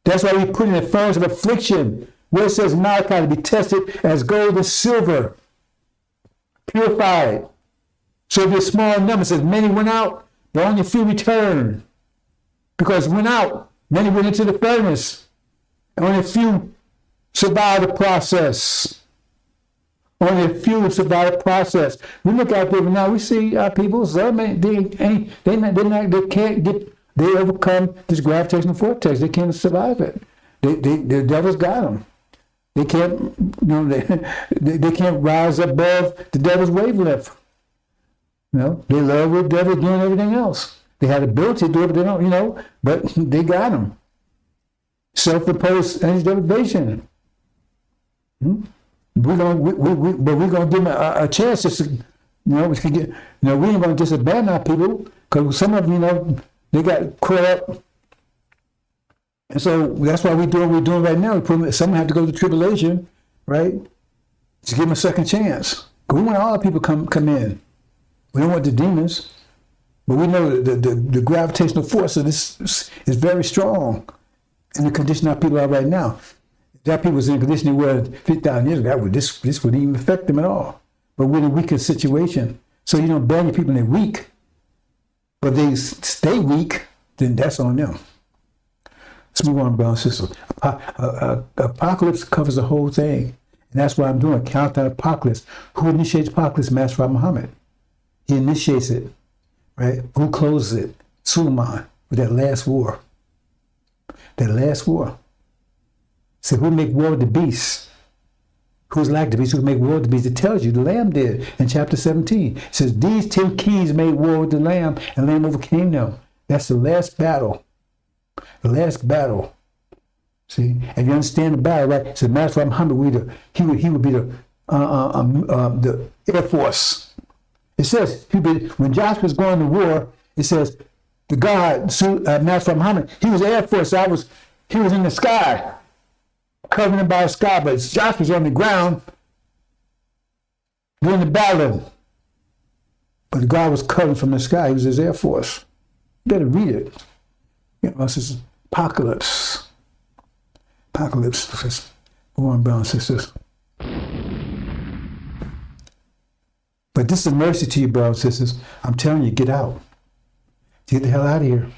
That's why we put in the furnace of affliction, where it says Malachi to be tested as gold and silver, purified. So it'll be a small number. It says many went out, but only a few returned. Because went out, many went into the furnace, and only a few survived the process. Only a few survived the process. We look out there now, we see our people, some they can't get, they overcome this gravitational vortex. They can't survive it. The devil's got them. They can't, they can't rise above the devil's wavelength. They love what the devil doing everything else. They had the ability to do it, but they don't, but they got them. Self-imposed energy deprivation. We're gonna give them a chance to, we ain't gonna just abandon our people, because some of them, they got caught up. And so that's why we're doing what we're doing right now. Some have to go to tribulation, right? To give them a second chance. Because we want all the people come in. We don't want the demons. But we know that the gravitational force of this is very strong in the condition our people are right now. If that people was in a condition they were 50,000 years ago, this wouldn't even affect them at all. But we're in a weaker situation. So you don't ban your people when they're weak, but they stay weak, then that's on them. Let's move on, brothers and sisters. Apocalypse covers the whole thing. And that's why I'm doing a countdown apocalypse. Who initiates apocalypse? Master Muhammad. He initiates it, right? Who closes it? Suleiman, with that last war. That last war. So who make war with the beast? Who's like the beast? Who make war with the beast? It tells you the Lamb did in chapter 17. It says these 10 kings made war with the Lamb, and the Lamb overcame them. That's the last battle. The last battle. See, if you understand the battle, right? So Master Muhammad, he would be the Air Force. It says when Joshua was going to war, it says the God, Master Muhammad, he was Air Force. He was in the sky, covering him by the sky, but Joshua was on the ground doing the battle. But God was covering from the sky. He was his Air Force. You better read it. This is apocalypse. Apocalypse. Come on, brothers and sisters. But this is a mercy to you, brothers and sisters. I'm telling you, get out. Get the hell out of here.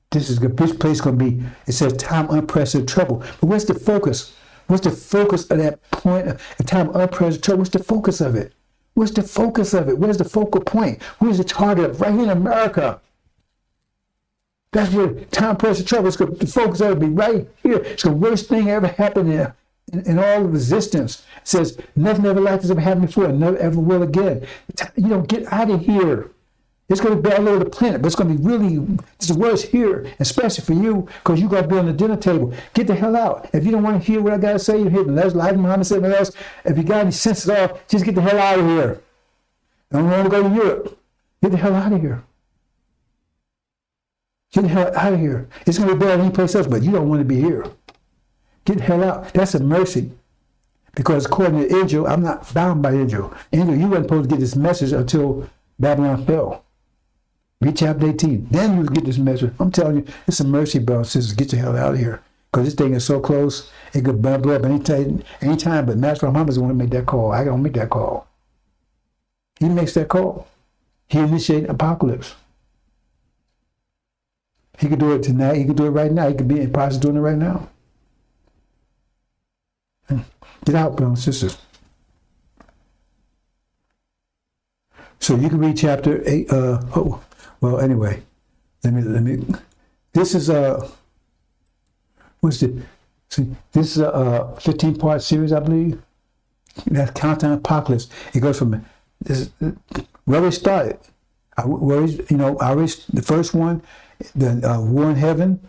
This place is going to be, it says time unprecedented trouble. But what's the focus? What's the focus of that point? At time unprecedented trouble, what's the focus of it? What's the focus of it? Where's the focal point? Where's the target? Right here in America. That's where time pressure trouble is going to focus on. Be right here. It's the worst thing ever happened in all of existence. It says nothing ever like this ever happened before, and never ever will again. Get out of here. It's going to be all over the planet, but it's going to be really, it's the worst here, especially for you, because you're going to be on the dinner table. Get the hell out. If you don't want to hear what I got to say, you hear the last like Muhammad said else. If you got any sense at all, just get the hell out of here. Don't want to go to Europe. Get the hell out of here. Get the hell out of here. It's going to be better than any place else, but you don't want to be here. Get the hell out. That's a mercy. Because according to Injil, I'm not bound by Injil. Injil, you weren't supposed to get this message until Babylon fell. Read chapter 18. Then you get this message. I'm telling you, it's a mercy, brothers and sisters. Get the hell out of here. Because this thing is so close, it could blow up anytime. But Master Muhammad is the one to make that call. I don't make that call. He makes that call. He initiated apocalypse. He could do it tonight. He could do it right now. He could be in the process of doing it right now. Get out, brothers and sisters. So you can read chapter 8. Anyway, let me. This is this is a 15-part series, I believe. That's Countdown Apocalypse. It goes from where it started. The first one, the War in Heaven,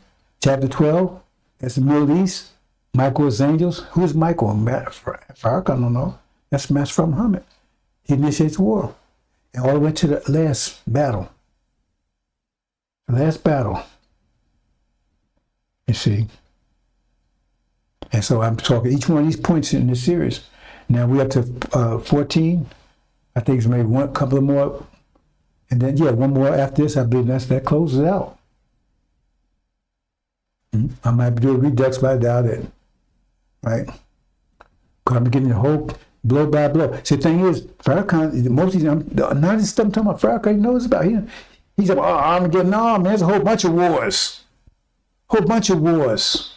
chapter 12. That's the Middle East. Michael's angels. Who's Michael? I don't know. That's Master Muhammad. He initiates war. And all the way to the last battle. The last battle. You see. And so I'm talking each one of these points in this series. Now we're up to 14. I think it's maybe one couple of more. And then, one more after this. I believe that closes it out. I might do a redux, but I doubt it. Right? Because I'm getting the whole blow by blow. See, the thing is, Farrakhan, most of these, none of this stuff I'm talking about Farrakhan knows about. He's like, oh, Armageddon. No, man, there's a whole bunch of wars. Whole bunch of wars.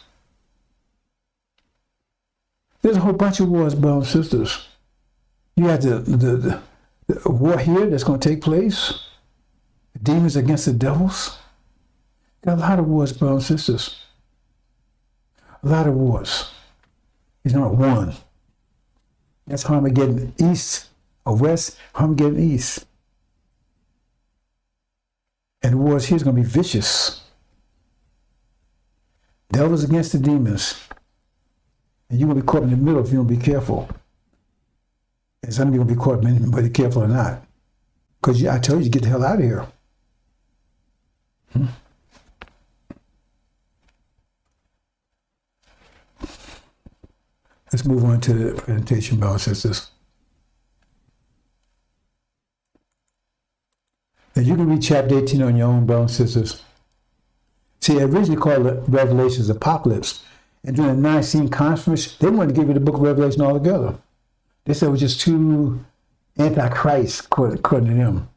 There's a whole bunch of wars, brothers and sisters. You have the war here that's going to take place. Demons against the devils. Got a lot of wars, brothers and sisters. A lot of wars. It's not one. That's Armageddon east or west, Armageddon east. And the wars here is going to be vicious. Devils against the demons. And you're going to be caught in the middle if you don't be careful. And some of you are going to be caught whether you're careful or not. Because I told you to get the hell out of here. Let's move on to the presentation, brothers and sisters. And you can read chapter 18 on your own, brothers and sisters. See, they originally called it Revelations Apocalypse. And during the Nicene Conference, they wanted to give you the book of Revelation altogether. They said it was just too anti-Christ, according to them.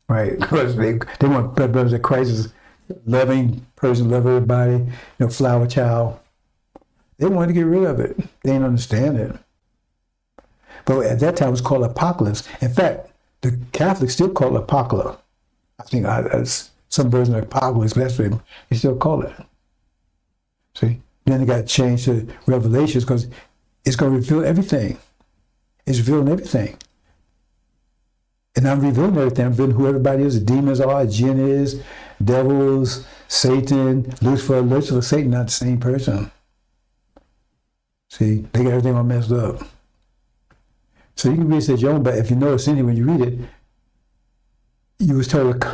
Right? Because they want brothers that Christ is loving person, love everybody, flower child. They wanted to get rid of it. They didn't understand it. But at that time, it was called apocalypse. In fact, the Catholics still call it apocalypse. I think some version of apocalypse, but that's what they still call it. See? Then they got to change to Revelations because it's going to reveal everything. It's revealing everything. And I'm revealing everything. I'm revealing who everybody is, the demons are, jinn is, devils, Satan, Lucifer, Satan, not the same person. See, they got everything all messed up. So you can read it your own, but if you notice in here when you read it, you was told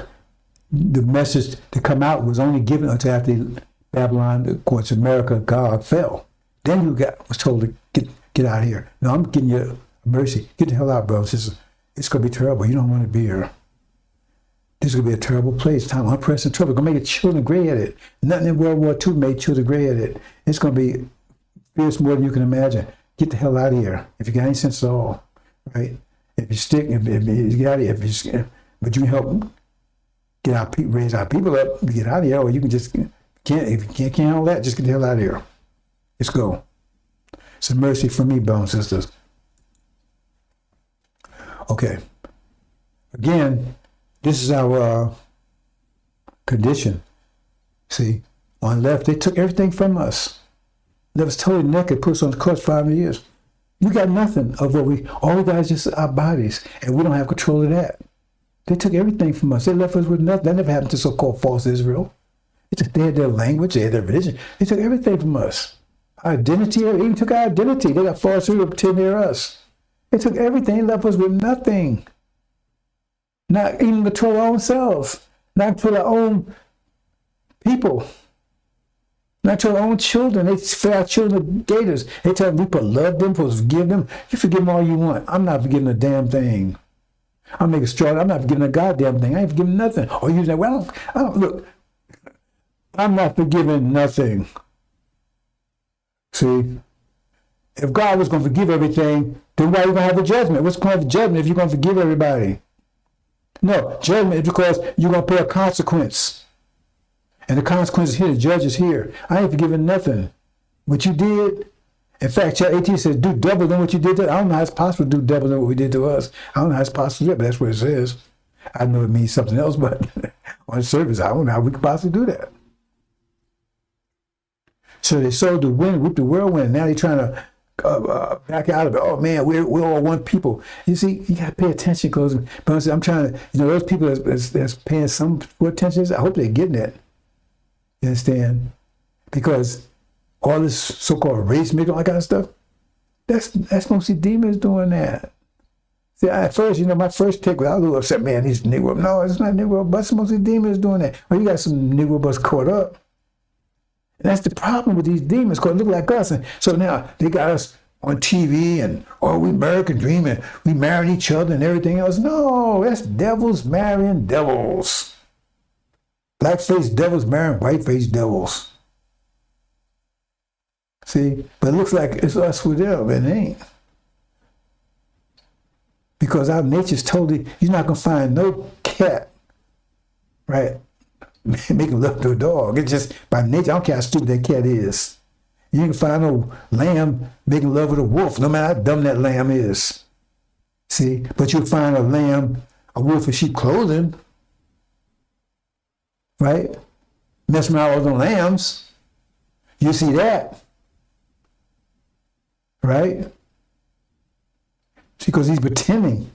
the message to come out was only given until after Babylon, of course, America, God fell. Then you was told to get out of here. No, I'm getting you mercy. Get the hell out, bro. It's going to be terrible. You don't want to be here. This is going to be a terrible place. Time unprecedented trouble. It's going to make your children gray-headed. Nothing in World War II made children gray-headed. It's going to be fierce more than you can imagine. Get the hell out of here. If you got any sense at all, right? If you stick, if you get out of here, but you can help get our people, raise our people up to get out of here, or you can just if you can't handle that, just get the hell out of here. Let's go. It's a mercy from me, brothers and sisters. Okay. Again, this is our condition. See, on the left, they took everything from us. Left us totally naked, put us on the cross 500 years. You got nothing of what all we got is just our bodies, and we don't have control of that. They took everything from us. They left us with nothing. That never happened to so-called false Israel. They had their language, they had their religion. They took everything from us. Our identity, they even took our identity. They got false Israel to pretend they're us. They took everything, they left us with nothing. Not even control our own selves. Not control our own people. Not to our own children. They fed our children with gators. They tell them we put love them, forgive them. You forgive them all you want. I'm not forgiving a damn thing. I'm making straw. I'm not forgiving a goddamn thing. I ain't forgiving nothing. Or you say, well, I don't look. I'm not forgiving nothing. See, if God was going to forgive everything, then why are you going to have a judgment? What's going to have a judgment if you're going to forgive everybody? No, judgment is because you're going to pay a consequence. And the consequence is here, the judge is here. I ain't forgiving nothing. What you did, in fact, chapter 18 says, do double than what you did to us. I don't know how it's possible to do double than what we did to us. I don't know how it's possible to do it, but that's what it says. I know it means something else, but on the surface, I don't know how we could possibly do that. So they sowed the wind, whipped the whirlwind. Now they're trying to back out of it. Oh man, we're all one people. You see, you got to pay attention, because I'm trying to, those people that's paying some attention, I hope they're getting it. You understand? Because all this so-called race making, all that kind of stuff, that's mostly demons doing that. See, at first, my first take was, I was a little upset, man, these Negro. No, it's not Negro, but it's mostly demons doing that. Well, you got some Negro bus caught up. And that's the problem with these demons, because they look like us. And so now they got us on TV and, we American dream and we marrying each other and everything else. No, that's devils marrying devils. Black-faced devils marrying white-faced devils. See, but it looks like it's us with them, but it ain't. Because our nature's totally, you're not going to find no cat, right, making love to a dog. It's just by nature, I don't care how stupid that cat is. You ain't find no lamb making love with a wolf, no matter how dumb that lamb is. See, but you'll find a wolf in sheep clothing, right? Messing around with the lambs. You see that, right? See, because he's pretending.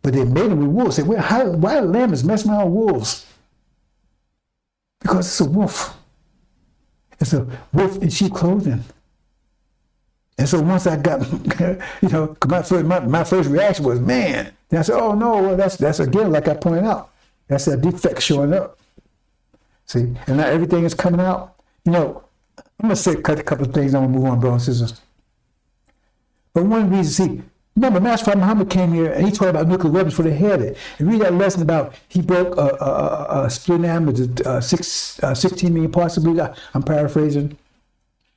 But they made him with wolves. Say, well, why the lamb is messing around with wolves? Because it's a wolf. It's a wolf in sheep clothing. And so once I got, my first reaction was, man. Then I said, oh no, well, that's again, like I pointed out, that's that defect showing up. See, and now everything is coming out. I'm going to say a couple of things. I'm going to move on, brothers and sisters. But one reason, see, remember, Master Muhammad came here and he taught about nuclear weapons before they had it. And read that lesson about he broke a split atom into 16 million parts. I believe I'm paraphrasing.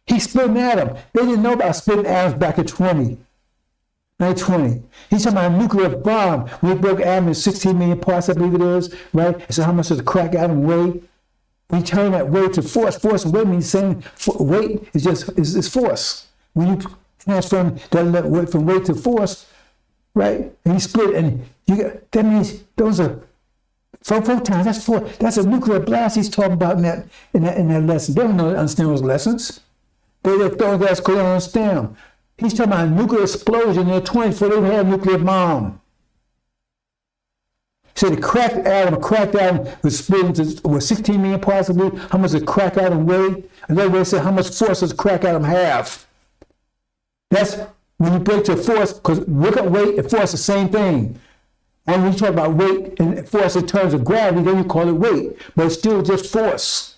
He split an atom. They didn't know about splitting atoms back in 1920. He's talking about a nuclear bomb. When he broke an atom in 16 million parts, I believe it is, right? And so how much does a crack atom weigh? We turn that weight to force. Force and weight means saying weight is force. When you transform that weight from weight to force, right? And you split, and that means those are photons. That's a nuclear blast he's talking about in that lesson. They don't understand those lessons. They're throwing that's going to understand. He's talking about a nuclear explosion in the 20s before they had a nuclear bomb. So the cracked atom was split into 16 million parts of it. How much does a cracked atom weigh? Another way to say how much force does a cracked atom have? That's when you break to force, because look at weight and force the same thing. And when you talk about weight and force in terms of gravity, then you call it weight, but it's still just force.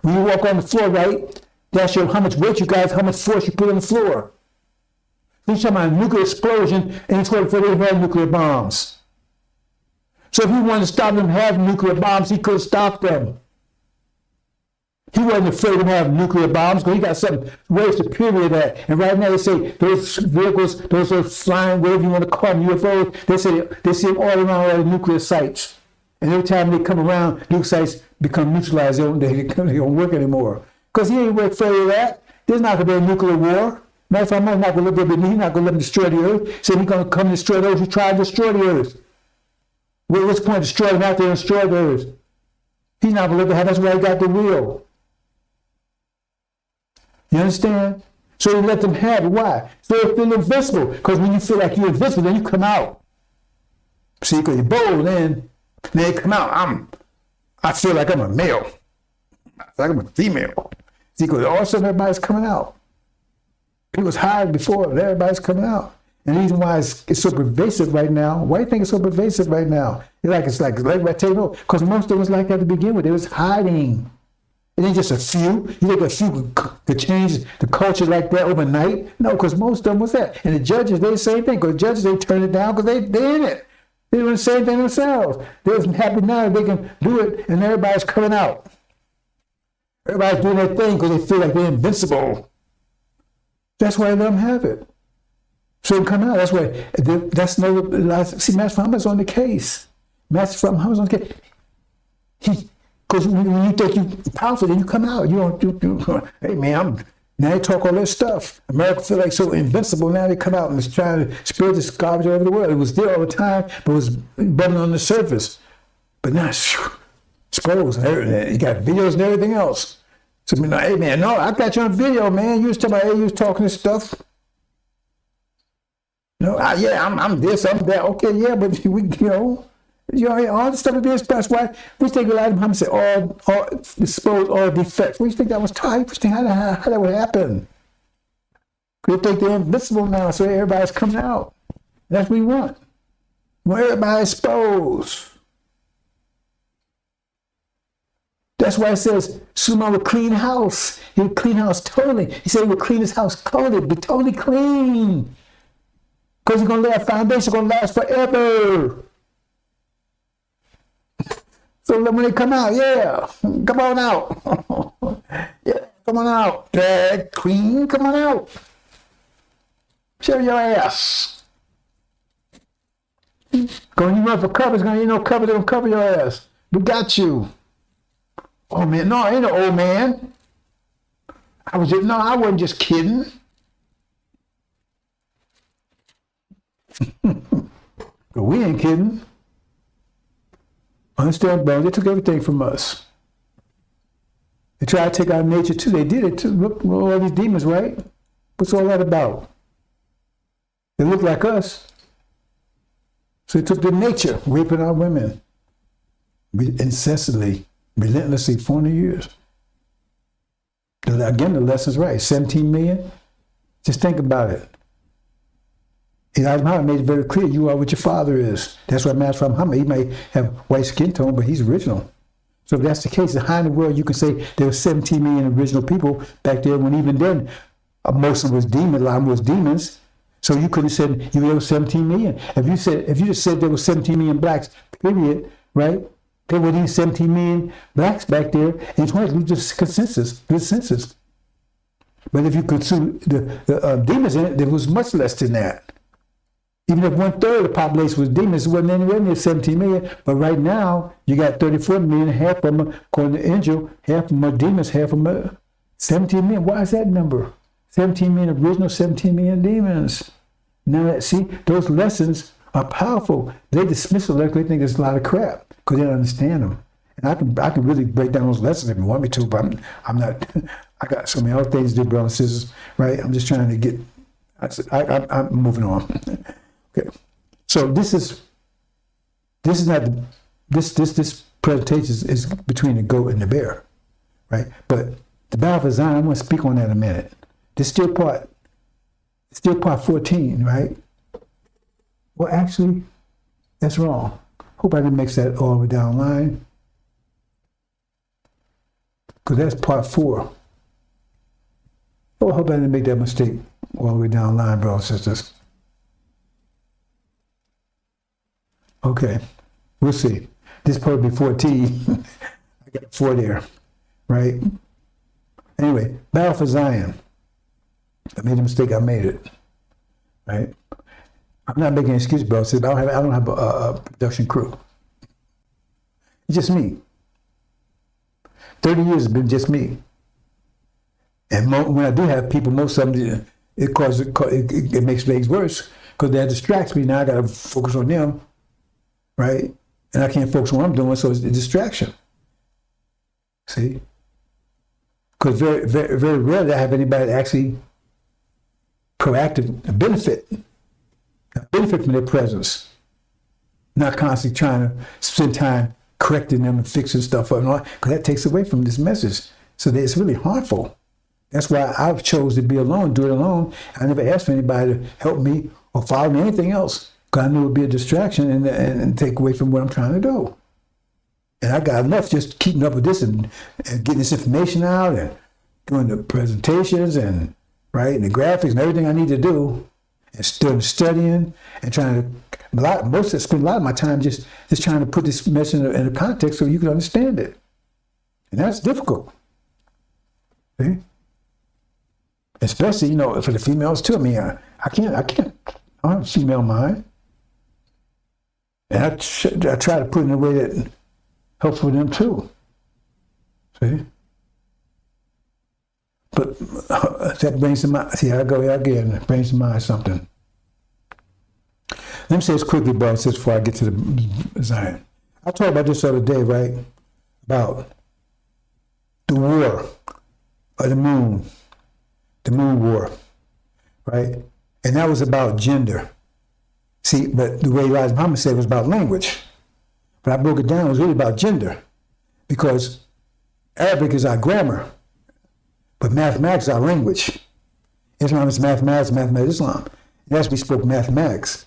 When you walk on the floor, right, that's how much weight you got, how much force you put on the floor. He's talking about a nuclear explosion in the 20s before they had nuclear bombs. So if he wanted to stop them having nuclear bombs, he could have stopped them. He wasn't afraid of having nuclear bombs because he got something way superior to that. And right now they say those vehicles, those are flying, whatever you want to call them, UFOs, they see them all around all the nuclear sites. And every time they come around, nuclear sites become neutralized. They don't work anymore. Because he ain't afraid of that. There's not going to be a nuclear war. Matter of fact, he's not going to let them destroy the earth. So he's going to come and destroy those who try to destroy the earth. What's the point of destroying them after they destroy the earth? He's not going to let them have. That's why he got the will. You understand? So he let them have it. Why? So they feel invincible. Because when you feel like you're invincible, then you come out. See, because you're bold, then you come out. I feel like I'm a male. I feel like I'm a female. See, because all of a sudden everybody's coming out. It was hard before, but everybody's coming out. And the reason why it's so pervasive right now, why do you think it's so pervasive right now? It's like I tell you, because most of it was like that to begin with. It was hiding. It ain't just a few. You think a few could change the culture like that overnight? No, because most of them was that. And the judges, they the same thing. Because judges, they turn it down because they in it. They doing the same thing themselves. They're happy now that they can do it, and everybody's coming out. Everybody's doing their thing because they feel like they're invincible. That's why they let them have it. So they come out. That's why. See, Master Muhammad's on the case. Master Muhammad's on the case. Because when you think you're powerful, then you come out. You don't. Hey man, now they talk all this stuff. America feel like so invincible. Now they come out and it's trying to spread this garbage all over the world. It was there all the time, but it was bubbling on the surface. But now it's exposed and everything. You got videos and everything else. So hey man, no, I got you on video, man. You was talking about, hey, you was talking this stuff. No, I'm this, I'm that. Okay, yeah, but all the stuff is being expressed. Why? We think a lot of Muhammad said all expose all defects. We think that was tight. We think how that would happen. We think they're invincible now, so everybody's coming out. That's what we want. We want everybody exposed. That's why it says Suleiman would clean house. He would clean house totally. He said he would clean his house totally, be totally clean. Because he's going to lay a foundation going to last forever. So when they come out, yeah, come on out. Yeah, Come on out. Drag queen, come on out. Show your ass. Going you run for cover, it's gonna ain't no cover, don't cover your ass. We got you. Oh man, no, I ain't an old man. I wasn't just kidding. But we ain't kidding. Understand, bro? They took everything from us. They tried to take our nature too. They did it too. Look, all these demons, right? What's all that about? They look like us. So they took their nature, raping our women. Incessantly, relentlessly, 400 years. Again, the lesson's right. 17 million? Just think about it. Elijah Muhammad made it very clear, you are what your father is. That's why Master Muhammad, he may have white skin tone, but he's original. So if that's the case, how in the world you can say there were 17 million original people back there when even then most of them was demons, a lot of them was demons. So you couldn't have said there was 17 million. If you just said there was 17 million blacks, period, right? There were these 17 million blacks back there, and it's one of the consensus, good census. But if you consider the demons in it, there was much less than that. Even if 1/3 of the population was demons, it wasn't anywhere near 17 million. But right now, you got 34 million, half of them, according to Injil, half of them are demons, half of them are 17 million. Why is that number? 17 million original, 17 million demons. Now, see, those lessons are powerful. They dismiss it like they think it's a lot of crap because they don't understand them. And I can really break down those lessons if you want me to, but I'm not. I got so many other things to do, brothers and sisters, right? I'm just trying to get. I'm moving on. Okay, so this presentation is between the goat and the bear, right? But the battle for Zion, I'm going to speak on that in a minute. This still part 14, right? Well, actually, that's wrong. Hope I didn't mix that all the way down the line, because that's part 4. Oh, I hope I didn't make that mistake all the way down the line, brothers and sisters. Okay, we'll see. This probably be 14. I got 4 there, right? Anyway, battle for Zion. I made a mistake. I made it, right? I'm not making an excuse, bro. I don't have a production crew. It's just me. 30 years has been just me. And when I do have people, most of them, it makes things worse because that distracts me. Now I got to focus on them. Right? And I can't focus on what I'm doing, so it's a distraction. See? Because very, very, very rarely I have anybody actually proactive benefit from their presence. Not constantly trying to spend time correcting them and fixing stuff up and all, because that takes away from this message. So it's really harmful. That's why I've chose to be alone, do it alone. I never asked for anybody to help me or follow me anything else. I knew it would be a distraction and take away from what I'm trying to do. And I got enough just keeping up with this and getting this information out and doing the presentations and right and the graphics and everything I need to do and still studying and trying to spend a lot of my time just trying to put this message in a context so you can understand it. And that's difficult. See? Especially, for the females too. I mean, I can't. I don't have a female mind. And I try to put it in a way that helps for them too. See? But that brings to mind, see, I go here again, it brings to mind something. Let me say this quickly, brothers, before I get to the Zion. I talked about this the other day, right? About the war of the moon war, right? And that was about gender. See, but the way Elijah Muhammad said it was about language. But I broke it down, it was really about gender. Because Arabic is our grammar, but mathematics is our language. Islam is mathematics, Islam. Yes, we spoke mathematics,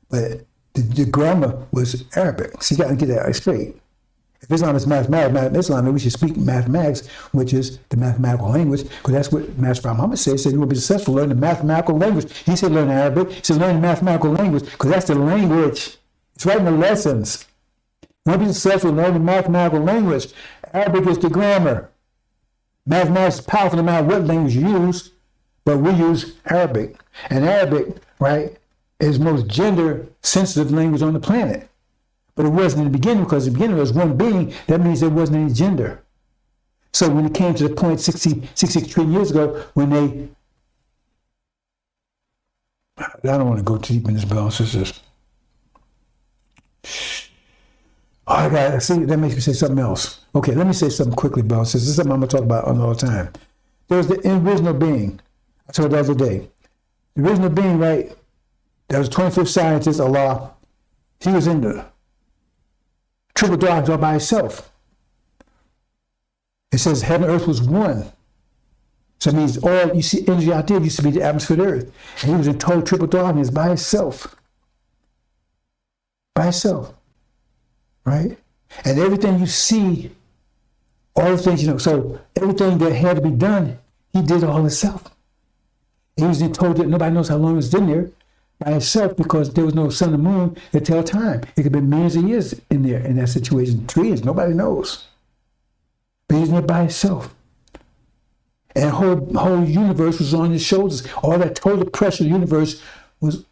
but the grammar was Arabic. So you got to get that straight. If Islam is mathematics, Islam, then we should speak mathematics, which is the mathematical language, because that's what Master Muhammad said. He said you will be successful learning the mathematical language. He said learn Arabic. He said learn the mathematical language, because that's the language. It's right in the lessons. You want to be successful learning the mathematical language. Arabic is the grammar. Mathematics is powerful no matter what language you use, but we use Arabic. And Arabic, right, is the most gender-sensitive language on the planet. But it wasn't in the beginning, because in the beginning there was one being. That means there wasn't any gender. So when it came to the point 66 trillion years ago, when they, I don't want to go too deep in this, brothers and sisters. Oh, God, see, that makes me say something else. Okay, let me say something quickly, brothers and sisters. This is something I'm going to talk about all the time. There's the original being. I told you the other day. The original being, right, that was 25th scientist, Allah. He was in the triple dark all by himself. It says heaven and earth was one. So it means all you see energy out there used to be the atmosphere of the earth. And he was in total triple darkness by himself. By himself. Right? And everything you see, all the things, you know, so everything that had to be done, he did all himself. He was told that nobody knows how long he was in there by himself, because there was no sun and moon to tell time. It could be millions of years in there in that situation, trillions, nobody knows. But he was there by himself. And the whole universe was on his shoulders. All that total pressure of the universe was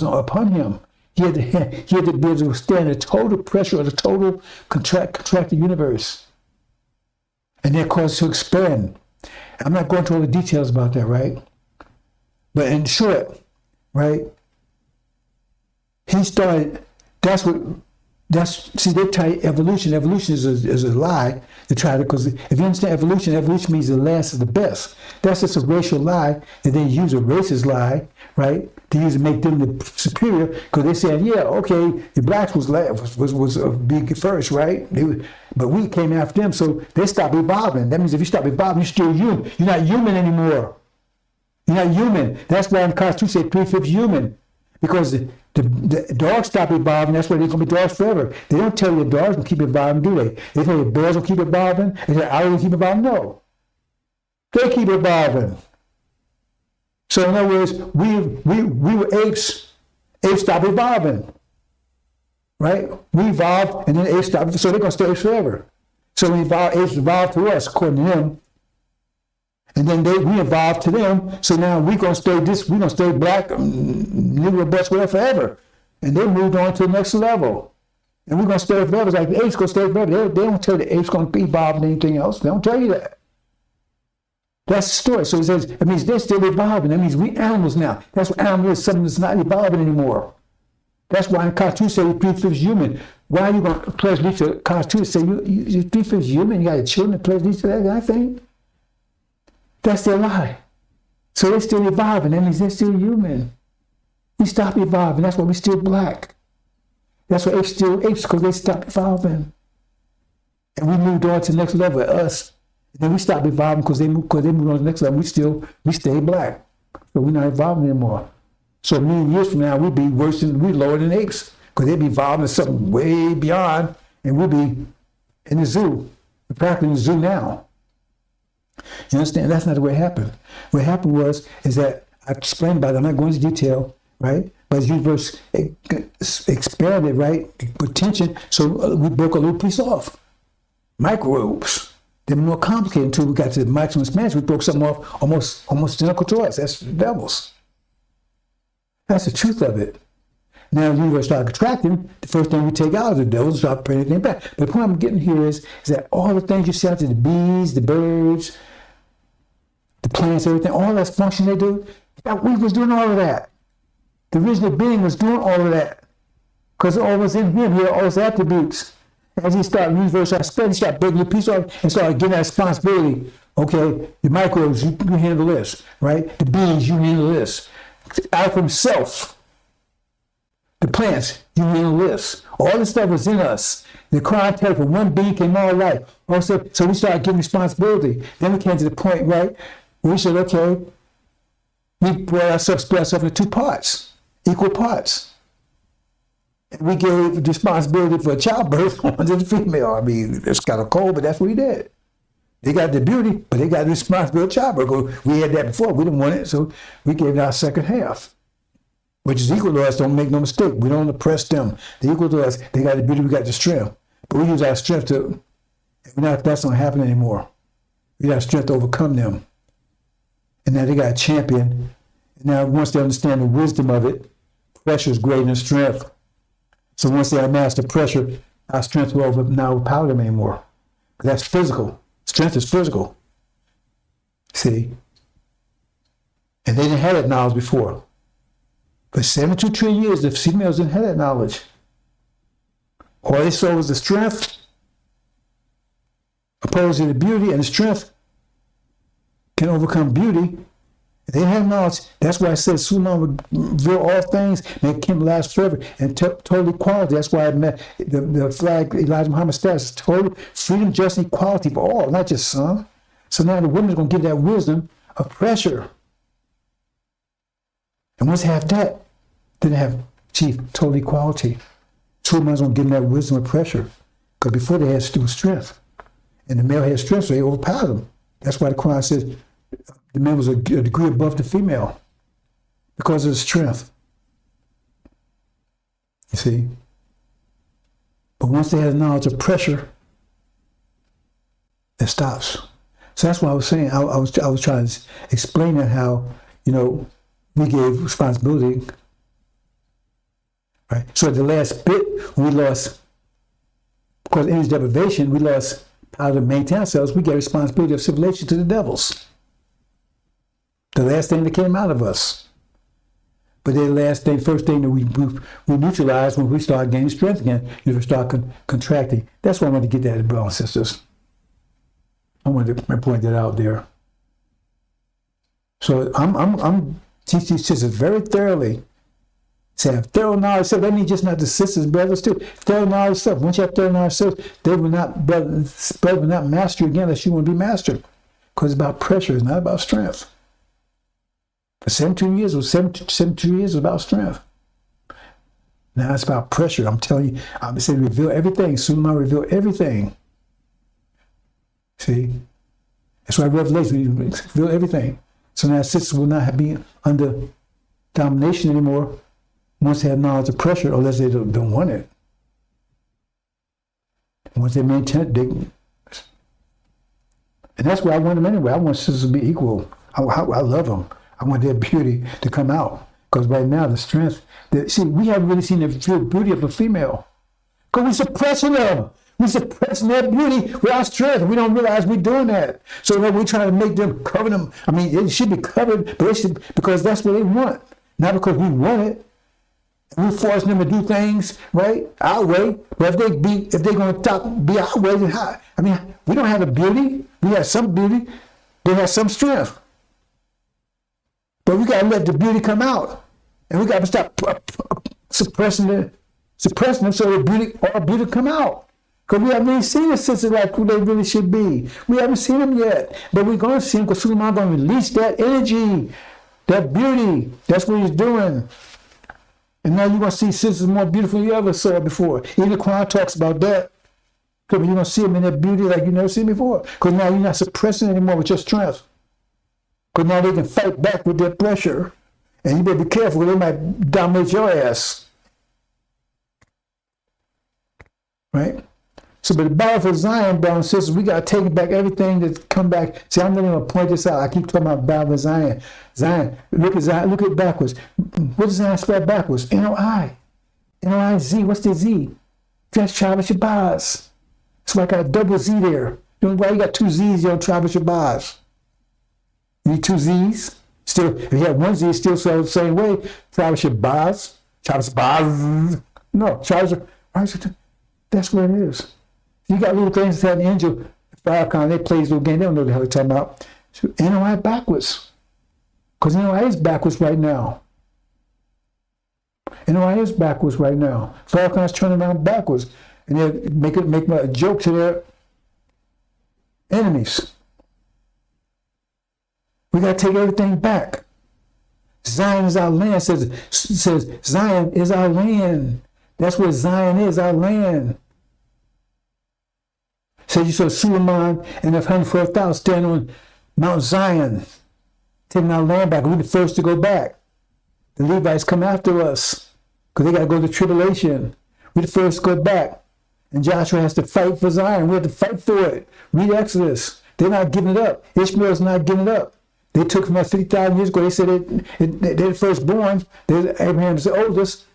upon him. He had to be able to withstand the total pressure of the total contracted universe. And that caused it to expand. I'm not going into all the details about that, right? But in short, right, he started, see, they tell you evolution. Evolution is a lie to try to, because if you understand evolution, evolution means the last is the best. That's just a racial lie, and they use a racist lie, right, to use to make them the superior, because they said, yeah, okay, the blacks was big first, right? But we came after them, so they stopped evolving. That means if you stop evolving, you're still human. You're not human anymore. You're not human. That's why in the Constitution it says 3/5 human, because the dogs stop evolving. That's why they're going to be dogs forever. They don't tell you dogs will keep evolving, do they? They tell you bears will keep evolving. They tell you owls will keep evolving. No. They keep evolving. So in other words, we were apes. Apes stopped evolving. Right? We evolved, and then apes stopped. So they're going to stay apes forever. So apes evolved to us, according to them. And then we evolved to them, so now we're going to stay black, Negro, Butch, whatever, forever. And they moved on to the next level. And we're going to stay forever. It's like the apes going to stay forever. They don't tell you the apes going to be evolved in anything else. They don't tell you that. That's the story. So it says, it means they're still evolving. That means we animals now. That's what animal is, something that's not evolving anymore. That's why in the Constitution say you're 3/5 human. Why are you going to pledge these to the Constitution? Say you're 3/5 human, you got your children to pledge these to that kind of thing? That's their lie. So they're still evolving. That means they're still human. We stop evolving. That's why we're still black. That's why apes still apes, because they stopped evolving. And we moved on to the next level, us. And then we stopped evolving because they moved on to the next level. We stay black. So we're not evolving anymore. So a million years from now, we'll be lower than apes, because they'll be evolving to something way beyond, and we'll be in the zoo. We're practically in the zoo now. You understand? That's not the way it happened. What happened is that I explained about it. I'm not going into detail, right? But the universe expanded, right, with tension, so we broke a little piece off. Microbes. They're more complicated until we got to the maximum expansion. We broke something off almost identical to us. That's devils. That's the truth of it. Now the universe started contracting. The first thing we take out is the devils, start putting anything back. But the point I'm getting here is that all the things you see out there, the bees, the birds, the plants, everything, all that function they do, we was doing all of that. The original being was doing all of that. Because all was in him, he had all his attributes. As he started universe, he started breaking the piece off and started getting that responsibility. Okay, the microbes, you handle this, right? The bees, you handle this. Out of himself. The plants, you handle this. All this stuff was in us. The clientele from one being came all life. Also, so we started giving responsibility. Then we came to the point, right, where we said, okay, we split ourselves into two parts, equal parts. And we gave responsibility for childbirth to the female. I mean, it's kind of cold, but that's what we did. They got the beauty, but they got the responsibility of childbirth. We had that before. We didn't want it, so we gave it our second half, which is equal to us. Don't make no mistake. We don't oppress them. They're equal to us. They got the beauty, we got the strength. But we use our strength to, that's not happening anymore. We got strength to overcome them. And now they got a champion. And now once they understand the wisdom of it, pressure is greater than strength. So once they master pressure, our strength will not overpower them anymore. That's physical. Strength is physical. See? And they didn't have that knowledge before. For 72 trillion years, the females didn't have that knowledge. All they saw was the strength opposed to the beauty, and the strength can overcome beauty. They didn't have knowledge. That's why I said Suleiman would reveal all things, make him last forever, and total equality. That's why I met the flag Elijah Muhammad status, total freedom, justice, and equality for all, not just some. So now the women's going to give that wisdom of pressure. And once they have that, then they have achieved total equality. Suleiman's going to give them that wisdom of pressure. Because before they had strength. And the male had strength, so they overpowered them. That's why the Quran says the man was a degree above the female because of his strength. You see? But once they had knowledge of pressure, it stops. So that's what I was saying. I was trying to explain that how, we gave responsibility. Right? So at the last bit, we lost, because of energy deprivation, we lost power to maintain ourselves. We gave responsibility of civilization to the devils. The last thing that came out of us. But the first thing that we neutralized when we start gaining strength again, is we start contracting. That's why I wanted to get that, brothers and sisters. I wanted to point that out there. So I'm teaching these sisters very thoroughly. Say, have thorough knowledge self. That means just not the sisters, brothers too. Thorough knowledge self. Once you have thorough knowledge self, they will not, brothers will not master you again unless you want to be mastered. Because it's about pressure, it's not about strength. For 72 years was about strength. Now it's about pressure. I'm telling you, I'm saying reveal everything. Suleiman reveal everything. See? That's why Revelation reveal everything. So now sisters will not be under domination anymore once they have knowledge of pressure, unless they don't want it. Once they maintain it, and that's why I want them anyway. I want sisters to be equal. I love them. I want their beauty to come out. Because right now, the strength, we haven't really seen the beauty of a female. Because we're suppressing them. We're suppressing their beauty with our strength. We don't realize we're doing that. So we're trying to make them cover them. I mean, it should be covered, but because that's what they want. Not because we want it. We force them to do things, right, our way. But if they're going to be our way, then how? I mean, we don't have a beauty. We have some beauty. They have some strength. But we got to let the beauty come out. And we got to stop suppressing them so our beauty come out. Because we haven't really seen the sisters like who they really should be. We haven't seen them yet. But we're going to see them because Suleiman going to release that energy, that beauty. That's what he's doing. And now you're going to see sisters more beautiful than you ever saw before. Even the Quran talks about that. Because you're going to see them in their beauty like you've never seen before. Because now you're not suppressing anymore with your strength. Because now they can fight back with their pressure. And you better be careful, they might dominate your ass. Right? So, but the battle for Zion, brothers and sisters, we got to take back everything that's come back. See, I'm not even going to point this out. I keep talking about battle for Zion. Zion, look at Zion, look at it backwards. What does Zion spell backwards? N-O-I. N-O-I-Z, what's the Z? That's Tribe of Shabazz. That's why I got a double Z there. Why you got two Z's on Tribe of Shabazz? You need two Z's? Still, if you have one Z, it still spells the same way. Tribe of Shabazz. Tribe of Shabazz. No, Tribe of Shabazz. That's what it is. You got little things that have an Injil, Farrakhan, they play this little game, they don't know the hell they're talking about. So NOI backwards. Because NOI is backwards right now. NOI is backwards right now. Farrakhan's turning around backwards. And they're making a joke to their enemies. We got to take everything back. Zion is our land, says Zion is our land. That's what Zion is, our land. Says you saw Suleiman and the 104,000 stand on Mount Zion, taking our land back. We're the first to go back. The Levites come after us because they got to go to tribulation. We're the first to go back. And Joshua has to fight for Zion. We have to fight for it. Read Exodus. They're not giving it up. Ishmael's not giving it up. They took from us 50,000 years ago. They said they're the firstborn. They're Abraham's the oldest,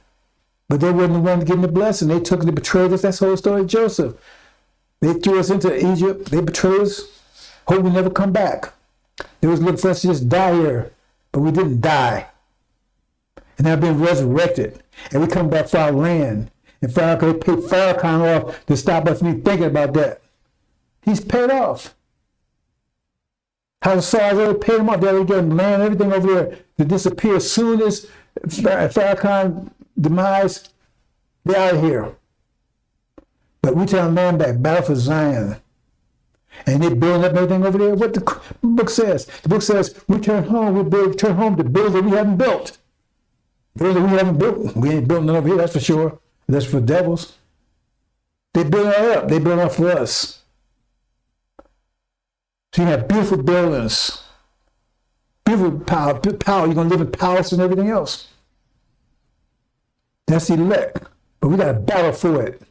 but they weren't the ones getting the blessing. They took and they betrayed us. That's the whole story of Joseph. They threw us into Egypt. They betrayed us. Hope we never come back. They was looking for us to just die here, but we didn't die. And now been resurrected, and we come back for our land. And Pharaoh, they paid Pharaoh off to stop us from even thinking about that. He's paid off. How the Saws already paid him off. They already got land, everything over there to disappear. As soon as Pharaoh demise, they're out of here. But we turn land back, battle for Zion. And they building up everything over there. What the book says? The book says, we turn home to build what we haven't built. Build what we haven't built. We ain't building none over here, that's for sure. That's for devils. They build it up. They build it up for us. So you have beautiful buildings. Beautiful power. You're going to live in palace and everything else. That's the elect. But we got to battle for it.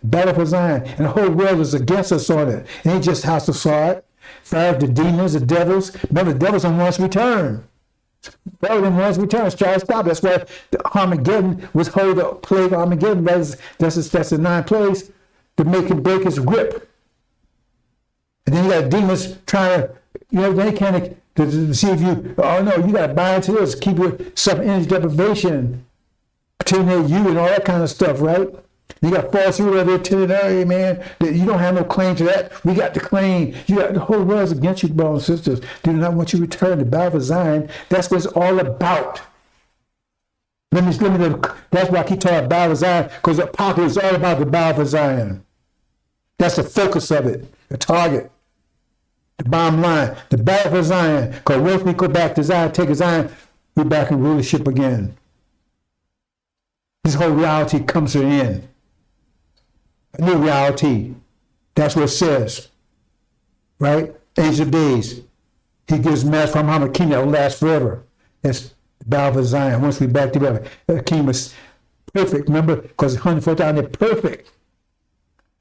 Battle for Zion. And the whole world is against us on it. It ain't just House of Sword. Pharaoh, the demons, the devils. Remember, the devils don't want us to return. Pharaoh didn't want us to return. Try to stop. That's why the Armageddon was heard, the plague of Armageddon. That's the 9 plagues to make him break his grip. And then you got demons trying to, they can't to see if you, you got to buy into this, keep your self-energy deprivation, pretend you and all that kind of stuff, right? You got false ruler there telling, hey man, you don't have no claim to that. We got the claim. You got the whole world's against you, brothers and sisters. They do not want you to return to battle for Zion. That's what it's all about. That's why I keep talking about battle for Zion, because the apocalypse is all about the battle for Zion. That's the focus of it, the target, the bottom line, the battle for Zion. Because once we go back to Zion, take a Zion, we're back in rulership again. This whole reality comes to an end. A new reality. That's what it says. Right? Age of days. He gives mass from Muhammad kingdom that will last forever. That's the battle for Zion. Once we're back together. The kingdom is perfect. Remember? Because 104,000, they're perfect.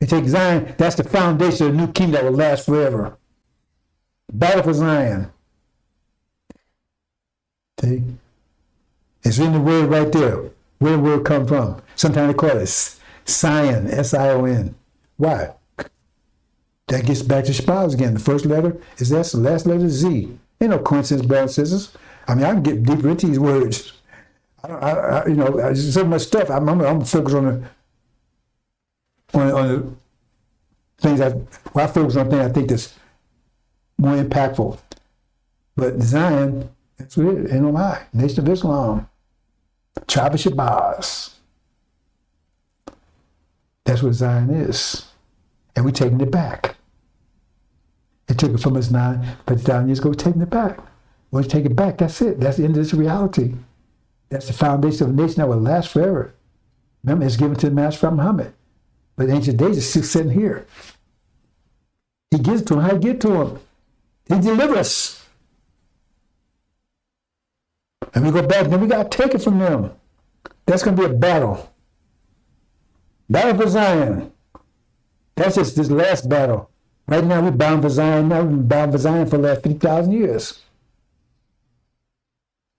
They take Zion, that's the foundation of the new kingdom that will last forever. Battle for Zion. See? It's in the word right there. Where the word come from? Sometimes they call it Sion, S-I-O-N. Why? That gets back to Spaz again. The first letter is S, the last letter is Z. Ain't no coincidence, brothers and sisters. I mean, I can get deeper into these words. So much stuff. I'm focused on the things I focus on things I think that's more impactful. But Zion, that's what it is. Ain't no lie. Nation of Islam. Tribe of Shabazz. That's what Zion is. And we're taking it back. They took it from us 50,000 years ago, we're taking it back. Once you take it back, that's it. That's the end of this reality. That's the foundation of a nation that will last forever. Remember, it's given to the Master from Muhammad. But the ancient days is still sitting here. He gives it to him. How do you get to him? He delivers us. And we go back, then we got to take it from them. That's going to be a battle. Battle for Zion. That's just this last battle. Right now, we're bound for Zion. Now we've been bound for Zion for the last 50,000 years.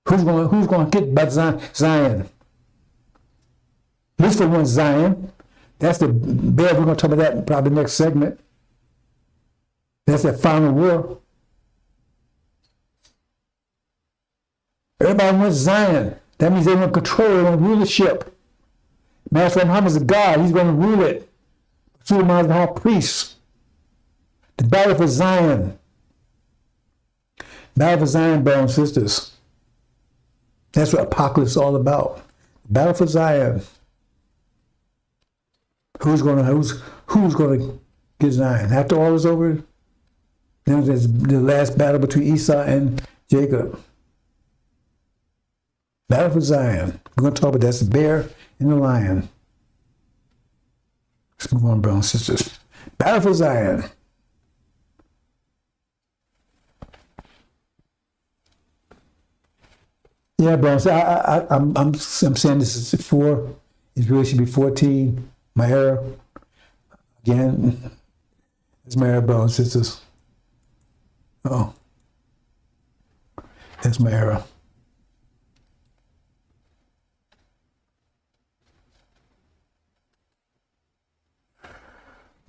Who's going to get by Zion? At least for one Zion. That's the bear. We're going to talk about that in probably the next segment. That's that final war. Everybody wants Zion. That means they want control, they want rulership. Master Muhammad is a God. He's going to rule it. Suleiman is the high priest. The battle for Zion. Battle for Zion, brothers and sisters. That's what apocalypse is all about. Battle for Zion. Who's going to get Zion? After all is over, then there's the last battle between Esau and Jacob. Battle for Zion. We're going to talk about that's the bear and the lion. Let's move on, brothers and sisters. Battle for Zion. Yeah, brothers. I'm saying this is 4. It really should be 14. My error. Again, it's my error, brothers and sisters. Oh, that's my error.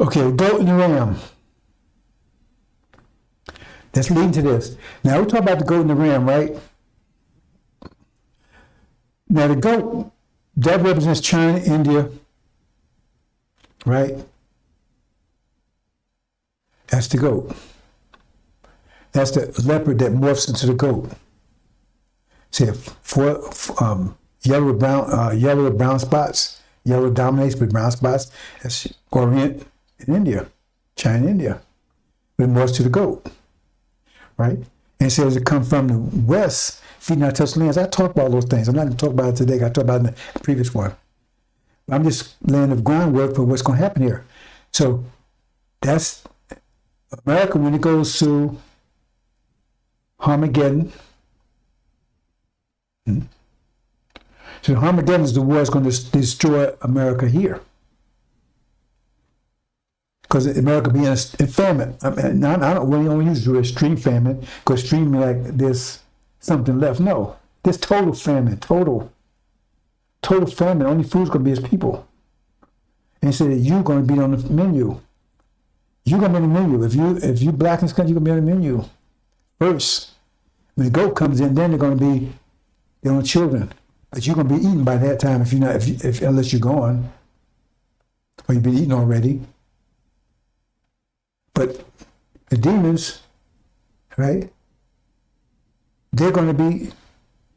Okay, goat and the ram. That's leading to this. Now we talk about the goat and the ram, right? Now the goat, that represents China, India, right? That's the goat. That's the leopard that morphs into the goat. See, yellow with brown spots. Yellow dominates with brown spots. That's Orient and India, China, India. But it morphs to the goat, right? And it says it comes from the west, feet not touch lands. I talk about those things. I'm not going to talk about it today. I talked about it in the previous one. I'm just laying the groundwork for what's going to happen here. So that's America when it goes to Armageddon. So Armageddon is the war that's going to destroy America here. Because America being in famine. I mean, I don't really only use the word extreme famine, because extreme like there's something left. No, there's total famine, total famine. Only food's going to be his people. And he said that you're going to be on the menu. You're going to be on the menu. If you black in this country, you're going to be on the menu first. When the goat comes in, then they're going to be their own children. But you're going to be eaten by that time unless you're gone, or you've been eaten already. But the demons, right? They're going to be,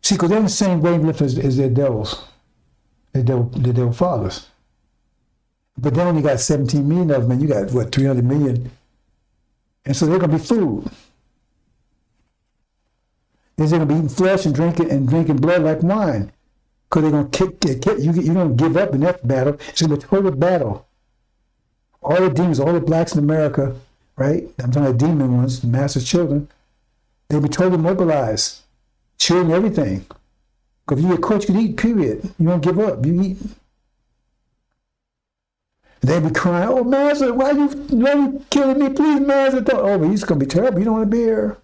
because they're in the same wavelength as their devils, the devil fathers. But they only got 17 million of them, and you got, 300 million? And so they're going to be food. They're going to be eating flesh and drinking blood like wine. Because they're going to you're going to give up in that battle. It's going to be a total battle. All the demons, all the blacks in America, right? I'm talking about demon ones, the master's children. They'll be totally mobilized. Children, everything. Because if you get caught, you can eat, period. You don't give up. You eat. They'll be crying, oh, Master, why are you killing me? Please, Master. Oh, but he's going to be terrible. You don't want to be here.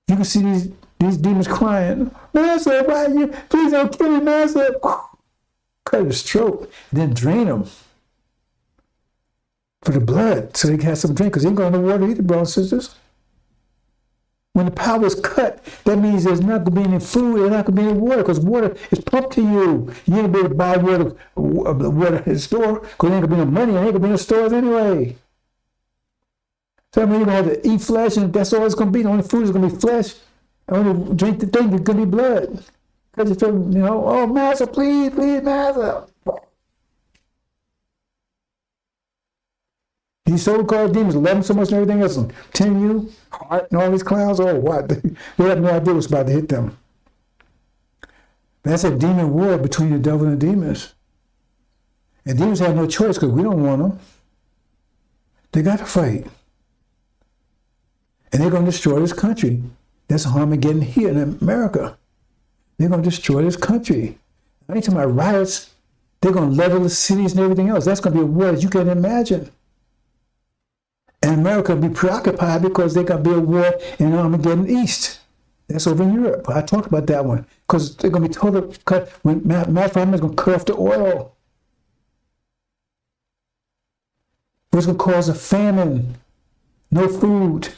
You can see these demons crying, Master, why are you? Please don't kill me, Master. Cut his throat, and then drain him for the blood so they can have some drink, because they ain't going to water either, brothers and sisters. When the power is cut, that means there's not going to be any food, there's not going to be any water, because water is pumped to you. You ain't going to be able to buy water at the store, because there ain't going to be no money, and ain't going to be no stores anyway. So I mean, you're going to have to eat flesh, and that's all it's going to be. The only food is going to be flesh. The only drink the thing is going to be blood. Because you feel, oh, Master, please, Master. These so-called demons love them so much and everything else, and telling you, heart and all these clowns, oh, what? They have no idea what's about to hit them. That's a demon war between the devil and the demons. And demons have no choice because we don't want them. They got to fight. And they're going to destroy this country. That's Armageddon here in America. They're going to destroy this country. I ain't talking about riots. They're going to level the cities and everything else. That's going to be a war that you can't imagine. And America will be preoccupied because they're going to be a war in Armageddon East. That's over in Europe. I talked about that one. Because they're going to be total cut. When matter of fact, is going to cut off the oil. It's going to cause a famine. No food.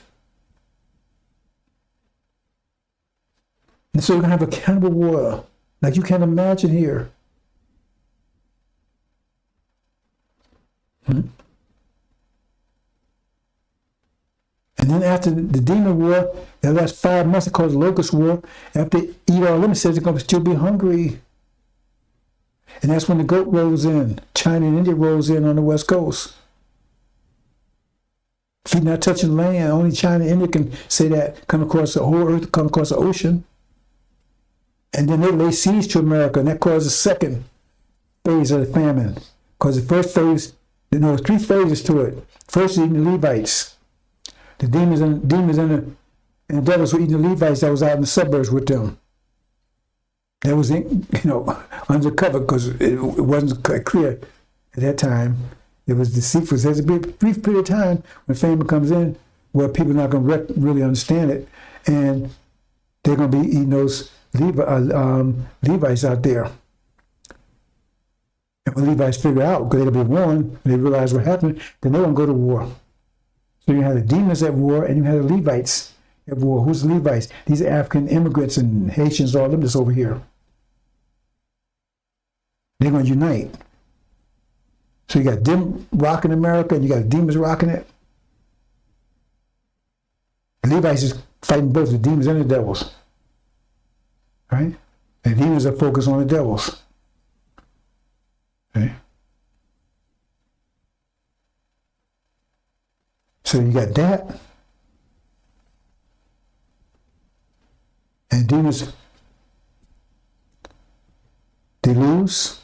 And so you're going to have a cannibal war like you can't imagine here. And then after the demon war, that last 5 months, it's called the locust war. After they eat all of them, it says they're going to still be hungry. And that's when the goat rolls in. China and India rolls in on the West Coast. Feet not touching land. Only China and India can say that. Come across the whole earth, come across the ocean. And then they lay siege to America, and that caused the second phase of the famine. Because the first phase, there were 3 phases to it. First, eating the Levites. The demons and the devils were eating the Levites that was out in the suburbs with them. That was, undercover because it wasn't clear at that time. It was deceitful. There's a brief period of time when famine comes in where people are not going to really understand it, and they're going to be eating those Levites out there. And when Levites figure out, because they'll be warned, when they realize what happened, then they won't go to war. So you have the demons at war, and you have the Levites at war. Who's the Levites? These are African immigrants and Haitians, all of them that's over here. They're going to unite. So you got them rocking America, and you got demons rocking it. The Levites is fighting both the demons and the devils. Right? And the demons are focused on the devils. Okay? So you got that. And demons, they lose.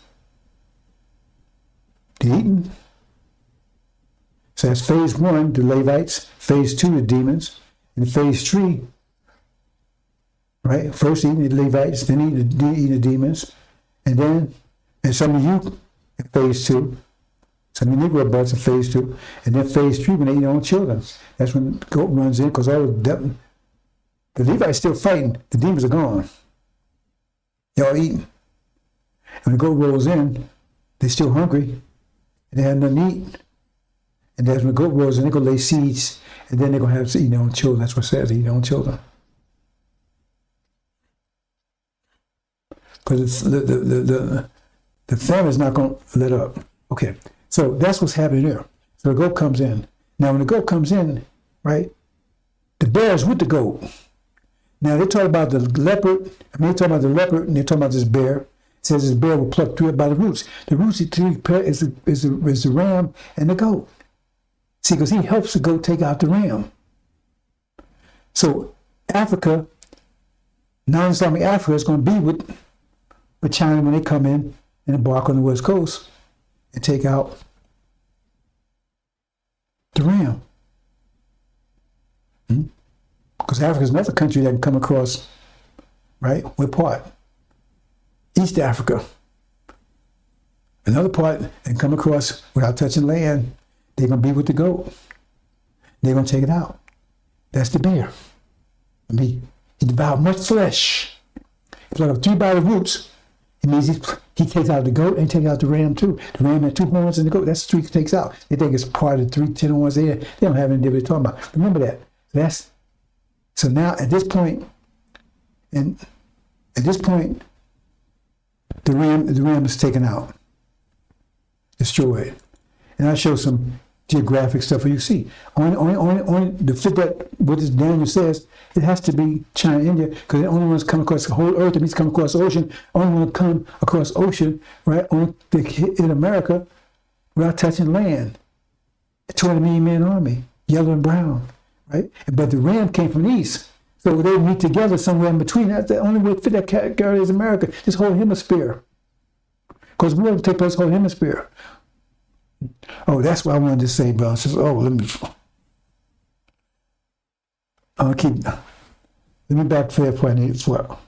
They eaten. So that's phase 1, the Levites. Phase 2, the demons. And phase 3, right? First eating the Levites, then eating the demons. And some of you in phase 2, some of the Negro buds in phase 2. And then phase 3, when they eat their own children. That's when the goat runs in, because all of them, the Levites still fighting, the demons are gone. They're all eating. And when the goat rolls in, they're still hungry, and they have nothing to eat. And that's when the goat rolls in, they're going to lay seeds, and then they're going to have to eat their own children. That's what it says, eat their own children. Because the famine is not going to let up. Okay, so that's what's happening there. So the goat comes in. Now, when the goat comes in, right, the bear is with the goat. Now, they talk about the leopard. They talk about the leopard, and they talk about this bear. It says this bear will pluck through it by the roots. The roots is the ram and the goat. See, because he helps the goat take out the ram. So Africa, non-Islamic Africa, is going to be with China when they come in and embark on the West Coast and take out the ram. Because Africa is another country that can come across, right? What part? East Africa. Another part that can come across without touching land. They're going to be with the goat. They're going to take it out. That's the bear. He devoured much flesh. If like a 3 by the roots, it means he takes out the goat and takes out the ram too. The ram had 2 horns and the goat, that's the 3 he takes out. They think it's part of the 3, 10 horns there. They don't have any idea what they're talking about. Remember that. So now at this point, the ram is taken out, destroyed. And I show some geographic stuff where you see. On to fit that, what this Daniel says, it has to be China, India, because the only ones come across the whole earth, it means come across the ocean, only one come across ocean, right, in America, without touching land. A 20 million man army, yellow and brown, right? But the ram came from the east. So they meet together somewhere in between. That's the only way to fit that category is America, this whole hemisphere. Because we want to take place whole hemisphere. Oh, that's what I wanted to say, bro. Says, let me back for that point as well.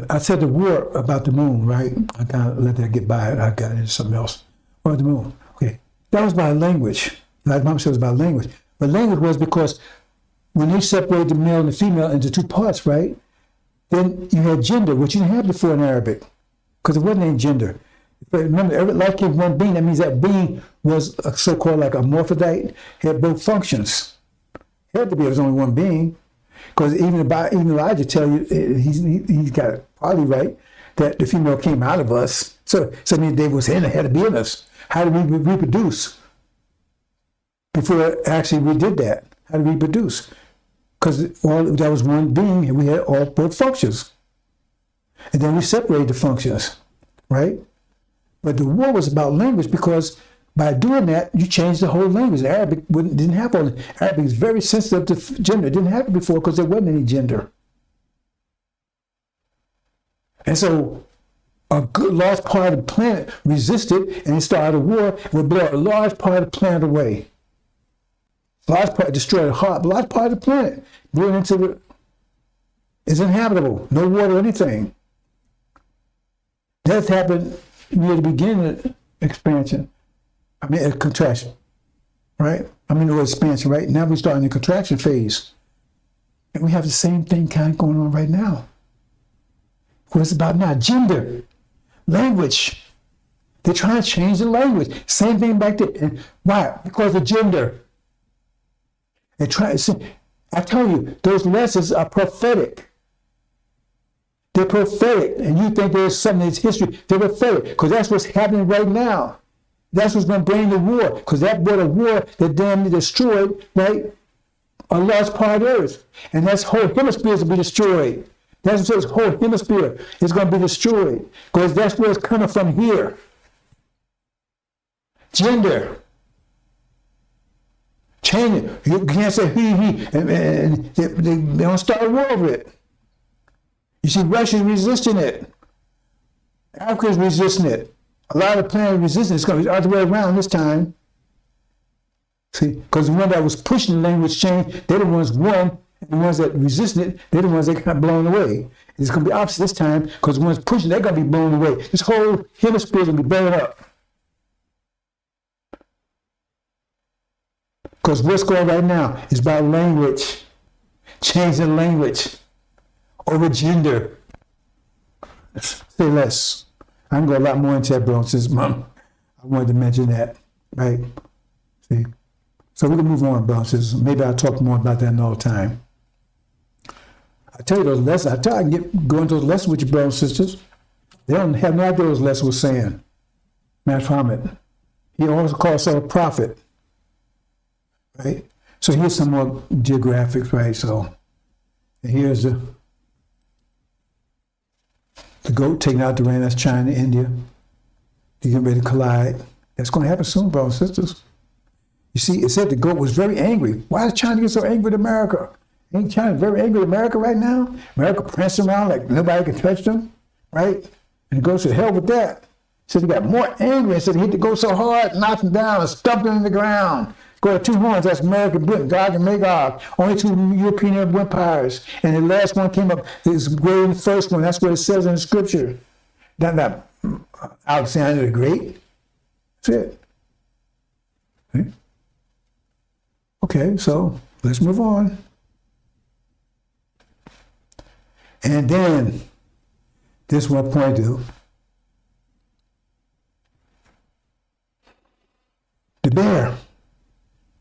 I said the war about the moon, right? I kind of let that get by. I got into something else. Or the moon. Okay. That was by language. Like Mom said, it was about language. But language was because when they separated the male and the female into 2 parts, right? Then you had gender, which you didn't have before in Arabic. Because it wasn't any gender. But remember, every life came from one being. That means that being was a so-called like a morphodite, had both functions. It had to be, there was only one being. Because even Elijah tell you, he's got it probably right, that the female came out of us. So I mean, they was in, it had to be in us. How do we reproduce? Before actually we did that, how do we reproduce? Because that was one being, and we had both functions. And then we separated the functions, right? But the war was about language, because by doing that, you changed the whole language. Arabic didn't have all. Arabic is very sensitive to gender. It didn't have it before because there wasn't any gender. And so a good large part of the planet resisted, and it started a war, and would blow a large part of the planet away. Large part destroyed a large part of the planet. Blew into it's inhabitable, no water or anything. That happened near the beginning of expansion. Contraction. right? The expansion, right? Now we're starting the contraction phase. And we have the same thing kind of going on right now. What it's about now, gender, language. They're trying to change the language. Same thing back there. And why? Because of gender. They try. I tell you, those lessons are prophetic. They're prophetic, and you think there's something that's history. They're prophetic, because that's what's happening right now. That's what's going to bring the war, because that brought a war that damn near destroyed, right, a large part of the earth. And that whole hemisphere is going to be destroyed. That's what this whole hemisphere is going to be destroyed, because that's where it's coming from here. Gender. Change it. You can't say he, and they don't start a war over it. You see, Russia's resisting it. Africa's resisting it. A lot of the planet resisting it. It's going to be the other way around this time. See, because the one that was pushing the language change, they're the ones won, and the ones that resisted it, they're the ones that got blown away. It's going to be opposite this time, because the ones pushing, they're going to be blown away. This whole hemisphere is going to be blown up. Because what's going on right now is about language, changing language over gender. Say less. I can go a lot more into that, bro, since Mom, I wanted to mention that, right? See? So we're going to move on, bro, since maybe I'll talk more about that another time. I tell you those lessons, I can go into those lessons with you, brothers and sisters. They don't have no idea what those lessons were saying. Muhammad, he always called himself a prophet. Right? So here's some more geographics, right? So here's the goat taking out the rain. That's China, India. They're getting ready to collide. That's going to happen soon, brothers and sisters. You see, it said the goat was very angry. Why is China get so angry with America? Ain't China very angry with America right now? America prancing around like nobody can touch them, right? And the goat said, hell with that. So they got more angry and said he hit the goat so hard, knocked him down, and stumped him in the ground. Go to 2 horns, that's America, Britain, Gog and Magog. Only 2 European empires. And the last one came up, is greater than the first one. That's what it says in the scripture. Not Alexander the Great. That's it. Okay? Okay, so let's move on. And then, this is what I point to. The bear.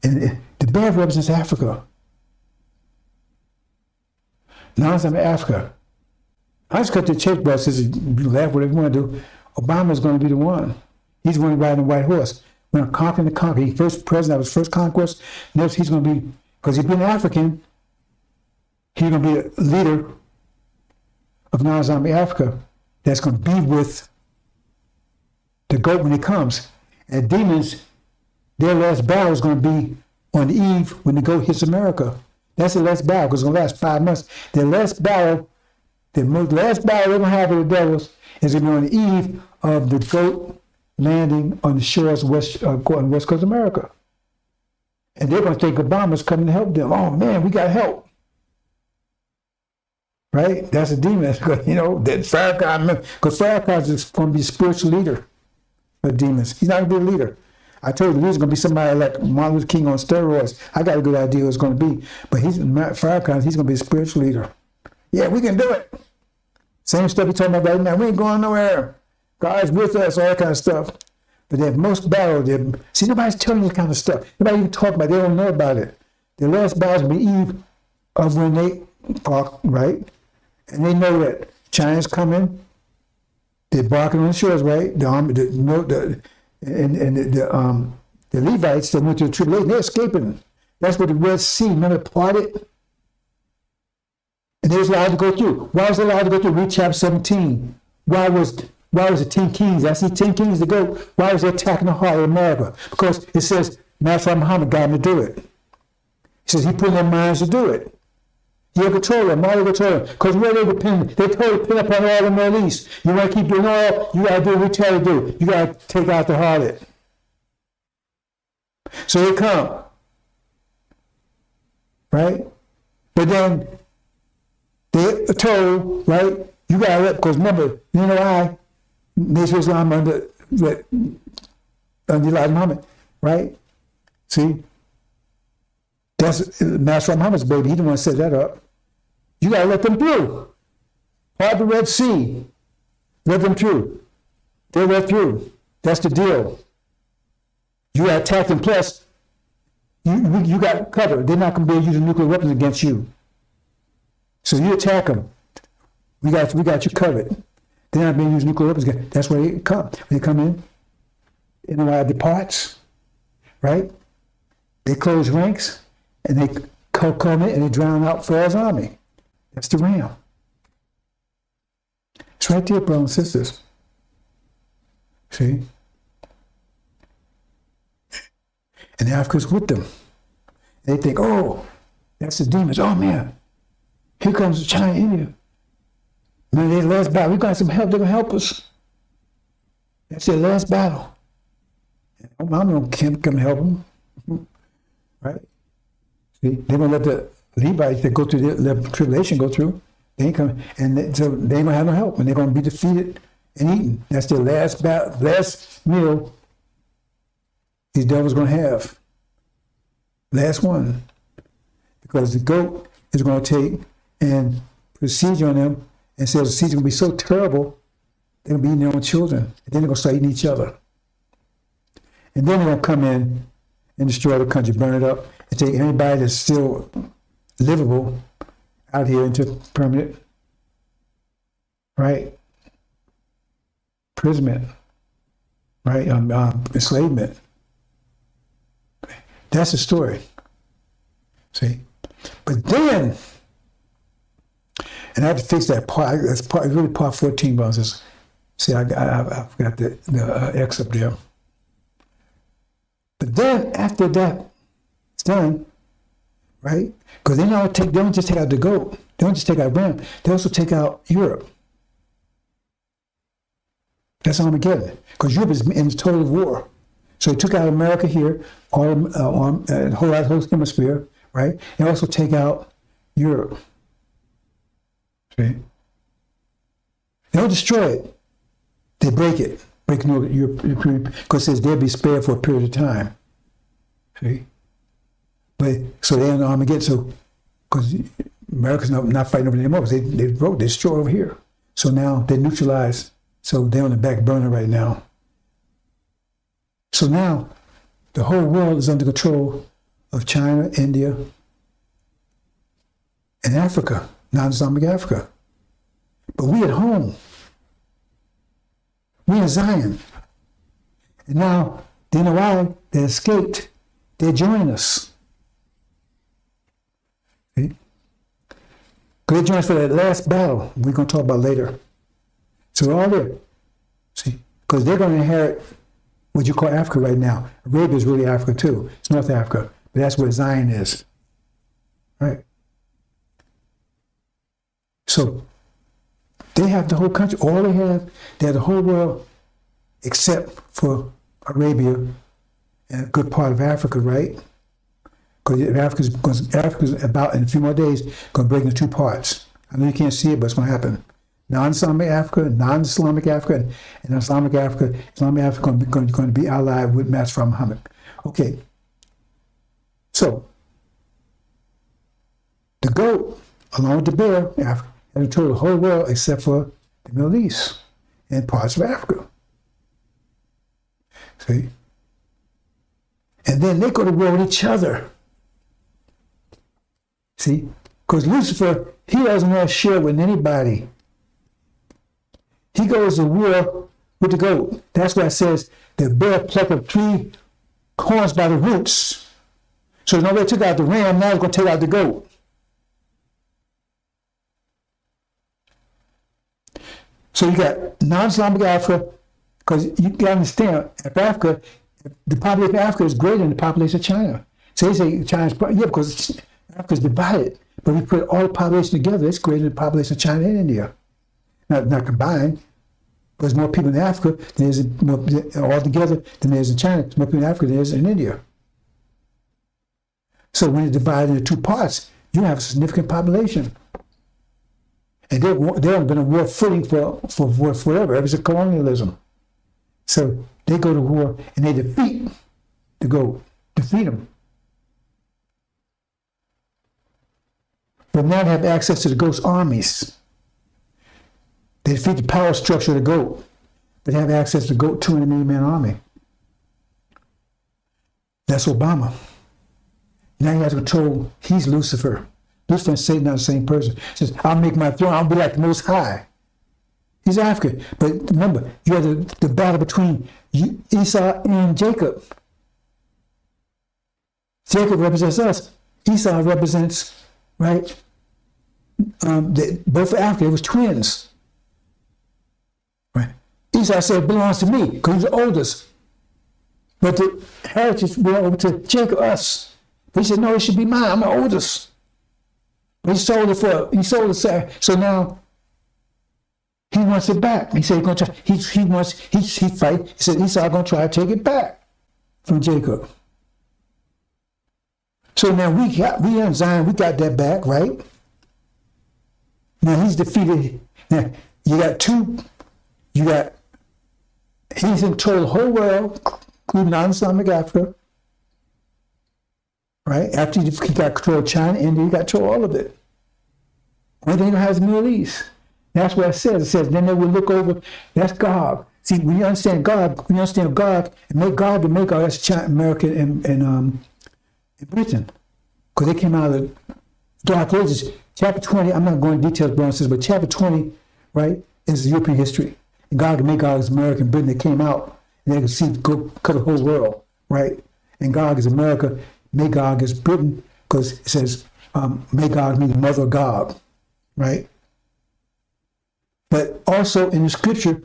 And the bear represents Africa. Now I'm in Africa. I just cut the chase, bro. Says you laugh whatever you want to do. Obama's going to be the one. He's going to ride on the white horse. We're going to conquer the conquer. He's first president. That was first conquest. Next, he's going to be, because he's been African, he's going to be a leader of Nazami Africa that's going to be with the goat when he comes. And demons, their last battle is going to be on the eve when the goat hits America. That's the last battle, because it's going to last 5 months. Their last battle, the last battle they're going to have with the devils is going to be on the eve of the goat landing on the shores of West Coast of America. And they're going to think Obama's coming to help them. Oh man, we got help. Right? That's a demon. You know, that Farrakhan, because Farrakhan is going to be a spiritual leader of demons. He's not going to be a leader. I told you, he's going to be somebody like Martin Luther King on steroids. I got a good idea what it's going to be. But Farrakhan, he's going to be a spiritual leader. Yeah, we can do it. Same stuff we're talking about right now. We ain't going nowhere. God's with us, all that kind of stuff. But they have most battles. See, nobody's telling you that kind of stuff. Nobody even talk about it. They don't know about it. The last battle will be eve of when they talk, right? And they know that China's coming. They're barking on the shores, right? The Levites that went to the tribulation, they're escaping. That's what the Red Sea, remember, parted? And they was allowed to go through. Why was they allowed to go through? Read chapter 17. Why was the 10 kings? I see 10 kings to go. Why was they attacking the heart of America? Because it says, Master Muhammad got them to do it. He says he put in their minds to do it. You'll control them, all you control them. Because where they depend, they totally depend upon all the Middle East. You want to keep doing all, you got to do what we tell you to do. You got to take out the harlot. So they come. Right? But then they're told, right? You got to let, because remember, you know Nation Islam under Elijah Muhammad, right? See? That's Master Muhammad's baby. He didn't want to set that up. You got to let them through. Part the Red Sea. Let them through. They let through. That's the deal. You got attacked, and plus, you got covered. They're not going to be able to use nuclear weapons against you. So you attack them. We got you covered. They're not being used nuclear weapons against. That's where they come. They come in NOI departs, right? They close ranks, and they come in and they drown out Pharaoh's army. That's the ram. It's right there, brothers and sisters. See? And Africa's with them. They think, oh, that's the demons. Oh, man, here comes China, India. Man, their last battle. We got some help. They're going to help us. That's their last battle. I'm going to come help them. Right? See, they're going to let the Levites that go through the tribulation go through. They ain't coming. And so they ain't going to have no help. And they're going to be defeated and eaten. That's their last battle, last meal these devils going to have. Last one. Because the goat is going to take and put a siege on them and says the siege is going to be so terrible, they're going to be eating their own children. And then they're going to start eating each other. And then they're going to come in and destroy the country, burn it up, and take anybody that's still livable out here into permanent, right, imprisonment, right, enslavement. That's the story. See? But then, and I have to fix that part. That's part, really part 14, brothers. See, I forgot the X up there. But then, after that, it's done, right? Because they don't just take out the goat. They don't just take out Ram. They also take out Europe. That's Armageddon. Because Europe is in total war. So they took out America here, the whole hemisphere, right? And also take out Europe. See? They don't destroy it. They break it. Break Europe, because it says they'll be spared for a period of time. See? But so they're in Armageddon. So because America's not fighting over there anymore, because they broke, they destroyed over here. So now they're neutralized. So they're on the back burner right now. So now the whole world is under control of China, India, and Africa, non-Islamic Africa. But we at home, we in Zion. And now, they know why they escaped. They join us. See? They join us for that last battle we're going to talk about later. So they're all there. See? Because they're going to inherit what you call Africa right now. Arabia is really Africa too. It's North Africa. But that's where Zion is. Right? So they have the whole country. All they have the whole world except for Arabia and a good part of Africa, right? Because Africa's about, in a few more days, going to break into two parts. I know you can't see it, but it's going to happen. Non-Islamic Africa, non-Islamic Africa, and Islamic Africa. Islamic Africa is going to be allied with Master Muhammad. Okay. So, the goat, along with the bear, Africa, has control the whole world except for the Middle East and parts of Africa. See? And then they go to war with each other. See? Because Lucifer, he doesn't want to share with anybody. He goes to war with the goat. That's why it says the bear plucked up 3 horns by the roots. So nobody took out the ram, now it's going to take out the goat. So you got non-Islamic Africa, because you got to understand, if Africa, the population of Africa is greater than the population of China. So they say China's, because Africa's divided. But we put all the population together, it's greater than the population of China and India. Not combined, but there's more people in Africa than there's all together than there's in China. There's more people in Africa than there's in India. So when you divide into 2 parts, you have a significant population. And they haven't been on war footing for forever. Ever since colonialism. So they go to war and they defeat the goat. defeat them. But now they have access to the Ghost's armies. They defeat the power structure of the GOAT. They have access to the GOAT 200 million man army. That's Obama. Now he has control. He's Lucifer. Lucifer and Satan are the same person. He says, I'll make my throne. I'll be like the Most High. He's African. But remember, you have the battle between Esau and Jacob. Jacob represents us. Esau represents, right? Both Africa. It was twins. Right? Esau said it belongs to me because he's the oldest. But the heritage went over to Jacob, us. He said, no, it should be mine. I'm the oldest. But he sold it. So now he wants it back. He said he's going to try. He fight. He said Esau going to try to take it back from Jacob. So now we in Zion, we got that back, right? Now he's defeated. Now he's in control of the whole world, including non-Islamic Africa. Right? After he got control of China, India, he got control of all of it. Only thing he has the Middle East. That's what it says. It says, then they will look over, that's Gog. See, when you understand Gog, and make Gog to make all that's China, America, and Britain. Because they came out of the Dark Ages. Chapter 20, I'm not going into details, brothers, but chapter 20, right, is European history. And Gog and Magog is America and Britain. They came out, and they could see, go cover the whole world, right? And Gog is America. Magog is Britain, because it says Magog means mother of Gog, right? But also in the scripture,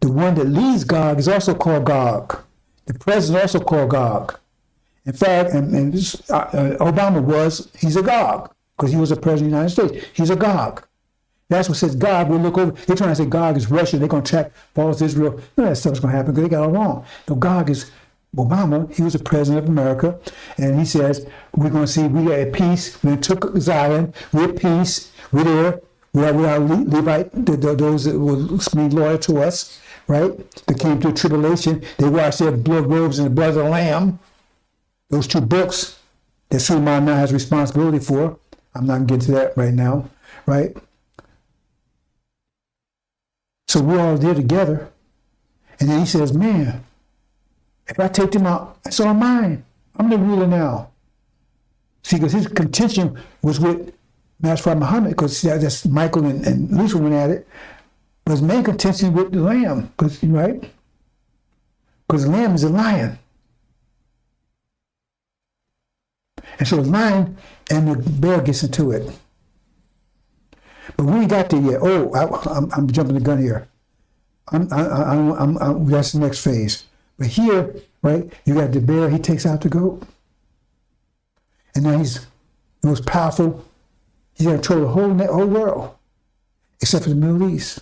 the one that leads Gog is also called Gog. The president is also called Gog. In fact, and this, Obama he's a Gog, because he was the president of the United States. He's a Gog. That's what says Gog will look over. They're trying to say Gog is Russia. They're going to track false Israel. None of that stuff's going to happen because they got it all wrong. No, Gog is Obama. He was the president of America, and he says we're going to see we are at peace. We took Zion. We're at peace. We're there. We are Levite. Those that will be loyal to us, right? They came through tribulation. They washed their blood robes in the blood of the Lamb. Those two books that Suleiman now has responsibility for. I'm not going to get to that right now, right? So we're all there together, and then he says, man, if I take them out, that's all mine. I'm the ruler now. See, because his contention was with Master Muhammad, because that's Michael and Lucifer went at it. But his main contention with the lamb, right? Because the lamb is a lion. And so the lion and the bear gets into it. But we ain't got there yet. Oh, I'm jumping the gun here. That's the next phase. But here, right, you got the bear, he takes out the goat. And now he's the most powerful. He's going to control the whole world, except for the Middle East.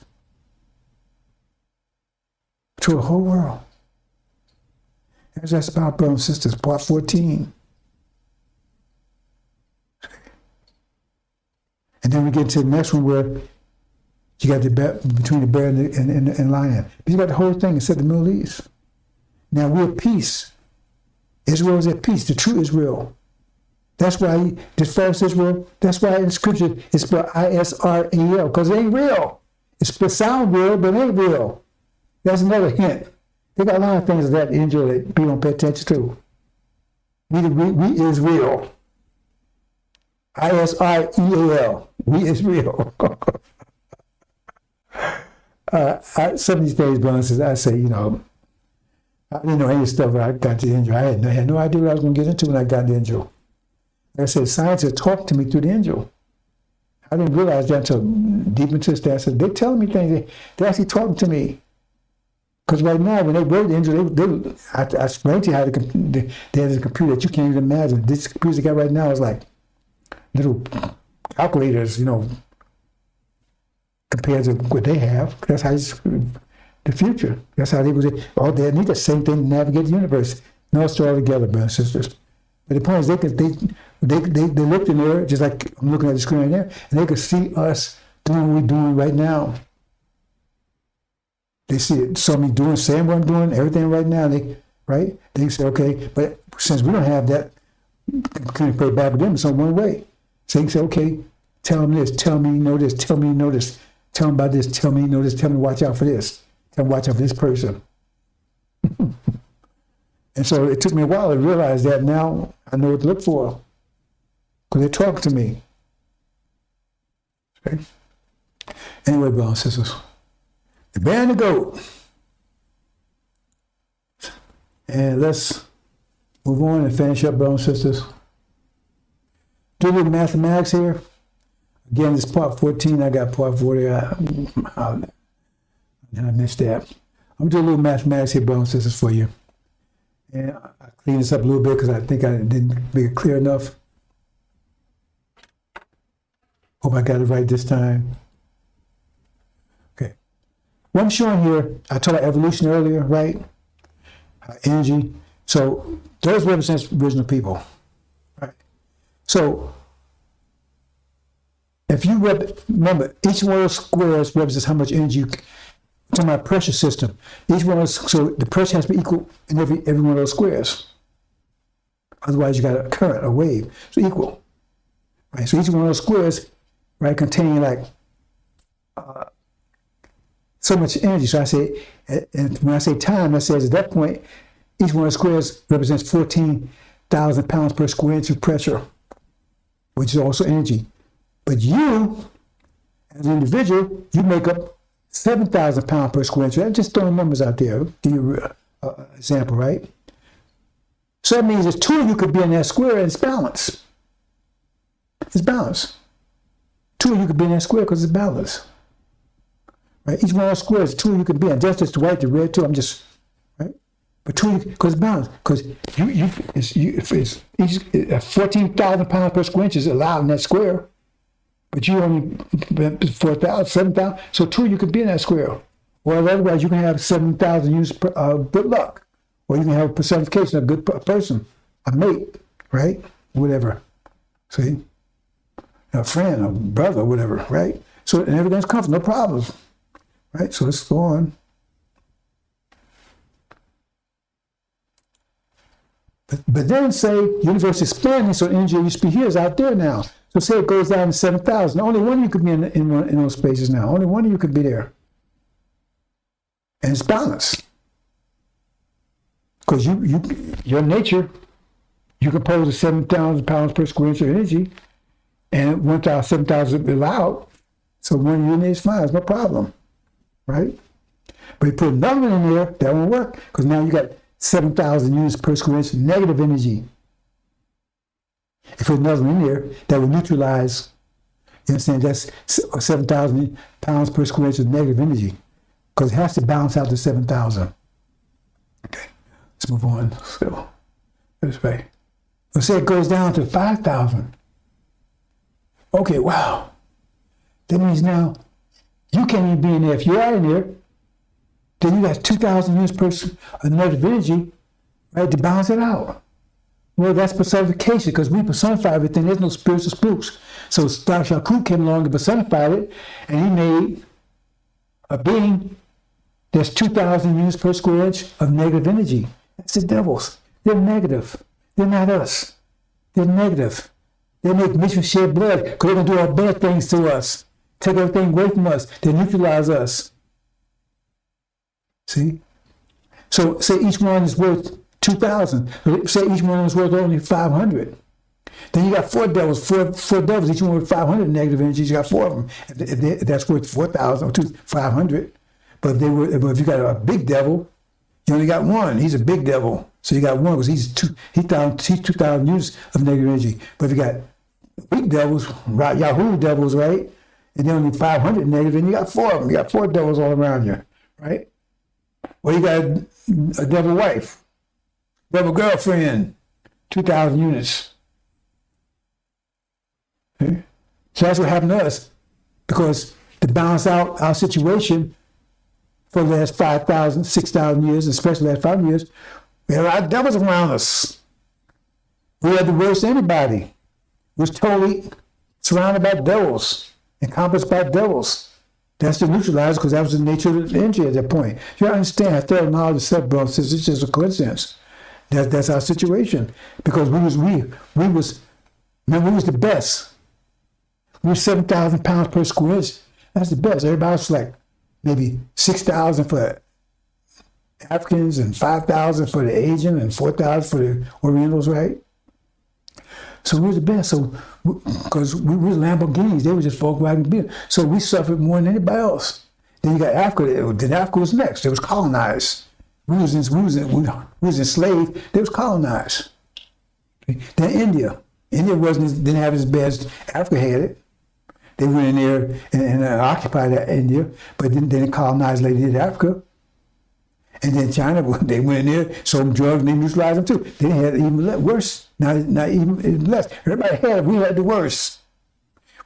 Control the whole world. That's about, brothers and sisters, part 14. And then we get to the next one where you got the between the bear and lion. But you got the whole thing except the Middle East. Now we're at peace. Israel is at peace, the true Israel. That's why the false Israel, that's why in scripture it's spelled Israel, because it ain't real. It's supposed to sound real, but it ain't real. That's another hint. They got a lot of things of that in Injil that people don't pay attention to. We is real. Israel. We is real. Some of these days, brothers, I say, I didn't know any stuff when I got to Injil. I had no idea what I was going to get into when I got to Injil. Like I said, science had talked to me through the Injil. I didn't realize that until deep into this. I said, they're telling me things. They're actually talking to me. Because right now, when they wrote the Injil, I explained to you how they have a computer that you can't even imagine. This computer they got right now is like little calculators, compared to what they have. That's how the future. That's how they was. Oh, they need the same thing to navigate the universe. No, it's all together, brothers and sisters. But the point is, they looked in there, just like I'm looking at the screen right there, and they could see us doing what we're doing right now. They saw me saying what I'm doing, everything right now. right? Then you say, okay, but since we don't have that, can pray back with them in some one way. So you can say, okay, tell them this, tell me you know this, tell me you know this, tell them about this, tell me you know this, tell me watch out for this, tell me watch out for this person. And so it took me a while to realize that now I know what to look for because they talk to me. Okay? Anyway, brothers and sisters, the bear and the goat. And let's move on and finish up, brothers and sisters. Do a little mathematics here. Again, this part 14. I got part 40. I missed that. I'm doing a little mathematics here, brothers and sisters, for you. And I cleaned this up a little bit because I think I didn't make it clear enough. Hope I got it right this time. Okay. What I'm showing here, I taught about evolution earlier, right? Energy. So those represent original people, right? So if you remember, each one of those squares represents how much energy talking about pressure system. Each one of those, so the pressure has to be equal in every one of those squares. Otherwise, you got a current, a wave. So equal, right? So each one of those squares, right, containing like so much energy. So I say, and when I say time, that says at that point, each one of the squares represents 14,000 pounds per square inch of pressure, which is also energy. But you, as an individual, you make up 7,000 pounds per square inch. I'm just throwing numbers out there. Give you an example, right? So that means there's two of you could be in that square and it's balanced. It's balanced. Two of you could be in that square because it's balanced. Right? Each one of those squares, two of you could be in. Just the white, the red, too. I'm just, right? But two of you, because it's balanced. Because if it's 14,000 pounds per square inch is allowed in that square. But you only 4,000, 7,000. So two of you could be in that square. Or otherwise, you can have 7,000 units of good luck. Or you can have a personification of a good person, a mate, right? Whatever. See? A friend, a brother, whatever, right? So and everything's comfortable, no problems. Right? So let's go on. But then say universe expanding, so energy used to be here is out there now. So say it goes down to 7,000. Only one of you could be in those spaces now. Only one of you could be there. And it's balanced. Because your nature, you compose of 7,000 pounds per square inch of energy, and 7,000 allowed. So one unit is fine, it's no problem. Right? But you put another one in there, that won't work. Because now you got 7,000 units per square inch negative energy. If you put another one in there, that will neutralize, you understand, that's 7,000 pounds per square inch of negative energy. Because it has to balance out to 7,000. Okay, let's move on. So, this way. Let's say it goes down to 5,000. Okay, wow. That means now, you can't even be in there. If you are in there, then you got 2,000 units per of negative energy, right, to balance it out. Well, that's personification, because we personify everything. There's no spiritual spooks. So Star Shaku came along and personified it, and he made a being that's 2,000 units per square inch of negative energy. That's the devils. They're negative. They're not us. They're negative. They make mission shed blood because they're going to do all bad things to us. Take everything away from us. They neutralize us. See? So say each one is worth 2,000. Say each one is worth only 500. Then you got four devils, four devils, each one with 500 negative energy. You got four of them. If that's worth 4,000 or 500. But if you got a big devil, you only got one. He's a big devil. So you got one because he's 2,000 units of negative energy. But if you got big devils, right, Yahoo devils, right? And then only 500 negative, and you got four of them. You got four devils all around you, right? Well, you got a devil wife, devil girlfriend, 2,000 units. Okay? So that's what happened to us, because to balance out our situation for the last 5,000, 6,000 years, especially the last 5 years, we had a lot of devils around us. We had the worst anybody. We was totally surrounded by devils, encompassed by devils. That's the neutralizer, because that was the nature of the energy at that point. You understand, I thought knowledge of self, brothers, it's just a coincidence. That's our situation. Because we was the best. We were 7,000 pounds per square inch. That's the best. Everybody else was like maybe 6,000 for Africans and 5,000 for the Asian and 4,000 for the Orientals, right? So we were the best. So because we were Lamborghinis, they were just Volkswagen beer. So we suffered more than anybody else. Then you got Africa. Then Africa was next. It was colonized. We was enslaved. They was colonized. Then India. India didn't have as bad as Africa had it. They went in there and occupied India, but then they colonized later in Africa. And then China, they went in there, sold drugs, and they neutralized them too. They had it even worse, not even less. Everybody had it. We had the worst.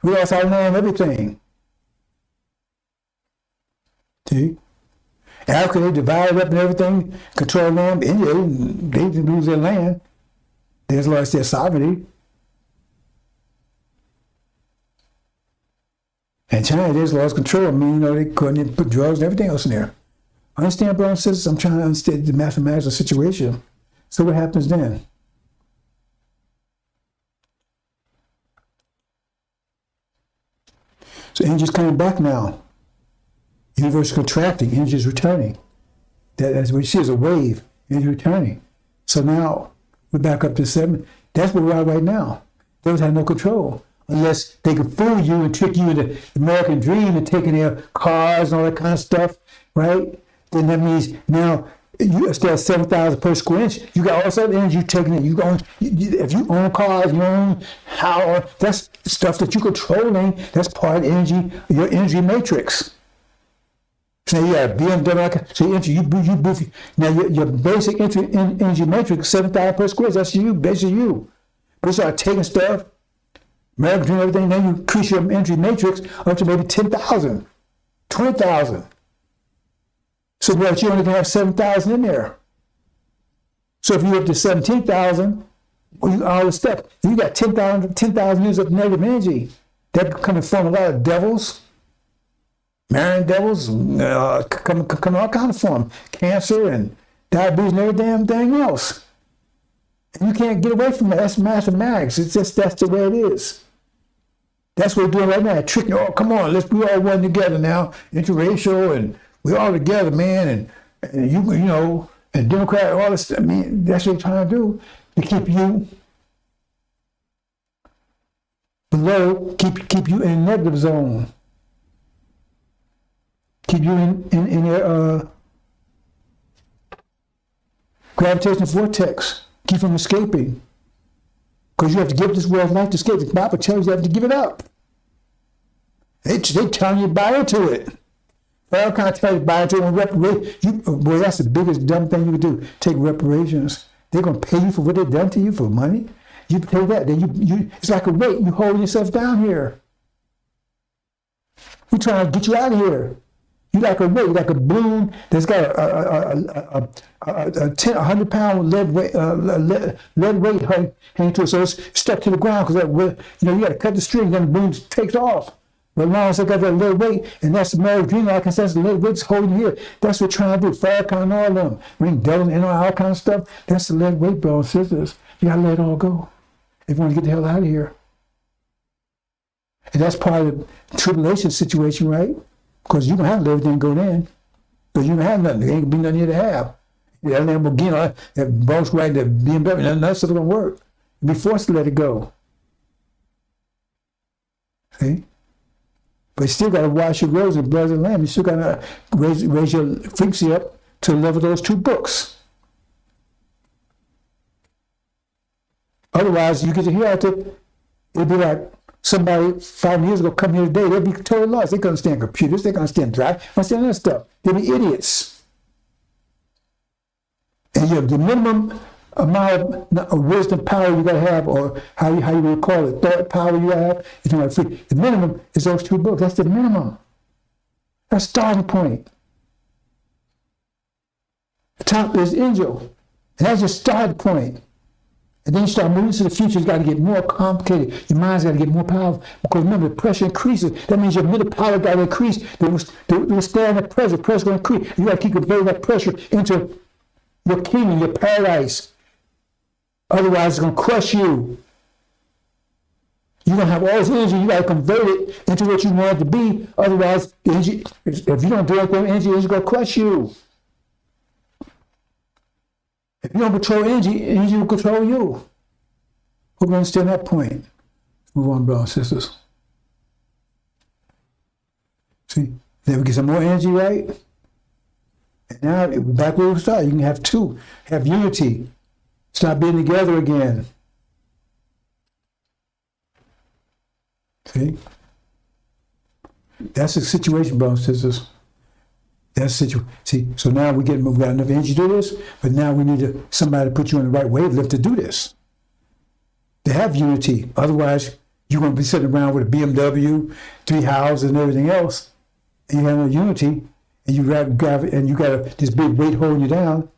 We lost our land, everything. See? Africa, they divided up and everything, controlled land. India, they didn't lose their land. They just lost their sovereignty. And China, they just lost control. I mean, they couldn't put drugs and everything else in there. Understand, brothers and sisters? I'm trying to understand the mathematical situation. So what happens then? So energy's coming back now. Universe contracting, energy is returning. That's what you see is a wave, energy returning. So now we're back up to 7. That's where we are right now. Those have no control. Unless they can fool you and trick you into the American dream and taking their cars and all that kind of stuff, right? Then that means now you instead of 7,000 per square inch, you got all sorts of energy taking it. If you own cars, you own how that's stuff that you're controlling. That's part of energy, your energy matrix. So now you got a BMW. So you boost. Now your basic energy matrix, 7,000 per square inch. That's you, basically you. But you start taking stuff, American dream, everything. Then you increase your energy matrix up to maybe 10,000, 20,000. So that you only can have 7,000 in there. So if you're up to 17,000, all the stuff, you got 10,000 units of negative energy. That can come and form a lot of devils, marrying devils, come all kind of form, cancer and diabetes and every damn thing else. And you can't get away from that. That's mathematics. It's just that's the way it is. That's what we're doing right now. Tricking. Oh, come on, let's be all one together now, interracial and. We're all together, man, and you know, and Democrat, all this. I mean, that's what they're trying to do to keep you below, keep you in a negative zone, keep you in your gravitational vortex, keep from escaping, because you have to give this world life to escape. The Bible tells you have to give it up. They telling you to buy into it. Well, kind of tell you buy into it. Boy, that's the biggest dumb thing you can do. Take reparations. They're gonna pay you for what they've done to you for money. You pay that. Then you it's like a weight. You holding yourself down here. We're trying to get you out of here. You like a weight, like a balloon that's got a 100-pound lead weight hanging to it. So it's stuck to the ground because you got to cut the string, then the balloon takes off. But now it's got that lead weight, and that's the marriage dream. Like I said, the lead weight's holding here. That's what we're trying to do. Farrakhan and all of them. Ring devil and all kind of stuff. That's the lead weight, brothers and sisters. You got to let it all go if you want to get the hell out of here. And that's part of the tribulation situation, right? Because you don't have to let everything go in. Because you don't have nothing. There ain't going to be nothing here to have. That Lamborghini, that Volkswagen, that BMW, none of that stuff going to work. You'll be forced to let it go. See? But you still got to wash your rose in blood and lamb. You still got to raise your frequency up to the level of those 2 books. Otherwise, you get to hear out there, it'd be like somebody 5 years ago come here today, they'd be totally lost. They can't understand computers, they can't understand drive, they can't understand other stuff. They'd be idiots. And you have the minimum amount of wisdom, power you got to have, or how you would call it, thought power you have. The minimum is those 2 books. That's the minimum. That's the starting point. The top is Injil. And that's your starting point. And then you start moving to the future. It's got to get more complicated. Your mind's got to get more powerful. Because remember, the pressure increases. That means your mental power got to increase. They will stand the pressure. Pressure going to increase. You got to keep converting that pressure into your kingdom, your paradise. Otherwise, it's going to crush you. You're going to have all this energy. You got to convert it into what you want it to be. Otherwise, energy, if you don't direct that energy, it's going to crush you. If you don't control energy, energy will control you. Hope you understand that point. Let's move on, brothers and sisters. See, then we get some more energy, right? And now, back where we started, you can have two. Have unity. Stop being together again. See? That's the situation, brothers and sisters. That's the situation. See, so now we got enough energy to do this, but now we need somebody to put you on the right wavelength to do this. To have unity. Otherwise, you're going to be sitting around with a BMW, 3 houses, and everything else, and you have no unity, and you got this big weight holding you down,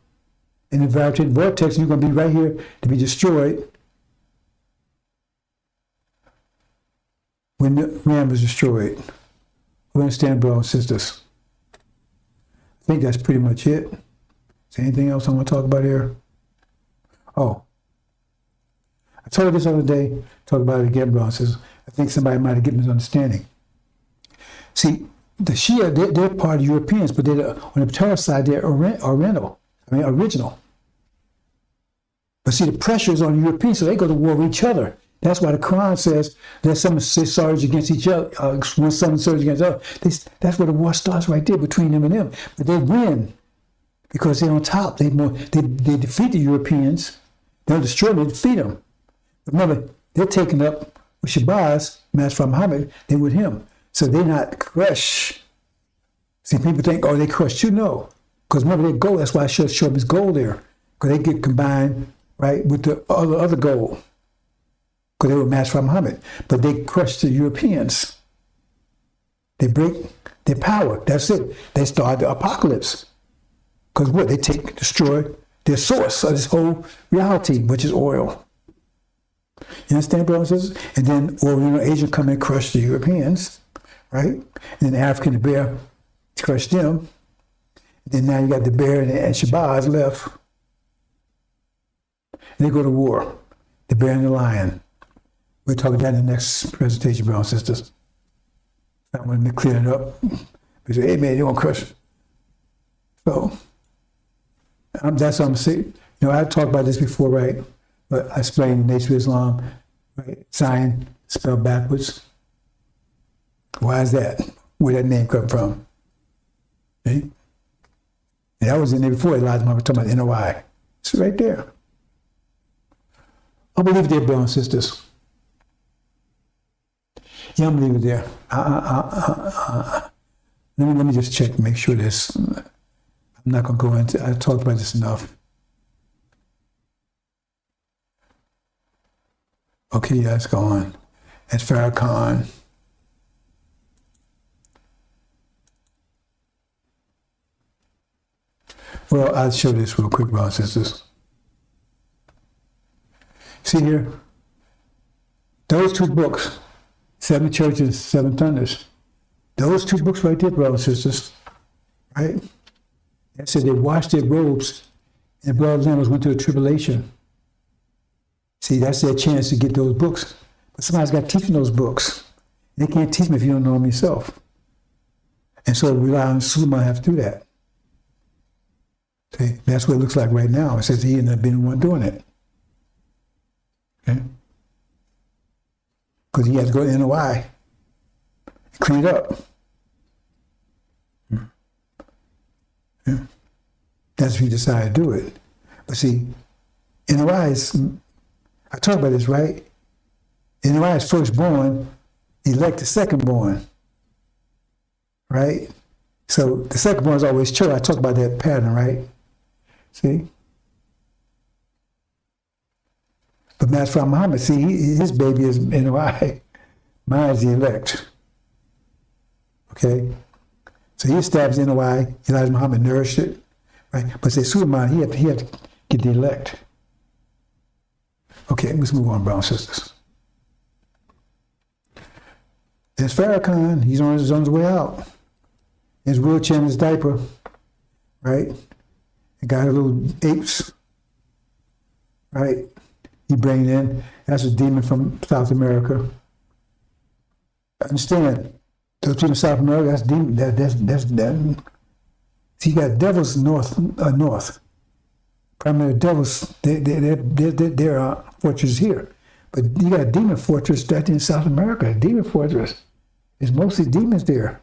in the gravitational vortex, and you're going to be right here to be destroyed when the ram is destroyed. We understand, brothers and sisters. I think that's pretty much it. Is there anything else I want to talk about here? Oh, I told you this other day, talk about it again, brothers and sisters. I think somebody might have given this understanding. See, the Shia, they're part of Europeans, but on the Torah side, they're original. But see, the pressure is on the Europeans, so they go to war with each other. That's why the Quran says that some surge against each other, when some surge against others. That's where the war starts right there between them and them. But they win because they're on top. They defeat the Europeans. They don't destroy them, they defeat them. But remember, they're taken up with Shabazz, Master Muhammad, they're with him. So they're not crushed. See, people think, oh, they crushed you. No. Because remember, their gold, that's why I show them his gold there. Because they get combined, right, with the other gold. Because they were Master Muhammad. But they crushed the Europeans. They break their power. That's it. They start the apocalypse. Because what? They destroy their source of this whole reality, which is oil. You understand, brothers and sisters? And then Oriental Asia come and crush the Europeans, right? And then African the bear crushed them. And then now you got the bear and Shabazz left. And they go to war. The bear and the lion. We'll talk about that in the next presentation, brothers and sisters. I want to clear it up. We say, hey man, you want to crush it. So, that's what I'm saying. You know, I talked about this before, right? But I explained the nature of Islam, right? Zion spelled backwards. Why is that? Where that name come from? See? And that was in there before Elijah Muhammad talking about NOI. It's right there. I believe it there, brothers and sisters. Yeah, I'm gonna leave it there. Let me just check, make sure this. I'm not gonna go into. I talked about this enough. Okay, yeah, let's go on. That's Farrakhan. Well, I'll show this real quick, brothers and sisters. See here, those two books. 7 Churches, 7 Thunders. Those 2 books right there, brothers and sisters, right? They said they washed their robes and the blood of the lambs went through the tribulation. See, that's their chance to get those books. But somebody's got to teach them those books. They can't teach them if you don't know them yourself. And so rely on Suleiman to have to do that. See, that's what it looks like right now. It says he ended up being the one doing it. Okay? Because he has to go to NOI and clean it up. Yeah. That's if he decided to do it. But see, NOI is, I talked about this, right? NOI is firstborn, elect the secondborn, right? So the secondborn is always chosen. I talked about that pattern, right? See? But Master Muhammad, see, his baby is NOI. Mine is the elect. Okay? So he established NOI. Elijah Muhammad nourished it. Right? But say Suleiman, he had to get the elect. Okay, let's move on, brothers and sisters. There's Farrakhan. He's on his way out. His wheelchair in his diaper. Right? The guy with little apes. Right? he brings in. That's a demon from South America. Understand? Those people in South America, that's demon. That. See, you got devils north. Primarily devils, they're fortresses here. But you got a demon fortress that's in South America. A demon fortress. There's mostly demons there.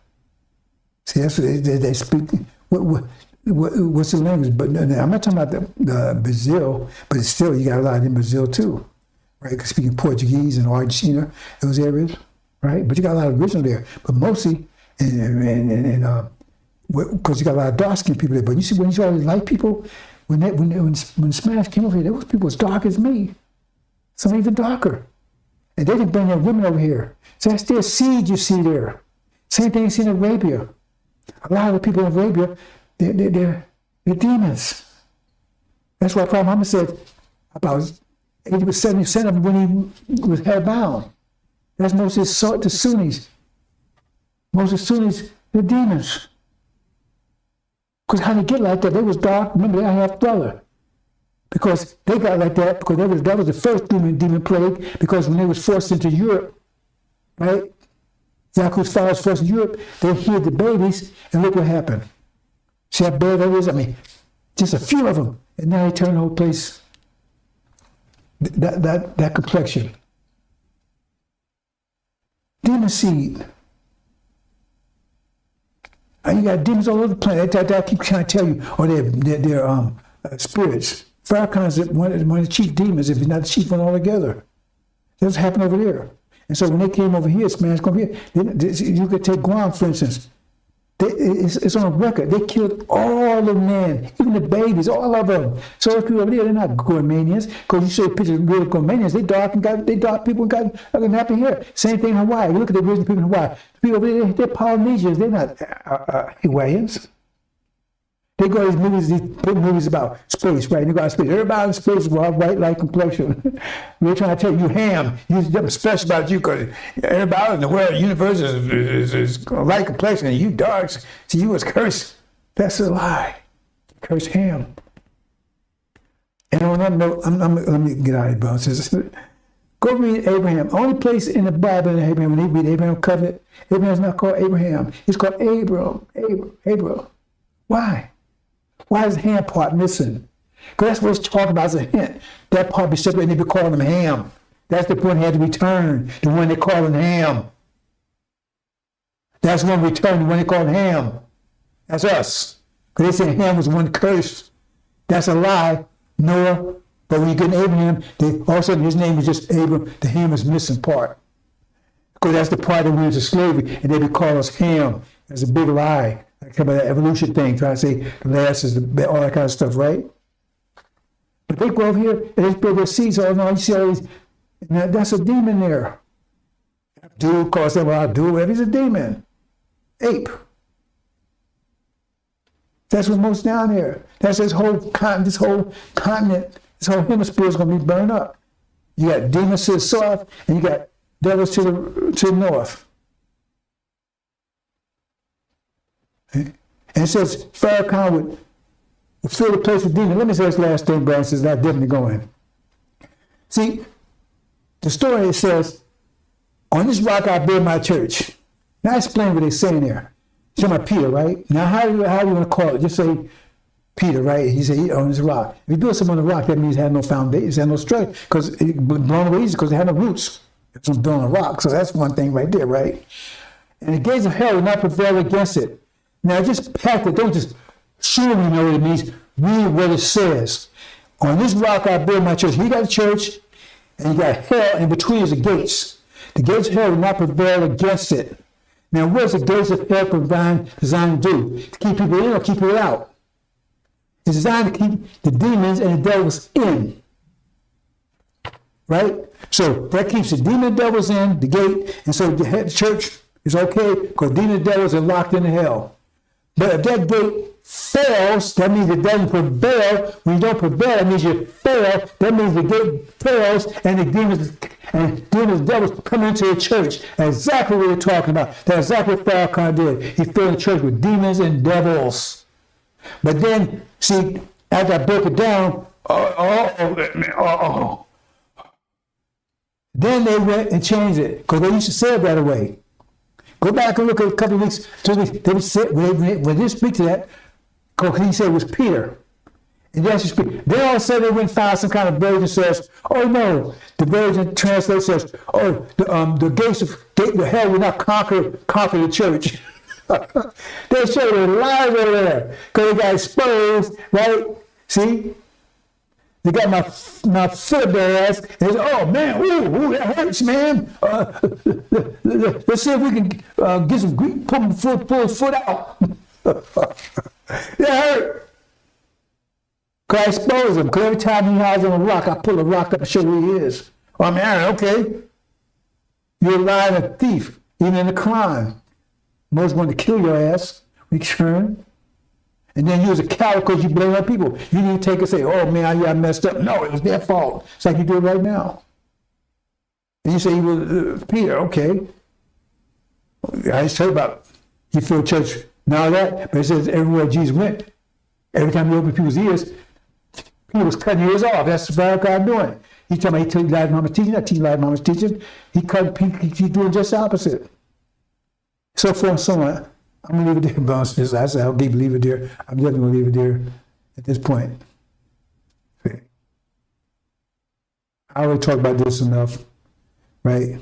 See, that's what they speak. What's the language? But I'm not talking about the Brazil, but still, you got a lot in Brazil too, right? Speaking Portuguese and Argentina, those areas, right? But you got a lot of original there. But mostly, because you got a lot of dark-skinned people there. But you see, when you saw all these light people, when Smash came over here, those people as dark as me, some even darker, and they didn't bring their women over here. So that's their seed you see there. Same thing you see in Arabia. A lot of the people in Arabia, they're demons. That's why Prophet Muhammad said about 70% of them when he was hellbound. That's mostly the Sunnis. Most of the Sunnis, they're demons. Because how they get like that, they was dark. Remember, they half brother. Because they got like that because that was the first demon plague. Because when they was forced into Europe, right? Yaquub's fathers forced in Europe, they hid the babies, and look what happened. See how bad that is? I mean, just a few of them, and now they turn the whole place. That complexion. Demon seed. And you got demons all over the planet. I keep trying to tell you, or they're spirits. Farrakhan is one of the chief demons, if he's not the chief one altogether. That's what happened over there. And so when they came over here, Spanish come here, you could take Guam, for instance. It's on record. They killed all the men, even the babies, all of them. So those people over there, they're not Guamanians, because you see pictures of real Guamanians, they dark people got nappy hair. Same thing in Hawaii. You look at the original people in Hawaii. The people over there, they're Polynesians, they're not Hawaiians. They go to these big movies about space, right? They go out to space. Everybody in space is white, light complexion. We're trying to tell you, ham. There's something special about you because everybody in the world, universe is light complexion, and you dark. So you was cursed. That's a lie. Curse ham. And on that note, let me get out of here, bro. Go read Abraham. Only place in the Bible in Abraham, when they read Abraham covenant, Abraham's not called Abraham. He's called Abram. Why? Why is the Ham part missing? Because that's what it's talking about as a hint. That part be separate and they be calling him Ham. That's the point he had to return, the one they call him Ham. That's one return, the one they call him Ham. That's us. Because they say Ham was one cursed. That's a lie. Noah. But when you get Abraham, all of a sudden his name is just Abram. The Ham is missing part. Because that's the part that went into slavery, and they be call us Ham. That's a big lie. Like about that evolution thing, trying to say the last is all that kind of stuff, right? But they go over here and they spread their seeds all around. You see all these, and that's a demon there. Abdul calls them Abdul, he's a demon. Ape. That's what's most down there. That's this whole continent, this whole hemisphere is going to be burned up. You got demons to the south, and you got devils to the north. And it says Farrakhan would fill the place with demons. Let me say this last thing, Brian, since I'm definitely going. See, the story says, on this rock I build my church. Now I explain what they're saying there. It's talking about Peter, right? Now how do you want to call it? Just say Peter, right? He said, on this rock. If you build something on a rock, that means it had no foundation, it had no strength, because it blown away easy because it had no roots. It's built on a rock. So that's one thing right there, right? And the gates of hell will not prevail against it. Now just pack it, don't just assume you know what it means. Read what it says. On this rock I build my church. You got a church, and you got hell, and between is the gates. The gates of hell will not prevail against it. Now what is the gates of hell designed to do? To keep people in or keep people out? It's designed to keep the demons and the devils in. Right? So that keeps the demon and devils in, the gate, and so the church is okay because demon and devils are locked into hell. But if that gate fails, that means it doesn't prevail. When you don't prevail, that means you fail. That means the gate fails and the demons and devils come into the church. That's exactly what we're talking about. That's exactly what Farrakhan did. He filled the church with demons and devils. But then, see, after I broke it down, Then they went and changed it because they used to say it that way. Go back and look at a couple of weeks, 2 weeks. They would say, when they speak to that, because he said it was Peter. And then all of a sudden they went and found some kind of version says, oh no, the version translation says, oh, the gates of hell will not conquer the church. They showed a lie over there because they got exposed, right? See? They got my foot up their ass. And they said, oh man, ooh, that hurts, man. Let's see if we can get some Greek, pull his foot out. That hurt. Because I expose him. Because every time he hides on a rock, I pull a rock up and show where he is. Oh, I'm Aaron, okay. You're a liar and a thief, even in a crime. Most want to kill your ass, return. And then you was a coward because you blame other people. You didn't take and say, oh man, I messed up. No, it was their fault. It's like you do it right now. And you say, well, Peter, okay. I just told you about, you feel church, now that, but it says everywhere Jesus went, every time he opened people's ears, Peter was cutting ears off. That's what God doing. He told me, he told Elijah Muhammad's teaching, not teaching Elijah Muhammad's teaching. He's doing just the opposite. So forth and so on. I'm going to leave it there, boss. I said, I'll leave it there. I'm definitely going to leave it there at this point. Okay. I already talked about this enough, right?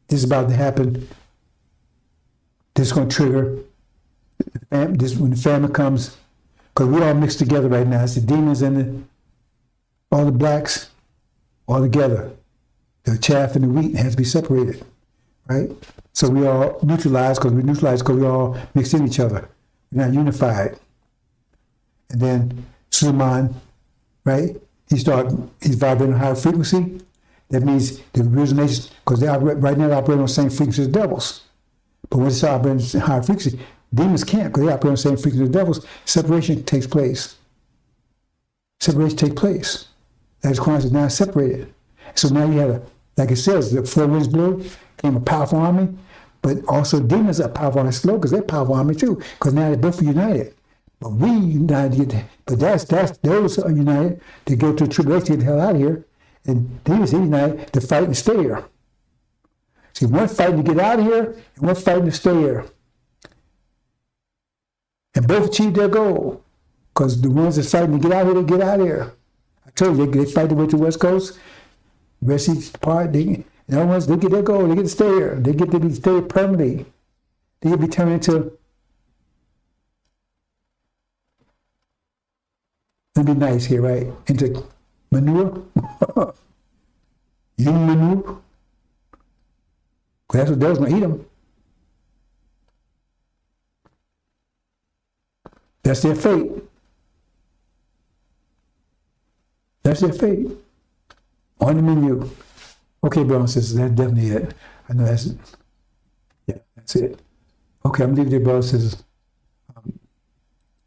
This is about to happen. This is going to trigger. When the famine comes, because we're all mixed together right now. It's the demons and all the blacks all together. The chaff and the wheat has to be separated, right? So we all neutralize because we all mixed in each other. We're not unified. And then Suleiman, right? He's vibrating on higher frequency. That means the origination, because right now they operate on the same frequency as devils. But when they start operating on higher frequency, demons can't because they operate on the same frequency as devils. Separation takes place. Separation takes place. That is quantum is now separated. So now you have, like it says, the four winds blew, came a powerful army, but also demons are powerful and slow because they're powerful army too, because now they're both united. But we united, but that's those are united to go to the tribulation to get the hell out of here, and demons are united to fight and stay here. See, one fighting to get out of here, and one fighting to stay here. And both achieve their goal, because the ones that fighting to get out of here, they get out of here. I told you, they fight the way to the West Coast, rest each part, the other ones, they get their goal, they get to stay here. They get to be stayed permanently. They get to be turned into, let me be nice here, right? Into manure. Human manure. That's what devil's gonna eat them. That's their fate. That's their fate. On the menu. Okay, brothers and sisters, that's definitely it. I know that's it. Yeah, that's it. Okay, I'm leaving it there, brothers and sisters.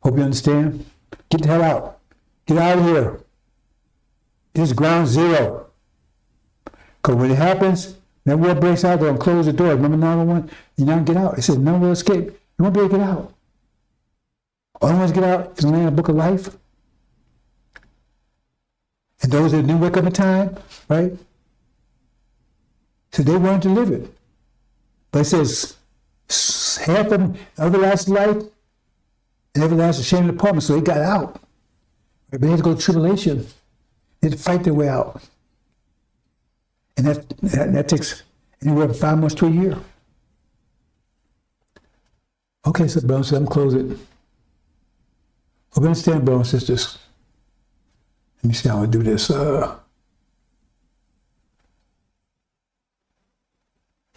Hope you understand. Get the hell out. Get out of here. This is ground zero. Because when it happens, that war breaks out, they're going to close the door. Remember 911? You now get out. It says none will escape. You won't be able to get out. All the ones get out is land a book of life. And those that didn't wake up in time, right? So they wanted to live it. But it says half of them everlasting life and everlasting shame and department, so they got out. But they had to go to tribulation. They had to fight their way out. And that takes anywhere from 5 months to a year. Okay, so brothers, I'm close it. Hope you understand, brothers and sisters. Let me see how I do this. Let's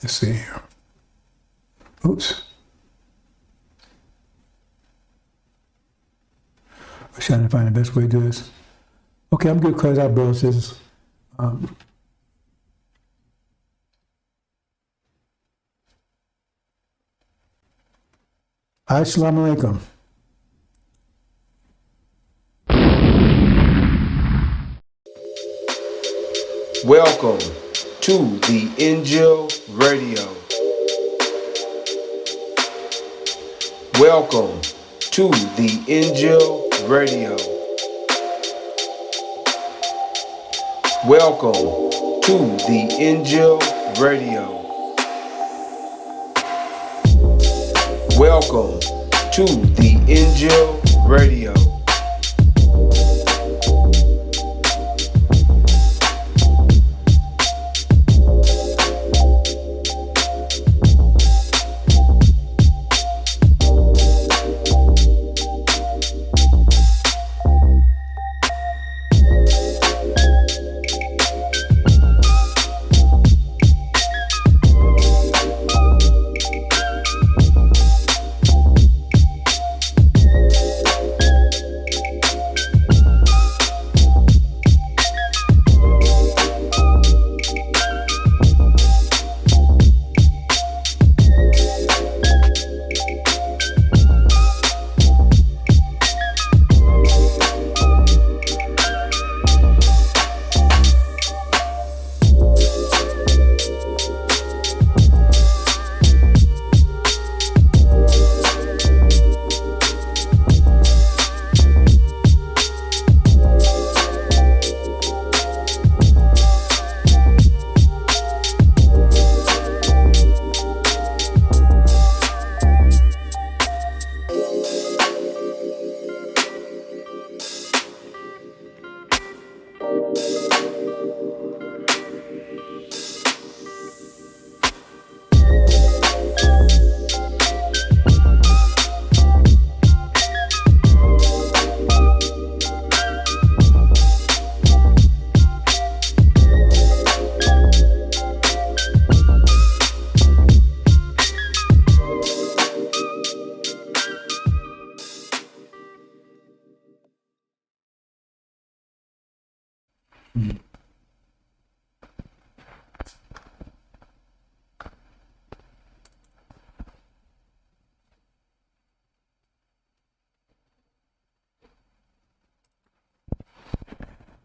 see here. Oops. I'm trying to find the best way to do this. Okay, I'm good to close out, brothers and sisters. Assalamu alaikum. Welcome to the Injil Radio. Welcome to the Injil Radio. Welcome to the Injil Radio. Welcome to the Injil Radio.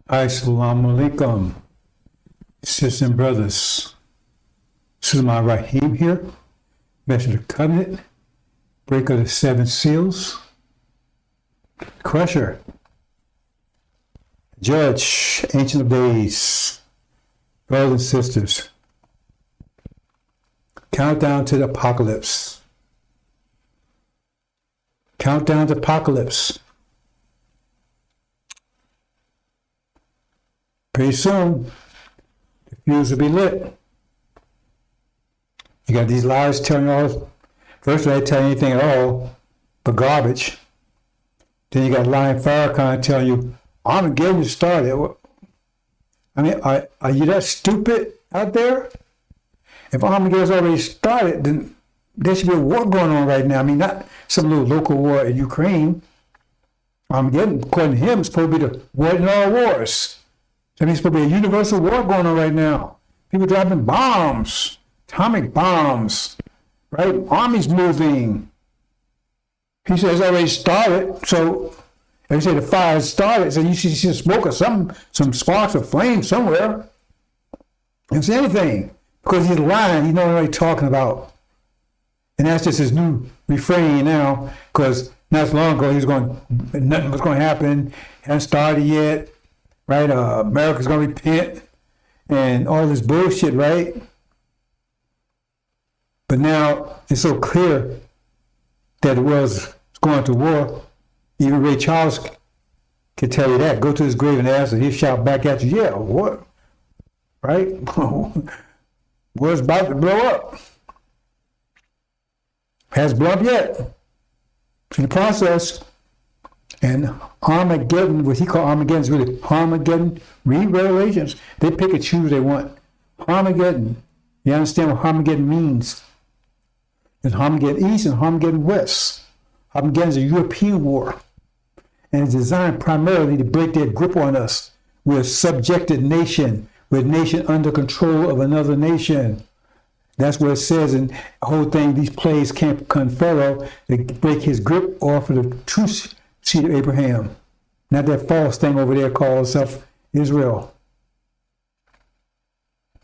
Assalamu alaikum, sisters and brothers. This is my Rahim here, Messenger of the Covenant, breaker of the 7 seals, crusher, judge, ancient of days, brothers and sisters. Countdown to the apocalypse. Countdown to apocalypse. Pretty soon, the fuse will be lit. You got these liars telling you all, first they tell you anything at all but garbage. Then you got lying Farrakhan telling you, Armageddon started. I mean, are you that stupid out there? If Armageddon's already started, then there should be a war going on right now. I mean, not some little local war in Ukraine. Armageddon, according to him, is supposed to be the war in all wars. So there's supposed to be a universal war going on right now. People dropping bombs, atomic bombs, right? Armies moving. He says it's already started. So if you say the fire started, so you see smoke or some sparks or flames somewhere. It's anything. Because he's lying, he knows what he's talking about. And that's just his new refrain now, because not so long ago he was going, nothing was going to happen, hadn't started yet. Right, America's going to repent and all this bullshit, right? But now it's so clear that the world's going to war. Even Ray Charles can tell you that. Go to his grave and ask, and he'll shout back at you, yeah, what? Right? War's about to blow up. Hasn't blown up yet. It's in the process. And Armageddon, what he called Armageddon is really Armageddon. Read Revelations. They pick and choose what they want. Armageddon. You understand what Armageddon means? There's Armageddon East and Armageddon West. Armageddon is a European war. And it's designed primarily to break their grip on us. We're a subjected nation. We're a nation under control of another nation. That's what it says in the whole thing. These plagues can't come Pharaoh to break his grip off of the true seed of Abraham, not that false thing over there called itself Israel.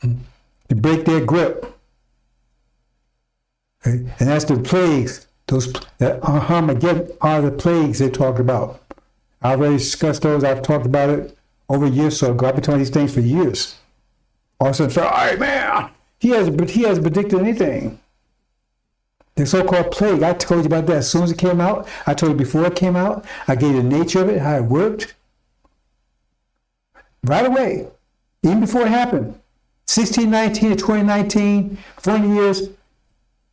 To break their grip. Okay? And that's the plagues. Those that Armageddon are the plagues they talk about. I already discussed those. I've talked about it over years. So I've been talking these things for years. All of a sudden, say, all right, man, he hasn't predicted anything. The so-called plague, I told you about that as soon as it came out. I told you before it came out. I gave you the nature of it, how it worked. Right away, even before it happened. 1619 to 2019, 40 years,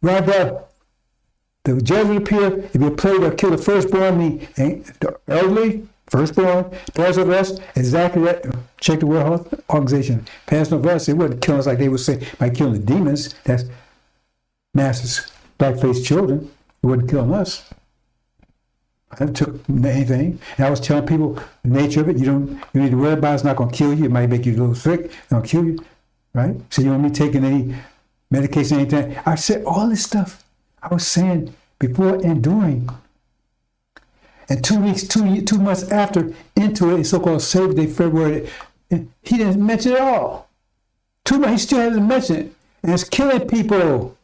right there. The judge would appear, if you plague or kill the firstborn, the elderly, firstborn, pass over us, exactly that. Check the World Health Organization. Pass over us, it wouldn't kill us like they would say by killing the demons. That's masses. Black-faced children, it wasn't killing us. I never took anything. And I was telling people the nature of it. You need to worry about it. It's not going to kill you. It might make you a little sick. It's going to kill you, right? So you don't need taking any medication, anything. I said all this stuff. I was saying before and during. And 2 weeks, 2 months after, into it, so-called Savior Day, February, he didn't mention it all. 2 months, he still hasn't mentioned it. And it's killing people.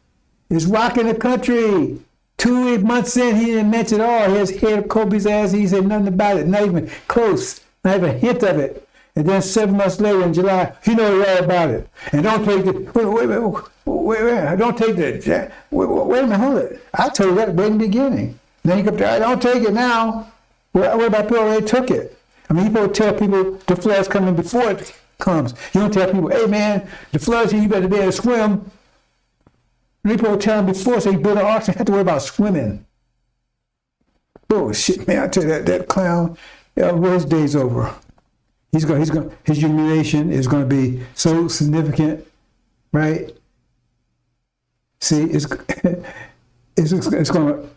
It's rocking the country. 2 months in, he didn't mention it all. He has hair of Kobe's ass. He said nothing about it. Not even close. Not even a hint of it. And then 7 months later in July, he knows all about it. And don't take the, wait, don't take the, wait a minute, hold it. I told you that right in the beginning. Then he comes, don't take it now. What about people already took it? I mean, you tell people the flood's coming before it comes. You don't tell people, hey man, the flood's here, you better be able to swim. People tell him before, so you build an ark, you have to worry about swimming. Oh shit, man! I tell you that clown, his day's over. His humiliation is going to be so significant, right? See, it's going to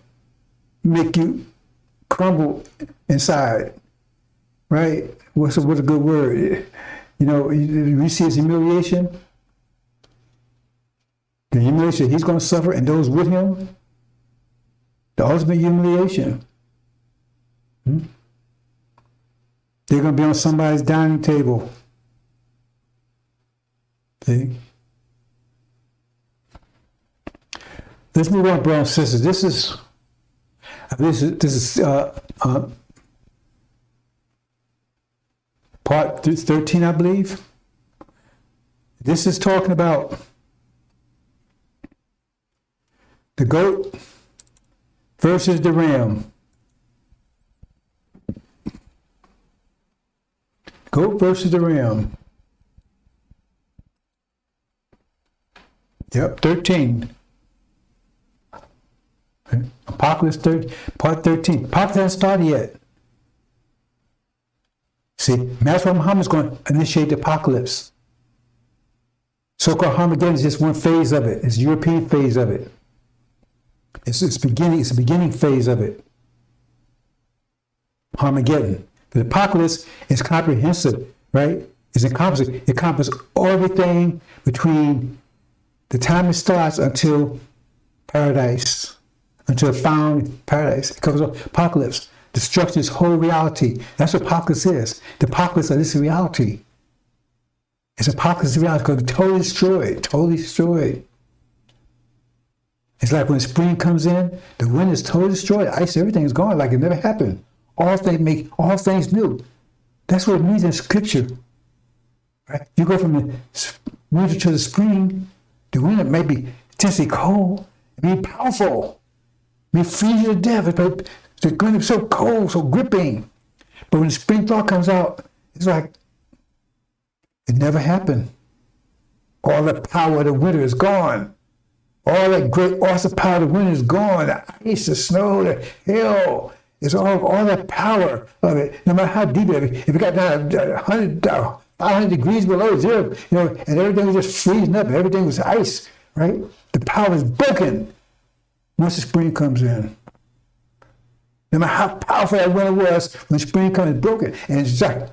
make you crumble inside, right? What's a good word? You see his humiliation. The humiliation he's going to suffer and those with him, the ultimate humiliation. They're going to be on somebody's dining table. See? Let's move on, brothers and sisters. This is part 13, I believe. This is talking about the goat versus the ram. Goat versus the ram. Yep, 13. Okay. Apocalypse 13, part 13. Apocalypse hasn't started yet. See, Master Muhammad's going to initiate the apocalypse. So-called Armageddon is just one phase of it. It's the European phase of it. It's the beginning phase of it. Armageddon. The apocalypse is comprehensive, right? It encompasses everything between the time it starts until paradise, until found paradise. It covers apocalypse. Destruction is whole reality. That's what apocalypse is. The apocalypse of this reality. It's apocalypse of reality because it's totally destroyed, totally destroyed. It's like when spring comes in, the wind is totally destroyed. Ice, everything is gone like it never happened. All things make all things new. That's what it means in Scripture. Right? You go from the winter to the spring, the winter may be intensely cold, it may be powerful, it may freeze you to death. It's going to be so cold, so gripping. But when the spring thaw comes out, it's like it never happened. All the power of the winter is gone. All that great awesome power of the winter is gone. The ice, the snow, the hail. It's all that power of it, no matter how deep it is. If it got down 100, 500 degrees below zero, and everything was just freezing up, everything was ice, right? The power is broken once the spring comes in. No matter how powerful that winter was, when spring comes, it's broken. And it's like,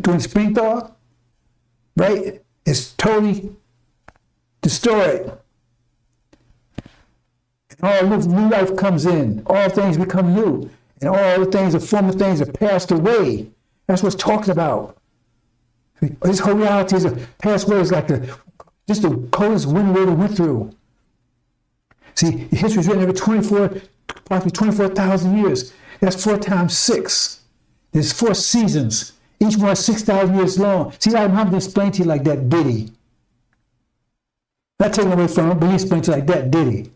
during spring thaw, right? It's totally destroyed. And all new life comes in. All things become new. And all the things, the former things are passed away. That's what's talked about. This whole reality is a past away. It's like just the coldest wind we ever went through. See, history is written every approximately 24,000 years. That's 4 times 6. There's 4 seasons Each one 6,000 years long. See, I'm having to explain to you like that, did he? Not taking away from him, but he explained to you like that, did he?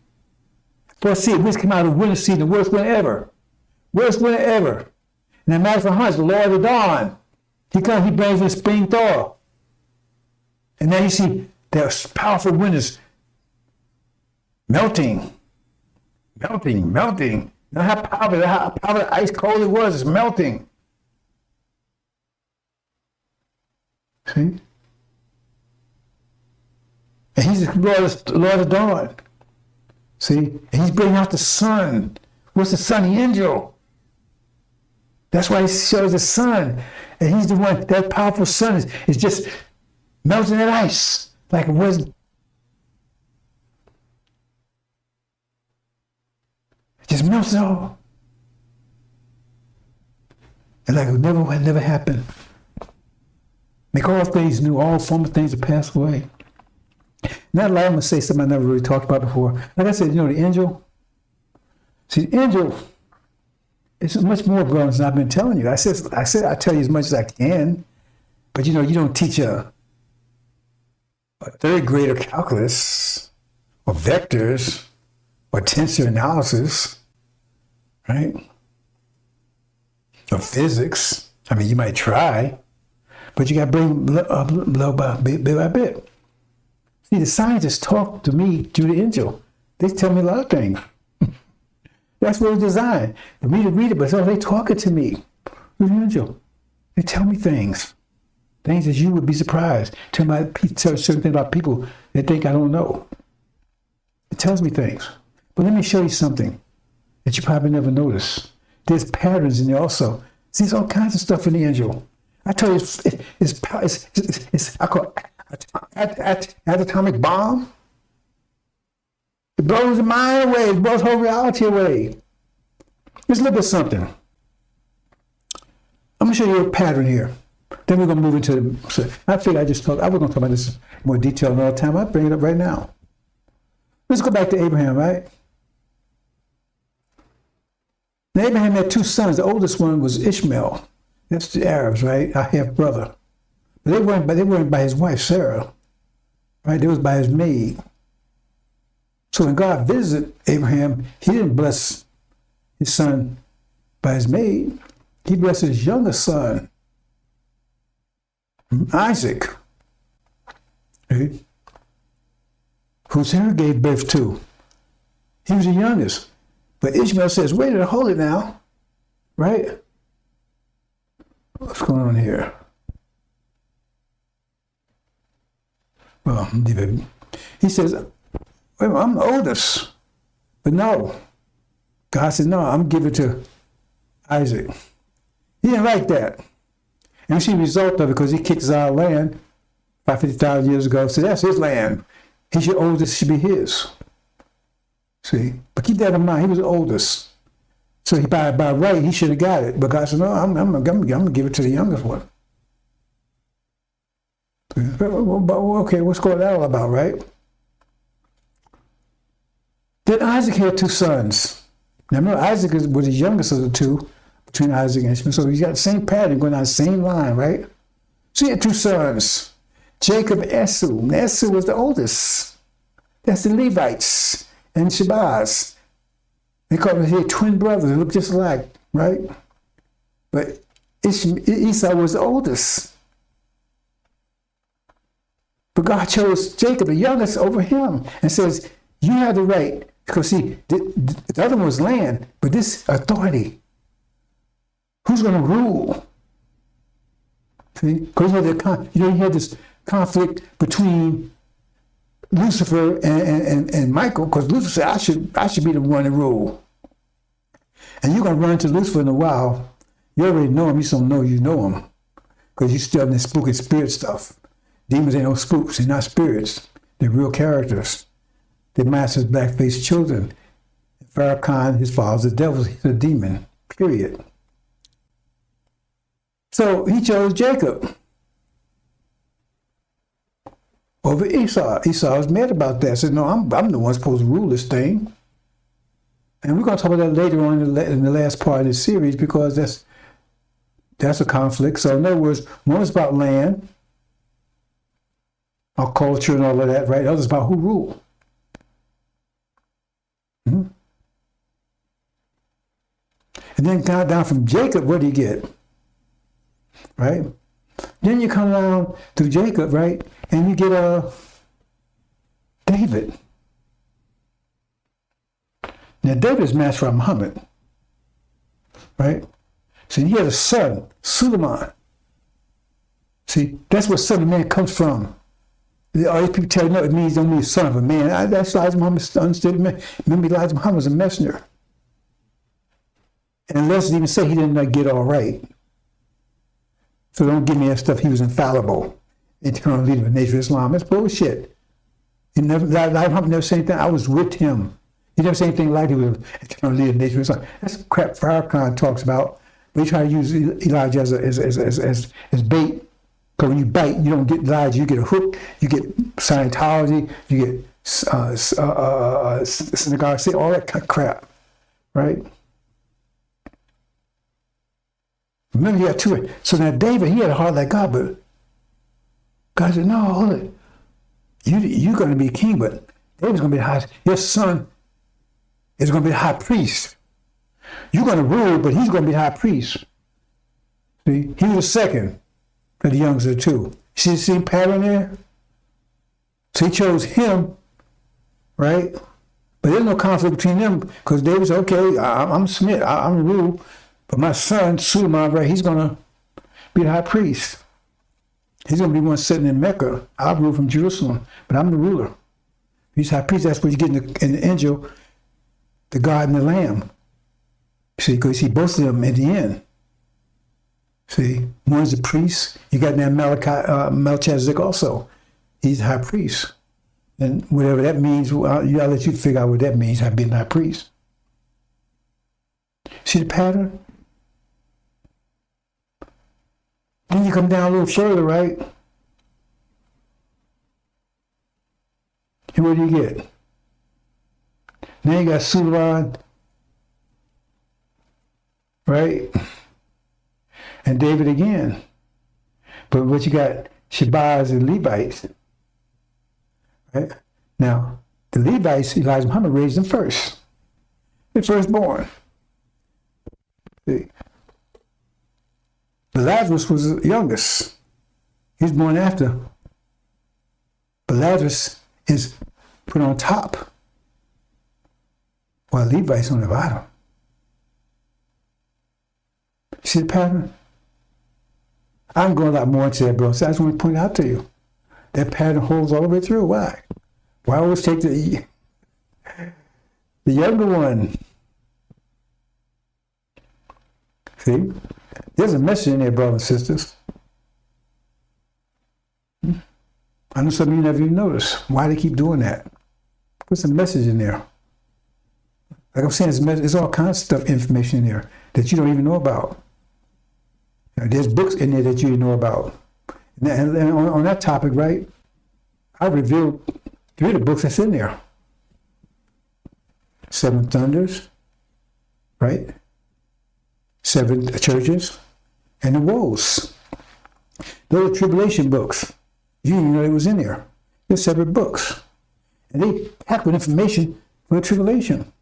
For see, we just came out of winter season, the worst winter ever. Worst winter ever. And that matter for hunts, the Lord of the dawn. He comes, he brings in spring thaw. And now you see there's powerful winters melting. Now how powerful ice cold it was, it's melting. See? And he's the Lord of dawn. See? And he's bringing out the sun. What's the sun? The angel. That's why he shows the sun. And he's the one, that powerful sun is just melting that ice like it was. It just melts it all. And like it never happened. Make all things new, all former things to pass away. Now allow me to say something I never really talked about before. Like I said, you know, the angel. See, the angel is much more grown than I've been telling you. I said I tell you as much as I can, but you know, you don't teach a third grader calculus or vectors or tensor analysis, right? Or physics. I mean, you might try, but you got to bring blow by bit by bit. See, the scientists talk to me through the angel. They tell me a lot of things. That's what it's designed, for me to read it, but so they talking to me through the angel. They tell me things that you would be surprised. Tell certain things about people that think I don't know. It tells me things. But let me show you something that you probably never noticed. There's patterns in there also. See, there's all kinds of stuff in the angel. I tell you, it's I call it atomic bomb. It blows the mind away. It blows whole reality away. Let's look at something. I'm going to show you a pattern here. Then we're going to move into the... I figured I was going to talk about this in more detail another time. I'll bring it up right now. Let's go back to Abraham, right? Now, Abraham had two sons. The oldest one was Ishmael. That's the Arabs, right? Our half-brother. But they weren't by his wife, Sarah. Right? They was by his maid. So when God visited Abraham, he didn't bless his son by his maid. He blessed his youngest son, Isaac, right? Who Sarah gave birth to. He was the youngest. But Ishmael says, wait a minute, hold it now, right? What's going on here? Well, he says, wait a minute, I'm the oldest. But no. God said, no, I'm giving it to Isaac. He didn't like that. And we see the result of it because he kicked us out of land about 50,000 years ago. So that's his land. Oldest should be his. See? But keep that in mind. He was the oldest. So he, by right, he should have got it. But God said, no, I'm going to give it to the youngest one. Okay, what's going on all about, right? Then Isaac had two sons. Now remember, Isaac was the youngest of the two, between Isaac and Ishmael. So he's got the same pattern going down the same line, right? So he had two sons, Jacob and Esau. And Esau was the oldest. That's the Levites and Shabazz. They called them here twin brothers. They look just alike, right? But Esau was the oldest. But God chose Jacob, the youngest, over him and says, you have the right. Because see, the other one was land, but this authority. Who's going to rule? See, because you had this conflict between Lucifer and Michael. Because Lucifer said, I should be the one to rule. And you're going to run into Lucifer in a while. You already know him. You just don't know you know him, because you're still in this spooky spirit stuff. Demons ain't no spooks. They're not spirits. They're real characters. They master's black-faced children. Farrakhan, his father's the devil. He's a demon, period. So he chose Jacob over Esau. Esau was mad about that. Said, no, I'm the one supposed to rule this thing. And we're going to talk about that later on in the last part of this series, because That's a conflict. So in other words, one is about land, our culture and all of that, right? The other is about who rule. Mm-hmm. And then down from Jacob, what do you get? Right? Then you come down to Jacob, right? And you get David. Now David is matched by Muhammad. Right? So he had a son, Suleiman. See, that's where son of man comes from. All these people tell you, no, it means don't mean son of a man. That's Elijah Muhammad understood. Remember, Elijah Muhammad was a messenger. And let's even say he didn't get all right. So don't give me that stuff. He was infallible, eternal leader of the nation of Islam. That's bullshit. Elijah Muhammad never said anything. I was with him. He never said anything like he was eternal leader of the nation of Islam. That's crap Farrakhan talks about. They try to use Elijah as bait. Because when you bite, you don't get Elijah. You get a hook. You get Scientology. You get synagogue, all that kind of crap, right? Remember, you got two. So now David, he had a heart like God, but God said, no, hold it. You're going to be king, but David's going to be the high. Your son is going to be the high priest. You're going to rule, but he's going to be the high priest. See, he was the second of the youngest of the two. See the same pattern there? So he chose him, right? But there's no conflict between them because David said, okay, I'm Smith, I'm the rule. But my son, Suleiman, right, he's going to be the high priest. He's going to be one sitting in Mecca. I'll rule from Jerusalem, but I'm the ruler. He's high priest. That's what you get in the Injil, the God and the Lamb. See, because you see both of them at the end. See, one's the priest. You got that Melchizedek also. He's the high priest. And whatever that means, I'll let you figure out what that means, being the high priest. See the pattern? Then you come down a little further, right? And what do you get? Now you got Suleiman, right? And David again. But what you got, Shabazz and Levites, right? Now, the Levites, Elijah Muhammad raised them first. The firstborn. See? But Lazarus was the youngest. He was born after. But Lazarus is put on top, while Levi's on the bottom. See the pattern? I'm going a lot more into that, bro. So I just want to point out to you. That pattern holds all the way through. Why? Why always take the younger one? See? There's a message in there, brothers and sisters. I know some of you never even notice. Why they keep doing that? Put some message in there. Like I'm saying, there's all kinds of stuff, information in there that you don't even know about. You know, there's books in there that you didn't know about. And on that topic, right, I revealed 3 of the books that's in there. 7 Thunders, right? 7 Churches, and the Woes. Those are tribulation books. You didn't even know it was in there. They're separate books. And they packed with information for the tribulation.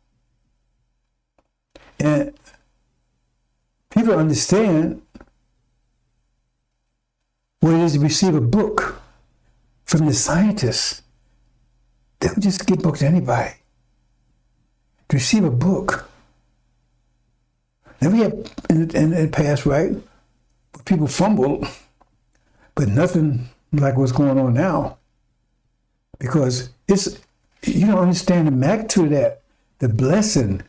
And people understand what it is to receive a book from the scientists. They don't just give books to anybody. To receive a book. Now we have in the past, right, people fumbled, but nothing like what's going on now. Because you don't understand the magnitude of that, the blessing,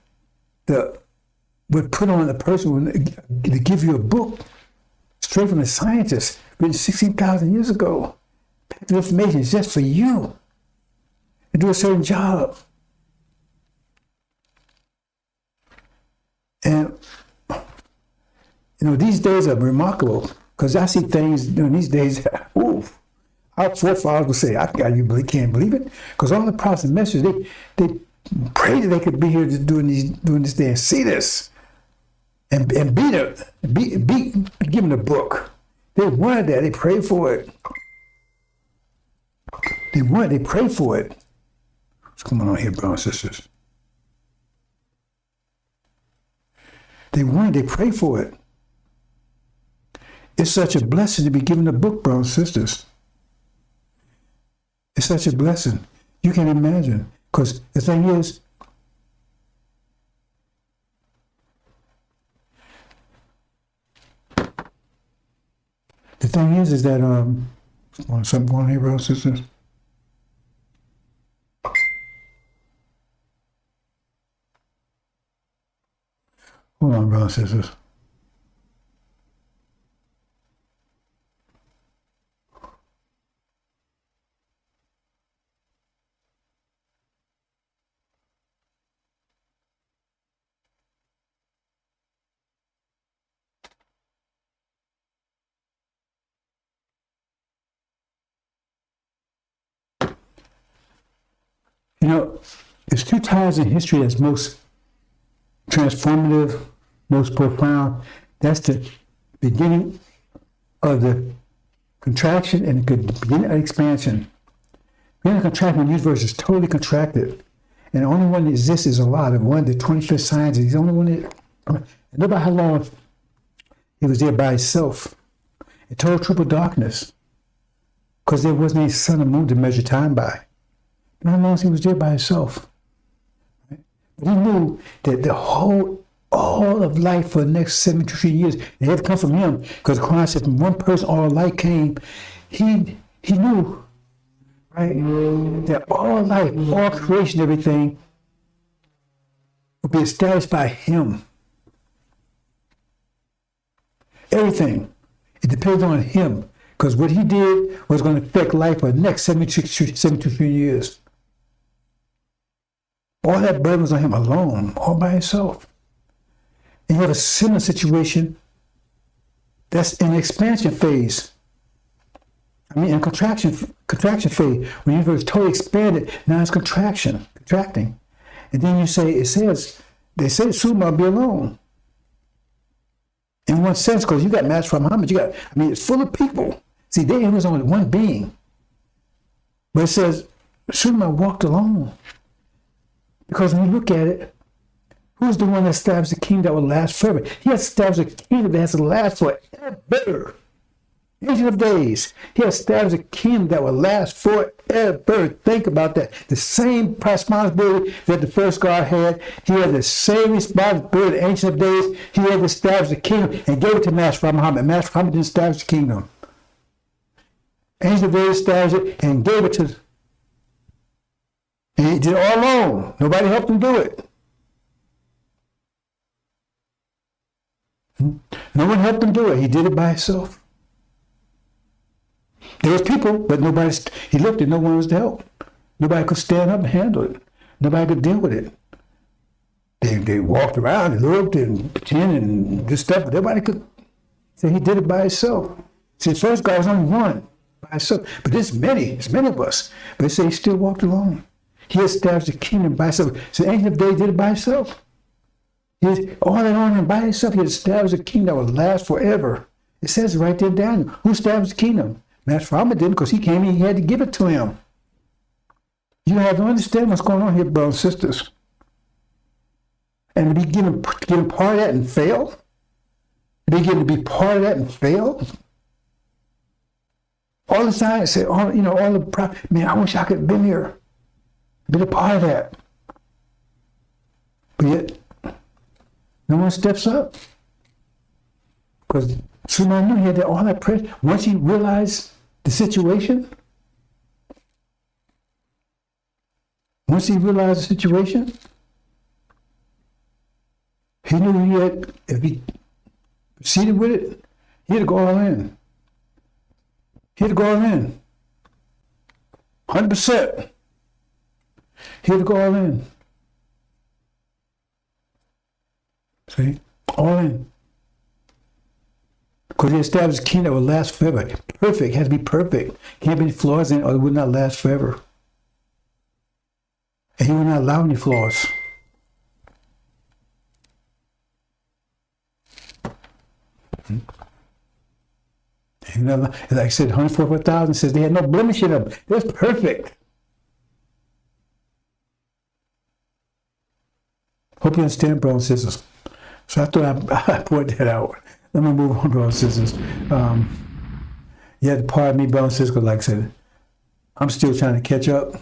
what put on a person to give you a book straight from the scientists, written 16,000 years ago. The information is just for you to do a certain job. And these days are remarkable because I see things these days. Ooh, our forefathers would say, "You can't believe it," because all the prophets and messengers they prayed that they could be here doing this day and see this. and be given a book. They wanted that. They prayed for it. They prayed for it. What's going on here, brothers and sisters? They prayed for it. It's such a blessing to be given a book, brothers and sisters. It's such a blessing. You can imagine. Because the thing is, that something going on here, brothers and sisters. Hold on, brothers and sisters. You know, there's two times in history that's most transformative, most profound. That's the beginning of the contraction and the beginning of expansion. Beginning of contraction, the universe is totally contracted. And the only one that exists is Allah, the one, the 25th scientist. He's the only one that, know about how long he was there by himself. In total triple darkness. Because there wasn't any sun or moon to measure time by. How long he was there by himself. Right? But he knew that all of life for the next 73 years, it had to come from him, because Christ said, from one person all life came. He knew, right, that all life, all creation, everything would be established by him. Everything. It depends on him, because what he did was going to affect life for the next 73 years. All that burden was on him alone, all by himself. And you have a similar situation that's in the expansion phase. I mean, in contraction phase, when the universe is totally expanded, now it's contracting. And then they say soon I'll be alone. In one sense, because you got Master Muhammad, it's full of people. See, there was only one being. But it says, soon I walked alone. Because when you look at it, who's the one that established a kingdom that will last forever? He has established a kingdom that has to last forever. Ancient of days. He has established a kingdom that will last forever. Think about that. The same responsibility that the first God had, he had the same responsibility, Ancient of days. He had established a kingdom and gave it to Master Muhammad. Master Muhammad didn't establish the kingdom. Ancient of days established it and gave it to. And he did it all alone. Nobody helped him do it. No one helped him do it. He did it by himself. There was people, but he looked and no one was to help. Nobody could stand up and handle it. Nobody could deal with it. They walked around and looked and pretended and this stuff, but nobody could say he did it by himself. See, the first guy was only one by himself, but there's many of us. But they say he still walked alone. He established a kingdom by himself. So the Ancient of Days did it by himself. All that on him by himself, he established a kingdom that would last forever. It says right there, Daniel. Who established the kingdom? Master Muhammad didn't, because he came and he had to give it to him. You have to understand what's going on here, brothers and sisters. And to be given part of that and fail? To be given to be part of that and fail? All the science say, all the man, I wish I could have been here. Been a part of that. But yet, no one steps up. Because Suleiman knew he had all that pressure. Once he realized the situation, he knew if he proceeded with it, he had to go all in. 100%. He had to go all in. See? All in. Because he established a kingdom that will last forever. Perfect. It has to be perfect. Can't be any flaws in it or it will not last forever. And he will not allow any flaws. You know, like I said, 144,000 says they had no blemish in them. It was perfect. Hope you understand, brothers and sisters. So I thought I poured that out. Let me move on, brothers and sisters. You have to pardon me, brothers and sisters, like I said, I'm still trying to catch up.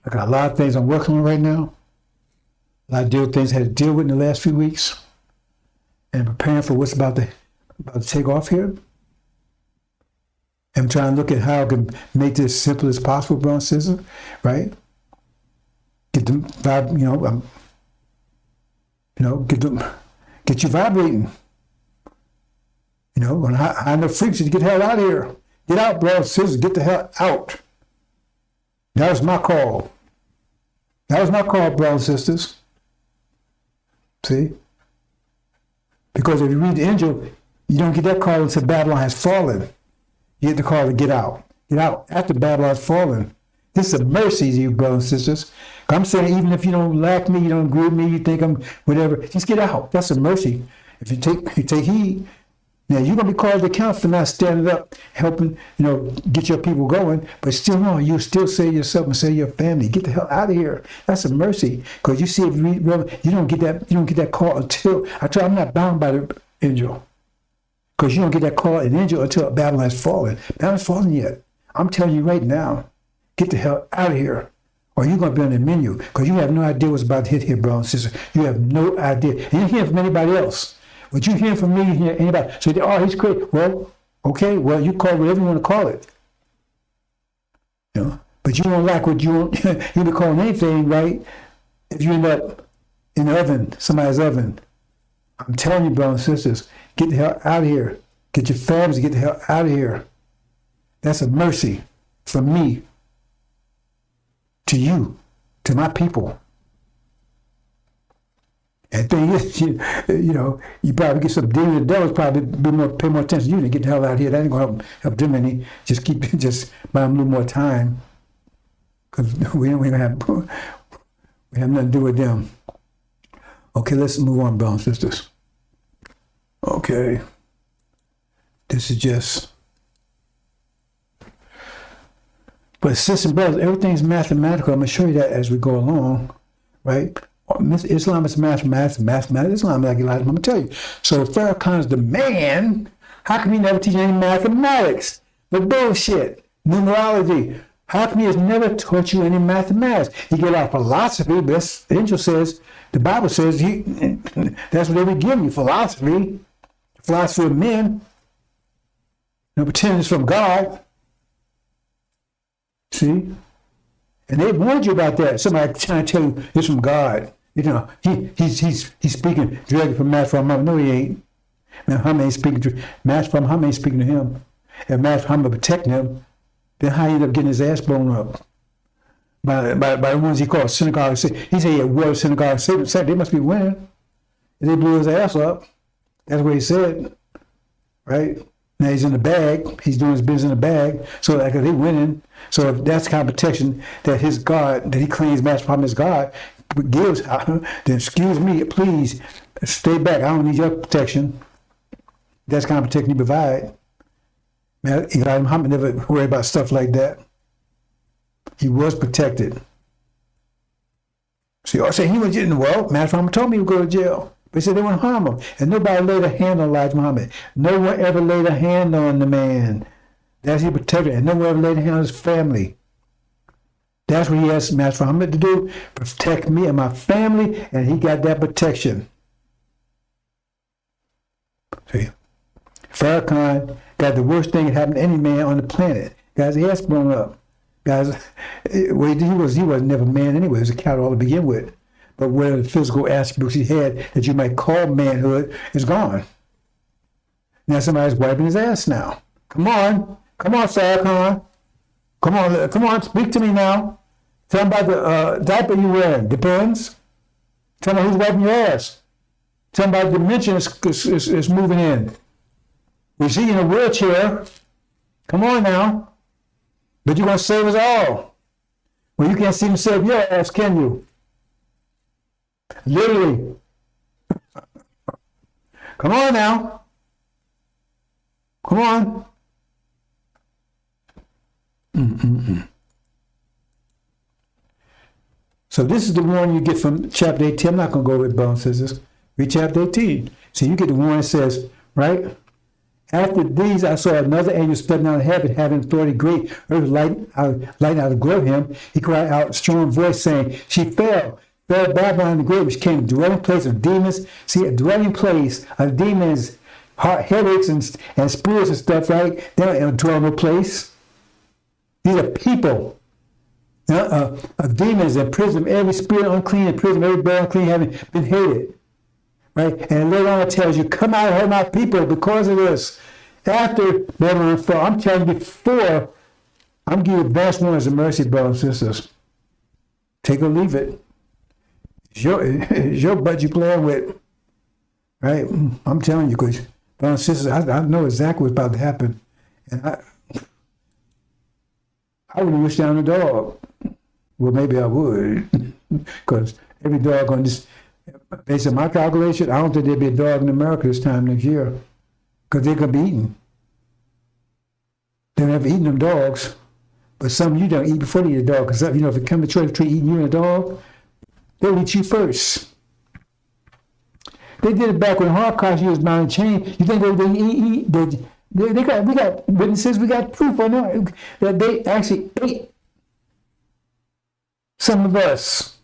I got a lot of things I'm working on right now. A lot of things I had to deal with in the last few weeks. And preparing for what's about to take off here. I'm trying to look at how I can make this as simple as possible, brothers and sisters, right? Get them, get you vibrating. You know, when I know freaks to get the hell out of here. Get out, brothers and sisters, get the hell out. That was my call. That was my call, brothers and sisters. See? Because if you read the Injil, you don't get that call until Babylon has fallen. You get the call to get out. Get out after Babylon has fallen. This is a mercy to you, brothers and sisters. I'm saying even if you don't like me, you don't agree with me, you think I'm whatever, just get out. That's a mercy. If you take heed, now you're going to be called to account for not standing up, helping, get your people going, but still no, you still save yourself and save your family. Get the hell out of here. That's a mercy. Because you see, if you read, you don't get that call until, I'm not bound by the angel. Because you don't get that call in angel until Babylon has fallen. Babylon's fallen yet. I'm telling you right now, get the hell out of here. Or you're going to be on the menu. Because you have no idea what's about to hit here, brothers and sisters. You have no idea. And you hear from anybody else. What you hear from me, you hear anybody. So they, oh, he's crazy. Well, okay, you call whatever you want to call it. But you won't like what you want. You'll be calling anything, right? If you end up in the oven, somebody's oven. I'm telling you, brothers and sisters, get the hell out of here. Get your families, get the hell out of here. That's a mercy from me to you, to my people. And the thing is, you probably get some demon. The devils probably pay more attention to you than get the hell out of here. That ain't going to help them any. Just buy them a little more time. Because we have nothing to do with them. Okay, let's move on, brothers and sisters. Okay. This is just. But sisters and brothers, everything's mathematical. I'm going to show you that as we go along, right? Islam is mathematics. Islam, like Elijah, I'm going to tell you. So Farrakhan's the man. How come he never teach any mathematics? But bullshit. Numerology. How come he has never taught you any mathematics? He get out philosophy, but the angel says, the Bible says, that's what they would give you, philosophy. Philosophy of men. Pretend it's from God. See? And they warned you about that. Somebody trying to tell you it's from God. He's speaking directly from Master Muhammad. No, he ain't. Muhammad ain't speaking to Master Muhammad ain't speaking to him. If Master Muhammad protecting him, then how he end up getting his ass blown up by the ones he called synagogue? He said he had war synagogue. They must be winning. And they blew his ass up. That's what he said, right? Now he's in the bag. He's doing his business in the bag. So like they winning. So if that's the kind of protection that his God, that he claims Master Muhammad is God, gives, then excuse me, please stay back. I don't need your protection. That's the kind of protection you provide. Man, Elijah Muhammad never worried about stuff like that. He was protected. See, I say he was in the world. Master Muhammad told me he would go to jail. They said they wouldn't harm him. And nobody laid a hand on Elijah Muhammad. No one ever laid a hand on the man. That's he protected. And no one ever laid a hand on his family. That's what he asked Master Muhammad to do. Protect me and my family. And he got that protection. See? Farrakhan got the worst thing that happened to any man on the planet. Guys, his ass blown up. Guys, he was never a man anyway. He was a cattle to begin with. But where the physical attributes he had that you might call manhood is gone. Now somebody's wiping his ass now. Come on, Farrakhan. Come on, speak to me now. Tell me about the diaper you're wearing. Depends. Tell me who's wiping your ass. Tell me about the dimension is moving in. We see you in a wheelchair. Come on now. But you're going to save us all. Well, you can't even save your ass, can you? Literally. Because Come on now. Come on. So this is the warning you get from chapter 18. I'm not going to go over it, brothers and sisters. Read chapter 18. So you get the warning that says, right? After these, I saw another angel stepping out of heaven, having authority great, earth light out of glow him. He cried out in a strong voice, saying, she fell Babylon the Great, which became a dwelling place of demons. See, a dwelling place of demons, headaches and spirits and stuff, right? They're in a dwelling place. These are people. Of demons and prison, every spirit unclean in prison, every bird unclean having been hated. Right? And later on it tells you, come out of her, my people, because of this. After Babylon fall, I'm telling you before, I'm giving you advanced warnings of mercy, brothers and sisters. Take or leave it. It's your budget you're playing with. Right? I'm telling you, because brothers and sisters, I know exactly what's about to happen. And I wouldn't wish down a dog. Well, maybe I would, because every dog on this, based on my calculation, I don't think there'd be a dog in America this time next year, because they're going to be eaten. They've never eaten them dogs, but some of you don't eat before they eat a dog, because if it comes to trick or treat eating you and a dog, they'll eat you first. They did it back when Holocaust used Mount Chain. You think we got witnesses, we got proof on that they actually ate some of us.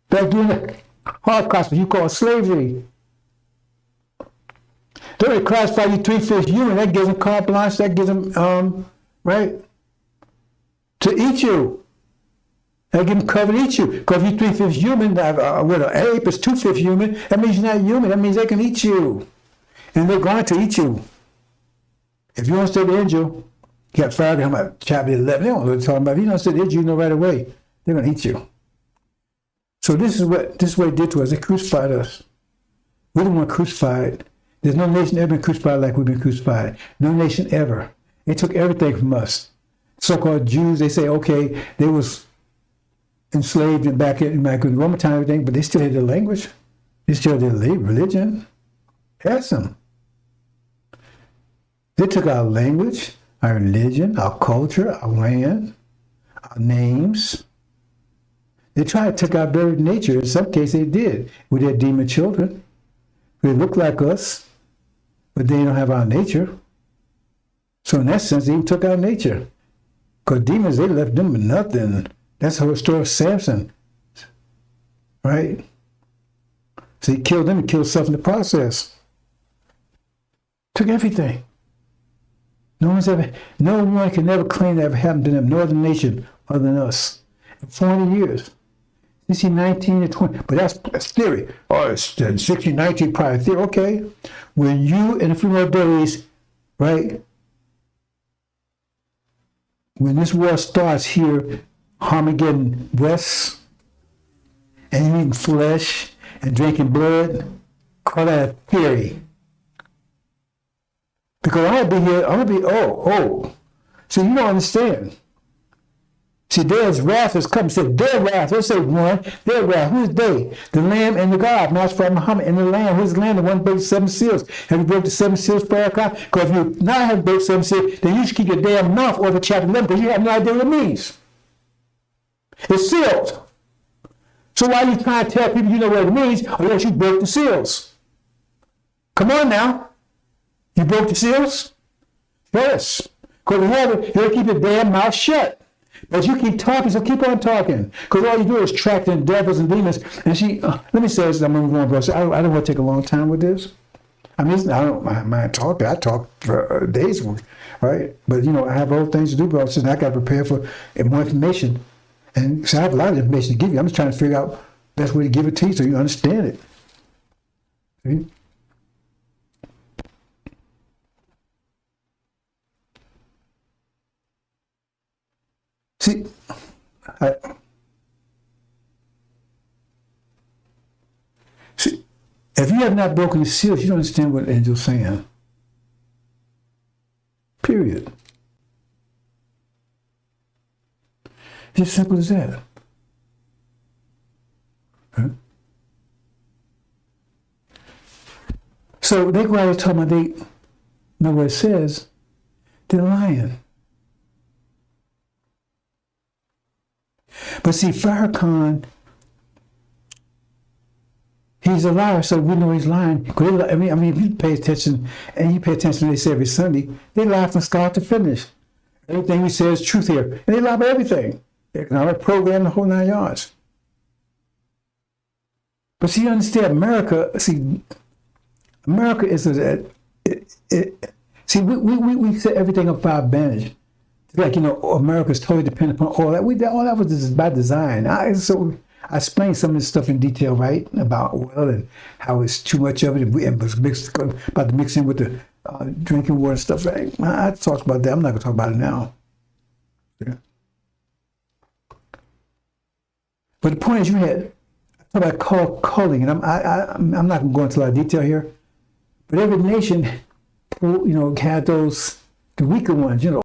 Back during the Holocaust, what you call slavery. They classify you 3/5 human, that gives them carte blanche, that gives them, right, to eat you. That gives them cover to eat you. Because if you're 3/5 human, with an ape is 2/5 human, that means you're not human, that means they can eat you. And they're going to eat you. If you don't study the angel, you got fired, I'm about chapter 11. They don't know what they're talking about. If you don't study the angel, you know right away. They're going to eat you. So this is what they did to us. They crucified us. We didn't want crucified. There's no nation ever been crucified like we've been crucified. No nation ever. They took everything from us. So-called Jews, they say, okay, they was enslaved back in the Roman time and everything, but they still had their language. They still had their religion. Ask them. They took our language, our religion, our culture, our land, our names. They tried to take our very nature. In some cases, they did with their demon children. They look like us, but they don't have our nature. So in that sense, they even took our nature. Because demons, they left them with nothing. That's the whole story of Samson, right? So he killed them and killed himself in the process. Took everything. No one can never claim that ever happened to them, no other nation other than us. In 40 years. You see 19 to 20, but that's theory. Oh, it's 16, 19, probably theory. Okay. When you, in a few more days, right, when this war starts here, Armageddon West, and eating flesh and drinking blood, call that a theory. Because I'm gonna be, so you don't understand. See, there's wrath has come. Say, their wrath, let's say one, their wrath. Who's they? The Lamb and the God. Now it's from Muhammad and the Lamb. Who's the Lamb? The one who broke the 7 seals. Have you broke the 7 seals for our God? Because if you not have broke 7 seals, then you should keep your damn mouth over chapter 11 because you have no idea what it means. It's sealed. So why are you trying to tell people you know what it means unless you broke the seals? Come on now. You broke the seals? Yes. Because in heaven, you'll keep your damn mouth shut. But you keep talking, so keep on talking. Because all you do is track in devils and demons. And let me say this, I'm going to move on, bro. I don't want to take a long time with this. I mean, I don't mind talking. I talk for days, right? But, I have other things to do, bro. So I got to prepare for more information. And so I have a lot of information to give you. I'm just trying to figure out the best way to give it to you so you understand it. See? See, if you have not broken the seals, you don't understand what the angel's saying. Period. It's as simple as that. Huh? So they go out and talk about they know what it says. They're lying. But see, Farrakhan, he's a liar, so we know he's lying. I mean, if you pay attention, and you pay attention to what they say every Sunday, they lie from start to finish. Everything we say is truth here. And they lie about everything. Economic program, the whole 9 yards. But see, you understand, America is see, we set everything up for our advantage. It's like, America's totally dependent upon all that. All that was just by design. I explained some of this stuff in detail, right? About oil and how it's too much of it and was mixed, about to mix in with the drinking water and stuff, right? I talked about that. I'm not going to talk about it now. Yeah. But the point is, you had about calling, and I'm not going to go into a lot of detail here, but every nation, had those, the weaker ones,